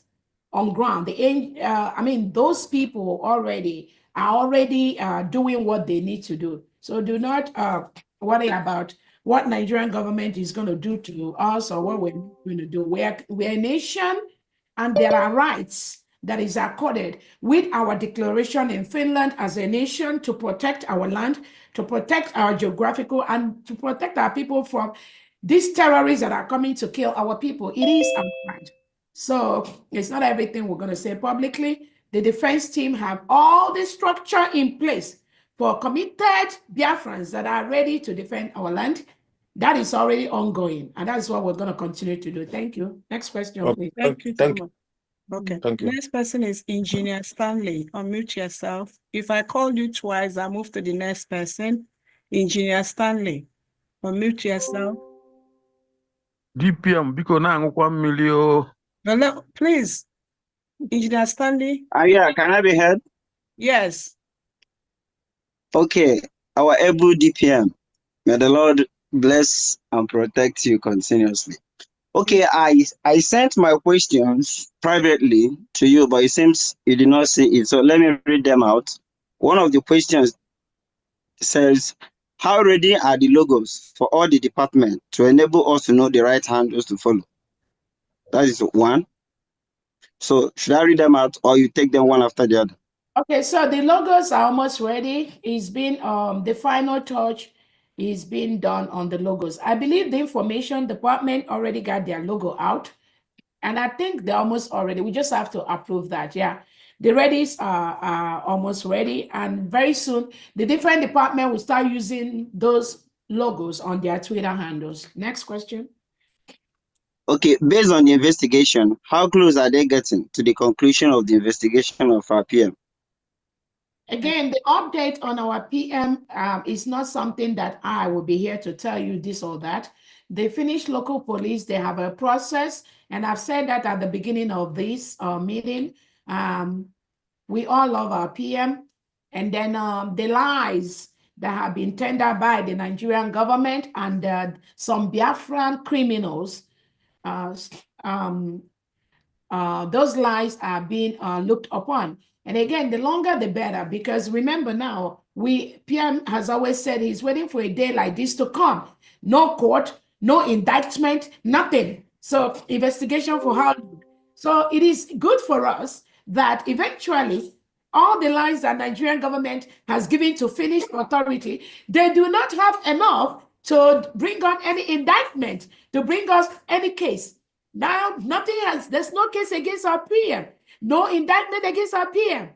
on ground, those people are already doing what they need to do. So do not worry about what Nigerian government is going to do to us or what we're going to do. We're a nation, and there are rights that is accorded with our declaration in Finland as a nation to protect our land, to protect our geographical, and to protect our people from these terrorists that are coming to kill our people. It is our right. So it's not everything we're going to say publicly. The defense team have all the structure in place for committed Biafrans that are ready to defend our land. That is already ongoing, and that's what we're going to continue to do. Thank you. Next question, please.
Thank you so much. Okay.
Thank you.
Next person is Engineer Stanley. Unmute yourself. If I call you twice, I move to the next person. Engineer Stanley, unmute yourself.
DPM, biko na ngukwa mmiri o.
No, please. Engineer Stanley.
Yeah, can I be heard?
Yes.
Okay, our able DPM. May the Lord bless and protect you continuously. Okay, I sent my questions privately to you, but it seems you did not see it. So let me read them out. One of the questions says, how ready are the logos for all the departments to enable us to know the right handles to follow? That is one. So should I read them out, or you take them one after the other?
Okay, so the logos are almost ready. It's been the final touch is being done on the logos. I believe the information department already got their logo out, and I think they're almost already. We just have to approve that. Yeah, the readies are almost ready, and very soon the different department will start using those logos on their Twitter handles. Next question.
Okay, based on the investigation, how close are they getting to the conclusion of the investigation of our PM?
Again, the update on our PM is not something that I will be here to tell you this or that. The Finnish local police, they have a process, and I've said that at the beginning of this meeting. We all love our PM, and then the lies that have been tendered by the Nigerian government and some Biafran criminals, those lies are being looked upon. And again, the longer the better, because remember now, PM has always said he's waiting for a day like this to come. No court, no indictment, nothing. So investigation for how long? So it is good for us that eventually all the lies that Nigerian government has given to Finnish authority, they do not have enough to bring on any indictment, to bring us any case. Now, there's no case against our PM, no indictment against our PM.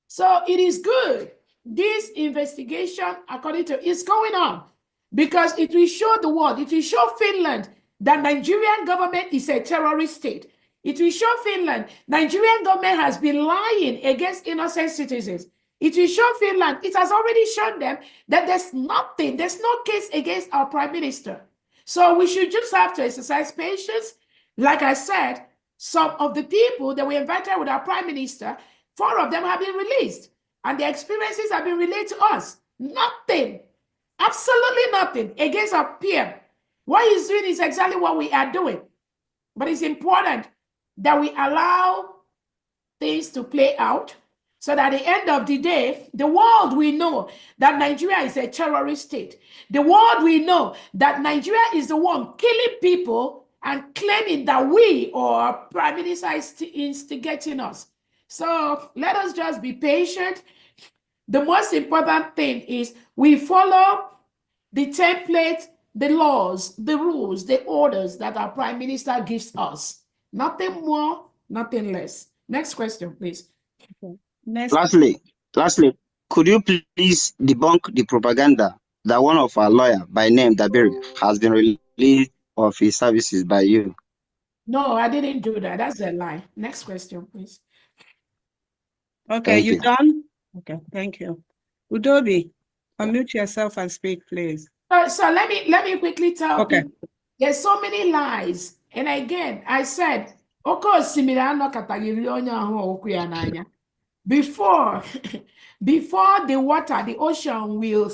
So it is good. This investigation, according to, is going on because it will show the world, it will show Finland that Nigerian government is a terrorist state. It will show Finland, Nigerian government has been lying against innocent citizens. It will show Finland, it has already shown them that there's no case against our prime minister. So we should just have to exercise patience. Like I said, some of the people that we invited with our prime minister, 4 of them have been released, and their experiences have been relayed to us. Nothing, absolutely nothing against our PM. What he's doing is exactly what we are doing. But it's important that we allow things to play out so that at the end of the day, the world will know that Nigeria is a terrorist state. The world will know that Nigeria is the one killing people and claiming that we or prime minister is instigating us. So let us just be patient. The most important thing is we follow the template, the laws, the rules, the orders that our prime minister gives us. Nothing more, nothing less. Next question, please.
Okay. Next.
Lastly, could you please debunk the propaganda that one of our lawyer by name Dabiri has been released of his services by you?
No, I didn't do that. That's a lie. Next question, please.
Okay,
Thank
you
you.
done? Okay, thank you. Udobi, unmute yourself and speak, please.
So let me quickly tell
Okay.
people there's so many lies. And again, I said, before before the water, the ocean will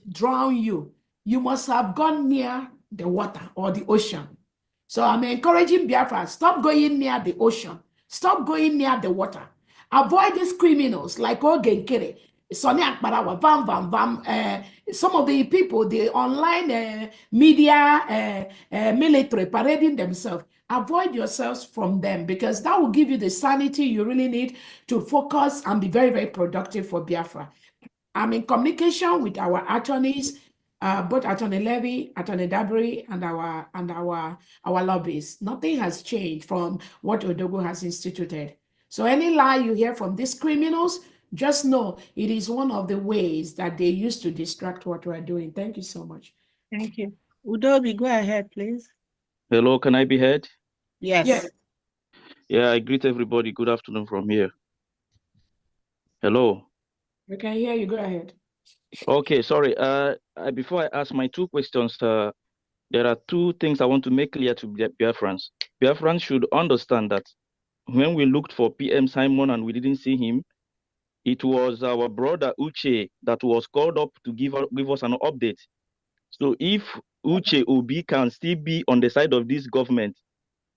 drown you, you must have gone near the water or the ocean. So I'm encouraging Biafra, stop going near the ocean, stop going near the water. Avoid these criminals like Ogenkere, Sonny Akbarawa, Bam Bam. Some of the people, the online media military parading themselves. Avoid yourselves from them, because that will give you the sanity you really need to focus and be very, very productive for Biafra. I'm in communication with our attorneys, both Attorney Levy, Attorney Dabri, and our lobbyists. Nothing has changed from what Odogo has instituted. So any lie you hear from these criminals, just know it is one of the ways that they use to distract what we're doing. Thank you so much.
Thank you. Udobi, go ahead, please.
Hello, can I be heard?
Yes.
Yes.
Yeah, I greet everybody. Good afternoon from here. Hello.
We can hear you. Go ahead.
Okay, sorry. Before I ask my two questions, there are two things I want to make clear to Biafrans. Biafrans should understand that when we looked for PM Simon and we didn't see him, it was our brother Uche that was called up to give us an update. So if Uche Obi can still be on the side of this government,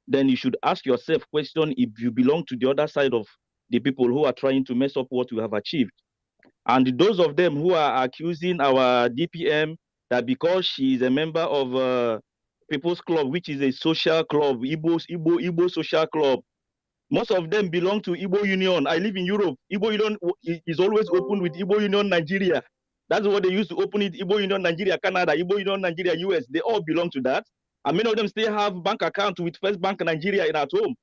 then you should ask yourself question if you belong to the other side of the people who are trying to mess up what we have achieved. And those of them who are accusing our DPM that because she is a member of People's Club, which is a social club, Igbo social club, most of them belong to Igbo Union. I live in Europe. Igbo Union is always open with Igbo Union Nigeria. That's what they used to open it. Igbo Union Nigeria, Canada, Igbo Union Nigeria, US. They all belong to that. And many of them still have bank accounts with First Bank Nigeria at home.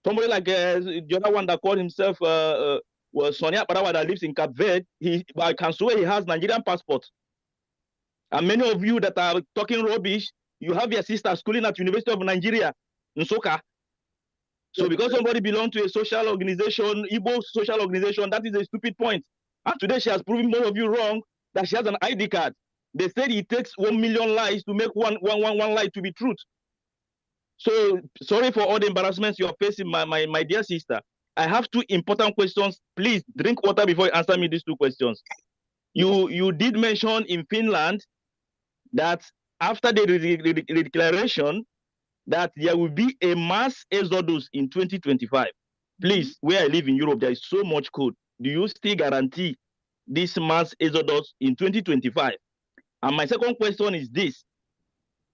Somebody like the other one that called himself was Sonia Parawa that lives in Cape Verde. I can swear he has Nigerian passport. And many of you that are talking rubbish, you have your sister schooling at University of Nigeria, Nsoka. So because somebody belongs to a social organization, Igbo social organization, that is a stupid point. And today she has proven most of you wrong that she has an ID card. They said it takes 1 million lies to make one lie to be truth. So sorry for all the embarrassments you are facing, my dear sister. I have two important questions. Please drink water before you answer me these two questions. You did mention in Finland that after the declaration that there will be a mass exodus in 2025. Please, where I live in Europe, there is so much cold. Do you still guarantee this mass exodus in 2025? And my second question is this.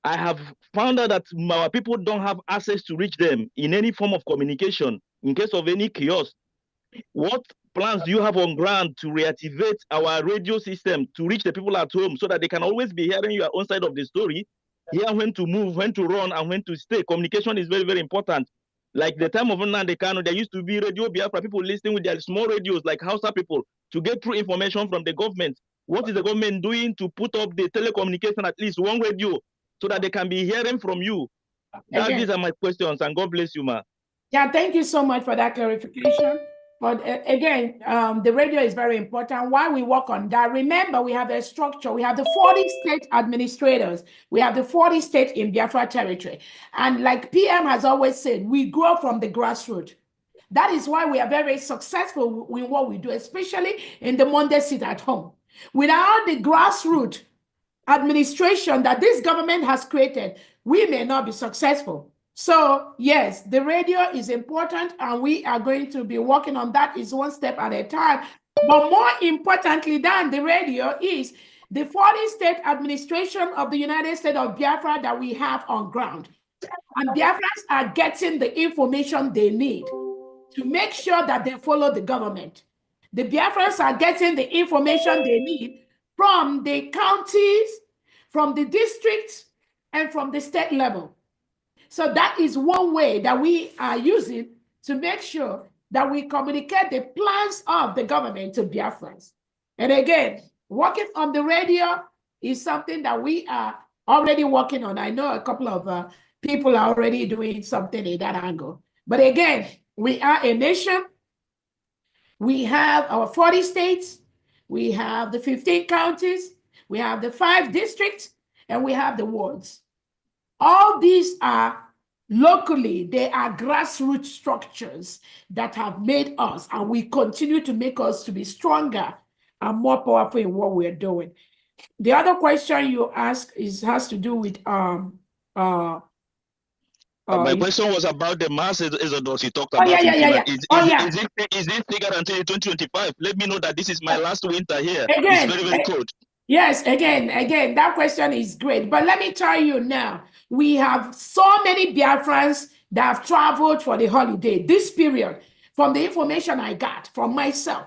I have found out that our people don't have access to reach them in any form of communication in case of any chaos. What plans do you have on ground to reactivate our radio system to reach the people at home so that they can always be hearing your own side of the story, hear when to move, when to run, and when to stay? Communication is very, very important. Like the time of Nnamdi Kanu, there used to be Radio Biafra, people listening with their small radios like Hausa people to get through information from the government. What is the government doing to put up the telecommunication, at least one radio, so that they can be hearing from you? These are my questions, and God bless you, ma.
Yeah, thank you so much for that clarification. But again, the radio is very important. While we work on that, remember we have a structure. We have the 40 state administrators. We have the 40 states in Biafra territory. And like PM has always said, we grow from the grassroots. That is why we are very successful in what we do, especially in the Monday sit at home. Without the grassroots administration that this government has created, we may not be successful. So yes, the radio is important and we are going to be working on that is one step at a time. But more importantly than the radio is the 40 state administration of the United States of Biafra that we have on ground. And Biafrans are getting the information they need to make sure that they follow the government. The Biafrans are getting the information they need from the counties, from the districts, and from the state level. So that is one way that we are using to make sure that we communicate the plans of the government to Biafrans. And again, working on the radio is something that we are already working on. I know a couple of people are already doing something in that angle. But again, we are a nation. We have our 40 states. We have the 15 counties. We have the 5 districts, and we have the wards. All these are locally, they are grassroots structures that have made us, and we continue to make us to be stronger and more powerful in what we're doing. The other question you ask has to do with
my question was about the mass exodus you talked
Oh,
about.
yeah.
Is it figured until 2025? Let me know that this is my last winter here.
Again,
it's very, very cold.
Yes, again, that question is great. But let me tell you now, we have so many Biafrans that have traveled for the holiday this period. From the information I got from myself,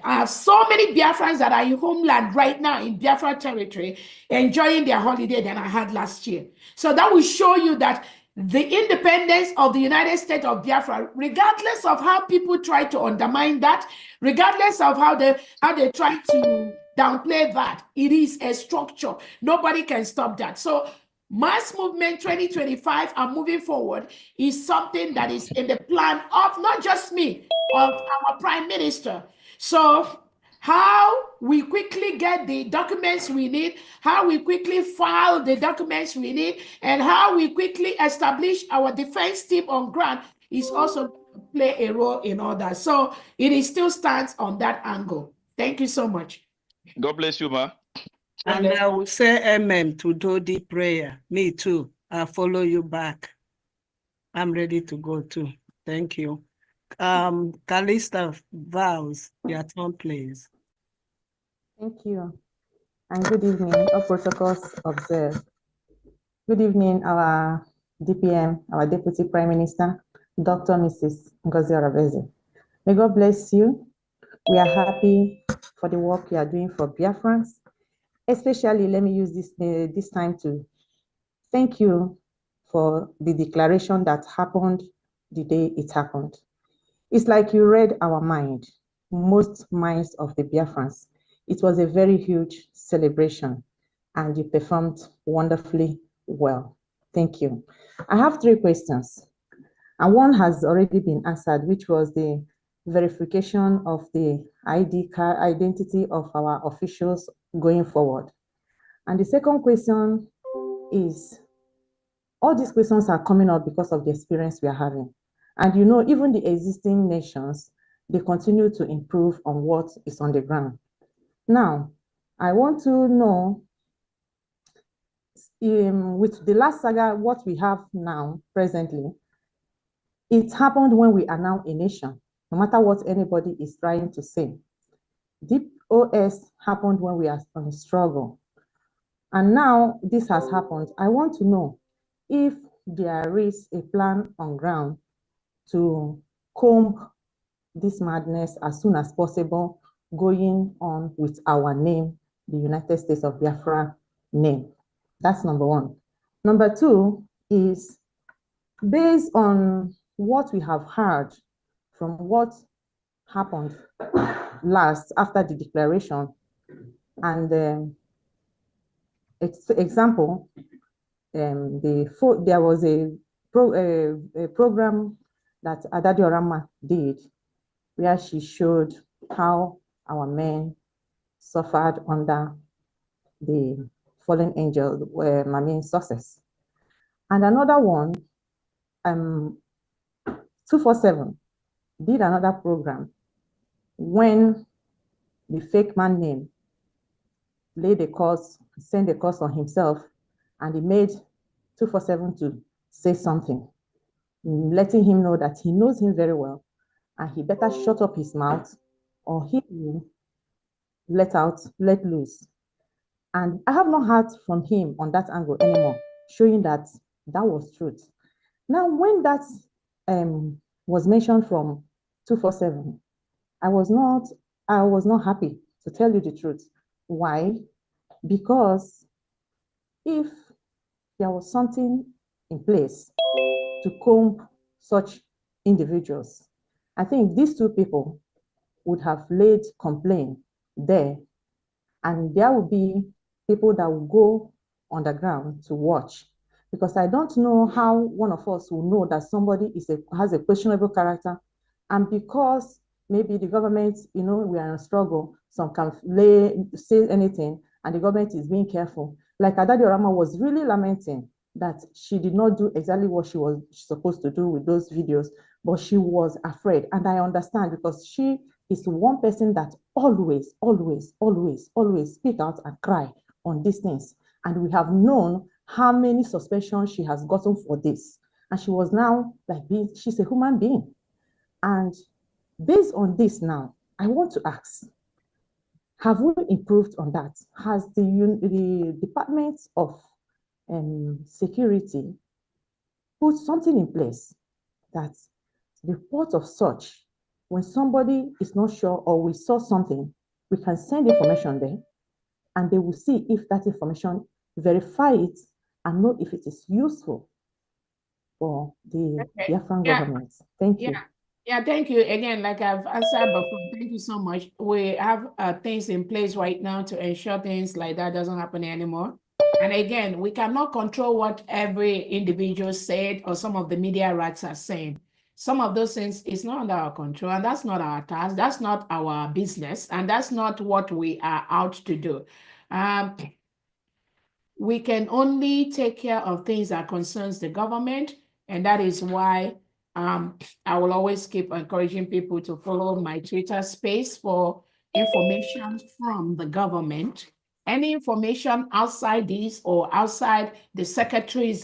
I have so many Biafrans that are in homeland right now in Biafra territory enjoying their holiday than I had last year. So that will show you that the independence of the United States of Biafra, regardless of how people try to undermine that, regardless of how they try to downplay that, it is a structure. Nobody can stop that. So mass movement 2025 and moving forward is something that is in the plan of not just me, of our Prime Minister. So how we quickly get the documents we need, how we quickly file the documents we need, and how we quickly establish our defense team on ground is also play a role in all that. So it still stands on that angle. Thank you so much.
God bless you, ma.
And I will say amen to do the prayer. Me too. I'll follow you back. I'm ready to go too. Thank you. Callista Vows, your turn, please.
Thank you. And good evening, all protocols observed. Good evening, our DPM, our Deputy Prime Minister, Dr. Mrs. Ngozi Oraveze. May God bless you. We are happy for the work you are doing for Biafrans. Especially, let me use this time to thank you for the declaration that happened the day it happened. It's like you read our mind, most minds of the Biafrans. It was a very huge celebration, and you performed wonderfully well. Thank you. I have 3 questions, and one has already been answered, which was the verification of the ID card identity of our officials going forward. And the second question is, all these questions are coming up because of the experience we are having. And you know, even the existing nations, they continue to improve on what is on the ground. Now, I want to know, with the last saga, what we have now, presently, it happened when we are now a nation, no matter what anybody is trying to say. Deep COS happened when we are on a struggle. And now this has happened. I want to know if there is a plan on ground to comb this madness as soon as possible, going on with our name, the United States of Biafra name. That's number 1. Number 2 is, based on what we have heard from what happened last after the declaration, and example, there was a program that Adadi Orama did, where she showed how our men suffered under the fallen angel, success. And another one, 247 did another program when the fake man name laid a curse, sent a curse on himself, and he made 247 to say something, letting him know that he knows him very well, and he better shut up his mouth or he will let loose. And I have not heard from him on that angle anymore, showing that that was truth. Now, when that was mentioned from 247, I was not happy, to tell you the truth. Why? Because if there was something in place to comb such individuals. I think these two people would have laid complaint there, and there will be people that will go on the ground to watch, because I don't know how one of us will know that somebody has a questionable character, and because maybe the government, we are in a struggle, some can say anything, and the government is being careful. Like Adadi Orama was really lamenting that she did not do exactly what she was supposed to do with those videos, but she was afraid. And I understand, because she is one person that always speak out and cry on these things. And we have known how many suspensions she has gotten for this. And she was now she's a human being. And based on this now, I want to ask, have we improved on that? Has the Department of Security put something in place that report of such, when somebody is not sure or we saw something, we can send information there and they will see if that information, verify it and know if it is useful for the Biafran government. Thank you.
Yeah, thank you. Again, like I've answered before, thank you so much. We have things in place right now to ensure things like that doesn't happen anymore. And again, we cannot control what every individual said or some of the media rats are saying. Some of those things is not under our control, and that's not our task. That's not our business, and that's not what we are out to do. We can only take care of things that concerns the government, and that is why I will always keep encouraging people to follow my Twitter space for information from the government. Any information outside this or outside the secretary's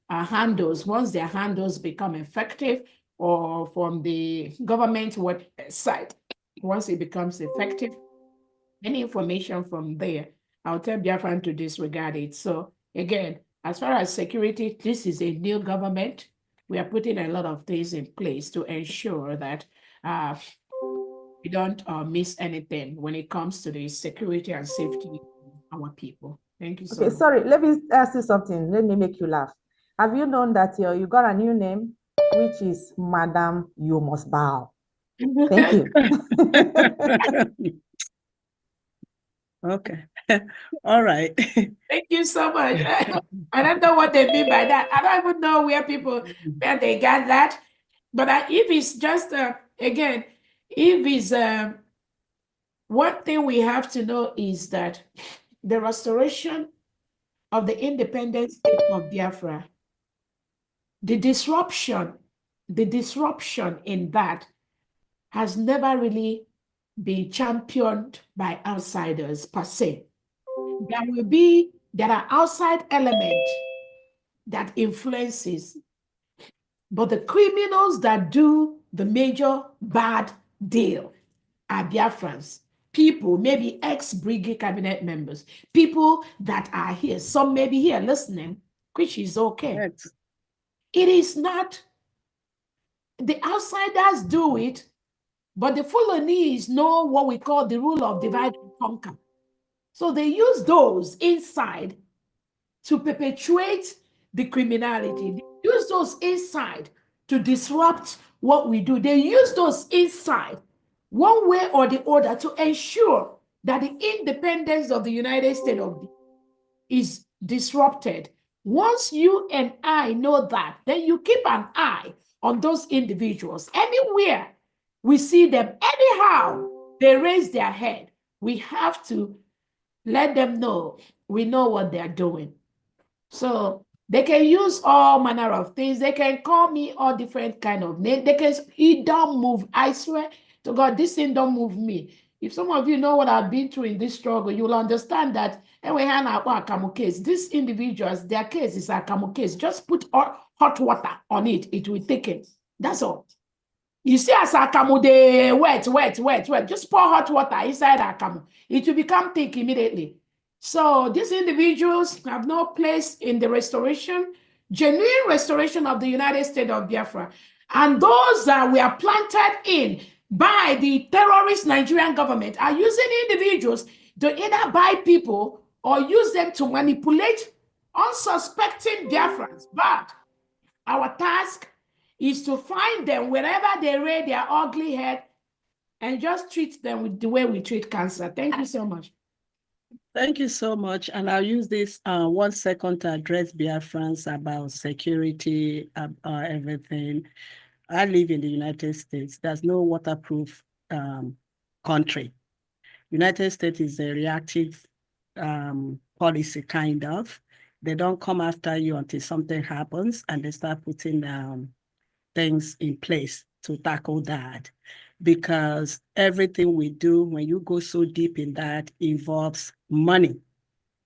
handles, once their handles become effective, or from the government website, once it becomes effective, any information from there, I'll tell Biafran to disregard it. So again, as far as security, this is a new government. We are putting a lot of things in place to ensure that we don't miss anything when it comes to the security and safety of our people. Thank you so much.
Sorry, let me ask you something. Let me make you laugh. Have you known that you got a new name, which is Madam You Must Bow? Thank you.
Okay. All right.
Thank you so much. I don't know what they mean by that. I don't even know where they got that. But if it's just, again, if it's, one thing we have to know is that the restoration of the independent state of Biafra, the disruption in that has never really been championed by outsiders per se. There are outside elements that influences, but the criminals that do the major bad deal are Biafrans. People, maybe ex-Brigade cabinet members, people that are here, some may be here listening, which is okay. Yes. It is not, the outsiders do it, but the Fulanese know what we call the rule of divide and conquer. So they use those inside to perpetuate the criminality. They use those inside to disrupt what we do. They use those inside, one way or the other, to ensure that the independence of the United States is disrupted. Once you and I know that, then you keep an eye on those individuals. Anywhere we see them, anyhow they raise their head, we have to let them know we know what they're doing. So they can use all manner of things. They can call me all different kind of names. They can, it don't move. I swear to God, this thing don't move me. If some of you know what I've been through in this struggle, you will understand that these individuals, their case is a Akamu case. Just put hot water on it, it will thicken. That's all. You see, as Akamu, they wet. Just pour hot water inside Akamu. It will become thick immediately. So these individuals have no place in the restoration, genuine restoration of the United States of Biafra. And those that were planted in by the terrorist Nigerian government are using individuals to either buy people or use them to manipulate unsuspecting Biafrans. But our task is to find them wherever they rear their ugly head and just treat them with the way we treat cancer. Thank you so much.
Thank you so much. And I'll use this 1 second to address Biafrans about security, everything. I live in the United States. There's no waterproof country. United States is a reactive policy, kind of. They don't come after you until something happens, and they start putting things in place to tackle that. Because everything we do, when you go so deep in that, involves money.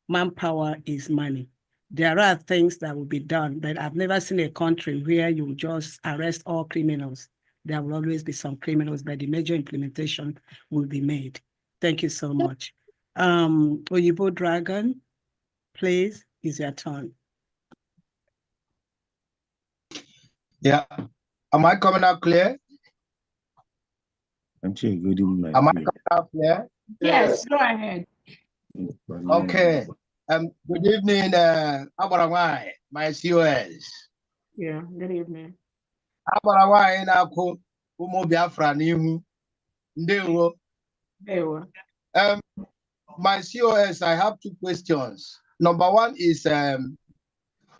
Manpower is money. There are things that will be done, but I've never seen a country where you just arrest all criminals. There will always be some criminals, but the major implementation will be made. Thank you so much. Oyibo Dragon, please, it's your turn.
Yeah. Am I coming out clear?
Good evening.
Am I coming out clear?
Yes, go ahead.
Okay. Good evening, Abarawai, my COS.
Yeah, good evening.
Abarawai na-akụ ụmụ Biafra n'ihu. Ndewo.
Ndewo.
My COS, I have 2 questions. Number 1 is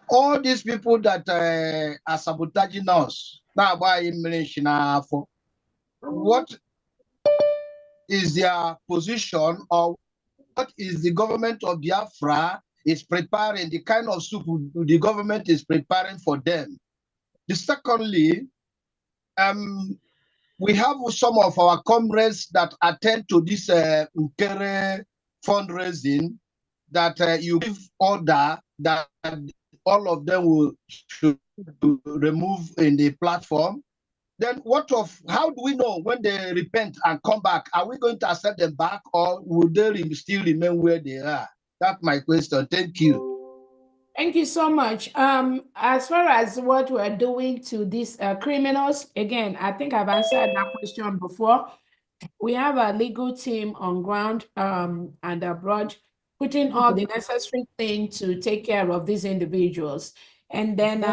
all these people that are sabotaging us. What is their position, or what is the government of Biafra is preparing, the kind of soup the government is preparing for them? Secondly, we have some of our comrades that attend to this Nkere fundraising, that you give order that all of them should remove in the platform. Then how do we know when they repent and come back? Are we going to accept them back, or will they still remain where they are? That's my question. Thank you.
Thank you so much. As far as what we're doing to these criminals, again, I think I've answered that question before. We have a legal team on ground and abroad, putting all the necessary things to take care of these individuals. And then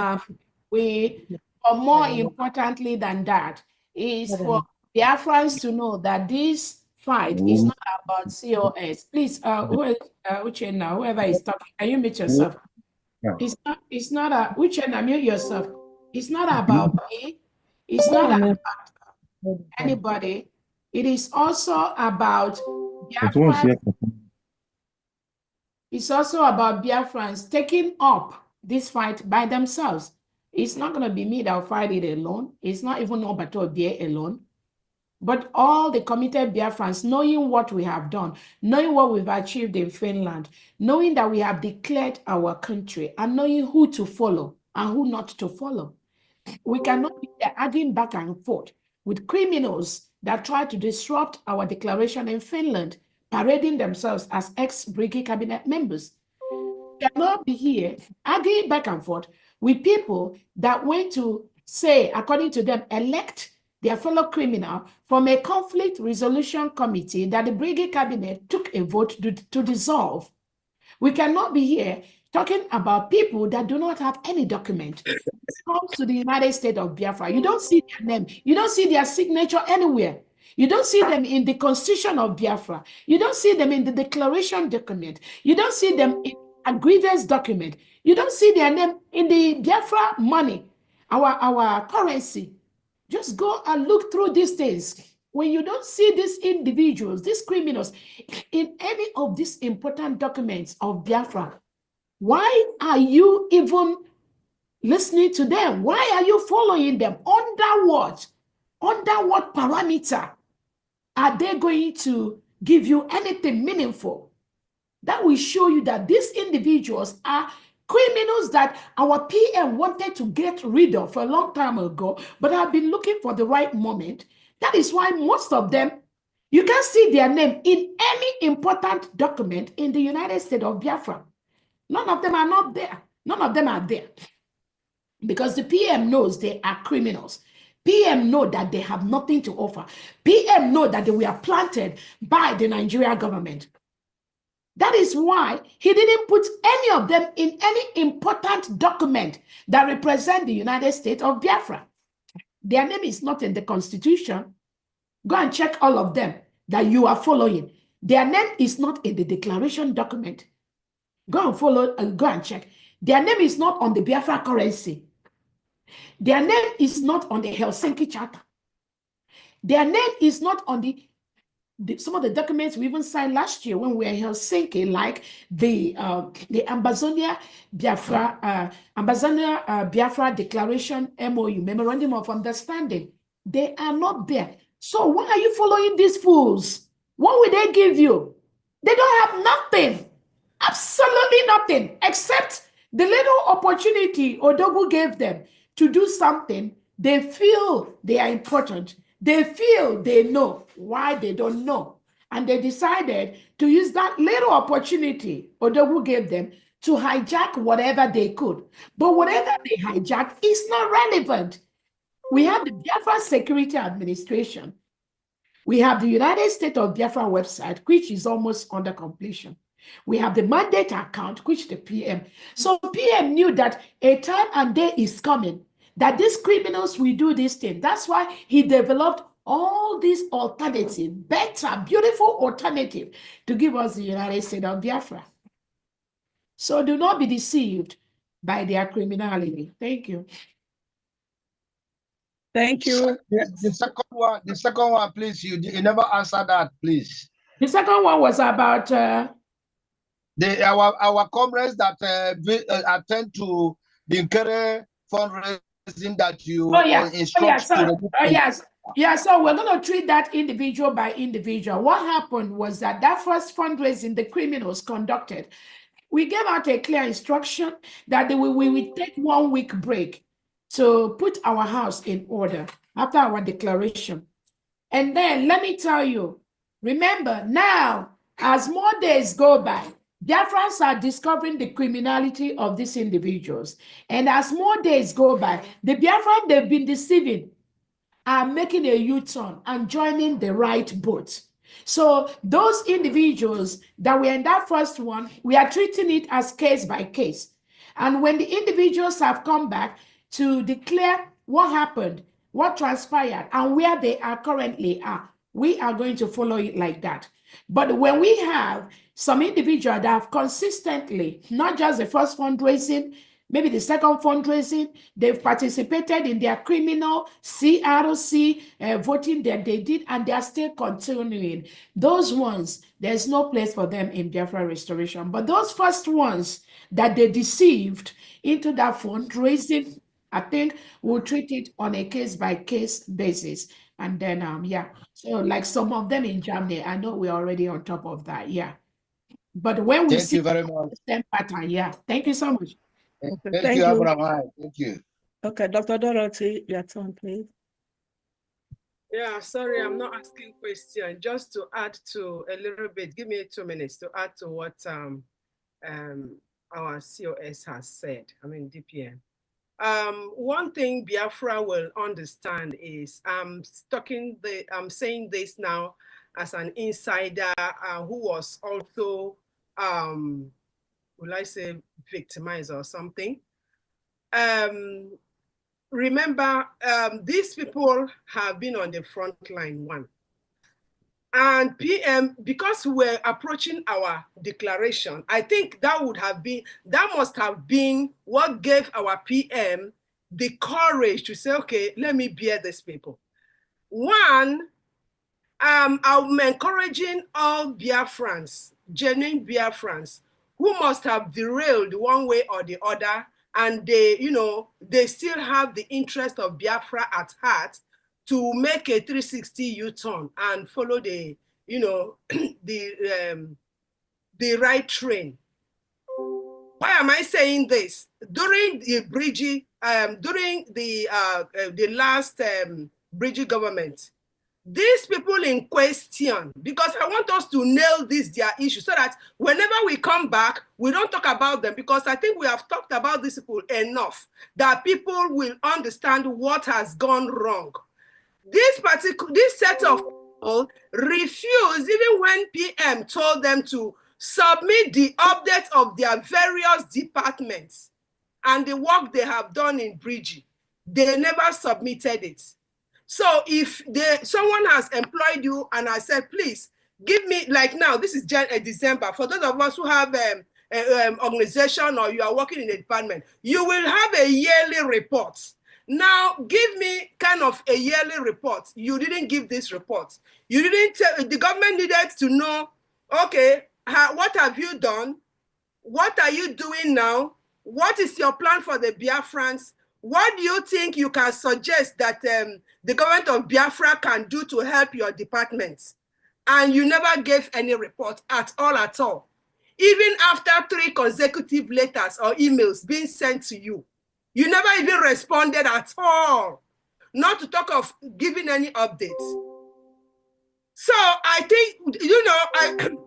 or more importantly than that, is for Biafrans to know that this fight is not about COS. Please, Uchenna, whoever is talking, can you mute yourself? It's not Uchenna, mute yourself. It's not about me. It's not about anybody. It is also about Biafrans. It's also about Biafrans taking up this fight by themselves. It's not going to be me that will fight it alone. It's not even Obato Bie alone. But all the committed Biafrans, knowing what we have done, knowing what we've achieved in Finland, knowing that we have declared our country, and knowing who to follow and who not to follow. We cannot be arguing back and forth with criminals that try to disrupt our declaration in Finland, parading themselves as ex-Brigade cabinet members. We cannot be here arguing back and forth with people that went to say, according to them, elect their fellow criminal from a conflict resolution committee that the Brigade cabinet took a vote to dissolve. We cannot be here talking about people that do not have any document. It comes to the United States of Biafra. You don't see their name. You don't see their signature anywhere. You don't see them in the Constitution of Biafra. You don't see them in the declaration document. You don't see them in a grievance document. You don't see their name in the Biafra money, our currency. Just go and look through these things. When you don't see these individuals, these criminals, in any of these important documents of Biafra, why are you even listening to them? Why are you following them? Under what? Under what parameter are they going to give you anything meaningful that will show you that these individuals are criminals that our PM wanted to get rid of a long time ago, but have been looking for the right moment? That is why most of them, you can see their name in any important document in the United States of Biafra. None of them are not there. None of them are there. Because the PM knows they are criminals. PM know that they have nothing to offer. PM know that they were planted by the Nigerian government. That is why he didn't put any of them in any important document that represent the United States of Biafra. Their name is not in the Constitution. Go and check all of them that you are following. Their name is not in the declaration document. Go and follow and go and check. Their name is not on the Biafra currency. Their name is not on the Helsinki Charter. Their name is not on some of the documents we even signed last year when we were in Helsinki, like the Ambazonia Biafra Biafra Declaration MOU, Memorandum of Understanding. They are not there. So why are you following these fools? What will they give you? They don't have nothing, absolutely nothing, except the little opportunity Odogu gave them to do something. They feel they are important. They feel they know why they don't know. And they decided to use that little opportunity Odogu gave them to hijack whatever they could. But whatever they hijacked is not relevant. We have the Biafra Security Administration. We have the United States of Biafra website, which is almost under completion. We have the mandate account, which the PM. So PM knew that a time and day is coming, that these criminals will do this thing. That's why he developed all these alternative, better, beautiful alternative to give us the United States of Biafra. So do not be deceived by their criminality. Thank you.
Thank you.
The second one, please. You never answer that, please.
The second one was about
our comrades that attend to the Nkere fundraising that you instruct.
So we're going to treat that individual by individual. What happened was that first fundraising the criminals conducted, we gave out a clear instruction that we will take 1 week break to put our house in order after our declaration. And then let me tell you, remember now, as more days go by, Biafrans are discovering the criminality of these individuals. And as more days go by, the Biafrans they've been deceiving are making a U-turn and joining the right boat. So those individuals that were in that first one, we are treating it as case by case. And when the individuals have come back to declare what happened, what transpired, and where they are currently are, we are going to follow it like that. But when we have some individuals that have consistently, not just the first fundraising, maybe the second fundraising, they've participated in their criminal CRC voting that they did, and they are still continuing. Those ones, there's no place for them in Biafra restoration. But those first ones that they deceived into that fundraising, I think we'll treat it on a case-by-case basis. And then, so like some of them in Germany, I know we're already on top of that, But when we see the same pattern, thank you so much.
Thank you, Abraham. Thank you.
Okay, Dr. Dorothy, your turn, please.
Yeah, sorry, I'm not asking question. Just to add to a little bit, give me 2 minutes to add to what our COS has said, DPM. One thing Biafra will understand is I'm saying this now as an insider who was also, will I say victimized or something? Remember, these people have been on the front line, one. And PM, because we're approaching our declaration, I think that must have been what gave our PM the courage to say, okay, let me bear these people. One, I'm encouraging all Biafrans, genuine Biafrans, who must have derailed one way or the other, and they still have the interest of Biafra at heart, to make a 360 U-turn and follow the right train. Why am I saying this? During the last Bridgie government, these people in question, because I want us to nail their issue so that whenever we come back, we don't talk about them, because I think we have talked about these people enough that people will understand what has gone wrong. This set of people refused, even when PM told them to submit the updates of their various departments and the work they have done in Bridgie. They never submitted it. So if someone has employed you and I said, please give me, like now, this is December. For those of us who have organization or you are working in a department, you will have a yearly report. Now, give me kind of a yearly report. You didn't give this report. You didn't tell, the government needed to know, okay, what have you done? What are you doing now? What is your plan for the Biafrans? What do you think you can suggest that the government of Biafra can do to help your departments? And you never gave any report at all. Even after 3 consecutive letters or emails being sent to you, you never even responded at all. Not to talk of giving any updates. So I think, you know,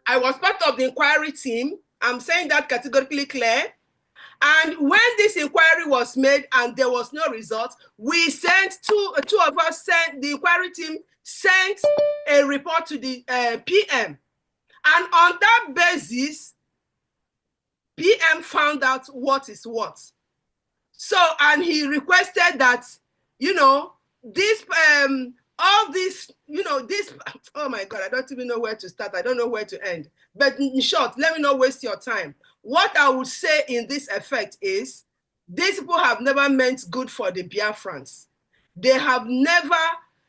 I was part of the inquiry team. I'm saying that categorically clear. And when this inquiry was made and there was no result, we sent two of us sent, the inquiry team sent a report to the PM. And on that basis, PM found out what is what. So, and he requested that, you know, this, all this, you know, this, oh my God, I don't even know where to start. I don't know where to end. But in short, let me not waste your time. What I would say in this effect is, these people have never meant good for the Biafrans. They have never,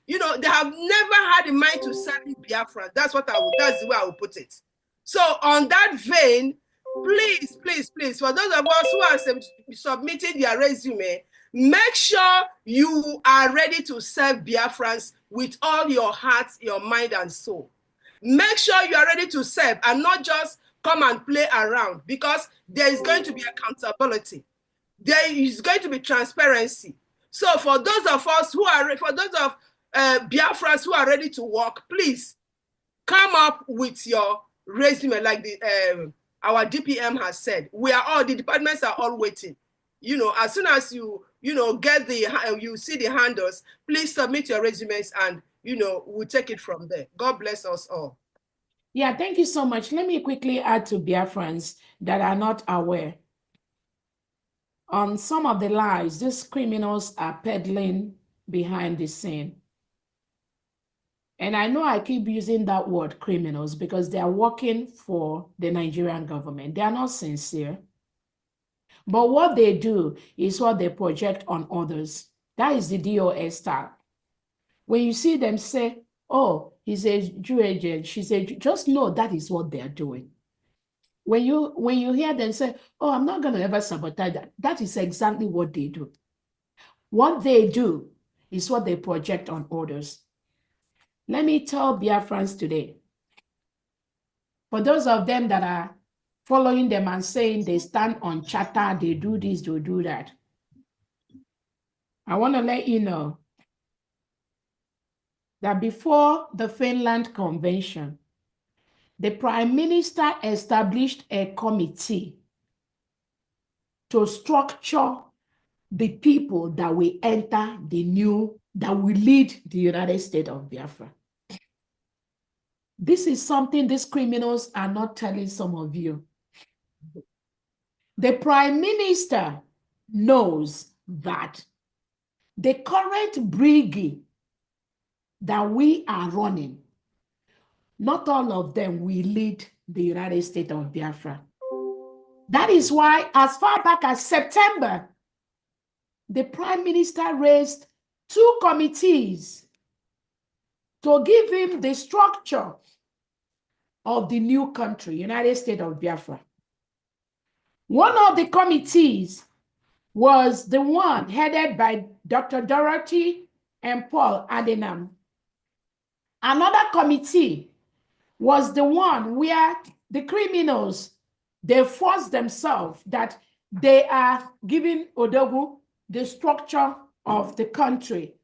you know, they have never had in mind to serve Biafrans. That's what that's the way I would put it. So on that vein, please, please, please, for those of us who are submitting their resume, make sure you are ready to serve Biafrans with all your heart, your mind, and soul. Make sure you are ready to serve and not just come and play around, because there is going to be accountability. There is going to be transparency. So for those of us who are, for those of Biafrans who are ready to work, please come up with your resume like the our DPM has said. We are all, the departments are all waiting. You know, as soon as you know, get the, you see the handles, please submit your resumes and, you know, we'll take it from there. God bless us all.
Yeah, thank you so much. Let me quickly add to Biafrans that are not aware. On some of the lies, these criminals are peddling behind the scene. And I know I keep using that word, criminals, because they are working for the Nigerian government. They are not sincere. But what they do is what they project on others. That is the DOS style. When you see them say, oh, he's a Jew agent, she's a Jew, just know that is what they are doing. When you hear them say, oh, I'm not going to ever sabotage that, that is exactly what they do. What they do is what they project on others. Let me tell Biafrans today, for those of them that are following them and saying they stand on charter, they do this, they do that, I want to let you know that before the Finland Convention, the Prime Minister established a committee to structure the people that will enter that will lead the United States of Biafra. This is something these criminals are not telling some of you. The Prime Minister knows that the current brigade that we are running, not all of them will lead the United States of Biafra. That is why, as far back as September, the Prime Minister raised 2 committees to give him the structure of the new country, United States of Biafra. One of the committees was the one headed by Dr. Dorothy and Paul Adenam. Another committee was the one where the criminals, they forced themselves that they are giving Odogu the structure of the country,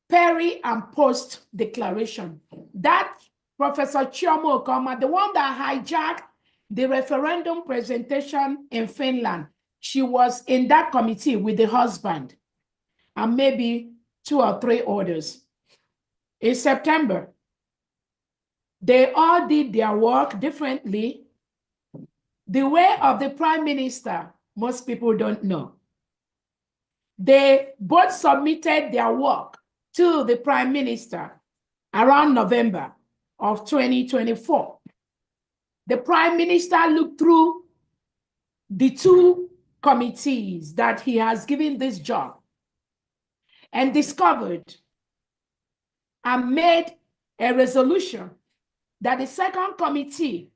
peri and post declaration. That Professor Chioma Okoma, the one that hijacked the referendum presentation in Finland, she was in that committee with the husband and maybe 2 or 3 others. In September, they all did their work differently. The way of the Prime Minister, most people don't know. they both submitted their work to the Prime Minister around November of 2024. The Prime Minister looked through the two committees that he has given this job and discovered and made a resolution that the second committee,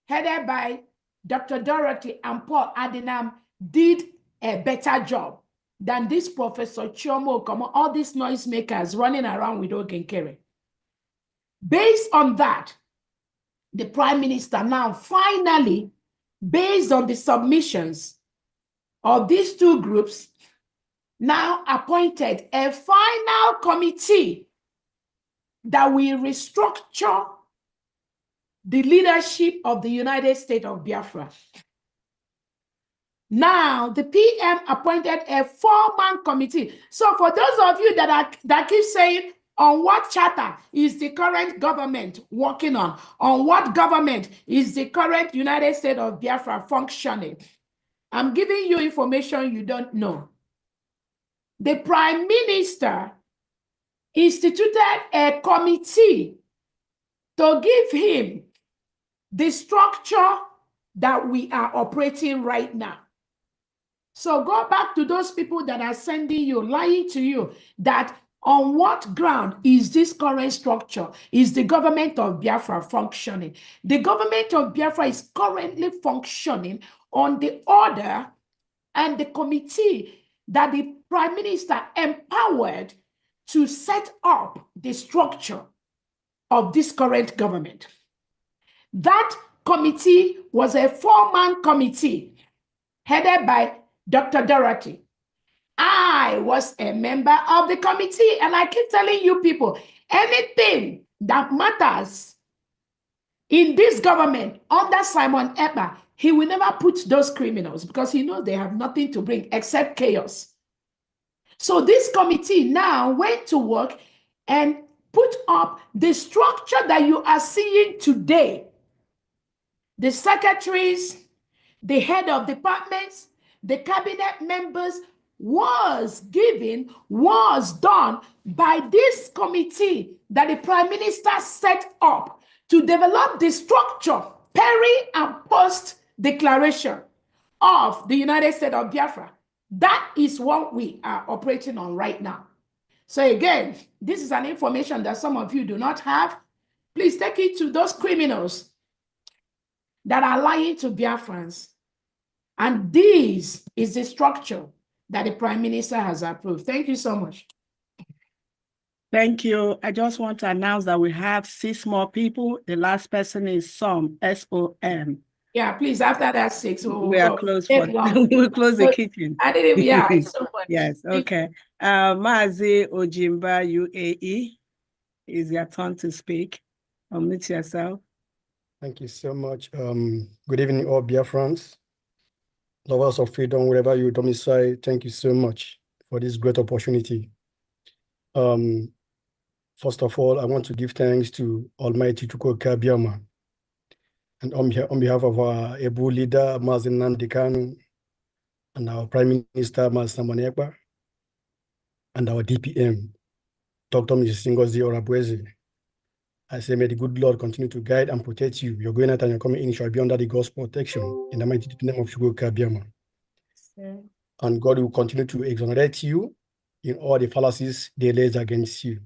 headed by Dr. Dorothy and Paul Adinam, did a better job than this Professor Chomo, all these noisemakers running around with Ogenkere. Based on that, the Prime Minister now finally, based on the submissions of these two groups, now appointed a final committee that will restructure the leadership of the United States of Biafra. Now, the PM appointed a 4-man committee. So for those of you that keep saying, on what charter is the current government working on? On what government is the current United States of Biafra functioning? I'm giving you information you don't know. The Prime Minister instituted a committee to give him the structure that we are operating right now. So go back to those people that are sending you, lying to you, that on what ground is this current structure? Is the government of Biafra functioning? The government of Biafra is currently functioning on the order and the committee that the Prime Minister empowered to set up the structure of this current government. That committee was a 4-man committee headed by Dr. Dorothy. I was a member of the committee, and I keep telling you people, anything that matters in this government under Simon Ekpa, he will never put those criminals because he knows they have nothing to bring except chaos. So this committee now went to work and put up the structure that you are seeing today. The secretaries, the head of departments, the cabinet members was done by this committee that the Prime Minister set up to develop the structure peri and post declaration of the United States of Biafra. That is what we are operating on right now. So again, this is an information that some of you do not have. Please take it to those criminals that are lying to Biafrans. And this is the structure that the Prime Minister has approved. Thank you so much.
Thank you. I just want to announce that we have 6 more people. The last person is SOM, S-O-M.
Yeah, please, after that 6,
we are closed for we'll close the kitchen.
I didn't, yeah, so much.
Yes, okay. Mazi Ojimba, UAE, is your turn to speak. Unmute yourself.
Thank you so much. Good evening, all Biafrans, lovers of freedom, wherever you domicile. Thank you so much for this great opportunity. First of all, I want to give thanks to Almighty Chukwuka Biama, and on behalf of our able leader, Mazen Nandekanu, and our Prime Minister, Master Ekpa, and our DPM, Dr. Mrs. Ngozi Orabweze. I say, may the good Lord continue to guide and protect you. Your going out and your coming in shall be under the God's protection in the mighty name of Chukwuka Biama. And God will continue to exonerate you in all the fallacies they laid against you.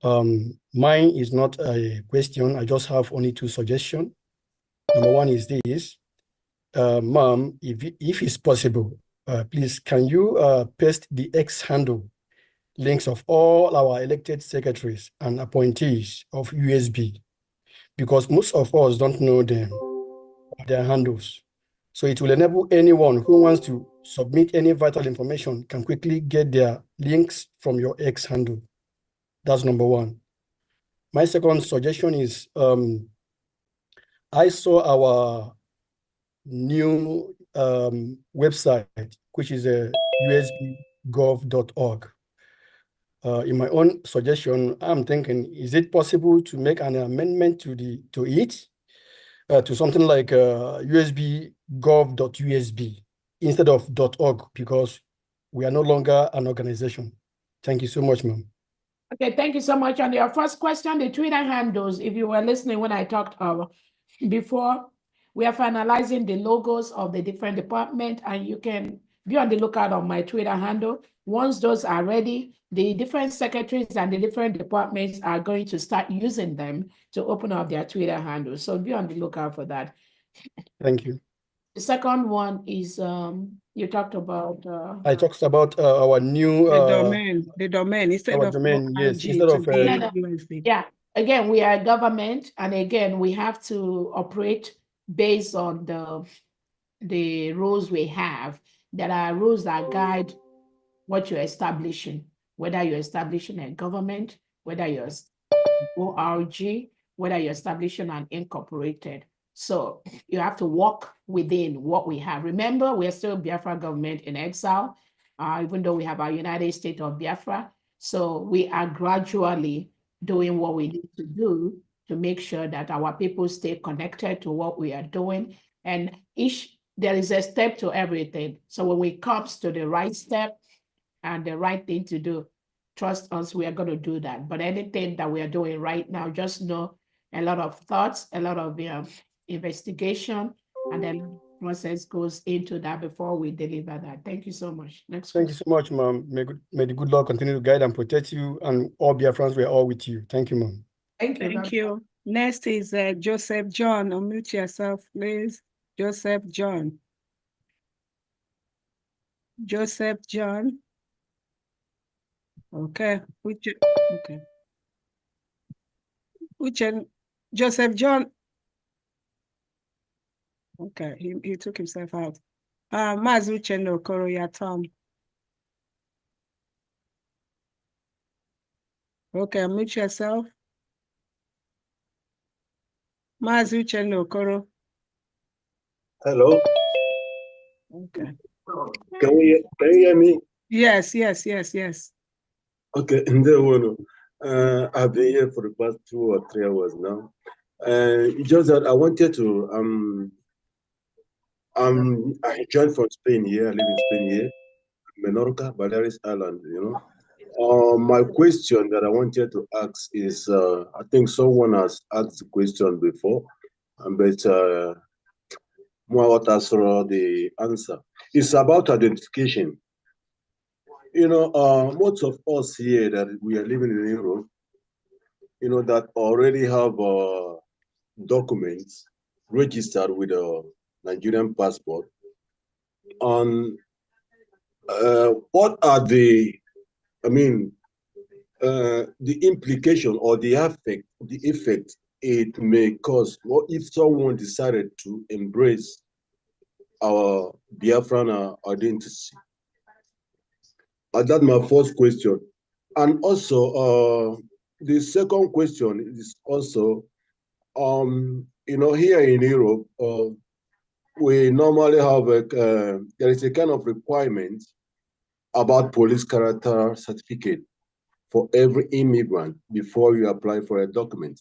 Mine is not a question. I just have only 2 suggestions. Number one is this. Ma'am, if it's possible, please, can you paste the X handle links of all our elected secretaries and appointees of USB? Because most of us don't know them, their handles. So it will enable anyone who wants to submit any vital information can quickly get their links from your X handle. That's number one. My second suggestion is, I saw our new website, which is usbgov.org. In my own suggestion, I'm thinking, is it possible to make an amendment to it to something like usbgov.usb instead of .org? Because we are no longer an organization. Thank you so much, ma'am.
Okay, thank you so much. On your first question, the Twitter handles, if you were listening when I talked before, we are finalizing the logos of the different departments, and you can be on the lookout on my Twitter handle. Once those are ready, the different secretaries and the different departments are going to start using them to open up their Twitter handles. So be on the lookout for that.
Thank you.
The second one is you talked about.
I talked about our new
the domain instead
our
of
domain. Yes,
ORG
instead
to
of
be USD.
Yeah, again, we are a government, and again, we have to operate based on the rules we have. There are rules that guide what you're establishing, whether you're establishing a government, whether you're ORG, whether you're establishing an incorporated. So you have to work within what we have. Remember, we're still Biafra government in exile, even though we have our United States of Biafra. So we are gradually doing what we need to do to make sure that our people stay connected to what we are doing. And there is a step to everything. So when it comes to the right step and the right thing to do, trust us, we are going to do that. But anything that we are doing right now, just know a lot of thoughts, a lot of investigation, and then process goes into that before we deliver that. Thank you so much. Next
Thank
question.
you so much, ma'am. May the good Lord continue to guide and protect you, and all Biafrans, we are all with you. Thank you, ma'am.
Thank you.
Thank you. Next is Joseph John. Unmute yourself, please. Joseph John. Joseph John. Okay. Okay. Joseph John. Okay, he took himself out. Mazi Uchenna Okoro, your turn. Okay, unmute yourself. Mazi Uchenna Okoro.
Hello.
Okay.
Can you hear me?
Yes.
Okay, I've been here for the past 2 or 3 hours now. Just that I wanted to I joined from Spain here. I live in Spain here, Menorca, Balearic Island. My question that I wanted to ask is, I think someone has asked the question before, but what has the answer? It's about identification. Most of us here that we are living in Europe, that already have documents registered with a Nigerian passport. On what are the implication or the effect it may cause? What if someone decided to embrace our Biafran identity? That's my first question. And also, the second question is also, here in Europe, we normally have there is a kind of requirement about police character certificate for every immigrant before you apply for a document.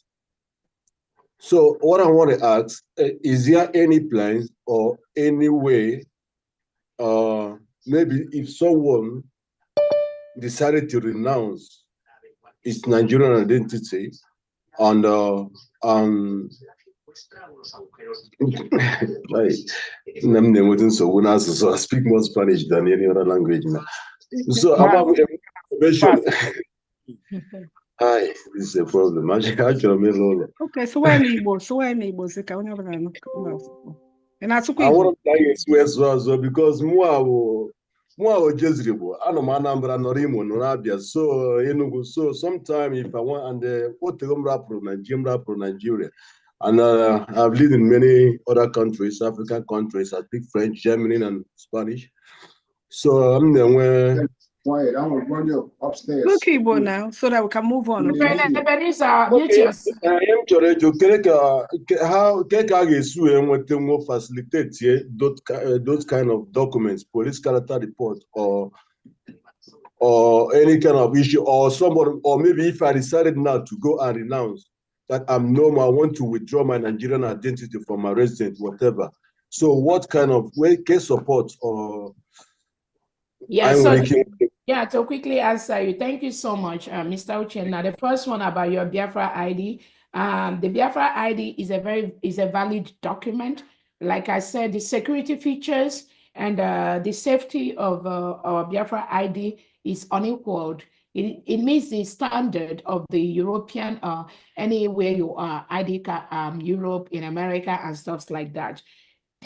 So what I want to ask, is there any plans or any way, maybe if someone decided to renounce its Nigerian identity and I speak more Spanish than any other language now. So about information. Hi, this is a problem.
Okay, so when Igbo,
I want to express as well because more Jezreel, Anambra Norimo, Norabia, so Enugu. So sometime if I want and what pro Nigeria. And I've lived in many other countries, African countries. I speak French, German, and Spanish. So I'm the
quiet. I'm gonna run you upstairs.
Look, Igbo now, so that we can move on.
Okay. How can facilitate those kind of documents, police character report, or any kind of issue, or somebody, or maybe if I decided now to go and renounce that I want to withdraw my Nigerian identity from my residence, whatever. So what kind of case support or
Yeah, so to quickly answer you, thank you so much, Mr. Uchenna. The first one about your Biafra ID. The Biafra ID is a valid document. Like I said, the security features and the safety of our Biafra ID is unequaled. It meets the standard of the European, anywhere you are, ID card, Europe, in America, and stuff like that.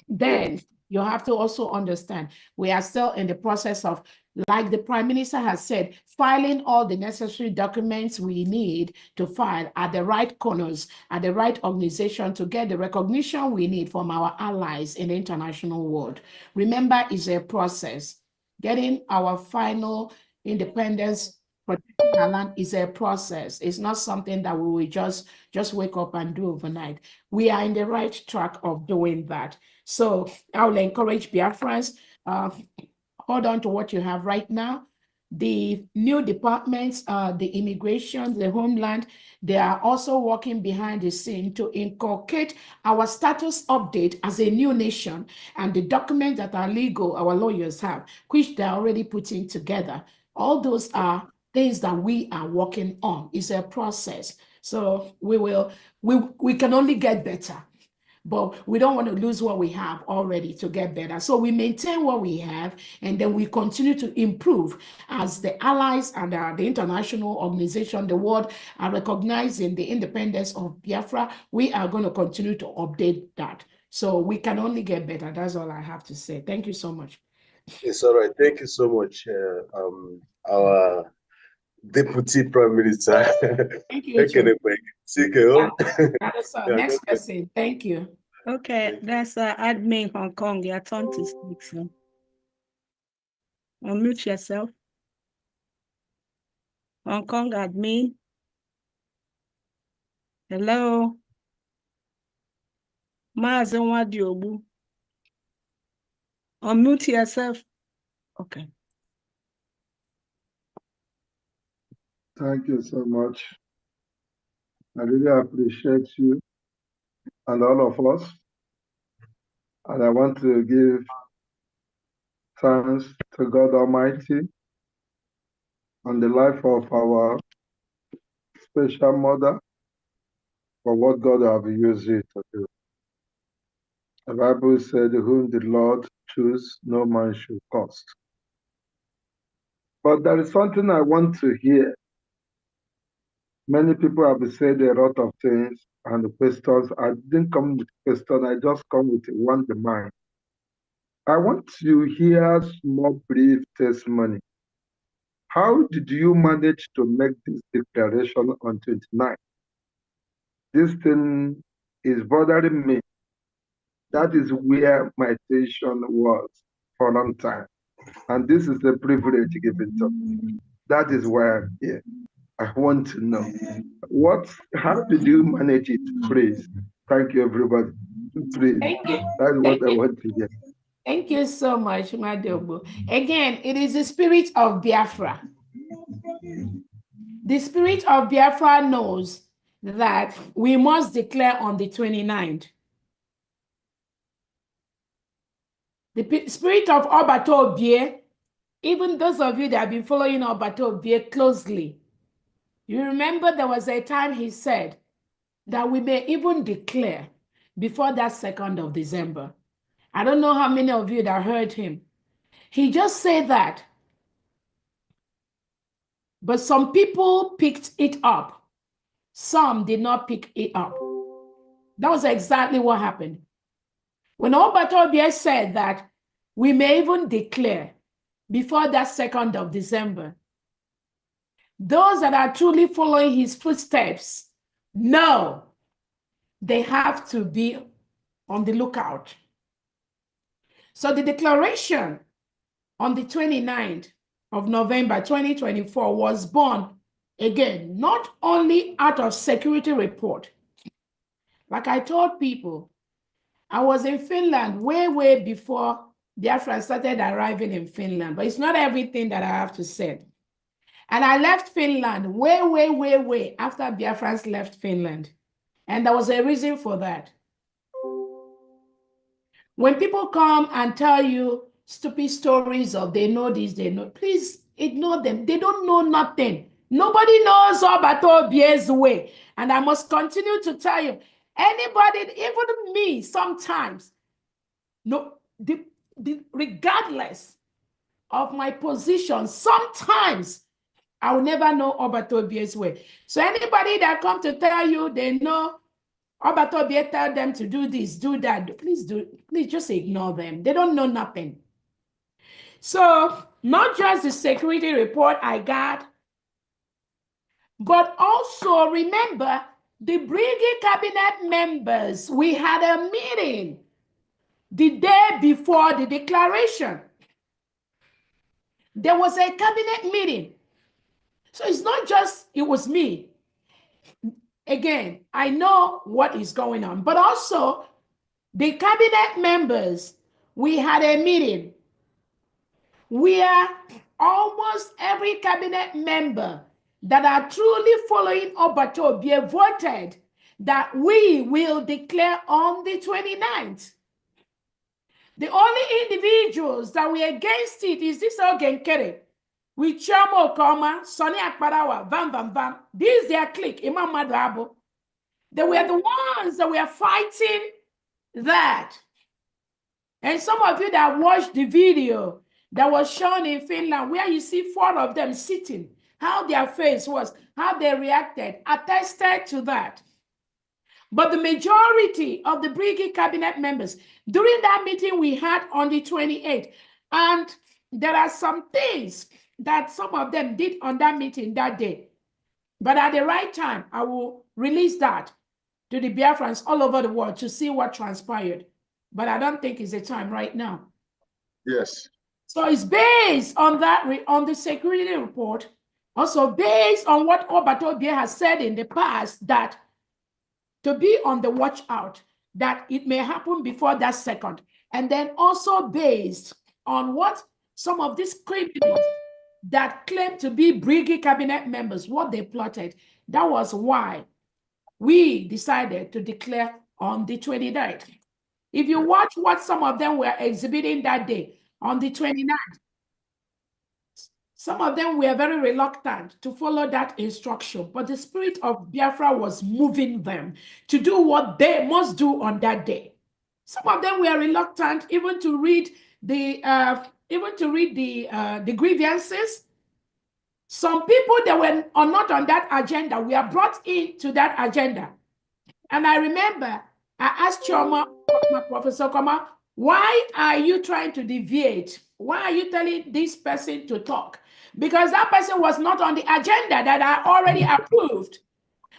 Then you have to also understand, we are still in the process of, like the Prime Minister has said, filing all the necessary documents we need to file at the right corners, at the right organization to get the recognition we need from our allies in the international world. Remember, it's a process. Getting our final independence, protecting our land is a process. It's not something that we will just wake up and do overnight. We are in the right track of doing that. So I will encourage Biafrans, hold on to what you have right now. The new departments, the immigration, the homeland, they are also working behind the scene to inculcate our status update as a new nation and the documents that are legal, our lawyers have, which they're already putting together. All those are things that we are working on. It's a process. So we can only get better. But we don't want to lose what we have already to get better. So we maintain what we have, and then we continue to improve as the allies and the international organization, the world, are recognizing the independence of Biafra. We are going to continue to update that. So we can only get better. That's all I have to say. Thank you so much.
It's all right. Thank you so much, our Deputy Prime Minister.
Thank you. Next person. Thank you.
Okay, that's admin Hong Kong. Your turn to speak. So. Unmute yourself. Hong Kong admin. Hello. Mazen Wadiobu. Unmute yourself. Okay.
Thank you so much. I really appreciate you and all of us. And I want to give thanks to God Almighty on the life of our special mother for what God have used it to do. The Bible said, whom the Lord choose, no man should cost. But there is something I want to hear. Many people have said a lot of things and the questions. I didn't come with a question, I just come with one demand. I want to hear small brief testimony. How did you manage to make this declaration on 29? This thing is bothering me. That is where my attention was for a long time. And this is a privilege given to me. That is why I'm here. I want to know how did you manage it? Please. Thank you, everybody. Please. That's what I want to hear.
Thank you so much, Madobo. Again, it is the spirit of Biafra. The spirit of Biafra knows that we must declare on the 29th. The spirit of Obato Obie, even those of you that have been following Obato Obie closely, you remember there was a time he said that we may even declare before that 2nd of December. I don't know how many of you that heard him. He just said that. But some people picked it up. Some did not pick it up. That was exactly what happened. When Obato Obie said that we may even declare before that 2nd of December, those that are truly following his footsteps know they have to be on the lookout. So the declaration on the 29th of November 2024 was born, again, not only out of security report. Like I told people, I was in Finland way before Biafra started arriving in Finland, but it's not everything that I have to say. And I left Finland way after Biafrans left Finland. And there was a reason for that. When people come and tell you stupid stories of they know this, they know. Please ignore them. They don't know nothing. Nobody knows Obato Obie's way. And I must continue to tell you, anybody, even me, sometimes, no, regardless of my position, sometimes I will never know Obato Obie's way. So anybody that come to tell you they know Obato Obie tell them to do this, do that, please just ignore them. They don't know nothing. So not just the security report I got, but also remember the Brigade cabinet members, we had a meeting the day before the declaration. There was a cabinet meeting. So it's not just, it was me. Again, I know what is going on, but also the cabinet members, we had a meeting where almost every cabinet member that are truly following Obato Obie voted that we will declare on the 29th. The only individuals that were against it is this Ogenkere, with Chamo Koma, Sonny Akparawa, Vam Vam Vam. This is their clique, Imam Madrabo. They were the ones that were fighting that. And some of you that watched the video that was shown in Finland, where you see 4 of them sitting, how their face was, how they reacted, attested to that. But the majority of the Brigade cabinet members, during that meeting we had on the 28th, and there are some things that some of them did on that meeting that day. But at the right time, I will release that to the Biafrans all over the world to see what transpired. But I don't think it's the time right now.
Yes.
So it's based on that, on the security report, also based on what Obato Obie has said in the past, that to be on the watch out, that it may happen before that second. And then also based on what some of these criminals that claim to be Brigade cabinet members, what they plotted. That was why we decided to declare on the 29th. If you watch what some of them were exhibiting that day, on the 29th, some of them were very reluctant to follow that instruction, but the spirit of Biafra was moving them to do what they must do on that day. Some of them were reluctant even to read the grievances. Some people that were not on that agenda were brought into that agenda. And I remember I asked Choma, Professor Koma, why are you trying to deviate? Why are you telling this person to talk? Because that person was not on the agenda that I already approved.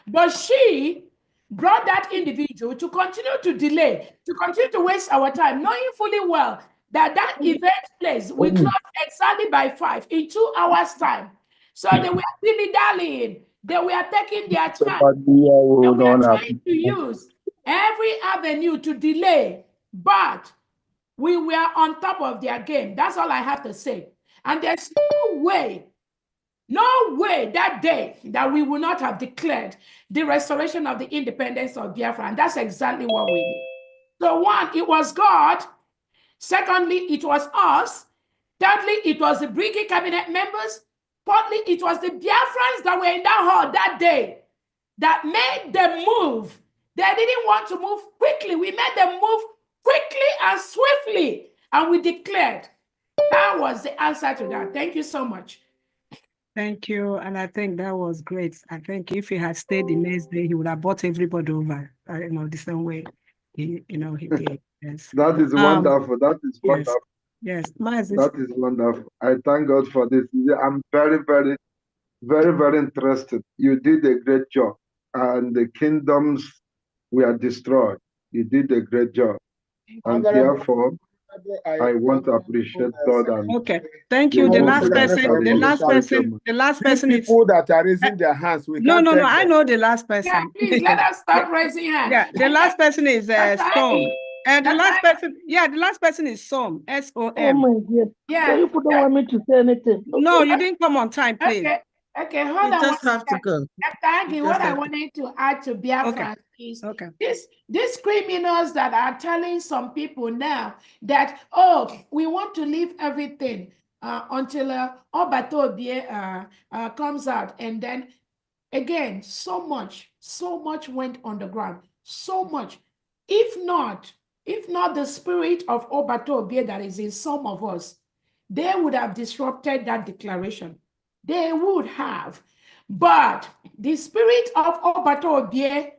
But she brought that individual to continue to delay, to continue to waste our time, knowing fully well that that event place will close exactly by 5 in 2 hours' time. So they were dilly-dallying. They were taking their time. They were trying to use every avenue to delay, but we were on top of their game. That's all I have to say. And there's no way that day that we will not have declared the restoration of the independence of Biafra. And that's exactly what we did. So 1, it was God. Secondly, it was us. Thirdly, it was the Brigade cabinet members. Fourthly, it was the Biafrans that were in that hall that day that made them move. They didn't want to move quickly. We made them move quickly and swiftly. And we declared. That was the answer to that. Thank you so much.
Thank you. And I think that was great. I think if he had stayed the next day, he would have brought everybody over, the same way he did. Yes.
That is wonderful. That is wonderful.
Yes.
That is wonderful. I thank God for this. I'm very, very, very, very interested. You did a great job. And the kingdoms were destroyed. You did a great job. And therefore, I want to appreciate God. And
okay, thank you. The last person is
people that are raising their hands.
No. I know the last person.
Yeah, please let us stop raising hands.
Yeah, the last person is Storm. And the last person is Som. S-O-M.
Oh my God.
Yeah.
So you don't want me to say anything.
No, you didn't come on time, please.
Okay. Okay, hold on.
Just have to go.
What I wanted to add to Biafra is these criminals that are telling some people now that, oh, we want to leave everything until Obato Obie comes out. And then again, so much went on the ground. So much. If not the spirit of Obato Obie that is in some of us, they would have disrupted that declaration. They would have. But the spirit of Obato Obie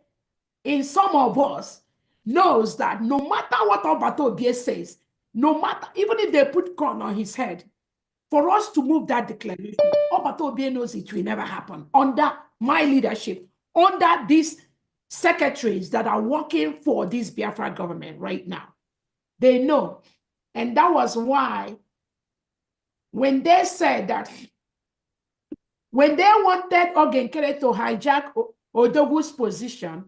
in some of us knows that no matter what Obato Obie says, no matter, even if they put corn on his head, for us to move that declaration, Obato Obie knows it will never happen under my leadership, under these secretaries that are working for this Biafra government right now. They know. And that was why when they said that, when they wanted Ogenkere to hijack Odogu's position,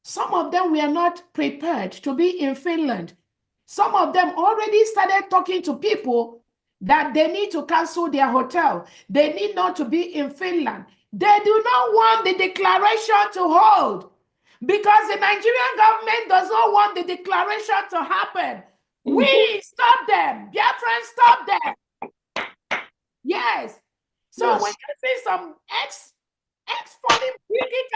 some of them were not prepared to be in Finland. Some of them already started talking to people that they need to cancel their hotel. They need not to be in Finland. They do not want the declaration to hold because the Nigerian government does not want the declaration to happen. We stop them. Biafrans stop them. Yes. So when you see some ex-foreign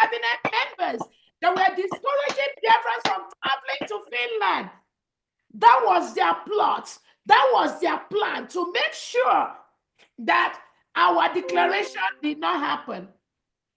cabinet members that were discouraging Biafrans from traveling to Finland, that was their plot. That was their plan to make sure that our declaration did not happen.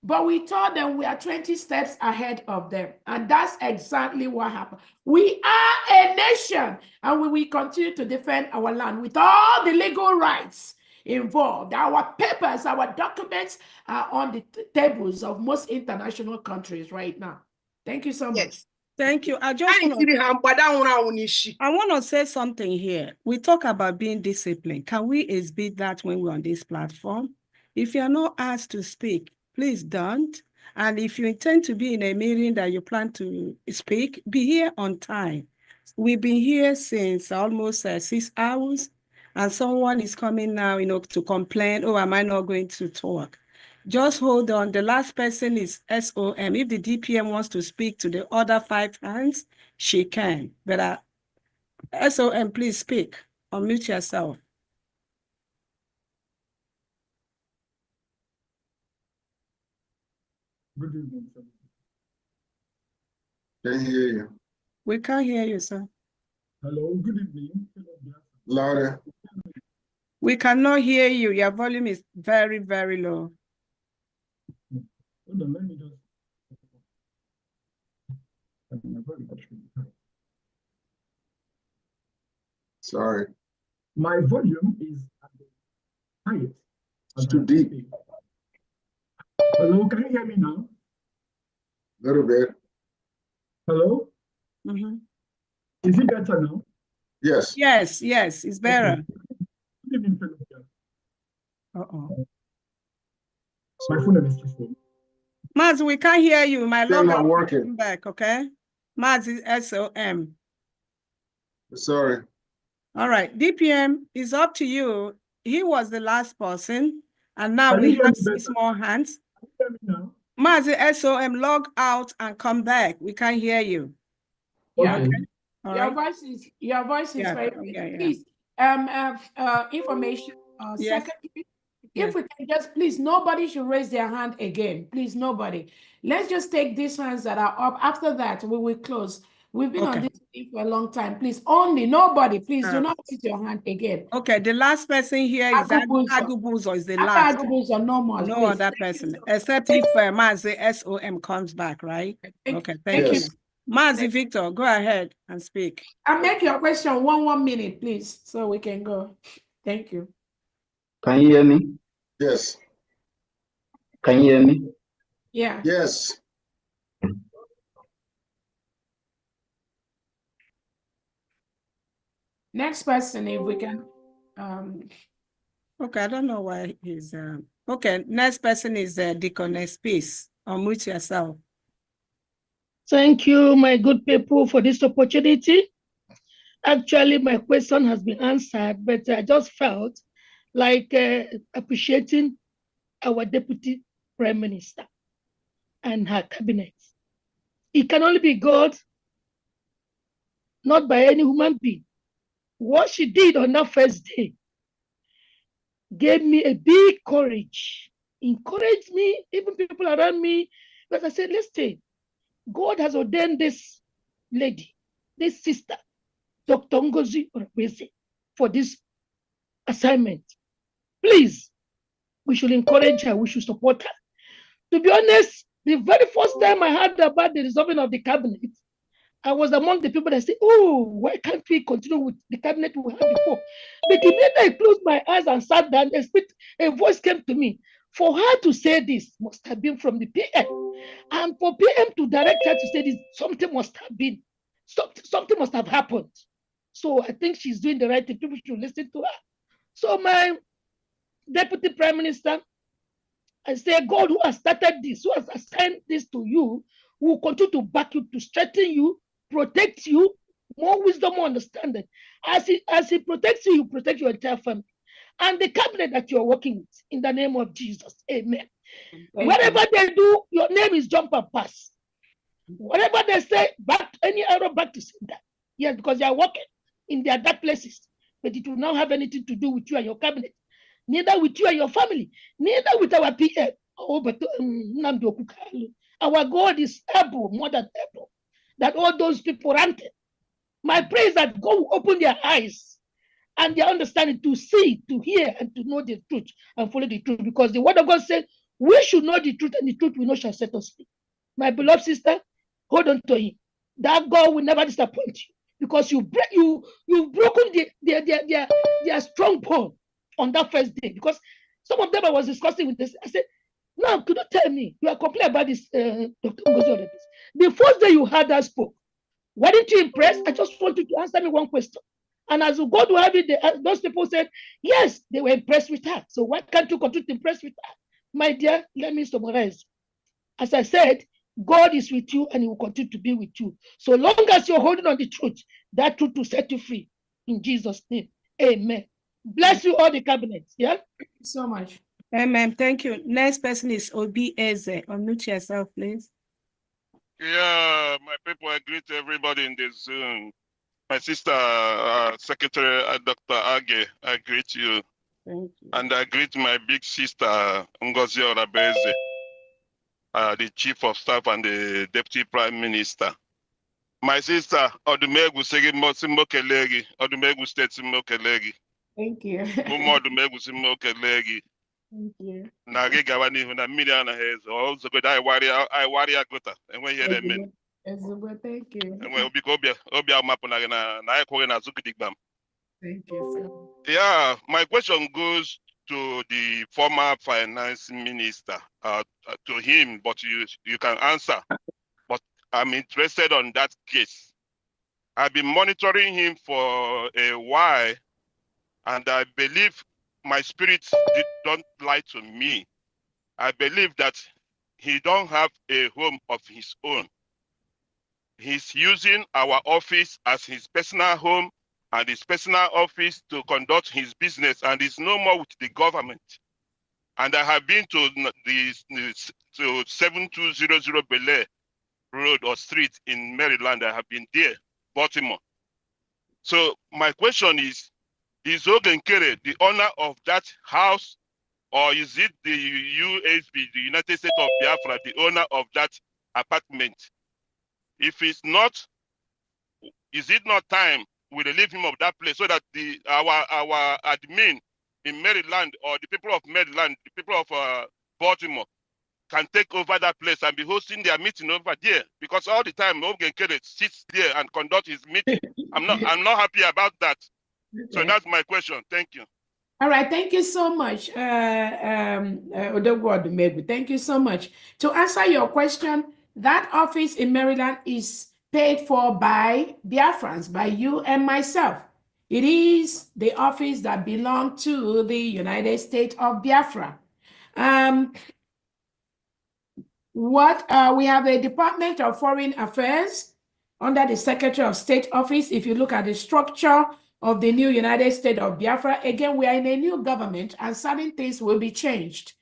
But we told them we are 20 steps ahead of them. And that's exactly what happened. We are a nation and we will continue to defend our land with all the legal rights involved. Our papers, our documents are on the tables of most international countries right now. Thank you so much.
Thank you. I want to say something here. We talk about being disciplined. Can we exhibit that when we're on this platform? If you're not asked to speak, please don't. And if you intend to be in a meeting that you plan to speak, be here on time. We've been here since almost 6 hours, and someone is coming now, to complain, oh, am I not going to talk? Just hold on. The last person is SOM. If the DPM wants to speak to the other 5 hands, she can. But SOM, please speak. Unmute yourself.
Good evening, sir. Can hear you.
We can't hear you, sir.
Hello, good evening.
Louder.
We cannot hear you. Your volume is very, very low.
Hold on, let me just.
Sorry.
My volume is at the highest.
It's too deep.
Hello, can you hear me now?
A little bit.
Hello? Is it better now?
Yes.
Yes, it's better.
Okay. Good evening, fellow.
Uh-oh.
My phone is just full.
Maz, we can't hear you. My
Still not
logo
working.
come back, okay? Maz is SOM.
Sorry.
All right, DPM is up to you. He was the last person, and now
Can
we
you hear
have
me better?
6 more hands.
Can you hear me now?
Maz, SOM, log out and come back. We can't hear you.
Yeah.
Okay.
All
Your
right.
voice is very
yeah.
Please, information
Yes.
secretary. If we can just, please, nobody should raise their hand again. Please, nobody. Let's just take these hands that are up. After that, we will close. We've been on this thing for a long time. Please, nobody, please do not raise your hand again.
Okay, the last person here is Agubuzo is the last.
Agubuzo, no more.
No
please.
other person, except if Mazi SOM comes back, right? Okay, thank you. Mazi Victor, go ahead and speak.
I'll make your question 1 minute, please, so we can go. Thank you.
Can you hear me?
Yes.
Can you hear me?
Yeah.
Yes.
Next person, if we can.
Okay, I don't know why he's. Okay, next person is Deaconess Peace. Unmute yourself.
Thank you, my good people, for this opportunity. Actually, my question has been answered, but I just felt like appreciating our Deputy Prime Minister and her cabinet. It can only be God, not by any human being. What she did on that first day gave me a big courage, encouraged me, even people around me, because I said, listen, God has ordained this lady, this sister, Dr. Ngozi Orebeze, for this assignment. Please, we should encourage her, we should support her. To be honest, the very first time I heard about the dissolving of the cabinet, I was among the people that said, oh, why can't we continue with the cabinet we had before? But immediately I closed my eyes and sat down, a voice came to me. For her to say this must have been from the PM. And for PM to direct her to say this, something must have been, something must have happened. So I think she's doing the right thing. People should listen to her. So my Deputy Prime Minister, I say, God who has started this, who has assigned this to you, will continue to back you, to strengthen you, protect you, more wisdom, more understanding. As he protects you, you protect your entire family. And the cabinet that you're working with, in the name of Jesus, amen. Wherever they do, your name is jump and pass. Whatever they say, back any arrow back to sender. Yes, because you are working in their dark places, but it will not have anything to do with you and your cabinet, neither with you and your family, neither with our PM. Oh, but our God is able, more than able, that all those people ranted. My prayer is that God will open their eyes and their understanding to see, to hear, and to know the truth and follow the truth. Because the word of God said, we should know the truth, and the truth we know shall set us free. My beloved sister, hold on to him. That God will never disappoint you, because you've broken their strong bond on that first day. Because some of them I was discussing with this, I said, now, could you tell me, you are complaining about this, Dr. Ngozi. The first day you heard that spoke, why didn't you impress? I just want you to answer me one question. And as God will have it, those people said, yes, they were impressed with her. So why can't you continue to impress with her? My dear, let me summarize. As I said, God is with you and he will continue to be with you. So long as you're holding on the truth, that truth will set you free. In Jesus' name, amen. Bless you all the cabinets. Yeah?
Thank you so much.
Amen. Thank you. Next person is Obi Eze. Unmute yourself, please.
Yeah, my people, I greet everybody in the Zoom. My sister, Secretary Dr. Age, I greet you.
Thank you.
And I greet my big sister, Ngozi Orebeze, the Chief of Staff and the Deputy Prime Minister. My sister, Odumegu Simokelegi, Odumegu State Simokelegi.
Thank you.
Odumegu Simokelegi.
Thank you.
Nagi Gawani, na million heads, also good. I worry agota, and when you're the men.
Thank you.
And when Obia Mapona, I call in a Zukidigbam.
Thank you.
Yeah, my question goes to the former finance minister, to him, but you can answer. But I'm interested on that case. I've been monitoring him for a while, and I believe my spirit don't lie to me. I believe that he don't have a home of his own. He's using our office as his personal home and his personal office to conduct his business, and is no more with the government. And I have been to to 7200 Bel Air Road or Street in Maryland. I have been there, Baltimore. So my question is Ogenkere the owner of that house, or is it the USB, the United States of Biafra, the owner of that apartment? If it's not, is it not time we relieve him of that place so that our admin in Maryland, or the people of Maryland, the people of Baltimore, can take over that place and be hosting their meeting over there? Because all the time Ogenkere sits there and conduct his meeting. I'm not happy about that. Okay. So that's my question. Thank you.
All right, thank you so much, Odogwu. Thank you so much. To answer your question, that office in Maryland is paid for by Biafrans, by you and myself. It is the office that belongs to the United States of Biafra. We have a Department of Foreign Affairs under the Secretary of State office. If you look at the structure of the new United States of Biafra, again, we are in a new government and certain things will be changed.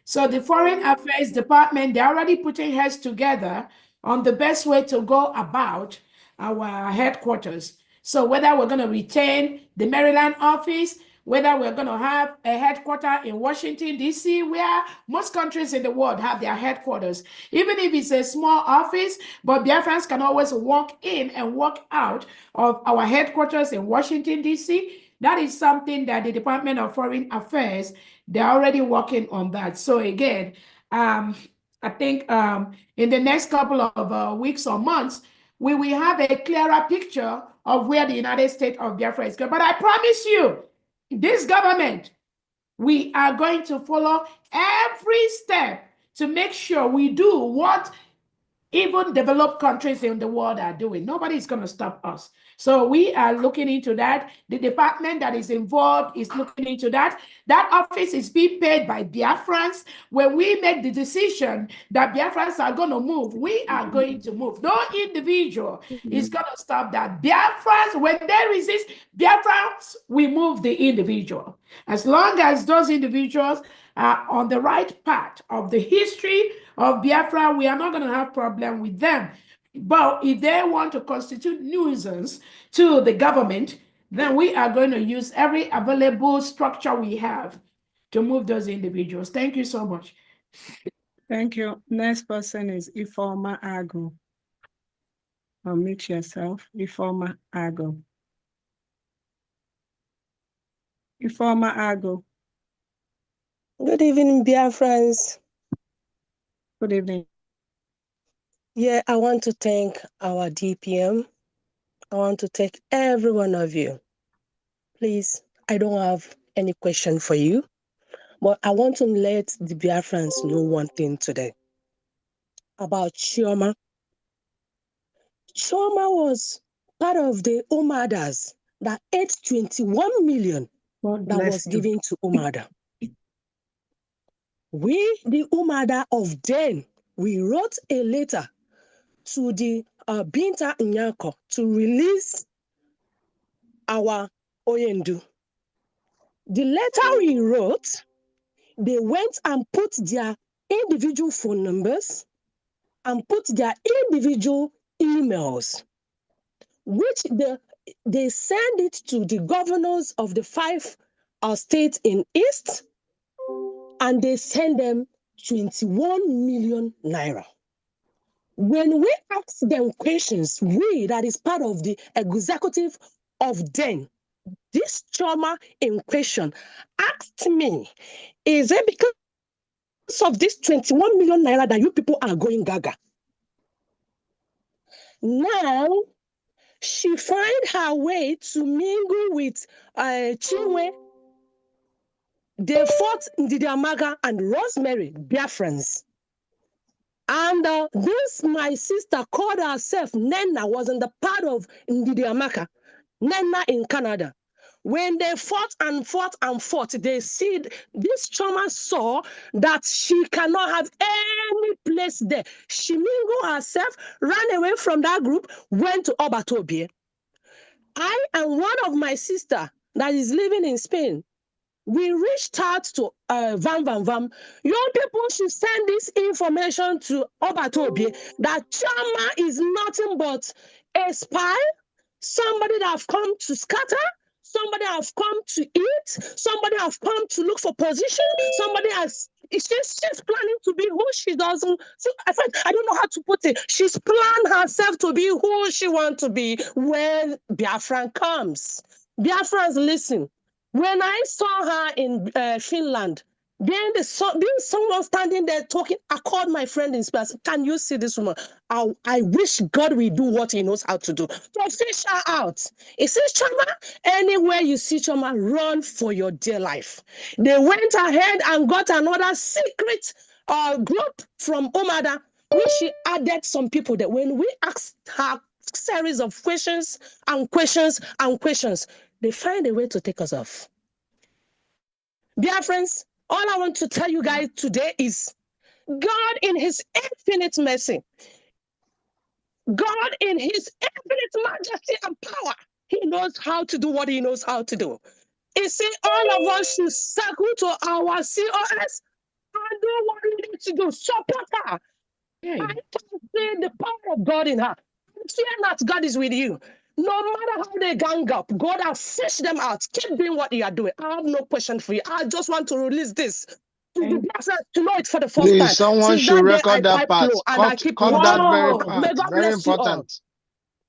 So the Foreign Affairs Department, they're already putting heads together on the best way to go about our headquarters. So whether we're going to retain the Maryland office, whether we're going to have a headquarter in Washington, D.C., where most countries in the world have their headquarters. Even if it's a small office, but Biafrans can always walk in and walk out of our headquarters in Washington, D.C. That is something that the Department of Foreign Affairs, they're already working on that. So again, I think in the next couple of weeks or months, we will have a clearer picture of where the United States of Biafra is going. But I promise you, this government, we are going to follow every step to make sure we do what even developed countries in the world are doing. Nobody's going to stop us. So we are looking into that. The department that is involved is looking into that. That office is being paid by Biafrans. When we make the decision that Biafrans are going to move, we are going to move. No individual is going to stop that. Biafrans, when they resist, Biafrans, we move the individual. As long as those individuals are on the right path of the history of Biafra, we are not going to have problem with them. But if they want to constitute nuisance to the government, then we are going to use every available structure we have to move those individuals. Thank you so much.
Thank you. Next person is Ifeoma Agu. Unmute yourself, Ifeoma Agu. Ifeoma Agu.
Good evening, Biafrans.
Good evening.
Yeah, I want to thank our DPM. I want to thank every one of you. Please, I don't have any question for you, but I want to let the Biafrans know one thing today about Chioma. Chioma was part of the Umadas that ate 21 million that was given to Umada. We, the Umada of then, we wrote a letter to the Binta Nyako to release our Oyendu. The letter we wrote, they went and put their individual phone numbers and put their individual emails, which they send it to the governors of the 5 states in East, and they send them 21 million naira. When we ask them questions, we, that is part of the executive of then, this Chioma in question asked me, is it because of this 21 million naira that you people are going gaga? Now, she find her way to mingle with Chinwe. They fought Ndidi Amaga and Rosemary, Biafrans. And this, my sister called herself Nena, was in the part of Ndidi Amaka, Nena in Canada. When they fought and fought and fought, they see this Chioma saw that she cannot have any place there. She mingled herself, ran away from that group, went to Obatobie. I and one of my sister that is living in Spain, we reached out to Vam. Young people should send this information to Obatobie that Chioma is nothing but a spy, somebody that have come to scatter, somebody have come to eat, somebody have come to look for position, somebody has, she's planning to be who she doesn't, so I don't know how to put it. She's planned herself to be who she wants to be when Biafran comes. Biafrans, listen. When I saw her in Finland, then someone standing there talking, I called my friend in Spain. Can you see this woman? I wish God will do what he knows how to do. To fish her out. He says, Chioma, anywhere you see Chioma, run for your dear life. They went ahead and got another secret group from Umada, which she added some people that when we asked her series of questions, they find a way to take us off. Dear friends, all I want to tell you guys today is God in his infinite mercy, God in his infinite majesty and power, he knows how to do what he knows how to do. He said all of us should circle to our COS and do what we need to do. Support her. I can see the power of God in her. Fear not, God is with you. No matter how they gang up, God has fished them out. Keep doing what you are doing. I have no question for you. I just want to release this to the blessed to know it for the first
Please,
time.
someone
Since
should
that day, I
record that
pipe
part.
low and I keep
Cut
low.
that very
May
part.
God
Very
bless you all.
important.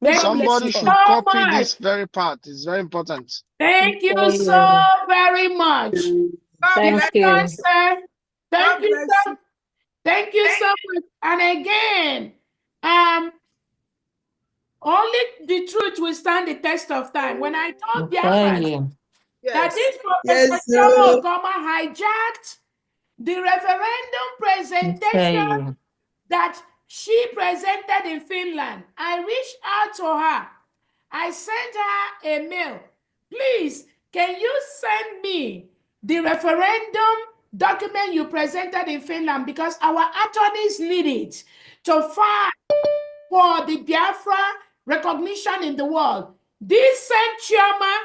May God bless
Somebody
you
should
all.
copy this very part. It's very important.
Thank you so very much.
Thank
you. Sir. Thank you
bless
so. Thank you so much. And again, only the truth will stand the test of time. When I told Biafrans that this Professor Jomo Okoma hijacked the referendum presentation that she presented in Finland, I reached out to her. I sent her a mail. Please, can you send me the referendum document you presented in Finland, because our attorneys need it to fight for the Biafra recognition in the world. This same Chioma,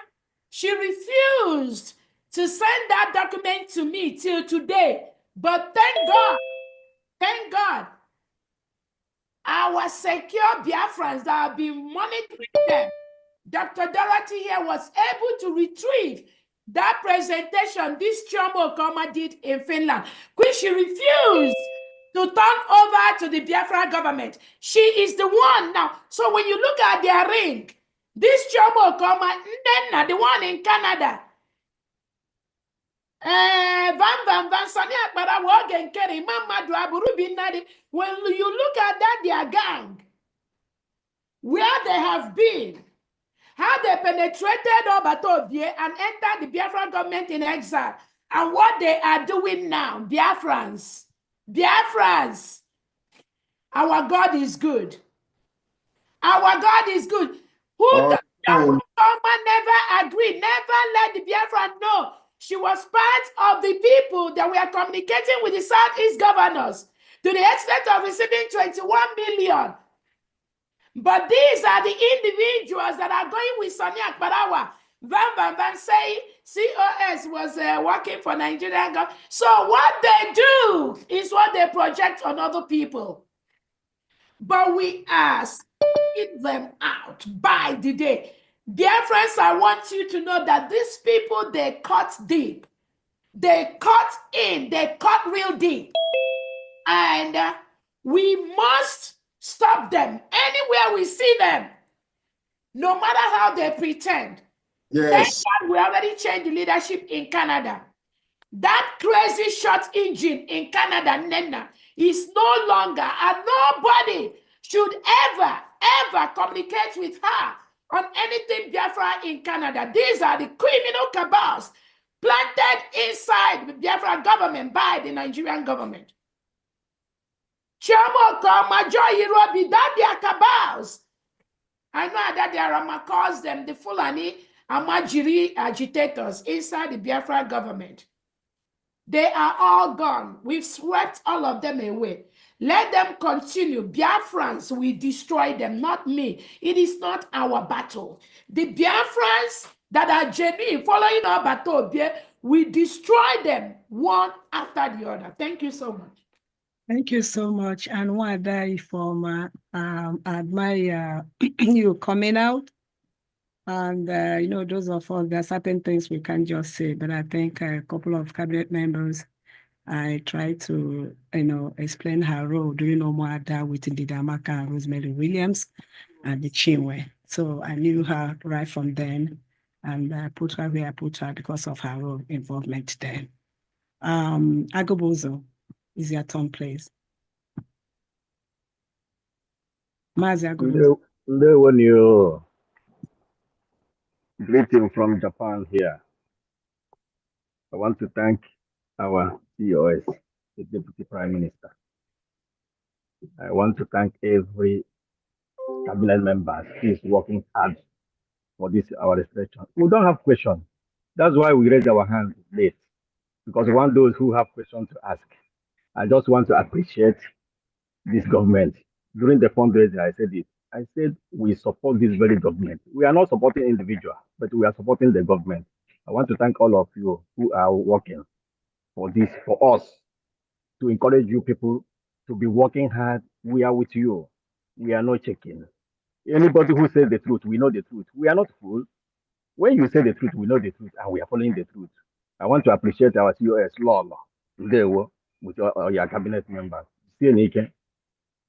she refused to send that document to me till today. But thank God, our secure Biafrans that have been monitoring them, Dr. Dorothy here was able to retrieve that presentation this Chioma Okoma did in Finland, which she refused to turn over to the Biafra government. She is the one now. So when you look at their ring, this Chioma Okoma, Ndenna, the one in Canada, when you look at that, their gang, where they have been, how they penetrated Obatobie and entered the Biafra government in exile, and what they are doing now, Biafrans, our God is good. Our God is good. Who never agreed, never let the Biafran know she was part of the people that were communicating with the Southeast governors to the extent of receiving 21 million. But these are the individuals that are going with Sonia Akbarawa. Van say COS was working for Nigerian government. So what they do is what they project on other people. But we ask, get them out by the day. Dear friends, I want you to know that these people, they cut deep. They cut in, they cut real deep. And we must stop them anywhere we see them, no matter how they pretend.
Yes.
Thank God we already changed the leadership in Canada. That crazy shot engine in Canada, Nena, is no longer, and nobody should ever communicate with her on anything Biafra in Canada. These are the criminal cabals planted inside the Biafra government by the Nigerian government. Chioma Okoma, Joy Irobi, that they are cabals. I know that there are calls them the Fulani Amajiri agitators inside the Biafra government. They are all gone. We've swept all of them away. Let them continue. Biafrans, we destroy them, not me. It is not our battle. The Biafrans that are genuine, following our battle, we destroy them one after the other. Thank you so much.
Thank you so much. And what I admire you coming out. And, those of us, there are certain things we can't just say, but I think a couple of cabinet members, I tried to, explain her role during Omoada with Didamaka and Rosemary Williams and the Chinwe. So I knew her right from then, and I put her where I put her because of her role involvement there. Agobozo is your turn, please. Mazi Agobozo.
When you greeting from Japan here, I want to thank our COS, the Deputy Prime Minister. I want to thank every cabinet member who is working hard for this our restriction. We don't have questions. That's why we raise our hands late, because we want those who have questions to ask. I just want to appreciate this government. During the fundraiser, I said it. I said we support this very government. We are not supporting individuals, but we are supporting the government. I want to thank all of you who are working for this, for us. to encourage you people to be working hard. We are with you. We are not checking. Anybody who says the truth, we know the truth. We are not fools. When you say the truth, we know the truth, and we are following the truth. I want to appreciate our COS law today with your cabinet members. See you,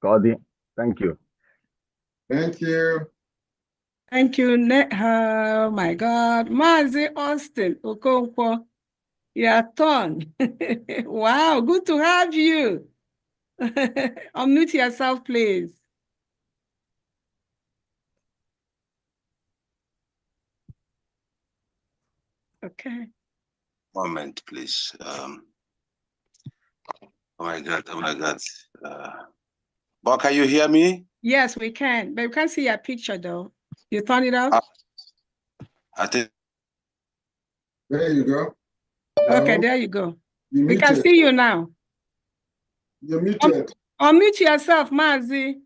Cody. Thank you.
Thank you.
Thank you. Oh my God. Mazi Austin Okonkwo, your turn. Wow, good to have you. Unmute yourself, please. Okay.
Moment, please. Oh my God, oh my God. But can you hear me?
Yes, we can, but we can't see your picture though. You turn it off?
I think.
There you go.
Okay,
No.
there you go.
You
We can
muted.
see you now.
You're muted.
Unmute yourself, Mazi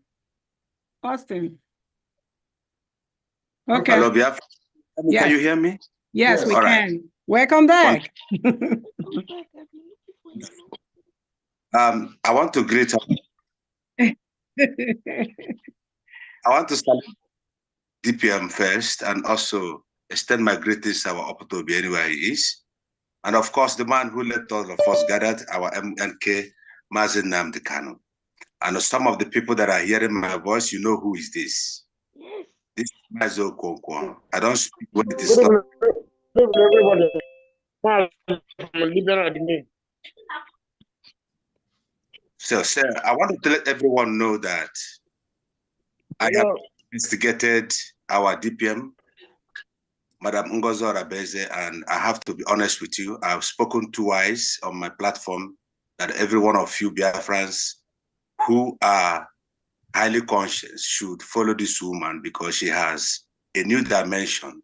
Austin. Okay.
Hello, Biafra.
Yes.
Can you hear me?
Yes, we
All
can.
right.
Welcome back.
I want to greet. I want to start DPM first and also extend my greetings to our Opotobi anywhere he is. And of course, the man who let all of us gathered, our MNK, Mazi Nnamdi Kanu. And some of the people that are hearing my voice, you know who is this. This is Mazi Okonkwo. I don't speak when it is not. So, sir, I want to let everyone know that I have investigated our DPM, Madam Ngozo Rabeze, and I have to be honest with you. I've spoken twice on my platform that every one of you Biafrans who are highly conscious should follow this woman because she has a new dimension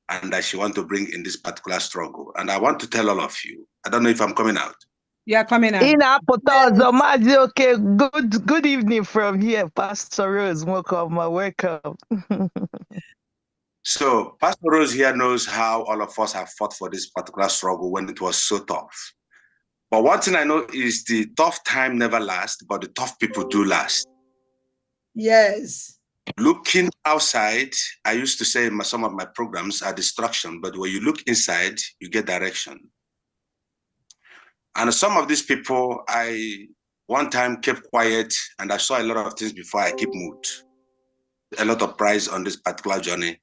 and that she wants to bring in this particular struggle. And I want to tell all of you, I don't know if I'm coming out.
Yeah, coming out.
Okay, good evening from here, Pastor Rose. Welcome.
So Pastor Rose here knows how all of us have fought for this particular struggle when it was so tough. But one thing I know is the tough time never lasts, but the tough people do last.
Yes.
Looking outside, I used to say in some of my programs are distraction, but when you look inside, you get direction. And some of these people, I one time kept quiet and I saw a lot of things before I keep mood. A lot of price on this particular journey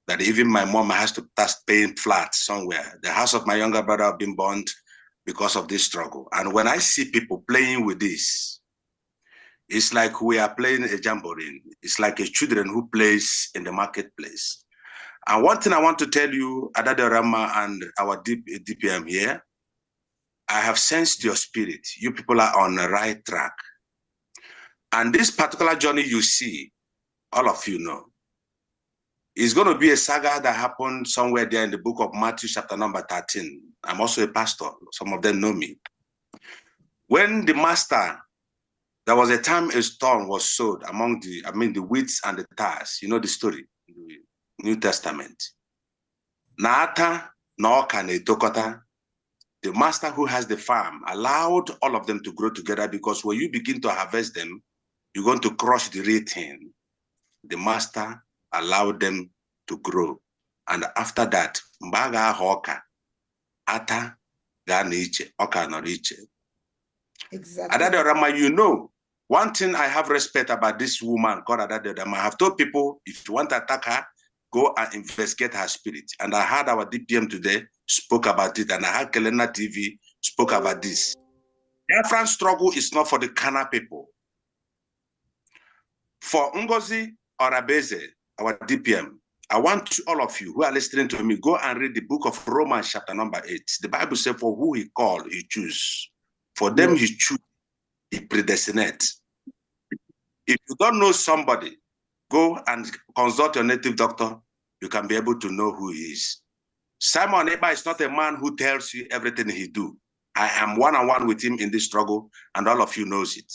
that even my mom has to start paying flat somewhere. The house of my younger brother have been burned because of this struggle. And when I see people playing with this, it's like we are playing a jamboree. It's like a children who plays in the marketplace. And one thing I want to tell you, Adade Rama and our DPM here, I have sensed your spirit. You people are on the right track. And this particular journey you see, all of you know, is going to be a saga that happened somewhere there in the book of Matthew, chapter number 13. I'm also a pastor. Some of them know me. When the master, there was a time a storm was sowed among the wheats and the tares. You know the story in the New Testament. Naata, Naoka, Netokota, the master who has the farm allowed all of them to grow together because when you begin to harvest them, you're going to crush the real thing. The master allowed them to grow. And after that, Mbaga Hoka, Ata, Ganiche, Oka Noriche.
Exactly.
Adade Rama, you know, one thing I have respect about this woman called Adade Rama, I have told people, if you want to attack her, go and investigate her spirit. And I heard our DPM today spoke about it, and I heard Kelena TV spoke about this. The Biafran struggle is not for the Kana people. For Ngozi or Abeze, our DPM, I want all of you who are listening to me, go and read the book of Romans chapter number 8. The Bible says, for who he called, he choose. For them he choose, he predestinate. If you don't know somebody, go and consult your native doctor. You can be able to know who he is. Simon Eba is not a man who tells you everything he do. I am one-on-one with him in this struggle, and all of you knows it.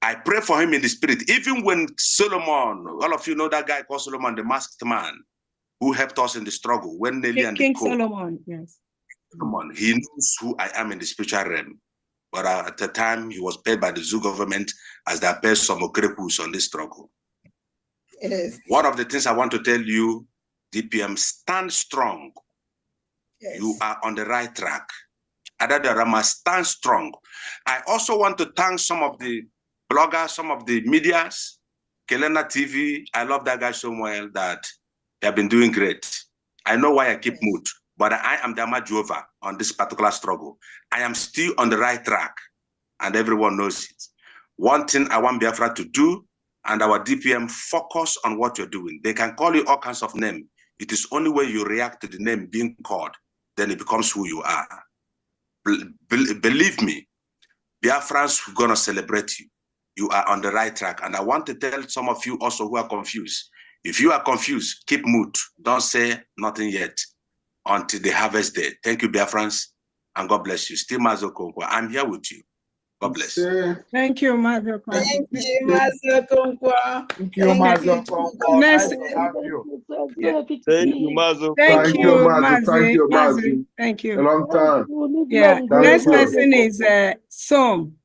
I pray for him in the spirit. Even when Solomon, all of you know that guy called Solomon, the masked man, who helped us in the struggle, when Nelly and
King
the co.
Solomon, yes.
Solomon, he knows who I am in the spiritual realm. but at the time he was paid by the zoo government as their best some okrekus on this struggle.
Yes.
One of the things I want to tell you, DPM, stand strong.
Yes.
You are on the right track. Adadarama, stand strong. I also want to thank some of the bloggers, some of the medias, Kelena TV. I love that guy so well that they have been doing great. I know why I keep mood, but I am the Amajova on this particular struggle. I am still on the right track, and everyone knows it. One thing I want Biafra to do, and our DPM, focus on what you're doing. They can call you all kinds of names. It is only when you react to the name being called, then it becomes who you are. Believe me, Biafrans are going to celebrate you. You are on the right track. And I want to tell some of you also who are confused. If you are confused, keep mood. Don't say nothing yet until the harvest day. Thank you, Biafrans, and God bless you. Still Mazo Konkwa, I'm here with you. God bless.
Thank you, Mazo Konkwa.
Thank you, Mazo Konkwa.
Thank you, Mazo Konkwa. Nice to have you.
Yeah.
Thank you, Mazo.
Thank you,
Mazi. Thank you,
Mazi.
Mazi.
Thank you.
A long time.
Yeah.
Thank
Next
you.
person is Som.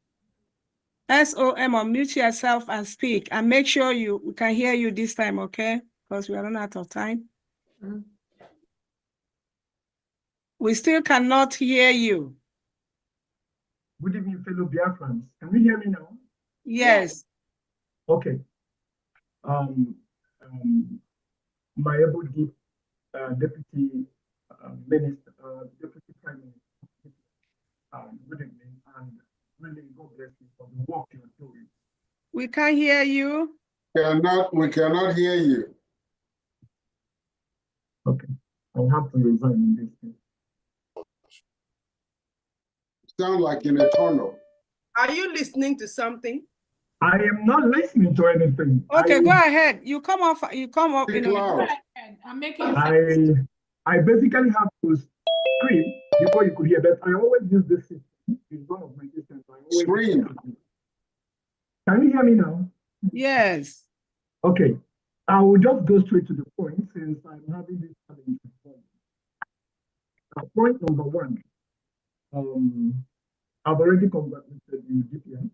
SOM, unmute yourself and speak. And make sure we can hear you this time, okay? Because we are running out of time. We still cannot hear you.
Good evening, fellow Biafrans. Can you hear me now?
Yes.
Okay. My able deputy minister, deputy prime minister. Good evening, and really God bless you for the work you're doing.
We can't hear you.
We cannot hear you.
Okay, I'll have to resign in this case.
Sound like in a tunnel.
Are you listening to something?
I am not listening to anything.
Okay, go ahead. You come up.
Loud.
I'm making
sense. I basically have to scream before you could hear, but I always use this system. It's one of my systems.
Scream.
Can you hear me now?
Yes.
Okay. I will just go straight to the point since I'm having this challenge. Point number one. I've already congratulated you, DPM.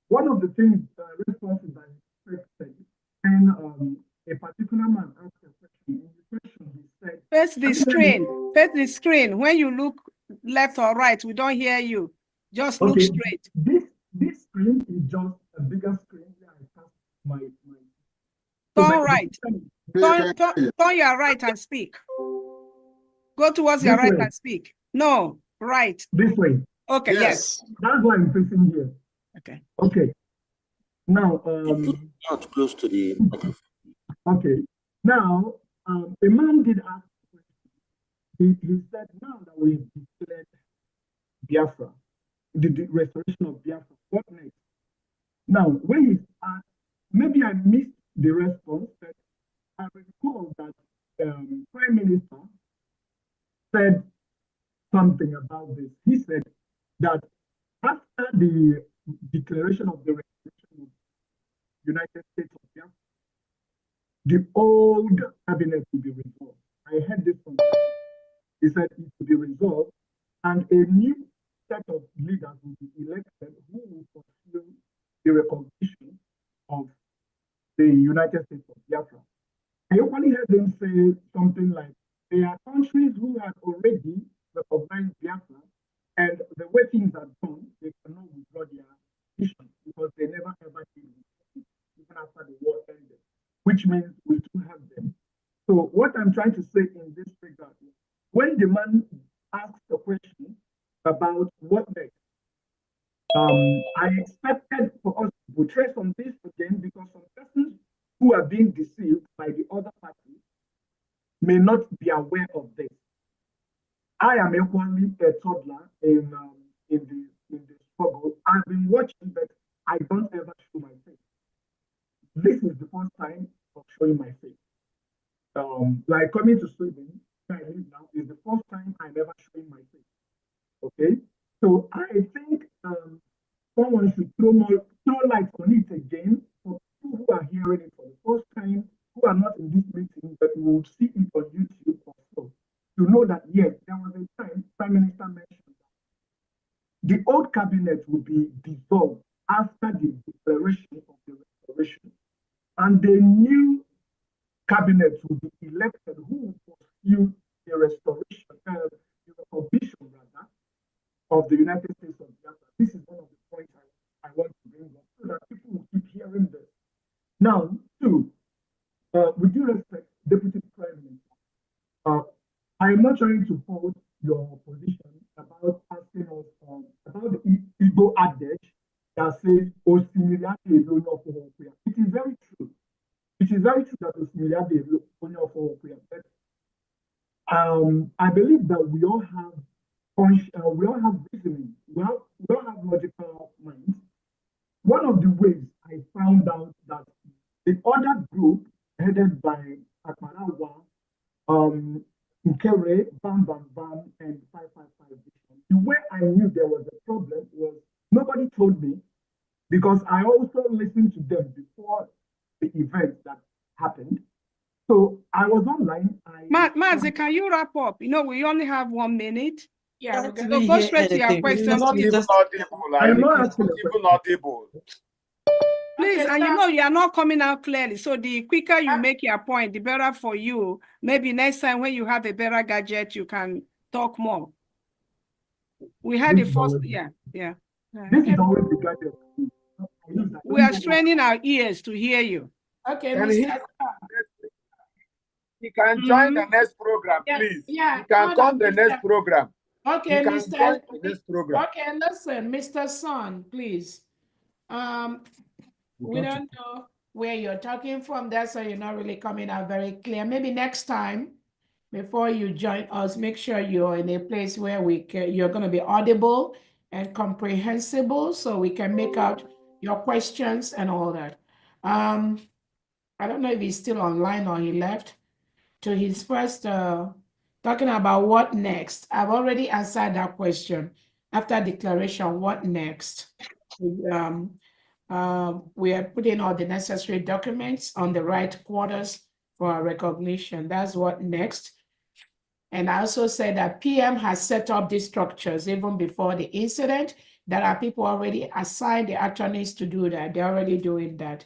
One of the things, responses I expected, and a particular man asked a question. In the question, he said,
face the screen. Face the screen. When you look left or right, we don't hear you. Just look straight.
This screen is just a bigger screen where I cast my
turn right. Turn your right and speak. Go towards your right and speak. No, right.
This way.
Okay, yes.
That's why I'm facing here.
Okay.
Okay. Now,
not close to the microphone.
Okay. Now, a man did ask a question. He said, now that we've declared Biafra, the restoration of Biafra, what next? Now, when he asked, maybe I missed the response, but I recall that Prime Minister said something about this. He said that after the declaration of the restoration of United States of Biafra, the old cabinet will be resolved. I heard this from him. He said it will be resolved, and a new set of leaders will be elected who will pursue the recognition of the United States of Biafra. I only heard them say something like, there are countries who have already recognized Biafra, and the way things are done, they cannot withdraw their petition because they never ever did it, even after the war ended, which means we still have them. So what I'm trying to say in this regard is, when the man asks a question about what next, I expected for us to trace on this again because some persons who are being deceived by the other party may not be aware of this. I am equally a toddler in the struggle. I've been watching, but I don't ever show my face. This is the first time of showing my face. Like coming to Sweden, where I live now, is the first time I'm ever showing my face. Okay, so I think someone should throw light on it again for people who are hearing it for the first time, who are not in this meeting, but will see it on YouTube or so, to know that yes, there was a time Prime Minister mentioned that the old cabinet will be dissolved after the declaration of the restoration, and the new cabinet will be elected who will pursue the restoration, the recognition rather, of the United States of Biafra. This is one of the points I want to bring up so that people will keep hearing this. Now, two, with due respect, Deputy Prime Minister, I am not trying to hold your position about asking us about the Igbo adage that says, it is very true. It is very true that but I believe that we all have reasoning, we all have logical minds. One of the ways I found out that the other group headed by Akmarawa, Nkere, Bam Bam Bam, and 555 Vision, the way I knew there was a problem was nobody told me, because I also listened to them before the event that happened. So I was online.
Mazi, can you wrap up? You know, we only have 1 minute.
Yeah,
go straight to your questions.
Not even audible. I'm not even audible.
Please,
Okay,
and you know you are not coming out clearly. So the quicker you make your point, the better for you. Maybe next time when you have a better gadget, you can talk more. We had the first, yeah.
This is always the gadget.
We are straining our ears to hear you.
Okay,
Can
Mr.
he can join the next program, please.
Yeah,
he can come the next program.
Okay,
he can
Mr.
join the next program.
Okay, listen, Mr. Son, please. We don't know where you're talking from. That's why you're not really coming out very clear. Maybe next time, before you join us, make sure you're in a place where you're going to be audible and comprehensible, so we can make out your questions and all that. I don't know if he's still online or he left. To his first talking about what next. I've already answered that question. After declaration, what next? We are putting all the necessary documents on the right quarters for our recognition. That's what next. And I also said that PM has set up these structures even before the incident. There are people already assigned the attorneys to do that. They're already doing that.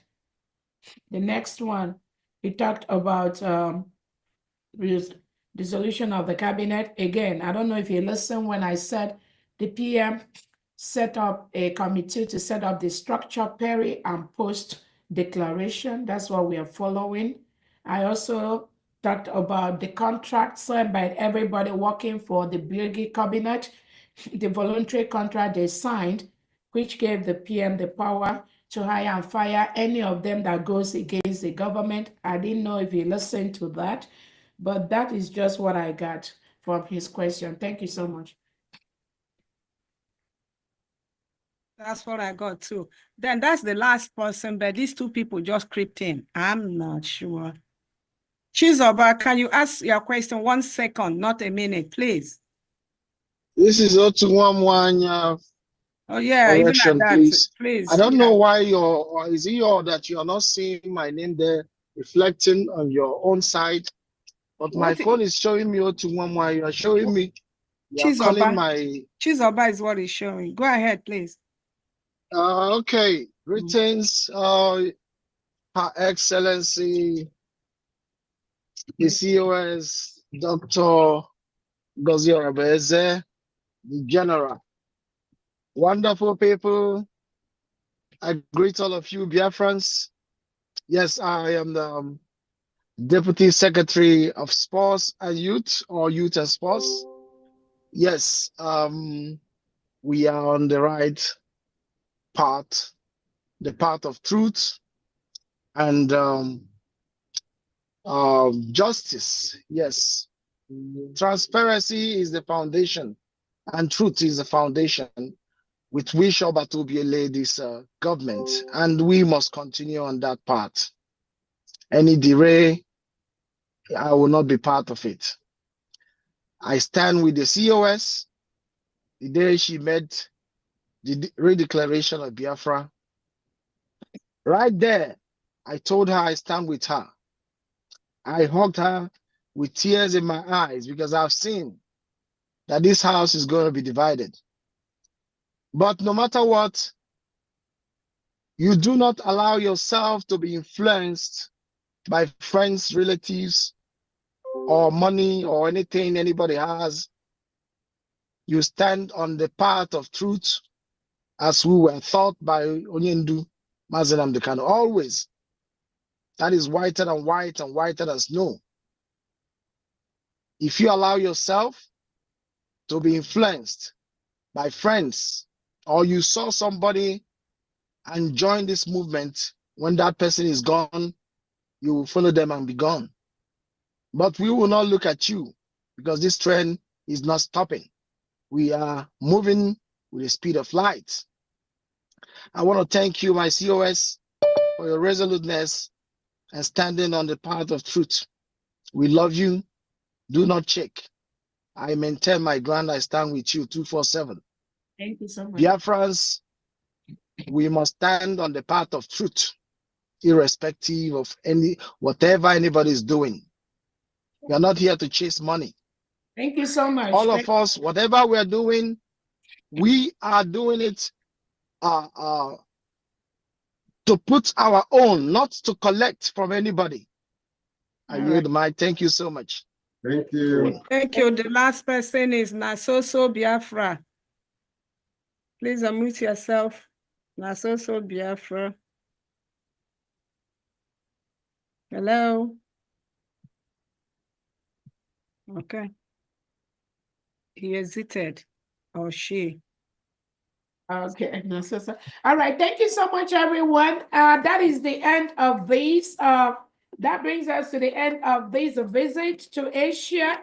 The next one, we talked about dissolution of the cabinet. Again, I don't know if you listened when I said the PM set up a committee to set up the structure peri and post declaration. That's what we are following. I also talked about the contract signed by everybody working for the Birgi cabinet, the voluntary contract they signed, which gave the PM the power to hire and fire any of them that goes against the government. I didn't know if you listened to that, but that is just what I got from his question. Thank you so much.
That's what I got too. Then that's the last person, but these two people just creeped in. I'm not sure. Chizoba, can you ask your question 1 second, not a minute, please?
This is Otuwamwanya.
Oh yeah,
correction,
even at that, please.
I don't know why is it that you're not seeing my name there reflecting on your own side, but my phone is showing me Otuwamwanya. You are showing me. You are calling my.
Chizoba is what is showing. Go ahead, please.
Okay. Greetings, Her Excellency, the COS, Dr. Gozi Orabeze, the General. Wonderful people. I greet all of you, Biafrans. Yes, I am the Deputy Secretary of Sports and Youth, or Youth and Sports. Yes, we are on the right path, the path of truth and justice. Yes, transparency is the foundation and truth is the foundation with which Oba will be laid this government, and we must continue on that path. Any delay, I will not be part of it. I stand with the COS. The day she made the redeclaration of Biafra, right there, I told her I stand with her. I hugged her with tears in my eyes because I've seen that this house is going to be divided. But no matter what, you do not allow yourself to be influenced by friends, relatives, or money or anything anybody has. You stand on the path of truth as we were taught by Onyendu Mazen Amdekano. Always. That is whiter than white and whiter than snow. If you allow yourself to be influenced by friends, or you saw somebody and join this movement, when that person is gone, you will follow them and be gone. But we will not look at you because this trend is not stopping. We are moving with the speed of light. I want to thank you, my COS, for your resoluteness and standing on the path of truth. We love you. Do not check. I maintain my ground. I stand with you 247.
Thank you so much.
Biafrans, we must stand on the path of truth, irrespective of whatever anybody is doing. We are not here to chase money.
Thank you so much.
All of us, whatever we are doing, we are doing it to put our own, not to collect from anybody. I yield the mic. Thank you so much.
Thank you.
Thank you. The last person is Nasoso Biafra. Please unmute yourself. Nasoso Biafra. Hello. Okay. He exited, or she.
Okay, no, so. All right, thank you so much, everyone. That is the end of this. That brings us to the end of this visit to Asia.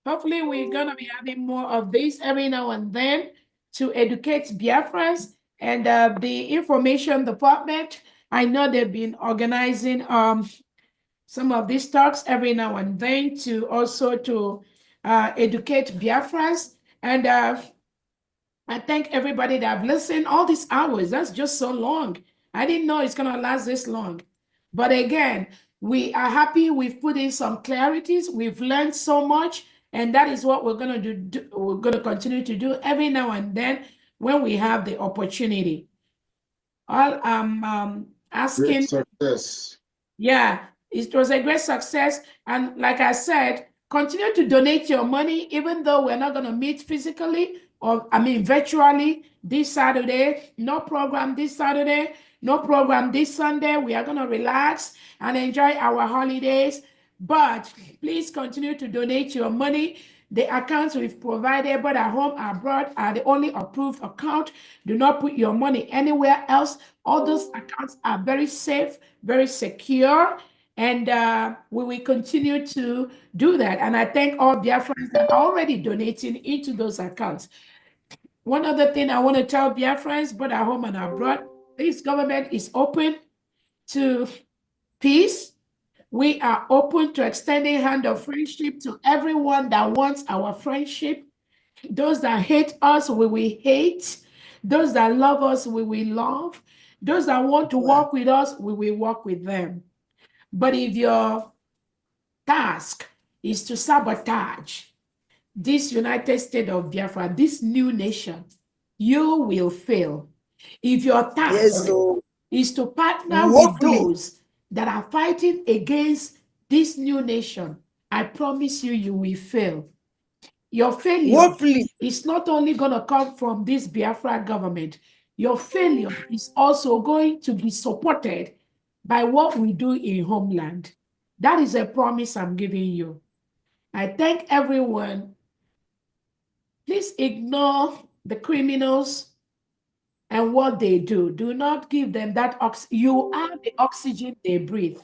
Hopefully, we're gonna be having more of this every now and then to educate Biafrans and the information department. I know they've been organizing some of these talks every now and then to also to educate Biafrans. And I thank everybody that have listened all these hours. That's just so long. I didn't know it's gonna last this long. But again, we are happy we've put in some clarities. We've learned so much, and that is what we're gonna do. We're gonna continue to do every now and then when we have the opportunity. All I'm asking.
Great success.
Yeah, it was a great success. And like I said, continue to donate your money, even though we're not going to meet physically or, virtually this Saturday. No program this Saturday, no program this Sunday. We are going to relax and enjoy our holidays. But please continue to donate your money. The accounts we've provided, but at home, abroad, are the only approved account. Do not put your money anywhere else. All those accounts are very safe, very secure, and we will continue to do that. And I thank all Biafrans that are already donating into those accounts. One other thing I want to tell Biafrans, both at home and abroad, this government is open to peace. We are open to extending hand of friendship to everyone that wants our friendship. Those that hate us, we will hate. Those that love us, we will love. Those that want to work with us, we will work with them. But if your task is to sabotage this United States of Biafra, this new nation, you will fail. If your task is to partner with those that are fighting against this new nation, I promise you, you will fail. Your failure is not only going to come from this Biafra government, your failure is also going to be supported by what we do in homeland. That is a promise I'm giving you. I thank everyone. Please ignore the criminals and what they do. Do not give them that oxygen. You are the oxygen they breathe.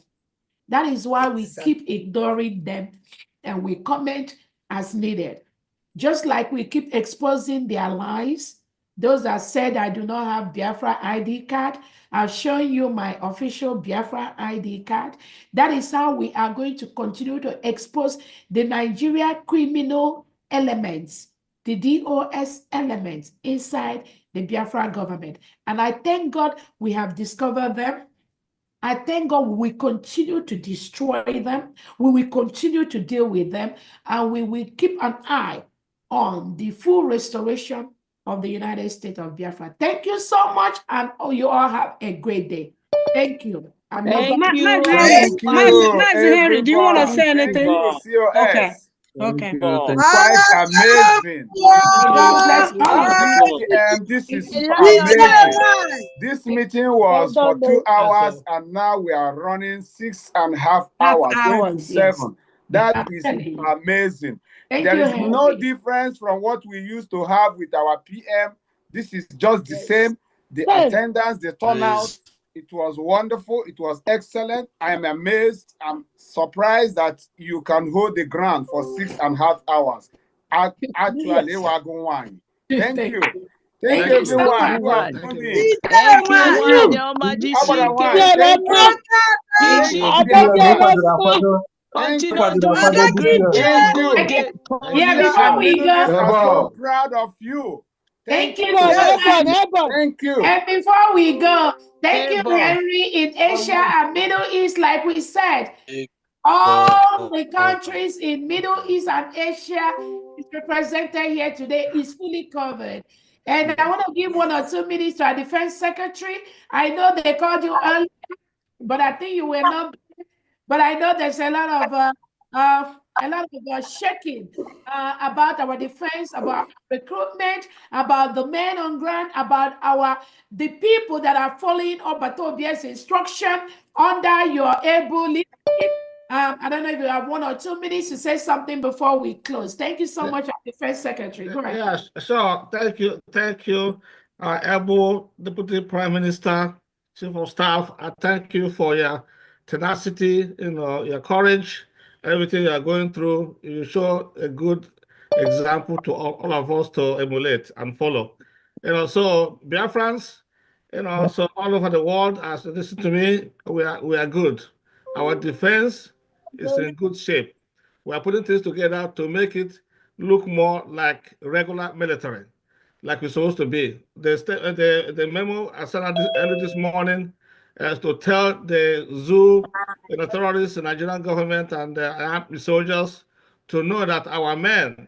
That is why we keep ignoring them and we comment as needed. Just like we keep exposing their lies. Those that said I do not have Biafra ID card, I've shown you my official Biafra ID card. That is how we are going to continue to expose the Nigeria criminal elements, the DOS elements inside the Biafra government. And I thank God we have discovered them. I thank God we will continue to destroy them. We will continue to deal with them. And we will keep an eye on the full restoration of the United States of Biafra. Thank you so much, and you all have a great day. Thank you.
Thank you.
Thank you,
Henry, do you want to
everyone.
say anything?
Thank you,
Okay.
COS.
Okay.
It's quite amazing.
God bless all.
This is
A
amazing. This meeting was for 2 hours, and now we are running 6.5 hours, 27.
Yes.
That is amazing.
Thank
There
you,
is no
Henry.
difference from what we used to have with our PM. This is just the same. The attendance, the turnout, it was wonderful. It was excellent. I am amazed. I'm surprised that you can hold the ground for 6.5 hours. Actually, we're going. Thank you. Thank you, everyone. Who has tuned in.
Thank you,
Thank
one.
you.
Thank
Yeah, before we go,
I'm so proud of you.
Thank you so much.
Thank you.
And before we go, thank you, Henry, in Asia and Middle East, like we said. All the countries in Middle East and Asia is represented here today, is fully covered. And I want to give 1 or 2 minutes to our Defense Secretary. I know they called you earlier, but I think you were not. But I know there's a lot of shaking about our defense, about recruitment, about the men on ground, about the people that are following Obatobia's instruction under your able leadership. I don't know if you have 1 or 2 minutes to say something before we close. Thank you so much, Defense Secretary. Go ahead.
Yes, sure. Thank you, able Deputy Prime Minister, Chief of Staff. I thank you for your tenacity, your courage, everything you are going through. You show a good example to all of us to emulate and follow. So Biafrans, so all over the world, as you listen to me, we are good. Our defense is in good shape. We are putting things together to make it look more like regular military, like we're supposed to be. The memo I sent out early this morning is to tell the zoo, terrorists, the Nigerian government, and the soldiers to know that our men,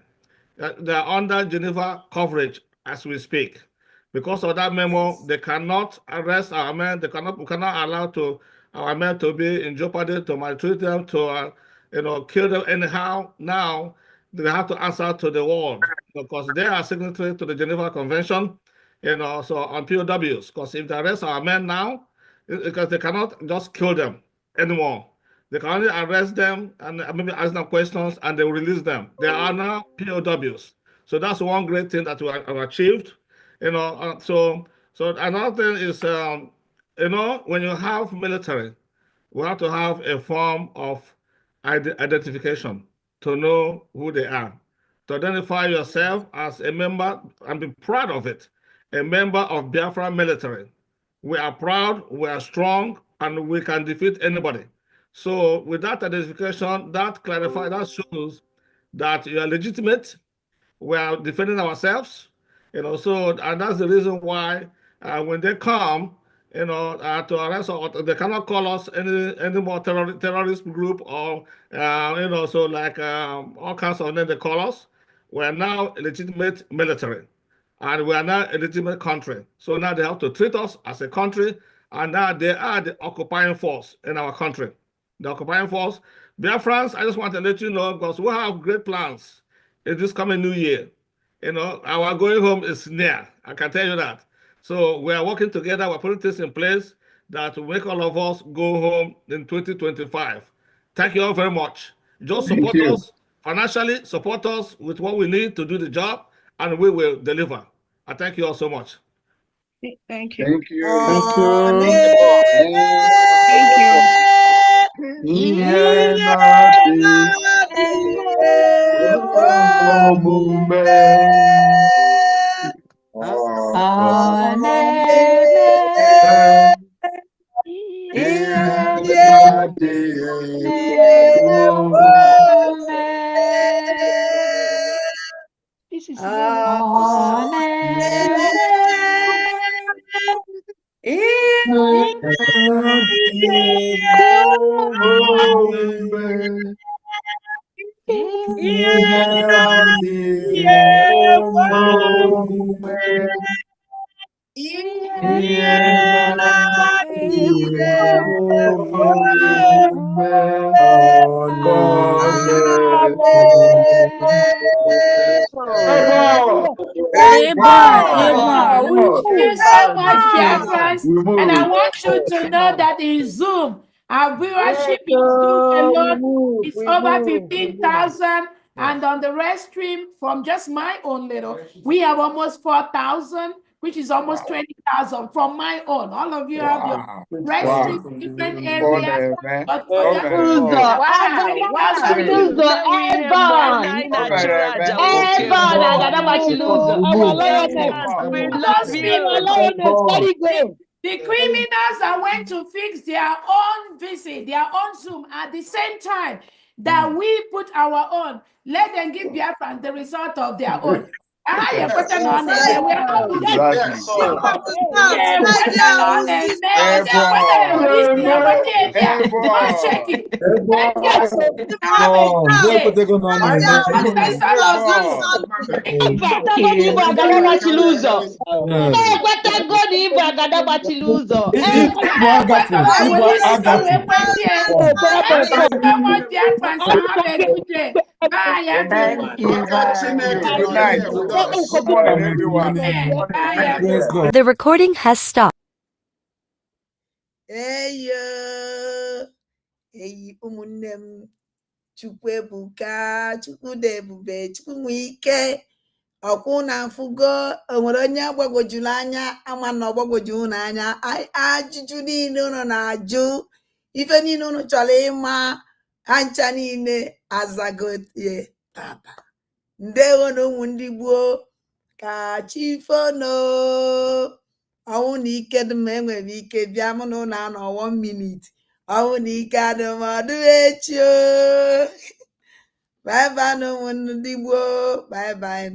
they are under Geneva coverage as we speak. Because of that memo, they cannot arrest our men. We cannot allow our men to be in jeopardy, to maltreat them, to kill them anyhow. Now they have to answer to the world because they are signatory to the Geneva Convention. So on POWs. Because if they arrest our men now, because they cannot just kill them anymore. They can only arrest them and maybe ask them questions, and they will release them. They are now POWs. So that's one great thing that we have achieved. So another thing is, when you have military, we have to have a form of identification to know who they are, to identify yourself as a member and be proud of it, a member of Biafra military. We are proud, we are strong, and we can defeat anybody. So with that identification, that clarifies, that shows that you are legitimate. We are defending ourselves, and that's the reason why when they come, to arrest us, they cannot call us any more terrorist group or, all kinds of names they call us. We are now a legitimate military, and we are now a legitimate country. So now they have to treat us as a country, and now they are the occupying force in our country. The occupying force. Biafrans, I just want to let you know, because we have great plans in this coming new year. Our going home is near. I can tell you that. So we are working together. We're putting things in place that will make all of us go home in 2025. Thank you all very much. Just support us financially, support us with what we need to do the job, and we will deliver. I thank you all so much.
Thank you.
Thank you.
Thank you.
This is
Thank you so much, Biafrans. And I want you to know that in Zoom, our viewership in Zoom alone is over 15,000. And on the rest stream, from just my own little, we have almost 4,000, which is almost 20,000 from my own. All of you have your rest stream, different areas. But for the criminals that went to fix their own visit, their own Zoom at the same time that we put our own, let them give Biafrans the result of their own. We are not Bye, everyone.
Good morning, everyone.
The recording has stopped.
Hey, ụmụnne m, Chukwu ebuka, Chukwu dị ebube, Chukwu nwee ike. Ọkwụ na afụgo onwere onye agbagwojuru anya ama na ọgbagwoju unu anya. Ajụjụ niile unu na-ajụ, ife niile unu chọrọ ịma, ha ncha niile azagotie tata. Ndewo na ụmụ ndị gboo, ka chi fono. Ọnwụ na ike dị m enwere ike bịa mụ na ụlọ anọ 1 minute. Ọnwụ na ike adị m ọdụ echi o. Bye bye na ụmụ ndị gboo. Bye bye.